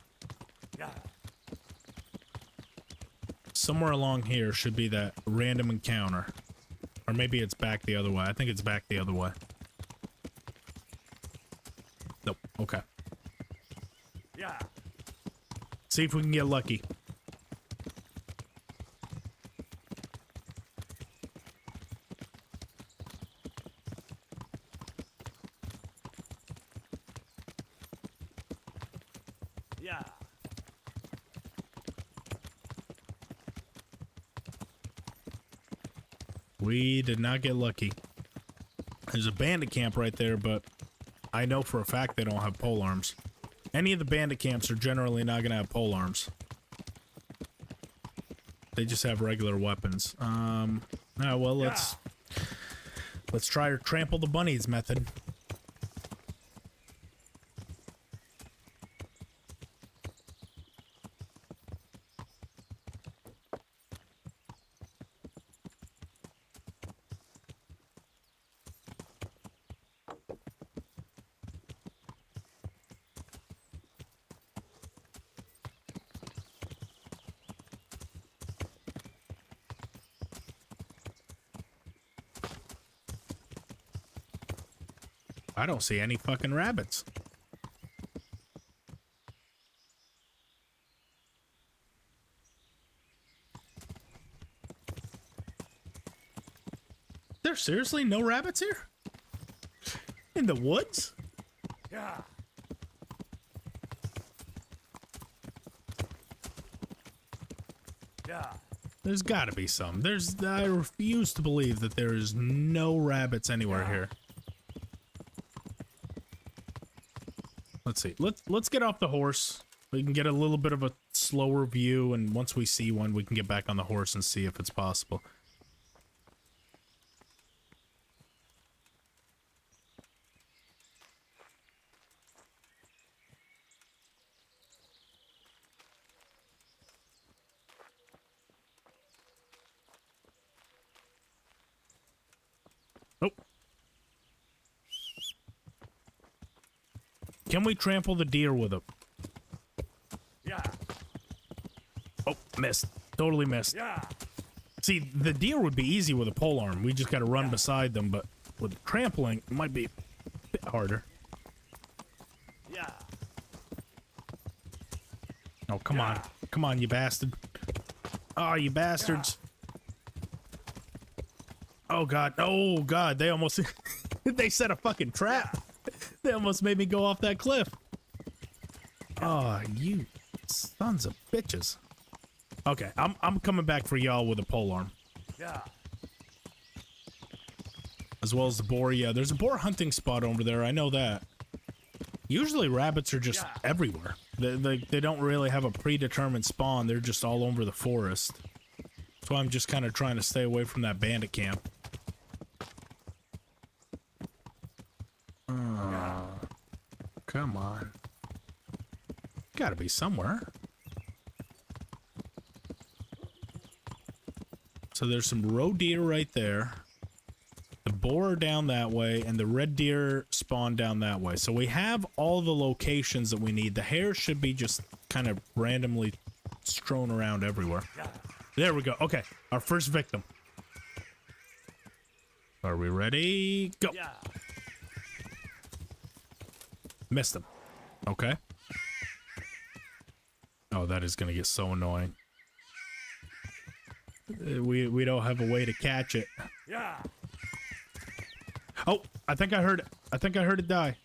Yeah. Somewhere along here should be that random encounter. Or maybe it's back the other way. I think it's back the other way. Nope, okay. Yeah. See if we can get lucky. Yeah. We did not get lucky. There's a bandit camp right there, but I know for a fact they don't have polearms. Any of the bandit camps are generally not going to have polearms. They just have regular weapons. Well, let's try our trample the bunnies method. I don't see any fucking rabbits. There's seriously no rabbits here? In the woods? Yeah. Yeah. There's gotta be some. I refuse to believe that there is no rabbits anywhere here. Let's see. Let's get off the horse. We can get a little bit of a slower view, and once we see one, we can get back on the horse and see if it's possible. Oh. Can we trample the deer with them? Yeah. Oh, missed. Totally missed. Yeah. See, the deer would be easy with a polearm. We just gotta run beside them, but with trampling, it might be a bit harder. Yeah. Oh, come on. Come on, you bastard. Oh, you bastards. Oh, God. Oh, God. They almost... they set a fucking trap. They almost made me go off that cliff. Oh, you sons of bitches. Okay, I'm coming back for y'all with a polearm. Yeah. As well as the boar. Yeah, there's a boar hunting spot over there. I know that. Usually rabbits are just everywhere. They don't really have a predetermined spawn. They're just all over the forest. So I'm just kind of trying to stay away from that bandit camp. Come on. Gotta be somewhere. So there's some roe deer right there. The boar down that way, and the red deer spawn down that way. So we have all the locations that we need. The hare should be just kind of randomly strewn around everywhere. There we go. Okay, our first victim. Are we ready? Go. Missed him. Okay. Oh, that is gonna get so annoying. We don't have a way to catch it. Yeah. Oh, I think I heard it. I think I heard it die.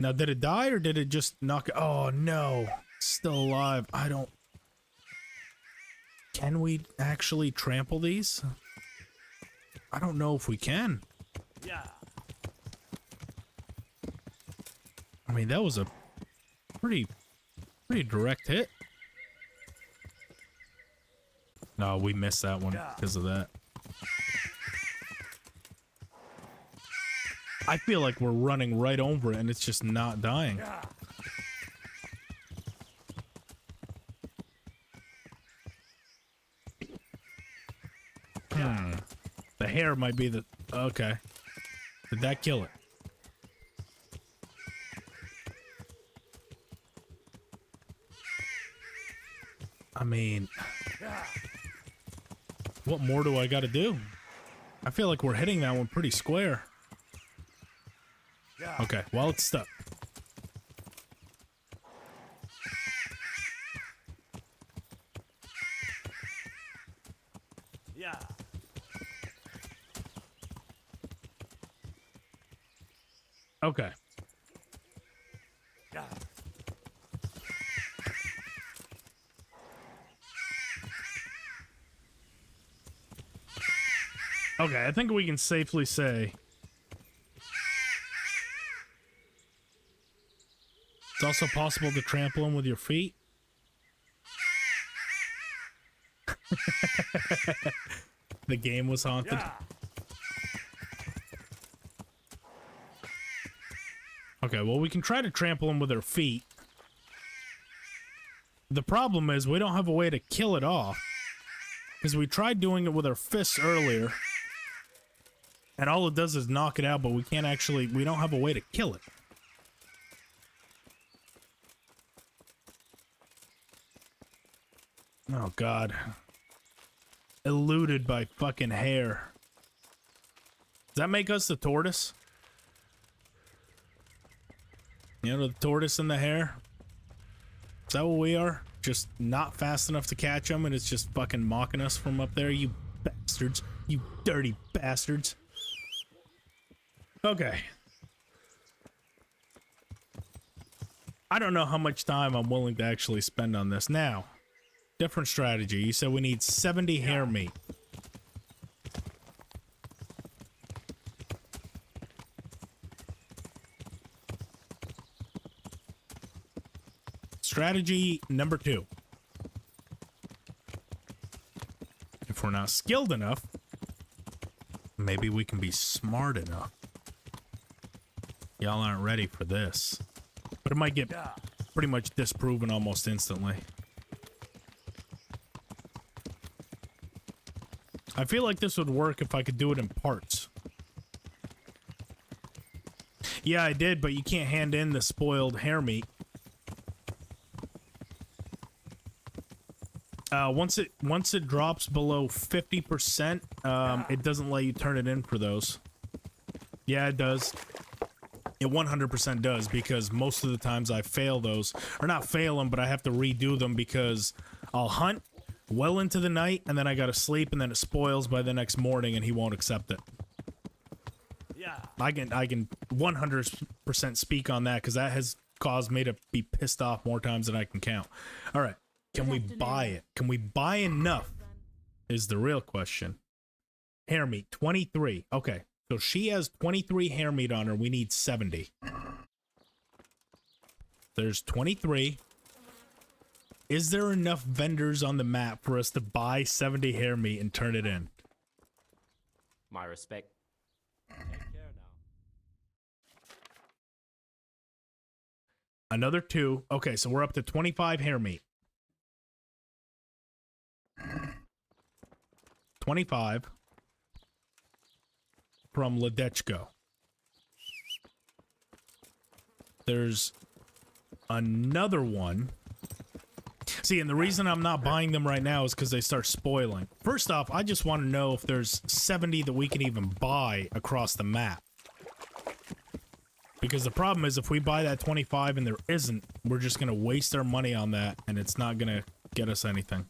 Now, did it die or did it just knock it? Oh, no. It's still alive. I don't... Can we actually trample these? I don't know if we can. Yeah. I mean, that was a pretty direct hit. No, we missed that one because of that. I feel like we're running right over it and it's just not dying. The hare might be the... Okay. Did that kill it? I mean... What more do I gotta do? I feel like we're hitting that one pretty square. Okay, well, it's stuck. Yeah. Okay. Yeah. Okay, I think we can safely say it's also possible to trample him with your feet. The game was haunted. Yeah. Okay, well, we can try to trample him with our feet. The problem is we don't have a way to kill it off. Because we tried doing it with our fists earlier. And all it does is knock it out, but we can't actually... We don't have a way to kill it. Oh, God. Eluded by fucking hare. Does that make us the tortoise? You know, the tortoise and the hare? Is that what we are? Just not fast enough to catch them, and it's just fucking mocking us from up there, you bastards. You dirty bastards. Okay. I don't know how much time I'm willing to actually spend on this. Now, different strategy. You said we need 70 hare meat. Strategy number 2. If we're not skilled enough, maybe we can be smart enough. Y'all aren't ready for this. But it might get pretty much disproven almost instantly. I feel like this would work if I could do it in parts. Yeah, I did, but you can't hand in the spoiled hare meat. Once it drops below 50%, it doesn't let you turn it in for those. Yeah, it does. It 100% does, because most of the times I fail those. Or not fail them, but I have to redo them because I'll hunt well into the night, and then I gotta sleep, and then it spoils by the next morning, and he won't accept it. Yeah. I can 100% speak on that, because that has caused me to be pissed off more times than I can count. All right. Can we buy it? Can we buy enough is the real question. Hare meat, 23. Okay, so she has 23 hare meat on her. We need 70. There's 23. Is there enough vendors on the map for us to buy 70 hare meat and turn it in? My respect. Take care now. Another 2. Okay, so we're up to 25 hare meat. 25 from Ledechko. There's another one. See, and the reason I'm not buying them right now is because they start spoiling. First off, I just want to know if there's 70 that we can even buy across the map. Because the problem is, if we buy that 25 and there isn't, we're just going to waste our money on that, and it's not going to get us anything.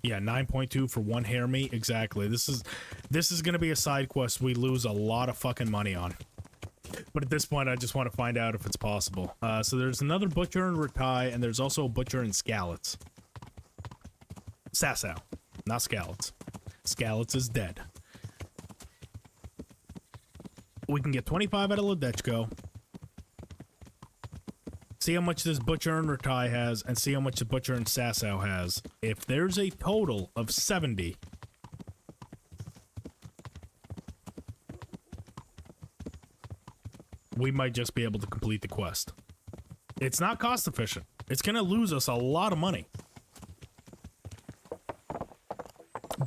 Yeah, 9.2 for 1 hare meat. Exactly. This is going to be a side quest we lose a lot of fucking money on. But at this point, I just want to find out if it's possible. So there's another butcher in Rattay, and there's also a butcher in Skalitz. Sasau, not Skalitz. Skalitz is dead. We can get 25 out of Ledechko. See how much this butcher in Rattay has, and see how much the butcher in Sasau has. If there's a total of 70, we might just be able to complete the quest. It's not cost efficient. It's gonna lose us a lot of money.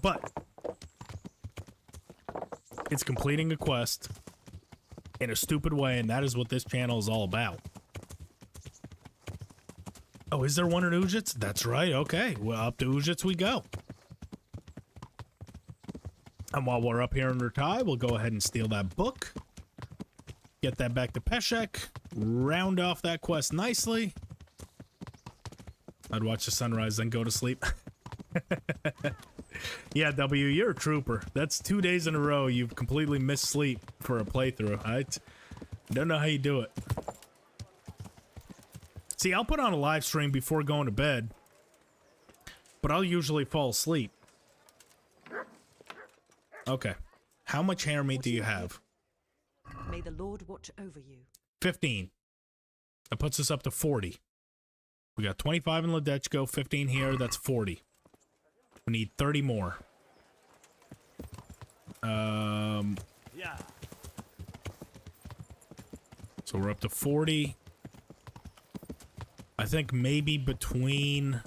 But it's completing a quest in a stupid way, and that is what this channel is all about. Oh, is there one in Ujits? That's right, okay. Well, up to Ujits we go. And while we're up here in Rattay, we'll go ahead and steal that book. Get that back to Peshek. Round off that quest nicely. I'd watch the sunrise, then go to sleep. Yeah, W, you're a trooper. That's 2 days in a row you've completely missed sleep for a playthrough. I don't know how you do it. See, I'll put on a live stream before going to bed, but I'll usually fall asleep. Okay. How much hare meat do you have? May the Lord watch over you. 15. That puts us up to 40. We got 25 in Ledechko, 15 here, that's 40. We need 30 more. Yeah. So we're up to 40. I think maybe between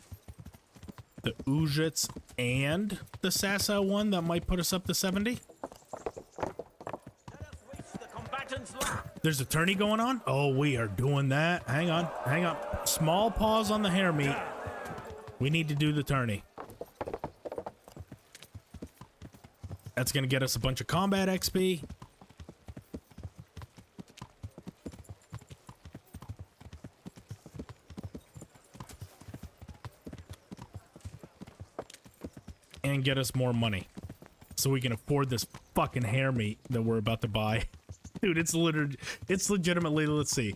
the Ujits and the Sasau one, that might put us up to 70. There's a tourney going on? Oh, we are doing that. Hang on, hang on. Small pause on the hare meat. We need to do the tourney. That's going to get us a bunch of combat XP. and get us more money so we can afford this fucking hare meat that we're about to buy. Dude, it's legitimately, let's see.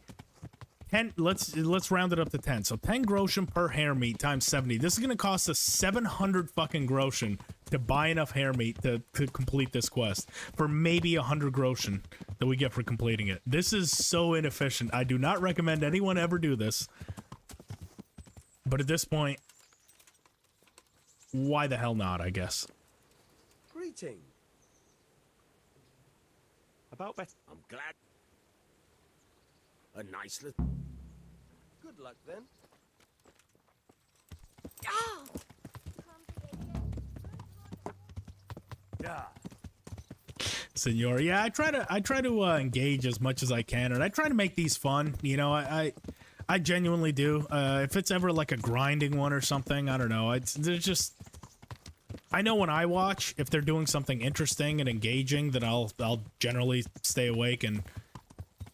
10, let's round it up to 10. So 10 groschen per hare meat times 70. This is going to cost us 700 fucking groschen to buy enough hare meat to complete this quest for maybe 100 groschen that we get for completing it. This is so inefficient. I do not recommend anyone ever do this. But at this point, why the hell not, I guess. Greeting. About that. I'm glad. A nice little. Good luck then. Ah! Yeah. Senor, yeah, I try to engage as much as I can, and I try to make these fun. You know, I genuinely do. If it's ever like a grinding one or something, I don't know. There's just, I know when I watch, if they're doing something interesting and engaging, then I'll generally stay awake. And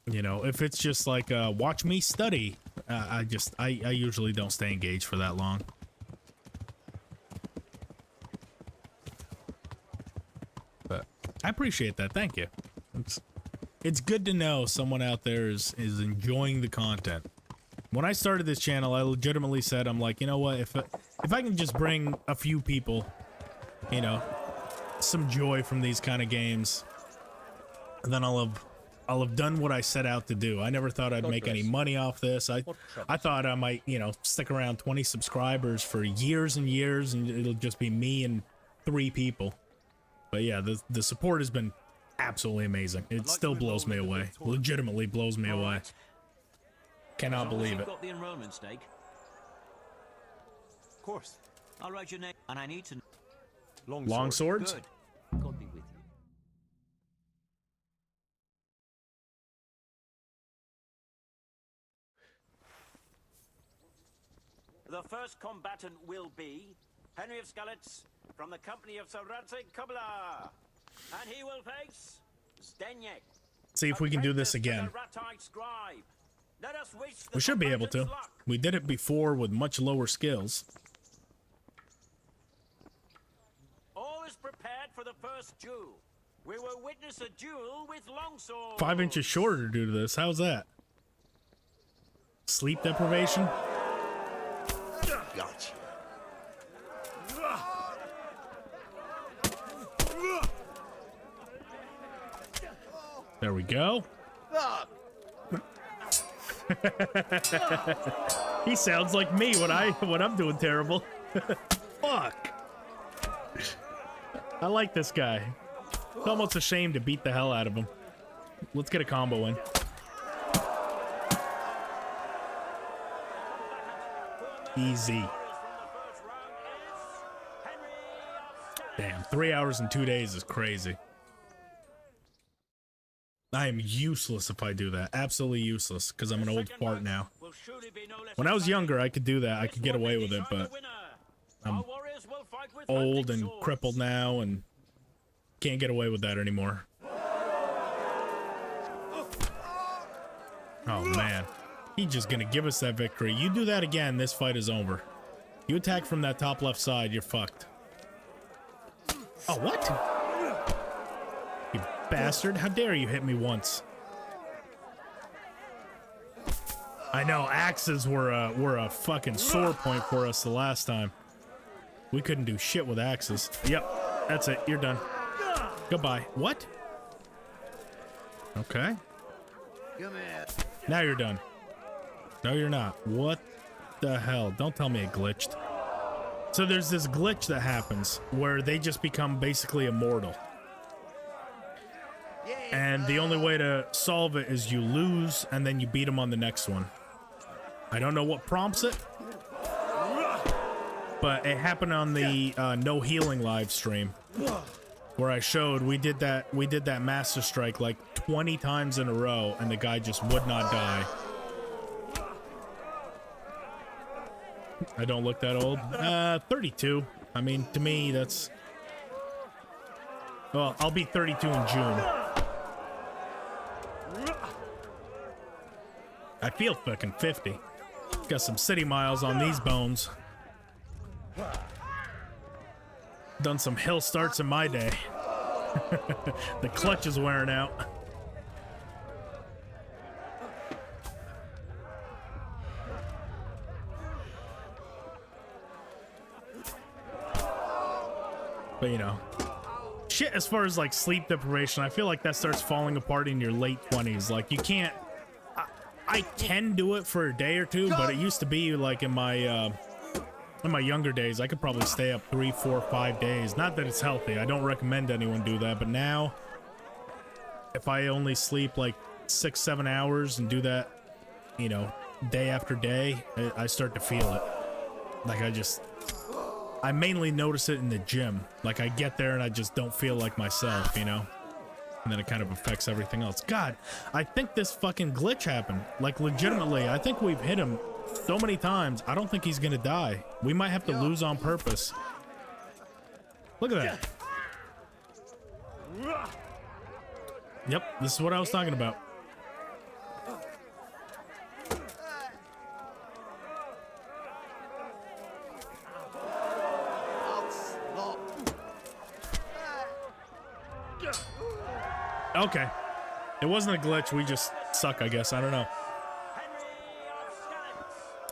you know, if it's just like watch me study, I usually don't stay engaged for that long. But I appreciate that. Thank you. It's good to know someone out there is enjoying the content. When I started this channel, I legitimately said, I'm like, you know what, if I can just bring a few people, you know, some joy from these kind of games, then I'll have done what I set out to do. I never thought I'd make any money off this. I thought I might, you know, stick around 20 subscribers for years and years, and it'll just be me and 3 people. But yeah, the support has been absolutely amazing. It still blows me away. Legitimately blows me away. Cannot believe it. Got the enrollment stake? Of course. I'll write your name, and I need to. Long swords? Good. God be with you. The first combatant will be Henry of Skalitz from the company of Sir Rattay, and he will face Zdenek. See if we can do this again. We should be able to. We did it before with much lower skills. All is prepared for the first duel. We will witness a duel with longswords. 5 inches shorter due to this. How's that? Sleep deprivation? Gotcha. There we go. He sounds like me when I'm doing terrible. Fuck. I like this guy. It's almost a shame to beat the hell out of him. Let's get a combo in. Easy. Damn, 3 hours and 2 days is crazy. I am useless if I do that. Absolutely useless, because I'm an old fart now. When I was younger, I could do that. I could get away with it, but I'm old and crippled now and can't get away with that anymore. Oh, man. He's just gonna give us that victory. You do that again, this fight is over. You attack from that top left side, you're fucked. Oh, what? You bastard. How dare you hit me once? I know, axes were a fucking sore point for us the last time. We couldn't do shit with axes. Yep, that's it. You're done. Goodbye. What? Okay. Come here. Now you're done. No, you're not. What the hell? Don't tell me it glitched. So there's this glitch that happens where they just become basically immortal. And the only way to solve it is you lose and then you beat them on the next one. I don't know what prompts it, but it happened on the no healing live stream where I showed we did that master strike like 20 times in a row and the guy just would not die. I don't look that old. 32. I mean, to me, that's... Well, I'll be 32 in June. I feel fucking 50. Got some city miles on these bones. Done some hill starts in my day. The clutch is wearing out. But you know, shit, as far as like sleep deprivation, I feel like that starts falling apart in your late 20s. Like you can't, I can do it for a day or two, but it used to be like in my younger days, I could probably stay up 3, 4, 5 days. Not that it's healthy. I don't recommend anyone do that. But now, if I only sleep like 6, 7 hours and do that, you know, day after day, I start to feel it. Like I mainly notice it in the gym. Like I get there and I just don't feel like myself, you know? And then it kind of affects everything else. God, I think this fucking glitch happened. Like legitimately, I think we've hit him so many times. I don't think he's gonna die. We might have to lose on purpose. Look at that. Yep, this is what I was talking about. Okay. It wasn't a glitch, we just suck, I guess. I don't know.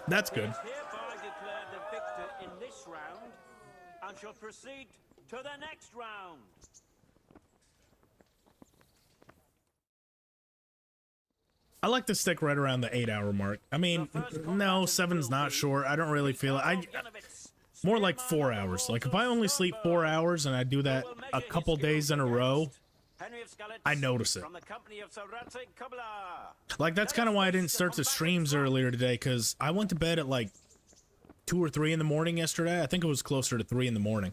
That's good. Hereby declared the victor in this round and shall proceed to the next round. I like to stick right around the 8-hour mark. I mean, no, 7's not short. I don't really feel it. More like 4 hours. Like if I only sleep 4 hours and I do that a couple days in a row, I notice it. Like that's kind of why I didn't start the streams earlier today, because I went to bed at like 2 or 3 in the morning yesterday. I think it was closer to 3 in the morning.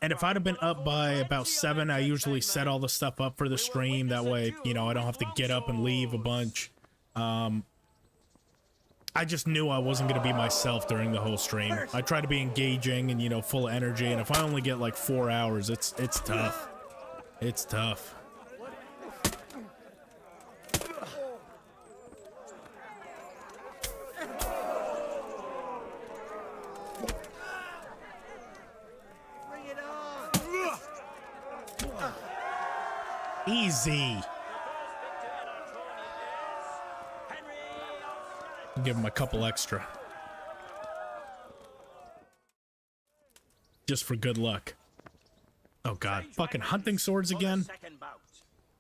And if I'd have been up by about 7, I usually set all the stuff up for the stream. That way, you know, I don't have to get up and leave a bunch. I just knew I wasn't going to be myself during the whole stream. I try to be engaging and, you know, full of energy. And if I only get like 4 hours, it's tough. It's tough. Bring it on! Easy. Give him a couple extra. Just for good luck. Oh god, fucking hunting swords again?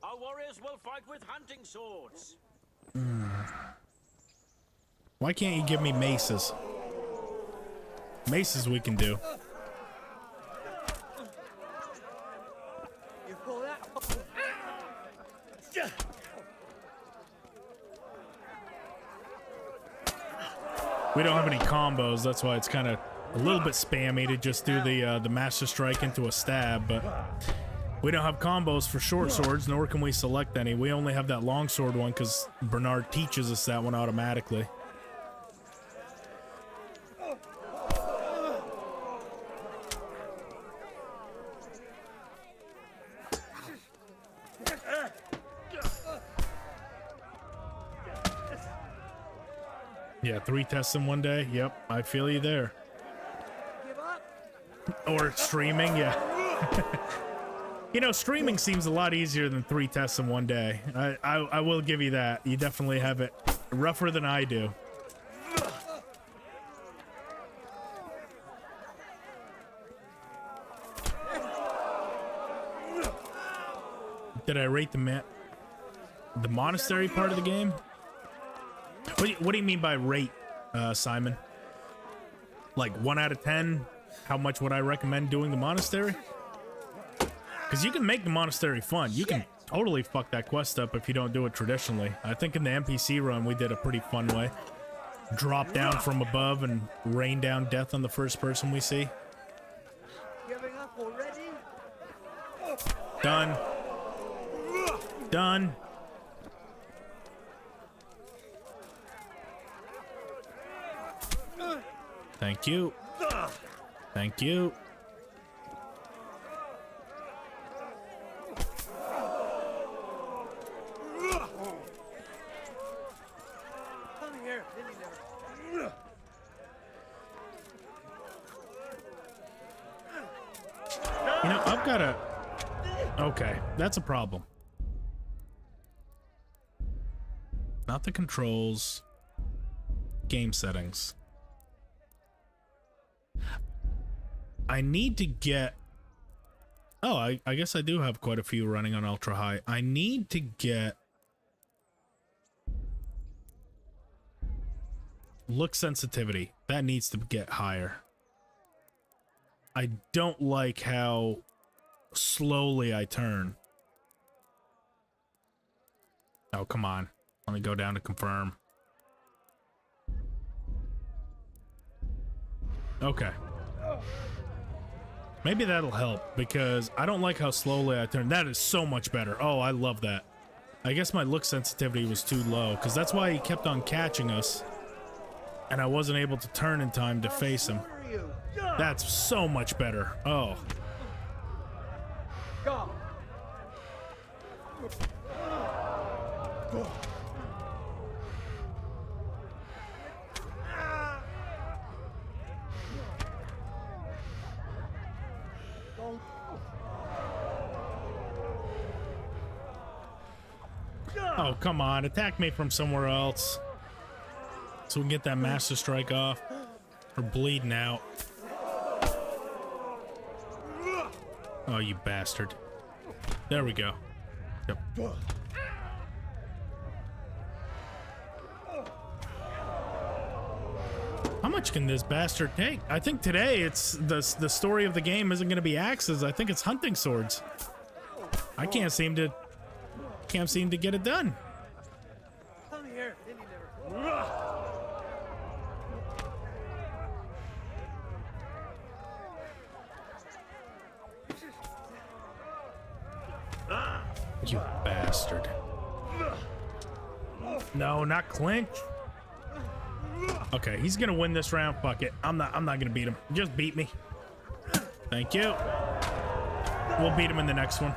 Our warriors will fight with hunting swords. Why can't you give me maces? Maces we can do. You pull that. We don't have any combos, that's why it's kind of a little bit spammy to just do the master strike into a stab, but we don't have combos for short swords, nor can we select any. We only have that long sword one because Bernard teaches us that one automatically. Yeah, 3 tests in one day. Yep, I feel you there. Or streaming, yeah. You know, streaming seems a lot easier than 3 tests in one day. I will give you that. You definitely have it rougher than I do. Did I rate the monastery part of the game? What do you mean by rate, Simon? Like 1 out of 10? How much would I recommend doing the monastery? Because you can make the monastery fun. You can totally fuck that quest up if you don't do it traditionally. I think in the NPC run we did a pretty fun way. Drop down from above and rain down death on the first person we see. Giving up already? Done. Done. Thank you. Thank you. Come here, I've got a... Okay, that's a problem. Not the controls. Game settings. I need to get... Oh, I guess I do have quite a few running on ultra high. I need to get... Look sensitivity. That needs to get higher. I don't like how slowly I turn. Oh, come on. Let me go down to confirm. Okay. Maybe that'll help, because I don't like how slowly I turn. That is so much better. Oh, I love that. I guess my look sensitivity was too low, because that's why he kept on catching us. And I wasn't able to turn in time to face him. That's so much better. Oh. Go. Oh, come on. Attack me from somewhere else. So we can get that Master Strike off. We're bleeding out. Oh, you bastard. There we go. Yep. How much can this bastard take? I think today it's the story of the game isn't going to be axes. I think it's hunting swords. I can't seem to get it done. Come here. You bastard. No, not clinch. Okay, he's gonna win this round. Fuck it. I'm not gonna beat him. Just beat me. Thank you. We'll beat him in the next one.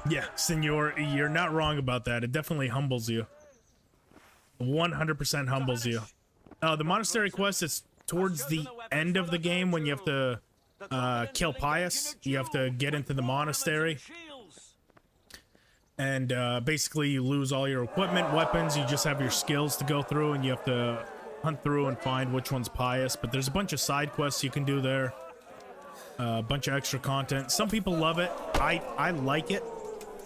Yeah, Senor, you're not wrong about that. It definitely humbles you. 100% humbles you. The monastery quest is towards the end of the game when you have to kill Pius. You have to get into the monastery. And basically you lose all your equipment, weapons. You just have your skills to go through, and you have to hunt through and find which one's Pius. But there's a bunch of side quests you can do there. A bunch of extra content. Some people love it. I like it.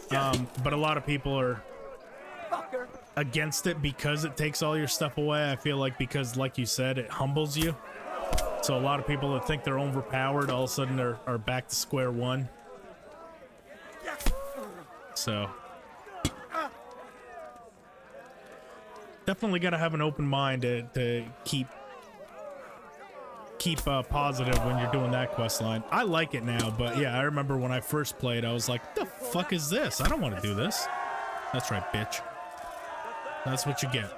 But a lot of people are against it because it takes all your stuff away. I feel like because, like you said, it humbles you. So a lot of people that think they're overpowered all of a sudden are back to square one. So definitely got to have an open mind to keep positive when you're doing that quest line. I like it now, but yeah, I remember when I first played, I was like, the fuck is this? I don't want to do this. That's right, bitch. That's what you get.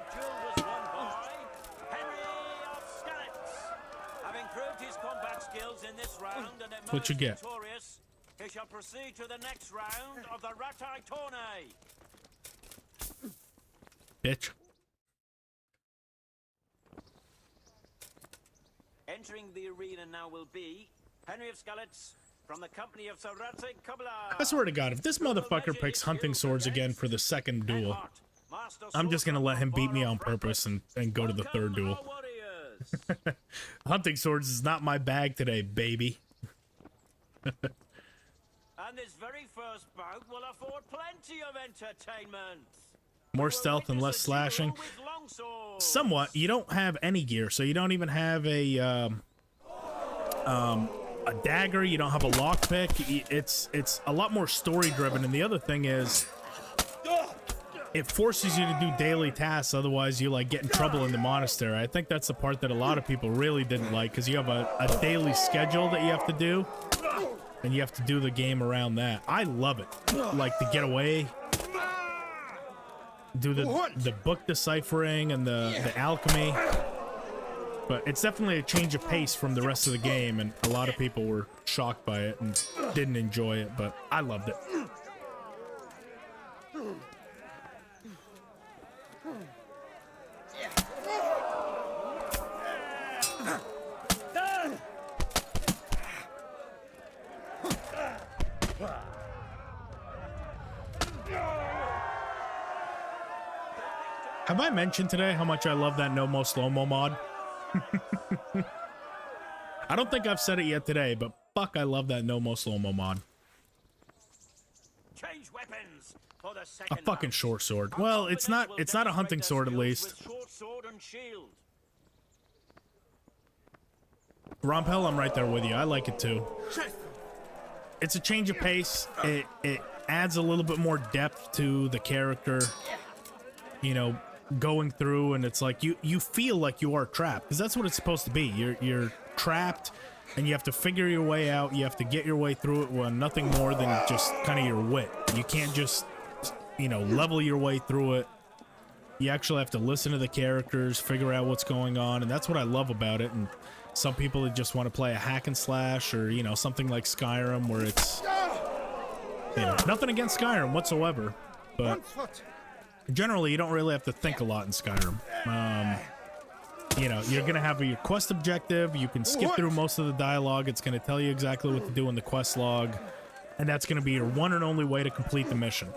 That's what you get. He shall proceed to the next round of the Rattay tourney. Bitch. Entering the arena now will be Henry of Skalitz from the company of Rattay. I swear to God, if this motherfucker picks hunting swords again for the second duel, I'm just gonna let him beat me on purpose and go to the third duel. Hunting swords is not my bag today, baby. And this very first bout will afford plenty of entertainment. More stealth and less slashing. Somewhat. You don't have any gear, so you don't even have a dagger. You don't have a lockpick. It's a lot more story driven. And the other thing is, it forces you to do daily tasks. Otherwise, you like get in trouble in the monastery. I think that's the part that a lot of people really didn't like, because you have a daily schedule that you have to do, and you have to do the game around that. I love it. Like to get away. Do the book deciphering and the alchemy, but it's definitely a change of pace from the rest of the game, and a lot of people were shocked by it and didn't enjoy it, but I loved it. Have I mentioned today how much I love that no mo slow-mo mod? I don't think I've said it yet today, but fuck, I love that no mo slow-mo mod. Change weapons for the A second fucking short sword. Well, it's not a hunting sword at least. short sword and shield. Rompel, I'm right there with you. I like it too. It's a change of pace. It adds a little bit more depth to the character. You know, going through, and it's like you feel like you are trapped, because that's what it's supposed to be. You're trapped, and you have to figure your way out. You have to get your way through it with nothing more than just kind of your wit. You can't just, you know, level your way through it. You actually have to listen to the characters, figure out what's going on, and that's what I love about it. And some people that just want to play a hack and slash, or, you know, something like Skyrim, where it's, you know, nothing against Skyrim whatsoever, but generally you don't really have to think a lot in Skyrim. You know, you're gonna have your quest objective. You can skip through most of the dialogue. It's gonna tell you exactly what to do in the quest log, and that's gonna be your one and only way to complete the mission.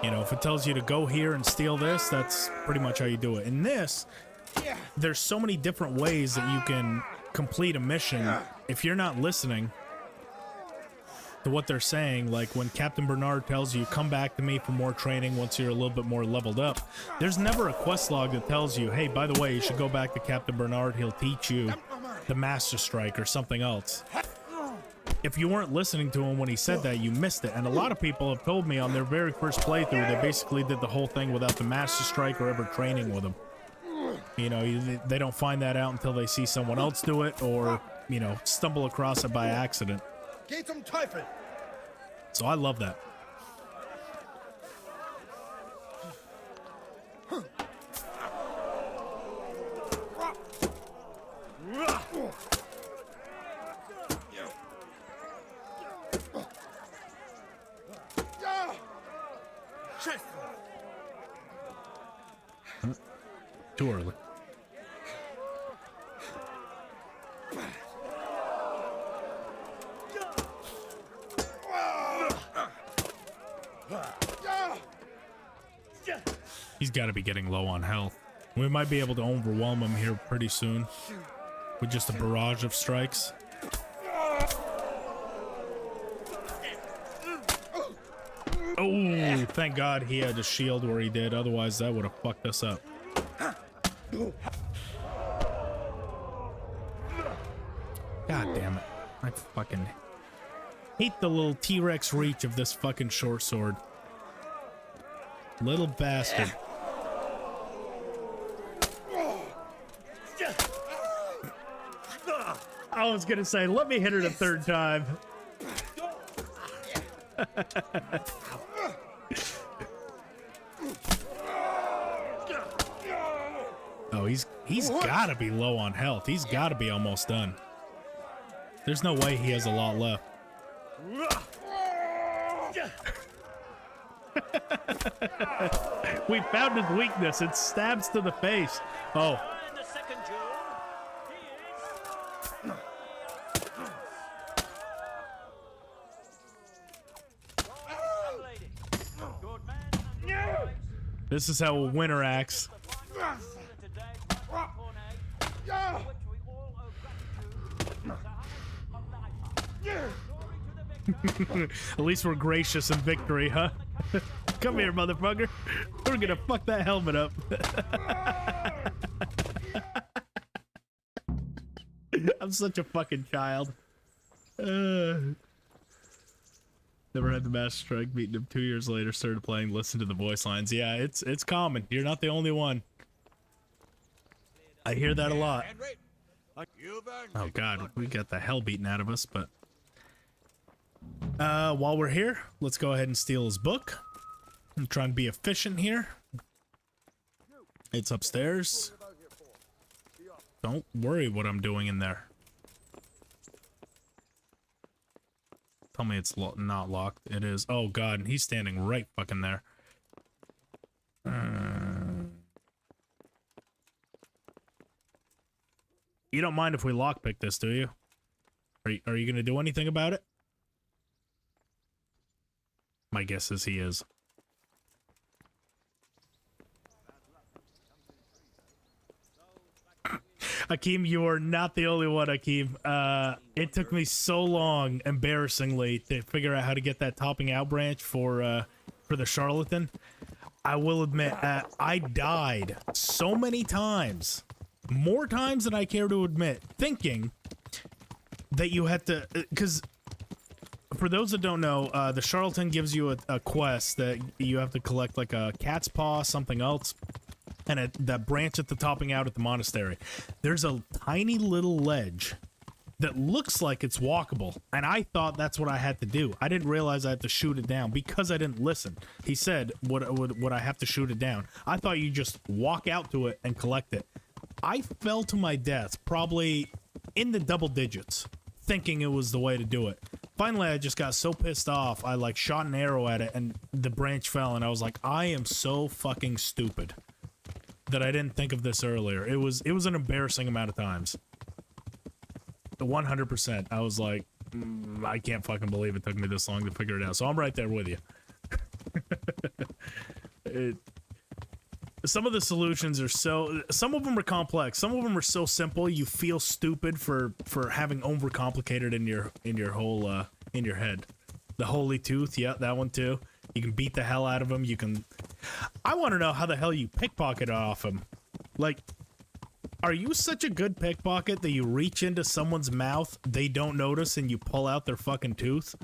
You know, if it tells you to go here and steal this, that's pretty much how you do it. In this, there's so many different ways that you can complete a mission if you're not listening to what they're saying. Like when Captain Bernard tells you, come back to me for more training once you're a little bit more leveled up, there's never a quest log that tells you, hey, by the way, you should go back to Captain Bernard, he'll teach you the Master Strike or something else. If you weren't listening to him when he said that, you missed it. And a lot of people have told me on their very first playthrough, they basically did the whole thing without the Master Strike or ever training with him. You know, they don't find that out until they see someone else do it, or, you know, stumble across it by accident. Get some typhon. So I love that. Too early. He's got to be getting low on health. We might be able to overwhelm him here pretty soon with just a barrage of strikes. Oh, thank God he had a shield where he did. Otherwise, that would have fucked us up. God damn it. I fucking hate the little T-Rex reach of this fucking short sword. Little bastard. I was gonna say, let me hit it a third time. Oh, he's gotta be low on health. He's gotta be almost done. There's no way he has a lot left. We found his weakness. It stabs to the face. Oh. This is how a winner acts. At least we're gracious in victory, huh? Come here, motherfucker. We're gonna fuck that helmet up. I'm such a fucking child. Never had the Master Strike, beating him 2 years later, started playing, listened to the voice lines. Yeah, it's common. You're not the only one. I hear that a lot. Oh god, we got the hell beaten out of us, but while we're here, let's go ahead and steal his book. I'm trying to be efficient here. It's upstairs. Don't worry what I'm doing in there. Tell me it's not locked. It is. Oh god, and he's standing right fucking there. You don't mind if we lockpick this, do you? Are you gonna do anything about it? My guess is he is. Akeem, you are not the only one, Akeem. It took me so long, embarrassingly, to figure out how to get that topping out branch for the charlatan. I will admit, I died so many times, more times than I care to admit, thinking that you had to, because for those that don't know, the charlatan gives you a quest that you have to collect, like a cat's paw, something else, and that branch at the topping out at the monastery. There's a tiny little ledge that looks like it's walkable, and I thought that's what I had to do. I didn't realize I had to shoot it down because I didn't listen. He said, would I have to shoot it down? I thought you just walk out to it and collect it. I fell to my death, probably in the double digits, thinking it was the way to do it. Finally, I just got so pissed off, I like shot an arrow at it, and the branch fell, and I was like, I am so fucking stupid that I didn't think of this earlier. It was an embarrassing amount of times. 100%. I was like, I can't fucking believe it took me this long to figure it out. So I'm right there with you. Some of the solutions are some of them are complex. Some of them are so simple you feel stupid for having overcomplicated in your whole in your head. The holy tooth, yeah, that one too. You can beat the hell out of him. I want to know how the hell you pickpocket off him. Like, are you such a good pickpocket that you reach into someone's mouth, they don't notice, and you pull out their fucking tooth?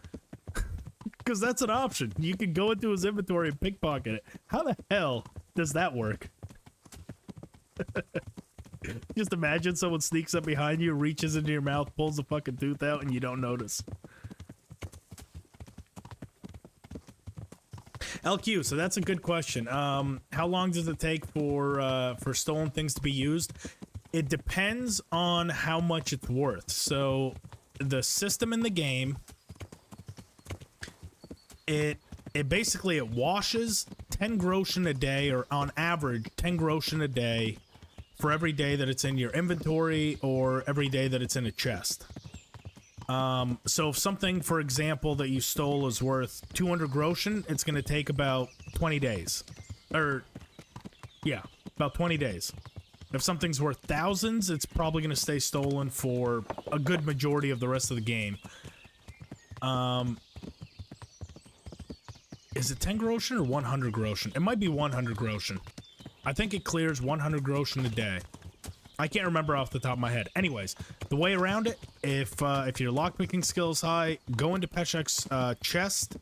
Because that's an option. You can go into his inventory and pickpocket it. How the hell does that work? Just imagine someone sneaks up behind you, reaches into your mouth, pulls the fucking tooth out, and you don't notice. LQ, so that's a good question. How long does it take for stolen things to be used? It depends on how much it's worth. So the system in the game, it basically washes 10 groschen a day, or on average 10 groschen a day for every day that it's in your inventory or every day that it's in a chest. So if something, for example, that you stole is worth 200 groschen, it's going to take about 20 days. Yeah, about 20 days. If something's worth thousands, it's probably going to stay stolen for a good majority of the rest of the game. Is it 10 groschen or 100 groschen? It might be 100 groschen. I think it clears 100 groschen a day. I can't remember off the top of my head. Anyways, the way around it, if your lockpicking skill is high, go into Peshek's chest,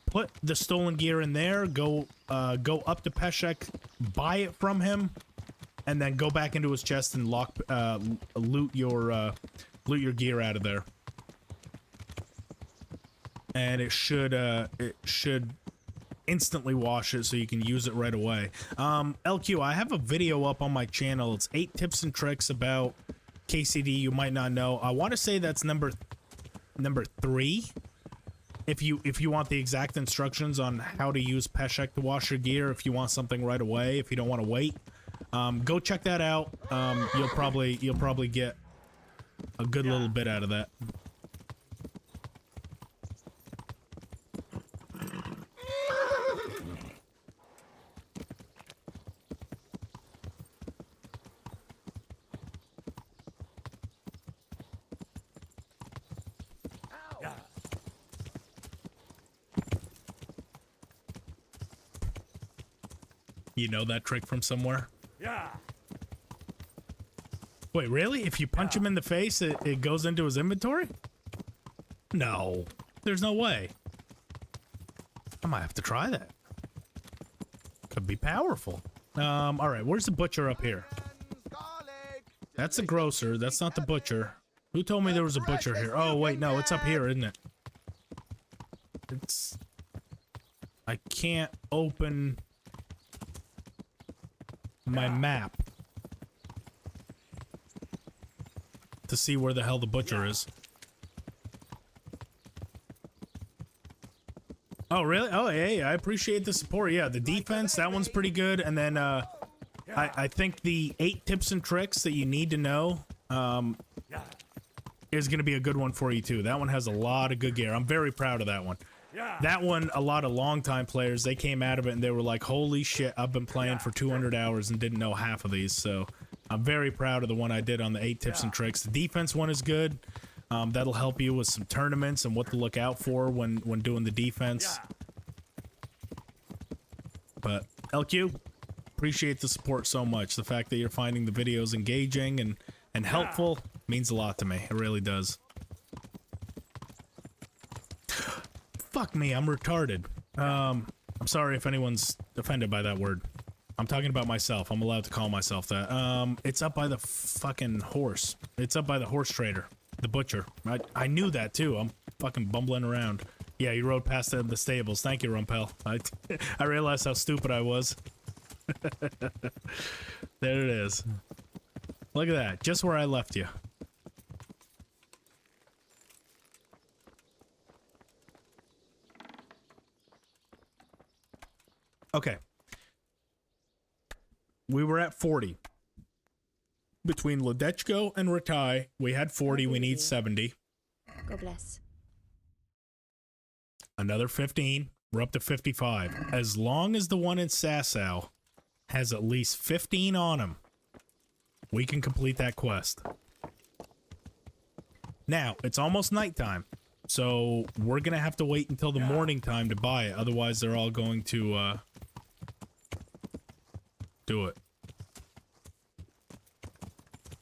put the stolen gear in there, go up to Peshek, buy it from him, and then go back into his chest and loot your gear out of there. And it should instantly wash it so you can use it right away. LQ, I have a video up on my channel. It's 8 tips and tricks about KCD you might not know. I want to say that's number 3. If you want the exact instructions on how to use Peshek to wash your gear, if you want something right away, if you don't want to wait, go check that out. You'll probably get a good little bit out of that. You know that trick from somewhere? Yeah. Wait, really? If you punch him in the face, it goes into his inventory? No. There's no way. I might have to try that. Could be powerful. Alright, where's the butcher up here? That's the grocer. That's not the butcher. Who told me there was a butcher here? Oh, wait, no, it's up here, isn't it? I can't open my map to see where the hell the butcher is. Oh, really? Oh, hey, I appreciate the support. Yeah, the defense, that one's pretty good. And then, I think the 8 tips and tricks that you need to know, is going to be a good one for you, too. That one has a lot of good gear. I'm very proud of that one. that one, a lot of longtime players, they came out of it and they were like, holy shit, I've been playing for 200 hours and didn't know half of these. So I'm very proud of the one I did on the 8 tips and tricks. The defense one is good. That'll help you with some tournaments and what to look out for when doing the defense. But LQ, appreciate the support so much. The fact that you're finding the videos engaging and helpful means a lot to me. It really does. Fuck me, I'm retarded. I'm sorry if anyone's offended by that word. I'm talking about myself. I'm allowed to call myself that. It's up by the fucking horse. It's up by the horse trader, the butcher. I knew that too. I'm fucking bumbling around. Yeah, you rode past the stables. Thank you, Rumpel. I realized how stupid I was. There it is. Look at that. Just where I left you. Okay. We were at 40. Between Ledechko and Rattay, we had 40. We need 70. God bless. Another 15. We're up to 55. As long as the one in Sasau has at least 15 on him, we can complete that quest. Now, it's almost nighttime, so we're going to have to wait until the morning time to buy it. Otherwise, they're all going to do it.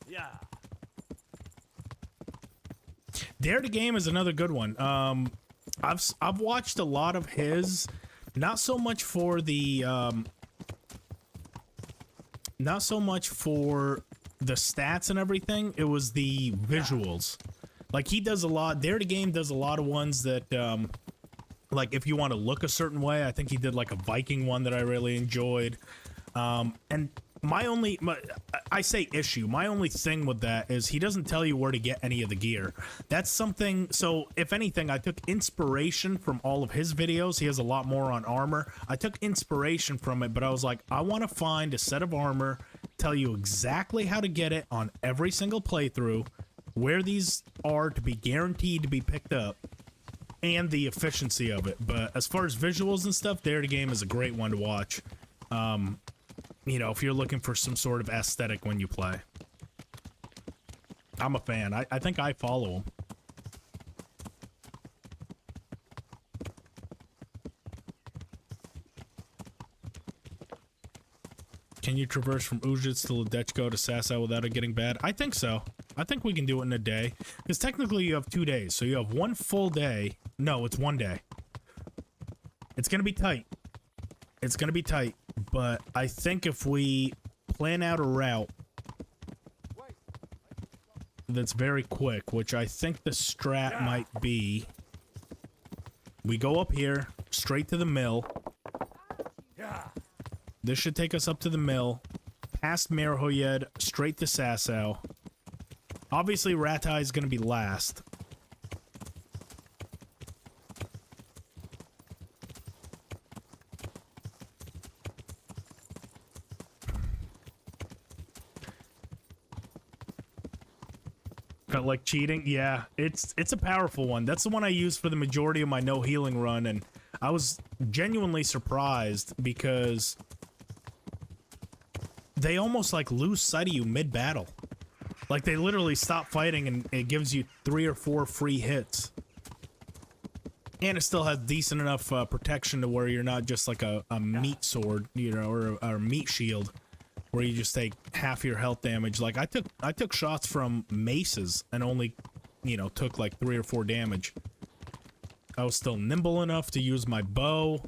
Yeah. Dare to Game is another good one. I've watched a lot of his, not so much for the stats and everything. It was the visuals. Like, he does a lot. Dare to Game does a lot of ones that like, if you want to look a certain way. I think he did like a Viking one that I really enjoyed. And my only thing with that is he doesn't tell you where to get any of the gear. That's something. So if anything, I took inspiration from all of his videos. He has a lot more on armor. I took inspiration from it, but I was like, I want to find a set of armor, tell you exactly how to get it on every single playthrough, where these are to be guaranteed to be picked up, and the efficiency of it. But as far as visuals and stuff, Dare to Game is a great one to watch. You know, if you're looking for some sort of aesthetic when you play. I'm a fan. I think I follow him. Can you traverse from Uzhitz to Ledechko to Sasau without it getting bad? I think so. I think we can do it in a day. Because technically you have 2 days. So you have one full day. No, it's 1 day. It's going to be tight. It's going to be tight. But I think if we plan out a route that's very quick, which I think the strat might be, we go up here, straight to the mill. This should take us up to the mill, past Merhoyed, straight to Sasau. Obviously, Rattay is going to be last. Felt like cheating? Yeah, it's a powerful one. That's the one I use for the majority of my no healing run, and I was genuinely surprised because they almost like lose sight of you mid-battle. Like, they literally stop fighting and it gives you 3 or 4 free hits. And it still has decent enough protection to where you're not just like a meat sword, you know, or a meat shield, where you just take half your health damage. Like, I took shots from maces and only, you know, took like 3 or 4 damage. I was still nimble enough to use my bow,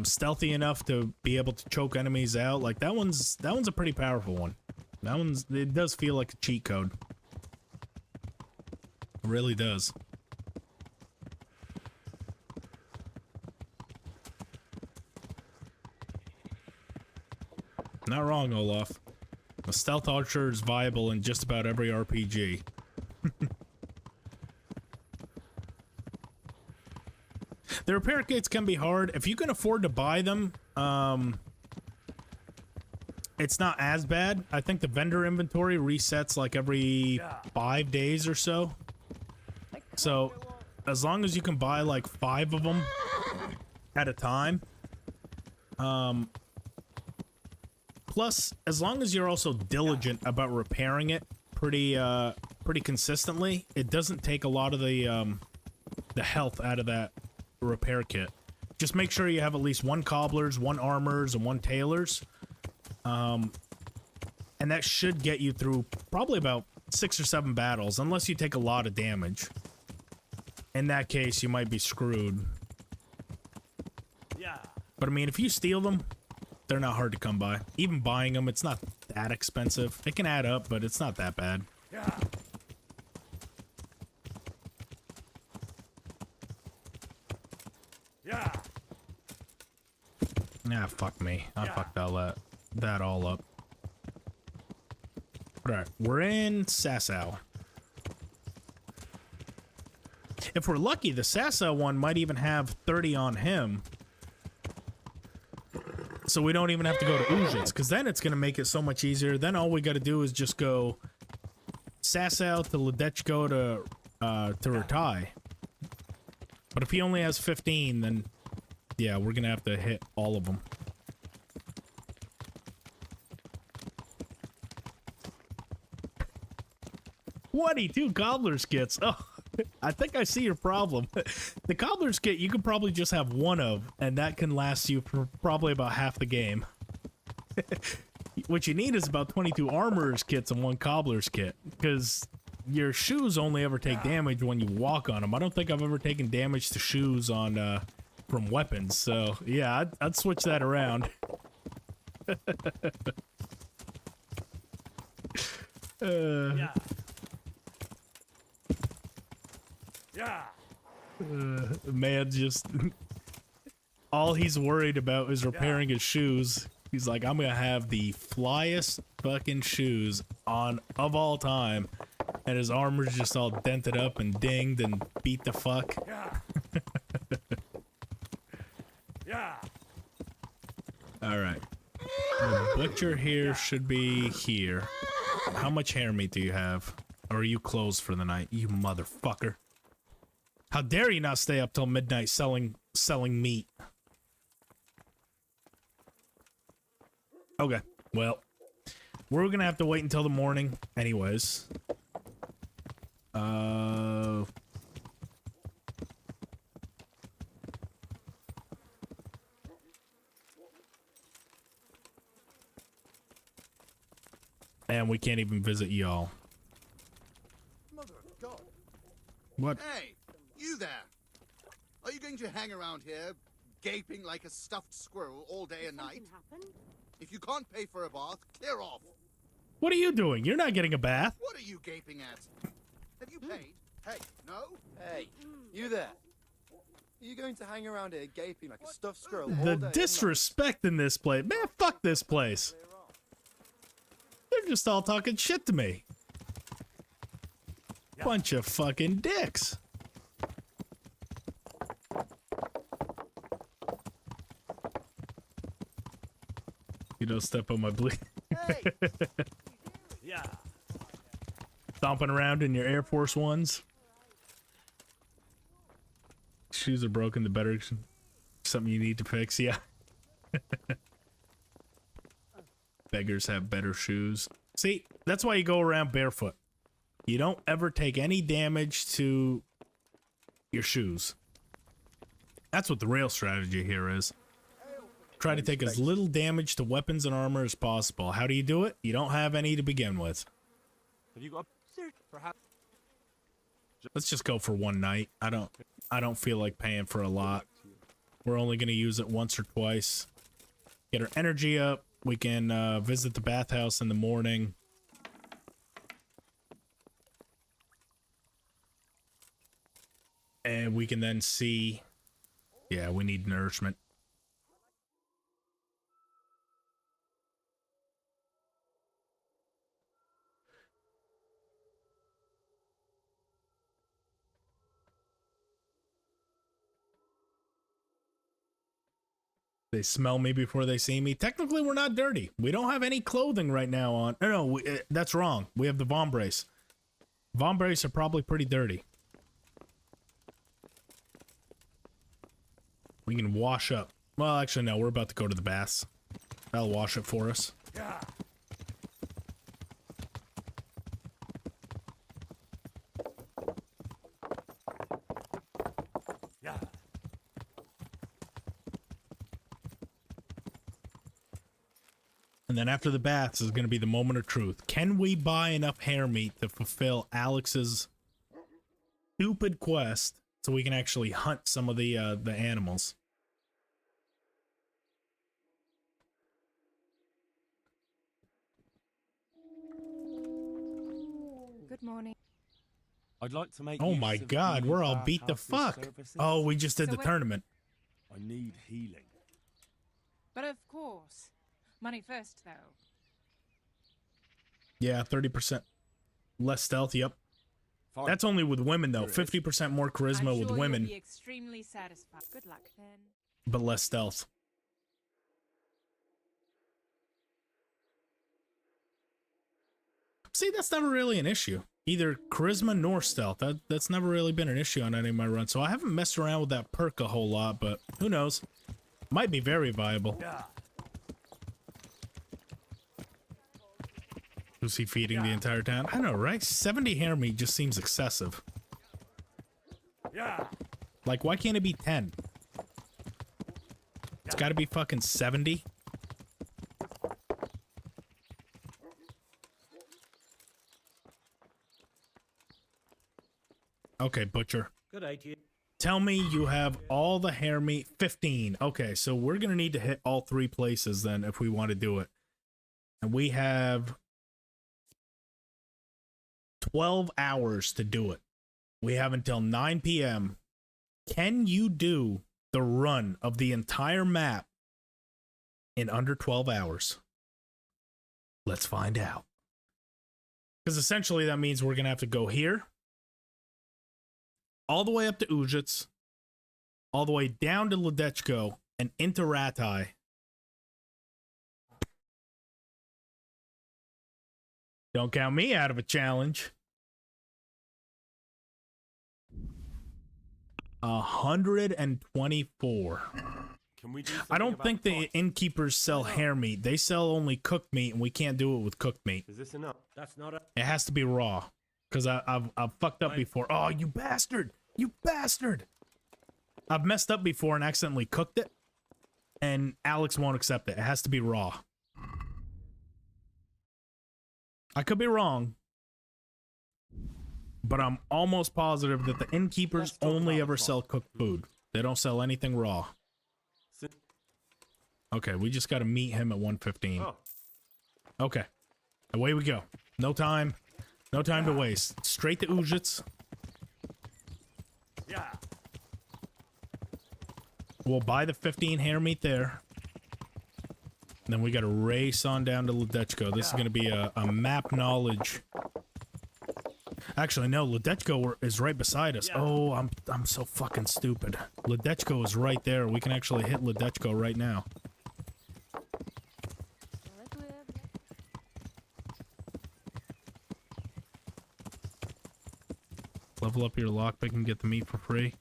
stealthy enough to be able to choke enemies out. Like, that one's a pretty powerful one. It does feel like a cheat code. It really does. Not wrong, Olaf. A stealth archer is viable in just about every RPG. The repair kits can be hard. If you can afford to buy them, it's not as bad. I think the vendor inventory resets like every 5 days or so. So as long as you can buy like 5 of them at a time. Plus, as long as you're also diligent about repairing it pretty consistently, it doesn't take a lot of the health out of that repair kit. Just make sure you have at least 1 cobbler's, 1 armor's, and 1 tailor's. And that should get you through probably about 6 or 7 battles, unless you take a lot of damage. In that case, you might be screwed. Yeah. But I mean, if you steal them, they're not hard to come by. Even buying them, it's not that expensive. It can add up, but it's not that bad. Yeah. Yeah. Nah, fuck me. I fucked that all up. Alright, we're in Sasau. If we're lucky, the Sasau one might even have 30 on him. So we don't even have to go to Ujits, because then it's going to make it so much easier. Then all we got to do is just go Sasau to Ledechko to Rattay. But if he only has 15, then yeah, we're going to have to hit all of them. $22 cobbler's kits. Oh, I think I see your problem. The cobbler's kit you could probably just have 1 of, and that can last you for probably about half the game. What you need is about 22 armorer's kits and 1 cobbler's kit, because your shoes only ever take damage when you walk on them. I don't think I've ever taken damage to shoes on from weapons, so yeah, I'd switch that around. Yeah. Yeah. Man, just all he's worried about is repairing his shoes. He's like, I'm gonna have the flyest fucking shoes on of all time, and his armor's just all dented up and dinged and beat the fuck. Yeah. Yeah. All right, the butcher here should be here. How much hare meat do you have? Or are you closed for the night, you motherfucker? How dare you not stay up till midnight selling meat? Okay, well, we're gonna have to wait until the morning anyways. And we can't even visit y'all. Mother of God. What? Hey, you there. Are you going to hang around here, gaping like a stuffed squirrel all day and night? If you can't pay for a bath, clear off. What are you doing? You're not getting a bath. What are you gaping at? Have you paid? Hey, no? Hey, you there. Are you going to hang around here gaping like a stuffed squirrel all The day and disrespect in this place. Man, fuck this place. They're just all talking shit to me. Bunch of fucking dicks. You don't step on my bleed. Yeah. Stomping around in your Air Force Ones. Shoes are broken, the better. Something you need to fix, yeah. Beggars have better shoes. See, that's why you go around barefoot. You don't ever take any damage to your shoes. That's what the real strategy here is. Try to take as little damage to weapons and armor as possible. How do you do it? You don't have any to begin with. Have you got perhaps? Let's just go for one night. I don't feel like paying for a lot. We're only going to use it once or twice. Get our energy up. We can visit the bathhouse in the morning. And we can then see... Yeah, we need nourishment. They smell me before they see me. Technically, we're not dirty. We don't have any clothing right now on. No, that's wrong. We have the Vombrace. Vombrace are probably pretty dirty. We can wash up. Well, actually, no. We're about to go to the baths. That'll wash it for us. Yeah. Yeah. And then after the baths is going to be the moment of truth. Can we buy enough hare meat to fulfill Alex's stupid quest so we can actually hunt some of the animals? Good morning. I'd like to make Oh use my of god, the we're all beat the bathhouse's fuck. services. Oh, we just did So the when- tournament. I need healing. But of course. Money first, though. Yeah, 30% less stealth, yep. Fine. That's only with women, though. Here it is. 50% more charisma I'm with sure women, You'll be extremely satisfied. Good luck, then. but less stealth. See, that's never really an issue. Either charisma nor stealth. That's never really been an issue on any of my runs. So I haven't messed around with that perk a whole lot, but who knows? Might be very viable. Yeah. Who's he feeding the entire town? I know, right? 70 hare meat just seems excessive. Yeah. Like, why can't it be 10? It's gotta be fucking 70. Okay, butcher. Good idea. Tell me you have all the hare meat. 15. Okay, so we're gonna need to hit all 3 places then if we want to do it. And we have 12 hours to do it. We have until 9 p.m. Can you do the run of the entire map in under 12 hours? Let's find out. Because essentially that means we're going to have to go here, all the way up to Ujits, all the way down to Ledechko, and into Rattay. Don't count me out of a challenge. 124. Can we do I don't something think about the innkeepers sell hare meat. They sell only cooked meat, and we can't do it with cooked meat. Is this enough? That's not a... It has to be raw. Because I've fucked up before. Oh, you bastard! You bastard! I've messed up before and accidentally cooked it. And Alex won't accept it. It has to be raw. I could be wrong. But I'm almost positive that the innkeepers only ever sell cooked food. They don't sell anything raw. Okay, we just got to meet him at 1:15. Oh. Okay. Away we go. No time. No time to waste. Straight to Ujits. Yeah. We'll buy the 15 hare meat there. And then we got to race on down to Ledechko. This is going to be a map knowledge. Actually, no, Ledechko is right beside us. Oh, I'm so fucking stupid. Ledechko is right there. We can actually hit Ledechko right now. Level up your lockpick and get the meat for free.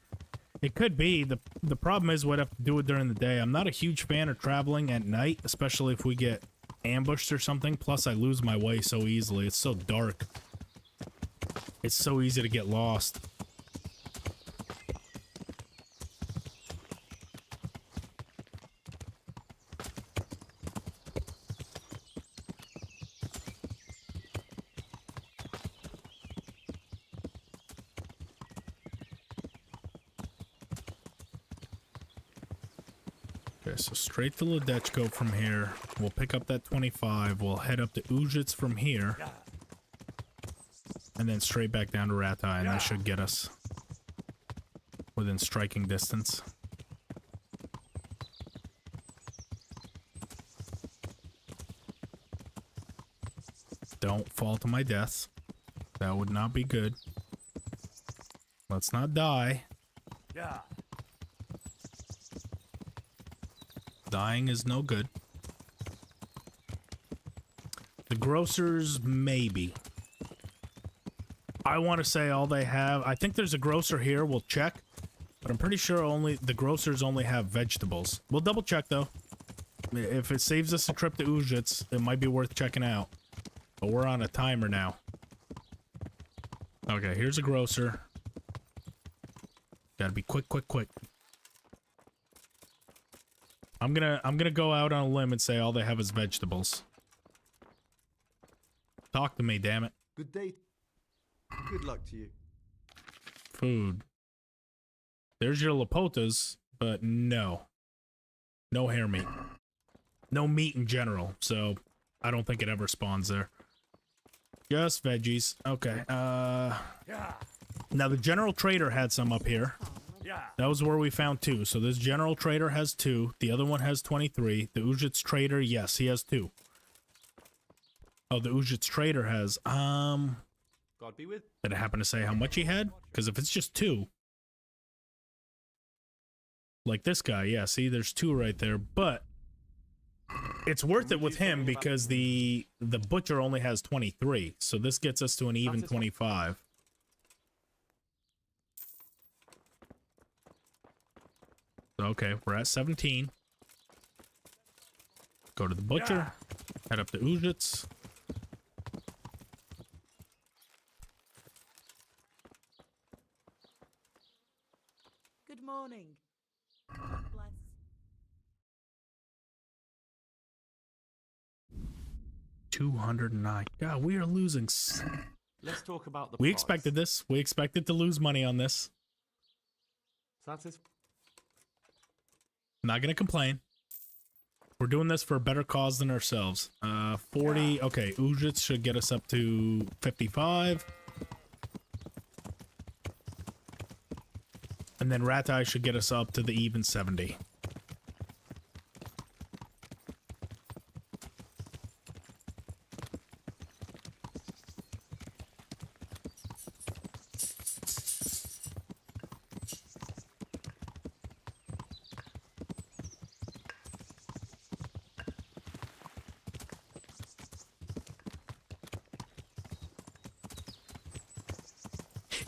It could be. The problem is we'd have to do it during the day. I'm not a huge fan of traveling at night, especially if we get ambushed or something. Plus, I lose my way so easily. It's so dark. It's so easy to get lost. Okay, so straight to Ledechko from here. We'll pick up that 25. We'll head up to Ujits from here. And then straight back down to Rattay, and that should get us within striking distance. Don't fall to my death. That would not be good. Let's not die. Yeah. Dying is no good. The grocers, maybe. I want to say all they have... I think there's a grocer here. We'll check. But I'm pretty sure only the grocers only have vegetables. We'll double check though. If it saves us a trip to Ujits, it might be worth checking out. But we're on a timer now. Okay, here's a grocer. Gotta be quick, quick, quick. I'm gonna go out on a limb and say all they have is vegetables. Talk to me, damn it. Good day. Good luck to you. Food. There's your Lapotas, but no. No hare meat. No meat in general, so I don't think it ever spawns there. Just veggies. Okay, now the general trader had some up here. That was where we found 2. So this general trader has 2. The other one has 23. The Ujits trader, yes, he has 2. Oh, the Ujits trader has, God be with. Did it happen to say how much he had? Because if it's just 2. Like this guy, yeah, see, there's 2 right there, but it's worth it with him because the butcher only has 23. So this gets us to an even 25. Okay, we're at 17. Go to the butcher. Head up to Ujits. Good morning. Bless. $209. God, we are losing. Let's talk about the We price. expected this. We expected to lose money on this. So that's his. Not gonna complain. We're doing this for a better cause than ourselves. 40. Okay, Ujits should get us up to 55. And then Rattay should get us up to the even 70.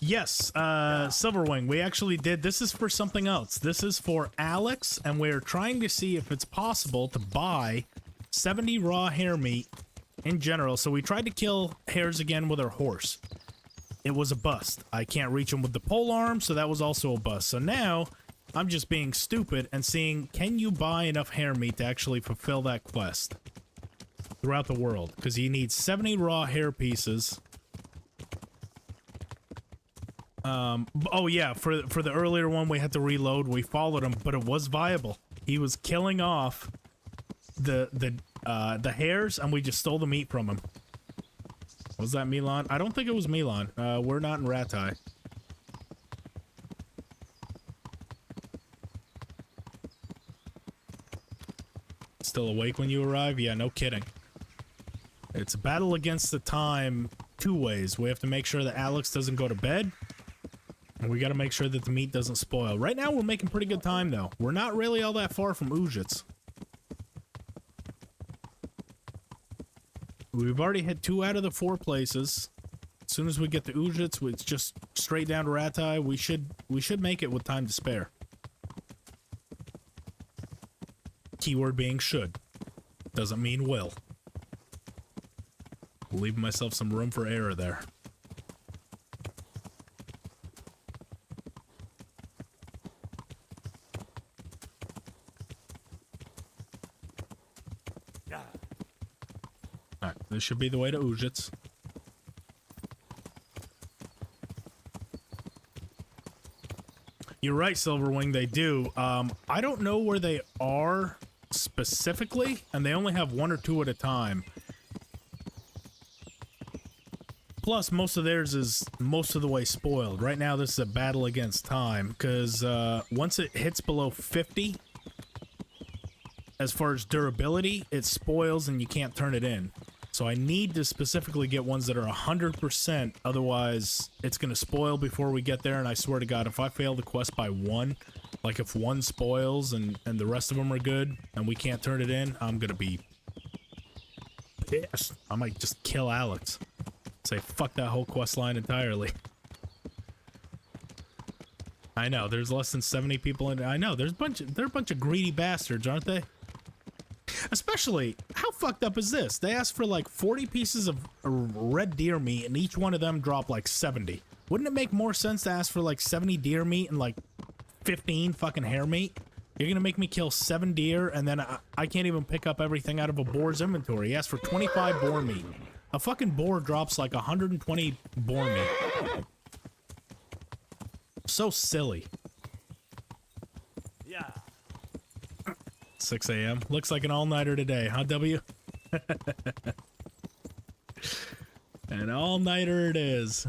Yes, Silverwing, we actually did. This is for something else. This is for Alex, and we're trying to see if it's possible to buy 70 raw hare meat in general. So we tried to kill hares again with our horse. It was a bust. I can't reach him with the pole arm, so that was also a bust. So now I'm just being stupid and seeing, can you buy enough hare meat to actually fulfill that quest throughout the world? Because you need 70 raw hare pieces. Oh yeah, for the earlier one we had to reload. We followed him, but it was viable. He was killing off the hares, and we just stole the meat from him. Was that Milan? I don't think it was Milan. We're not in Rattay. Still awake when you arrive? Yeah, no kidding. It's a battle against the time 2 ways. We have to make sure that Alex doesn't go to bed. And we gotta make sure that the meat doesn't spoil. Right now, we're making pretty good time, though. We're not really all that far from Ujits. We've already hit 2 out of the 4 places. As soon as we get to Ujits, it's just straight down to Rattay. We should make it with time to spare. Keyword being should. Doesn't mean will. Leaving myself some room for error there. Alright, this should be the way to Ujits. You're right, Silverwing, they do. I don't know where they are specifically, and they only have 1 or 2 at a time. Plus, most of theirs is most of the way spoiled. Right now, this is a battle against time, because once it hits below 50, as far as durability, it spoils and you can't turn it in. So I need to specifically get ones that are 100%, otherwise it's going to spoil before we get there, and I swear to God, if I fail the quest by 1, like if 1 spoils and the rest of them are good, and we can't turn it in, I'm going to be pissed. I might just kill Alex. Say, fuck that whole quest line entirely. I know, there's less than 70 people in it. I know, they're a bunch of greedy bastards, aren't they? Especially, how fucked up is this? They asked for like 40 pieces of red deer meat and each one of them dropped like 70. Wouldn't it make more sense to ask for like 70 deer meat and like 15 fucking hare meat? You're gonna make me kill 7 deer and then I can't even pick up everything out of a boar's inventory. He asked for 25 boar meat. A fucking boar drops like 120 boar meat. So silly. Yeah. 6 a.m. Looks like an all-nighter today, huh, W? An all-nighter it is.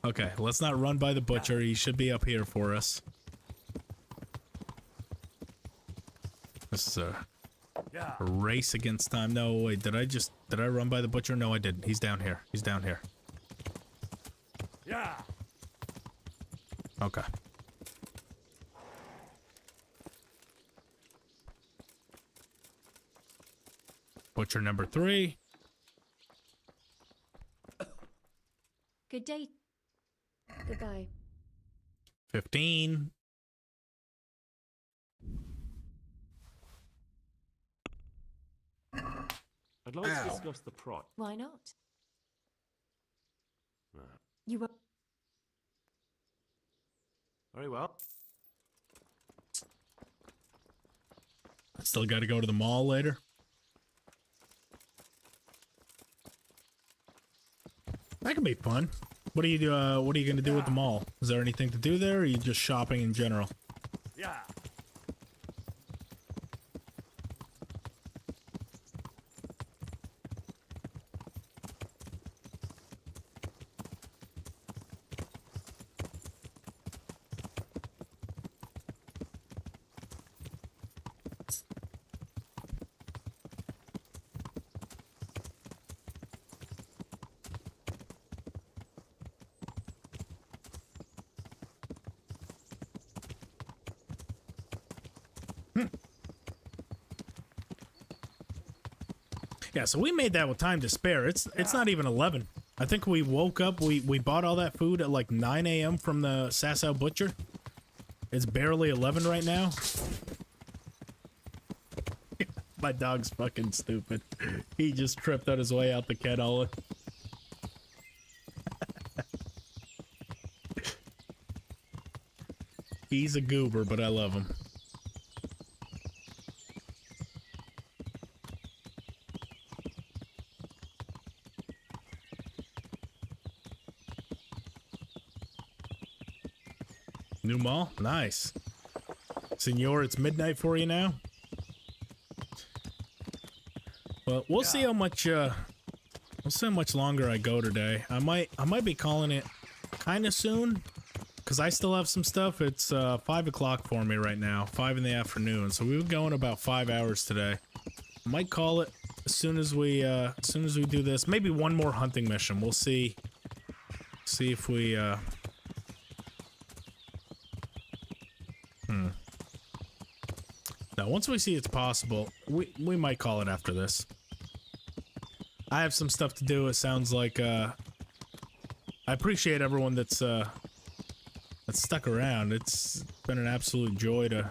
Okay, let's not run by the butcher. He should be up here for us. This is a race against time. No, wait, did I run by the butcher? No, I didn't. He's down here. He's down here. Yeah. Okay. Butcher number 3. Good day. Goodbye. 15. I'd like to discuss the price. Why not? Right. You were. Very well. Still got to go to the mall later. That could be fun. What are you gonna do at the mall? Is there anything to do there, or are you just shopping in general? Yeah. Yeah, so we made that with time to spare. It's not even 11. I think we woke up, we bought all that food at like 9 a.m. from the Sasau Butcher. It's barely 11 right now. My dog's fucking stupid. He just tripped on his way out the kennel. He's a goober, but I love him. New mall? Nice. Senor, it's midnight for you now? Well, we'll see how much longer I go today. I might be calling it kind of soon, because I still have some stuff. It's 5 o'clock for me right now, 5 in the afternoon. So we were going about 5 hours today. I might call it as soon as we do this. Maybe one more hunting mission. We'll see. See if we Now, once we see it's possible, we might call it after this. I have some stuff to do. It sounds like I appreciate everyone that's stuck around. It's been an absolute joy to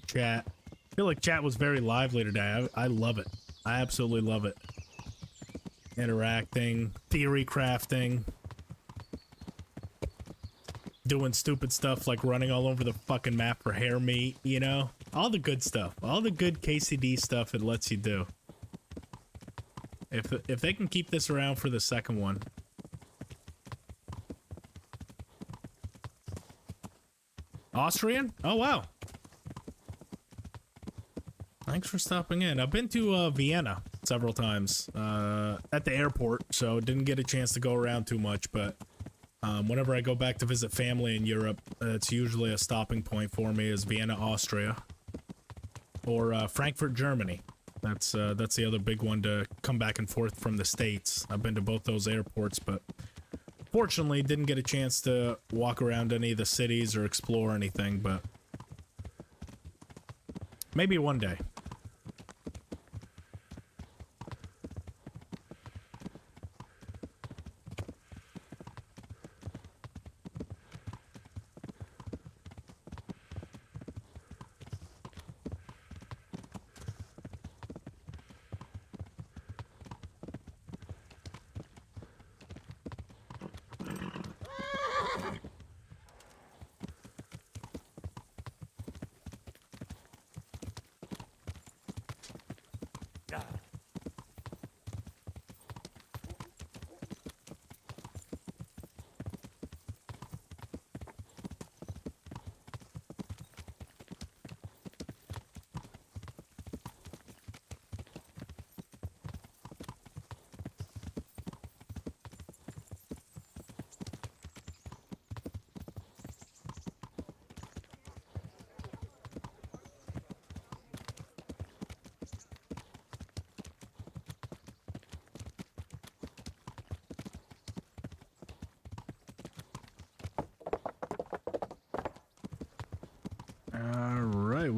chat. I feel like chat was very lively today. I love it. I absolutely love it. Interacting, theory crafting, doing stupid stuff like running all over the fucking map for hare meat, you know? All the good stuff. All the good KCD stuff it lets you do. If they can keep this around for the second one. Austrian? Oh, wow. Thanks for stopping in. I've been to Vienna several times at the airport, so didn't get a chance to go around too much, but whenever I go back to visit family in Europe, it's usually a stopping point for me is Vienna, Austria, or Frankfurt, Germany. That's the other big one to come back and forth from the States. I've been to both those airports, but fortunately didn't get a chance to walk around any of the cities or explore anything, but maybe one day.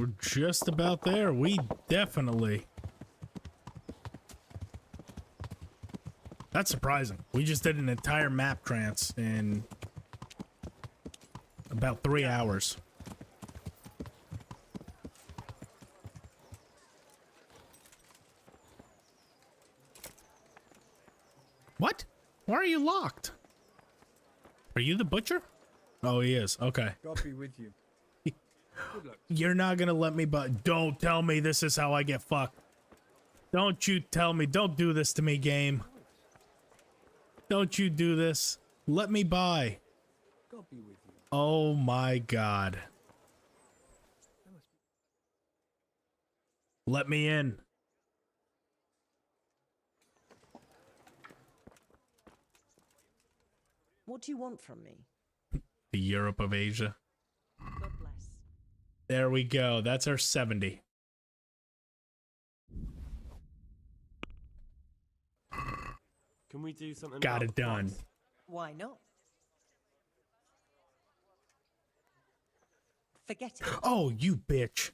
We're just about there. We definitely... That's surprising. We just did an entire map trance in about 3 hours. What? Why are you locked? Are you the butcher? Oh, he is. Okay. God be with you. You're not gonna let me, but don't tell me this is how I get fucked. Don't you tell me. Don't do this to me, game. Don't you do this. Let me buy. God be with you. Oh my god. Let me in. What do you want from me? The Europe of Asia. God bless. There we go. That's our 70. Can we do something? Got about it done. price? Why not? Forget it. Oh, you bitch.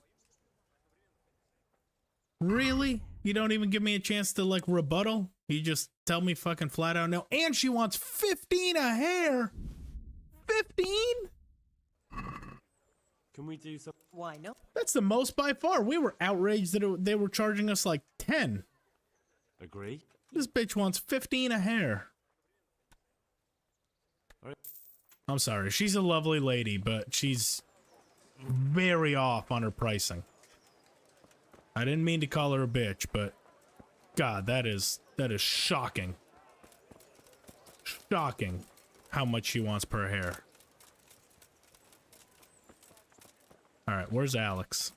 Really? You don't even give me a chance to, like, rebuttal? You just tell me fucking flat out no. And she wants 15 a hair. 15? Can we do something? Why not? That's the most by far. We were outraged that they were charging us like 10. Agree. This bitch wants 15 a hair. Alright. I'm sorry. She's a lovely lady, but she's very off on her pricing. I didn't mean to call her a bitch, but God, that is shocking. Shocking how much she wants per hair. All right, where's Alex?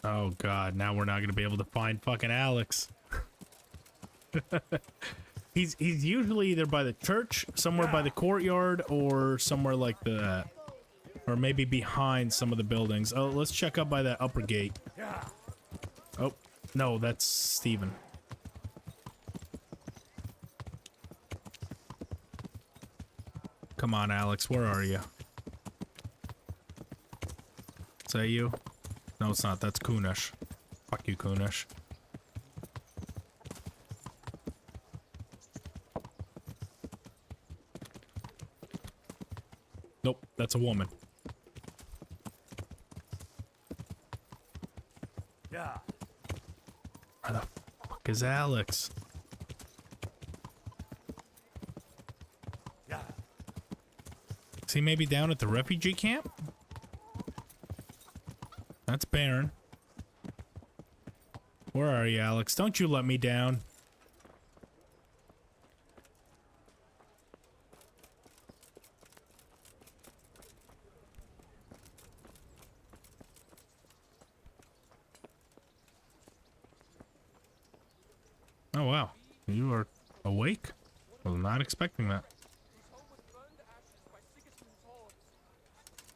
Oh God, now we're not gonna be able to find fucking Alex. He's usually either by the church, somewhere by the courtyard, or somewhere like that. Or maybe behind some of the buildings. Oh, let's check up by that upper gate. Oh, no, that's Steven. Come on, Alex, where are you? Is that you? No, it's not. That's Kunish. Fuck you, Kunish. Nope, that's a woman. Yeah. Where the fuck is Alex? Yeah. Is he maybe down at the refugee camp? That's Baron. Where are you, Alex? Don't you let me down. Oh, wow. You are awake? Was not expecting that.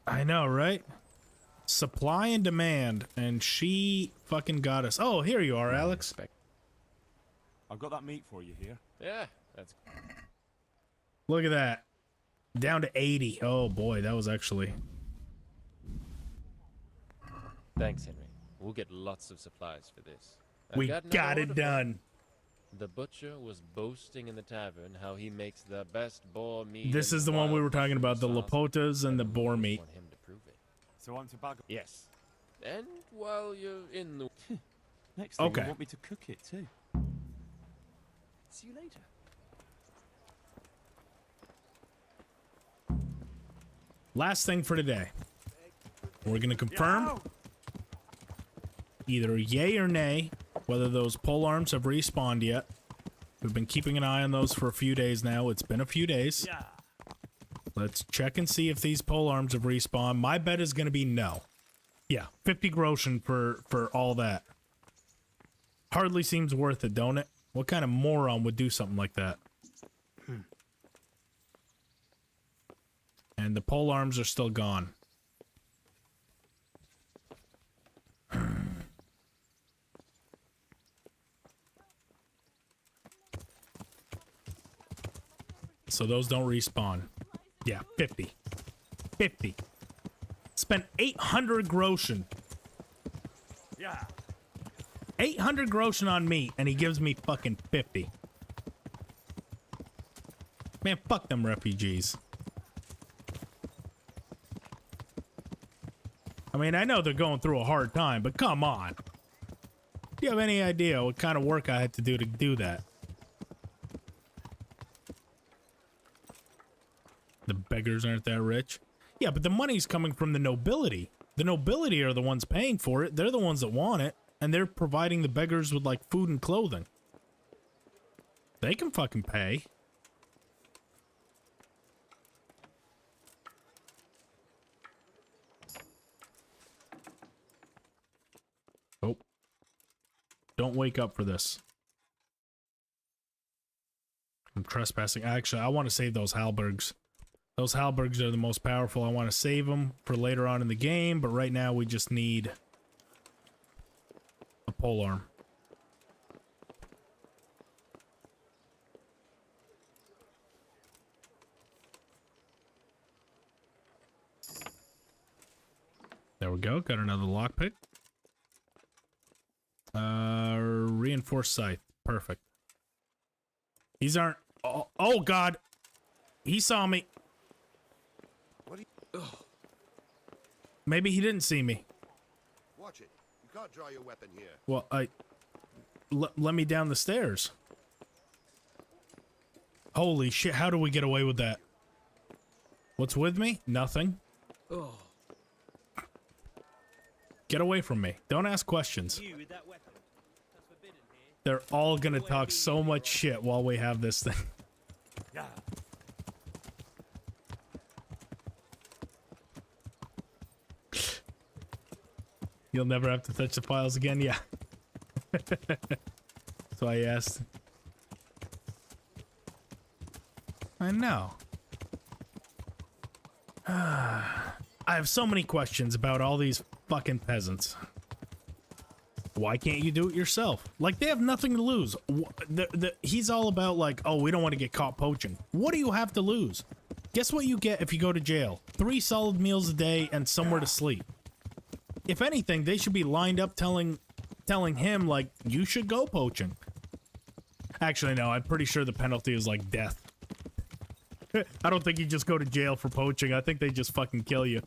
I know, right? Supply and demand, and she fucking got us. Oh, here you are, Alex. I've got that meat for you here. Yeah, that's... Look at that. Down to 80. Oh, boy, that was actually... Thanks, Henry. We'll get lots of supplies for this. We got it done. The butcher was boasting in the tavern how he makes the best boar meat. This is the one we were talking about, the Lapotas and the boar meat. Want him to prove it. So I'm to bag. Yes. And while you're in the... Next thing, Okay. you want me to cook it too. See you later. Last thing for today. We're going to confirm either yay or nay whether those pole arms have respawned yet. We've been keeping an eye on those for a few days now. It's been a few days. Yeah. Let's check and see if these pole arms have respawned. My bet is going to be no. Yeah, 50 groschen for all that. Hardly seems worth it, don't it? What kind of moron would do something like that? And the pole arms are still gone. so those don't respawn. Yeah, 50. 50. Spent 800 groschen. Yeah. 800 groschen on meat, and he gives me fucking 50. Man, fuck them refugees. I mean, I know they're going through a hard time, but come on. Do you have any idea what kind of work I had to do that? The beggars aren't that rich. Yeah, but the money's coming from the nobility. The nobility are the ones paying for it. They're the ones that want it. And they're providing the beggars with, like, food and clothing. They can fucking pay. Oh. Don't wake up for this. I'm trespassing. Actually, I want to save those halbergs. Those halbergs are the most powerful. I want to save them for later on in the game, but right now we just need a polearm. There we go. Got another lockpick. Reinforced scythe. Perfect. These aren't... Oh, God. He saw me. What do you... Maybe he didn't see me. Watch it. You can't draw your weapon here. Well, let me down the stairs. Holy shit, how do we get away with that? What's with me? Nothing. Oh. Get away from me. Don't ask questions. They're all gonna talk so much shit while we have this thing. Yeah. You'll never have to touch the files again? Yeah. So I asked. I know. I have so many questions about all these fucking peasants. Why can't you do it yourself? Like, they have nothing to lose. He's all about, like, oh, we don't want to get caught poaching. What do you have to lose? Guess what you get if you go to jail? 3 solid meals a day and somewhere to sleep. If anything, they should be lined up telling him, like, you should go poaching. Actually, no, I'm pretty sure the penalty is, like, death. I don't think you just go to jail for poaching. I think they just fucking kill you.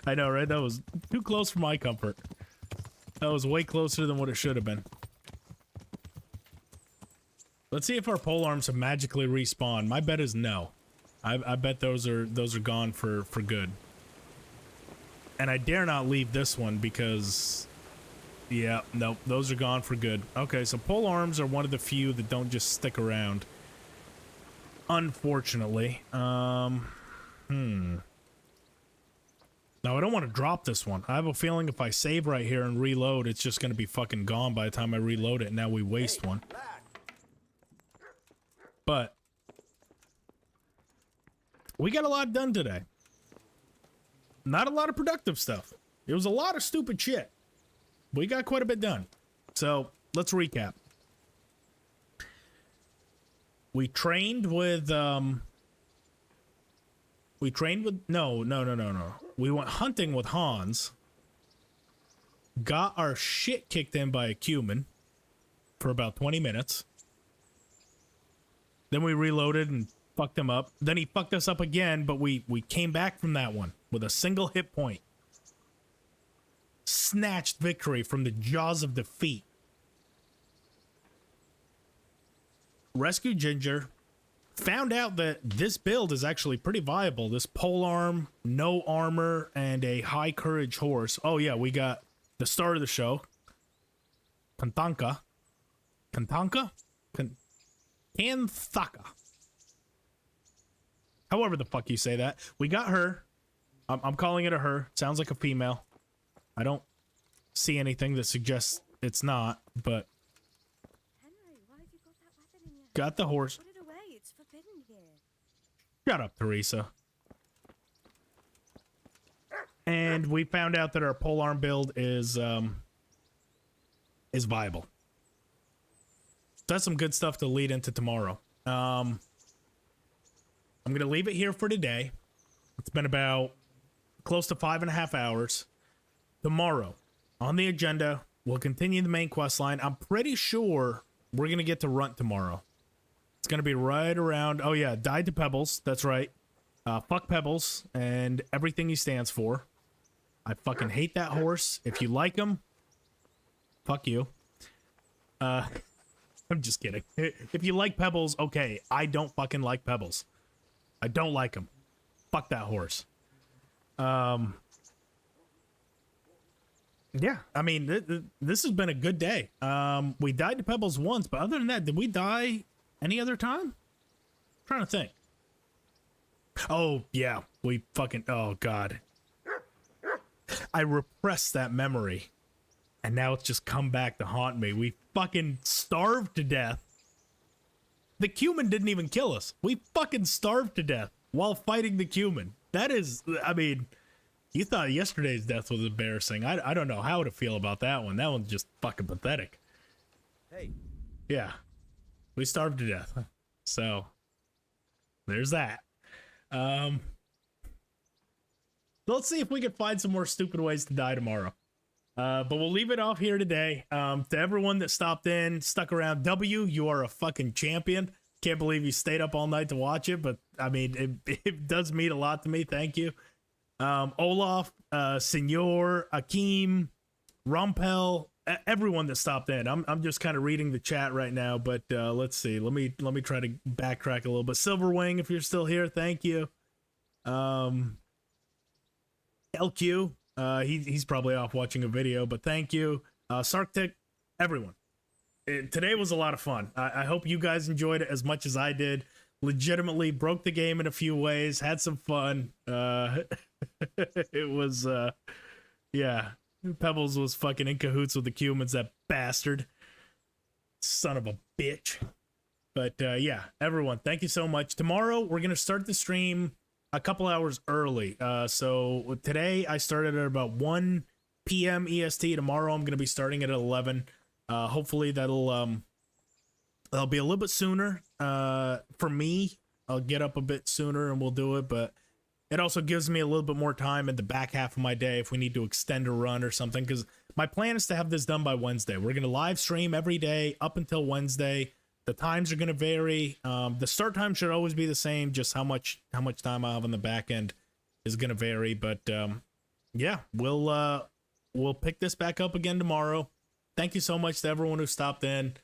I know, right? That was too close for my comfort. That was way closer than what it should have been. Let's see if our polearms have magically respawned. My bet is no. I bet those are gone for good. And I dare not leave this one because... yeah, nope, those are gone for good. Okay, so polearms are one of the few that don't just stick around. Unfortunately. Now, I don't want to drop this one. I have a feeling if I save right here and reload, it's just going to be fucking gone by the time I reload it, and now we waste one. But we got a lot done today. Not a lot of productive stuff. It was a lot of stupid shit. We got quite a bit done. So, let's recap. We trained with, no. We went hunting with Hans. Got our shit kicked in by a Cuman for about 20 minutes. Then we reloaded and fucked him up. Then he fucked us up again, but we came back from that one with a single hit point. Snatched victory from the jaws of defeat. Rescued Ginger. Found out that this build is actually pretty viable. This polearm, no armor, and a high courage horse. Oh yeah, we got the star of the show. Kantanka. Kantanka? Kanthaka. However the fuck you say that. We got her. I'm calling it a her. Sounds like a female. I don't see anything that suggests it's not, but... Henry, why have you got that weapon in your hand? Got the horse. Put it away. It's forbidden here. Shut up, Teresa. And we found out that our polearm build is viable. That's some good stuff to lead into tomorrow. I'm going to leave it here for today. It's been about close to 5.5 hours. Tomorrow, on the agenda, we'll continue the main quest line. I'm pretty sure we're going to get to Runt tomorrow. It's going to be right around... Oh, yeah, died to Pebbles. That's right. Fuck Pebbles and everything he stands for. I fucking hate that horse. If you like him, fuck you. I'm just kidding. If you like Pebbles, okay. I don't fucking like Pebbles. I don't like him. Fuck that horse. Yeah, I mean, this has been a good day. We died to Pebbles once, but other than that, did we die any other time? I'm trying to think. Oh, yeah, we fucking... Oh, God. I repressed that memory, and now it's just come back to haunt me. We fucking starved to death. The Cuman didn't even kill us. We fucking starved to death while fighting the Cuman. That is... I mean... You thought yesterday's death was embarrassing. I don't know how to feel about that one. That one's just fucking pathetic. Hey. Yeah. We starved to death. So, there's that. Let's see if we can find some more stupid ways to die tomorrow. But we'll leave it off here today. To everyone that stopped in, stuck around, W, you are a fucking champion. Can't believe you stayed up all night to watch it, but I mean, it does mean a lot to me. Thank you. Olaf, Senor, Akeem, Rumpel, everyone that stopped in. I'm just kind of reading the chat right now, but let's see. Let me try to backtrack a little bit. Silverwing, if you're still here, thank you. LQ, he's probably off watching a video, but thank you. Sarktic, everyone. Today was a lot of fun. I hope you guys enjoyed it as much as I did. Legitimately broke the game in a few ways, had some fun. It was yeah, Pebbles was fucking in cahoots with the Cumans, that bastard, son of a bitch. But yeah, everyone, thank you so much. Tomorrow we're gonna start the stream a couple hours early. So today I started at about 1 p.m. EST. Tomorrow I'm gonna be starting at 11. Hopefully that'll be a little bit sooner. For me, I'll get up a bit sooner and we'll do it, but it also gives me a little bit more time in the back half of my day if we need to extend a run or something, because my plan is to have this done by Wednesday. We're going to live stream every day up until Wednesday. The times are going to vary. The start time should always be the same, just how much time I have on the back end is going to vary, but yeah, we'll pick this back up again tomorrow. Thank you so much to everyone who stopped in,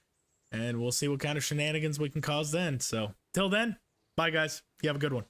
and we'll see what kind of shenanigans we can cause then. So till then, bye guys. You have a good one.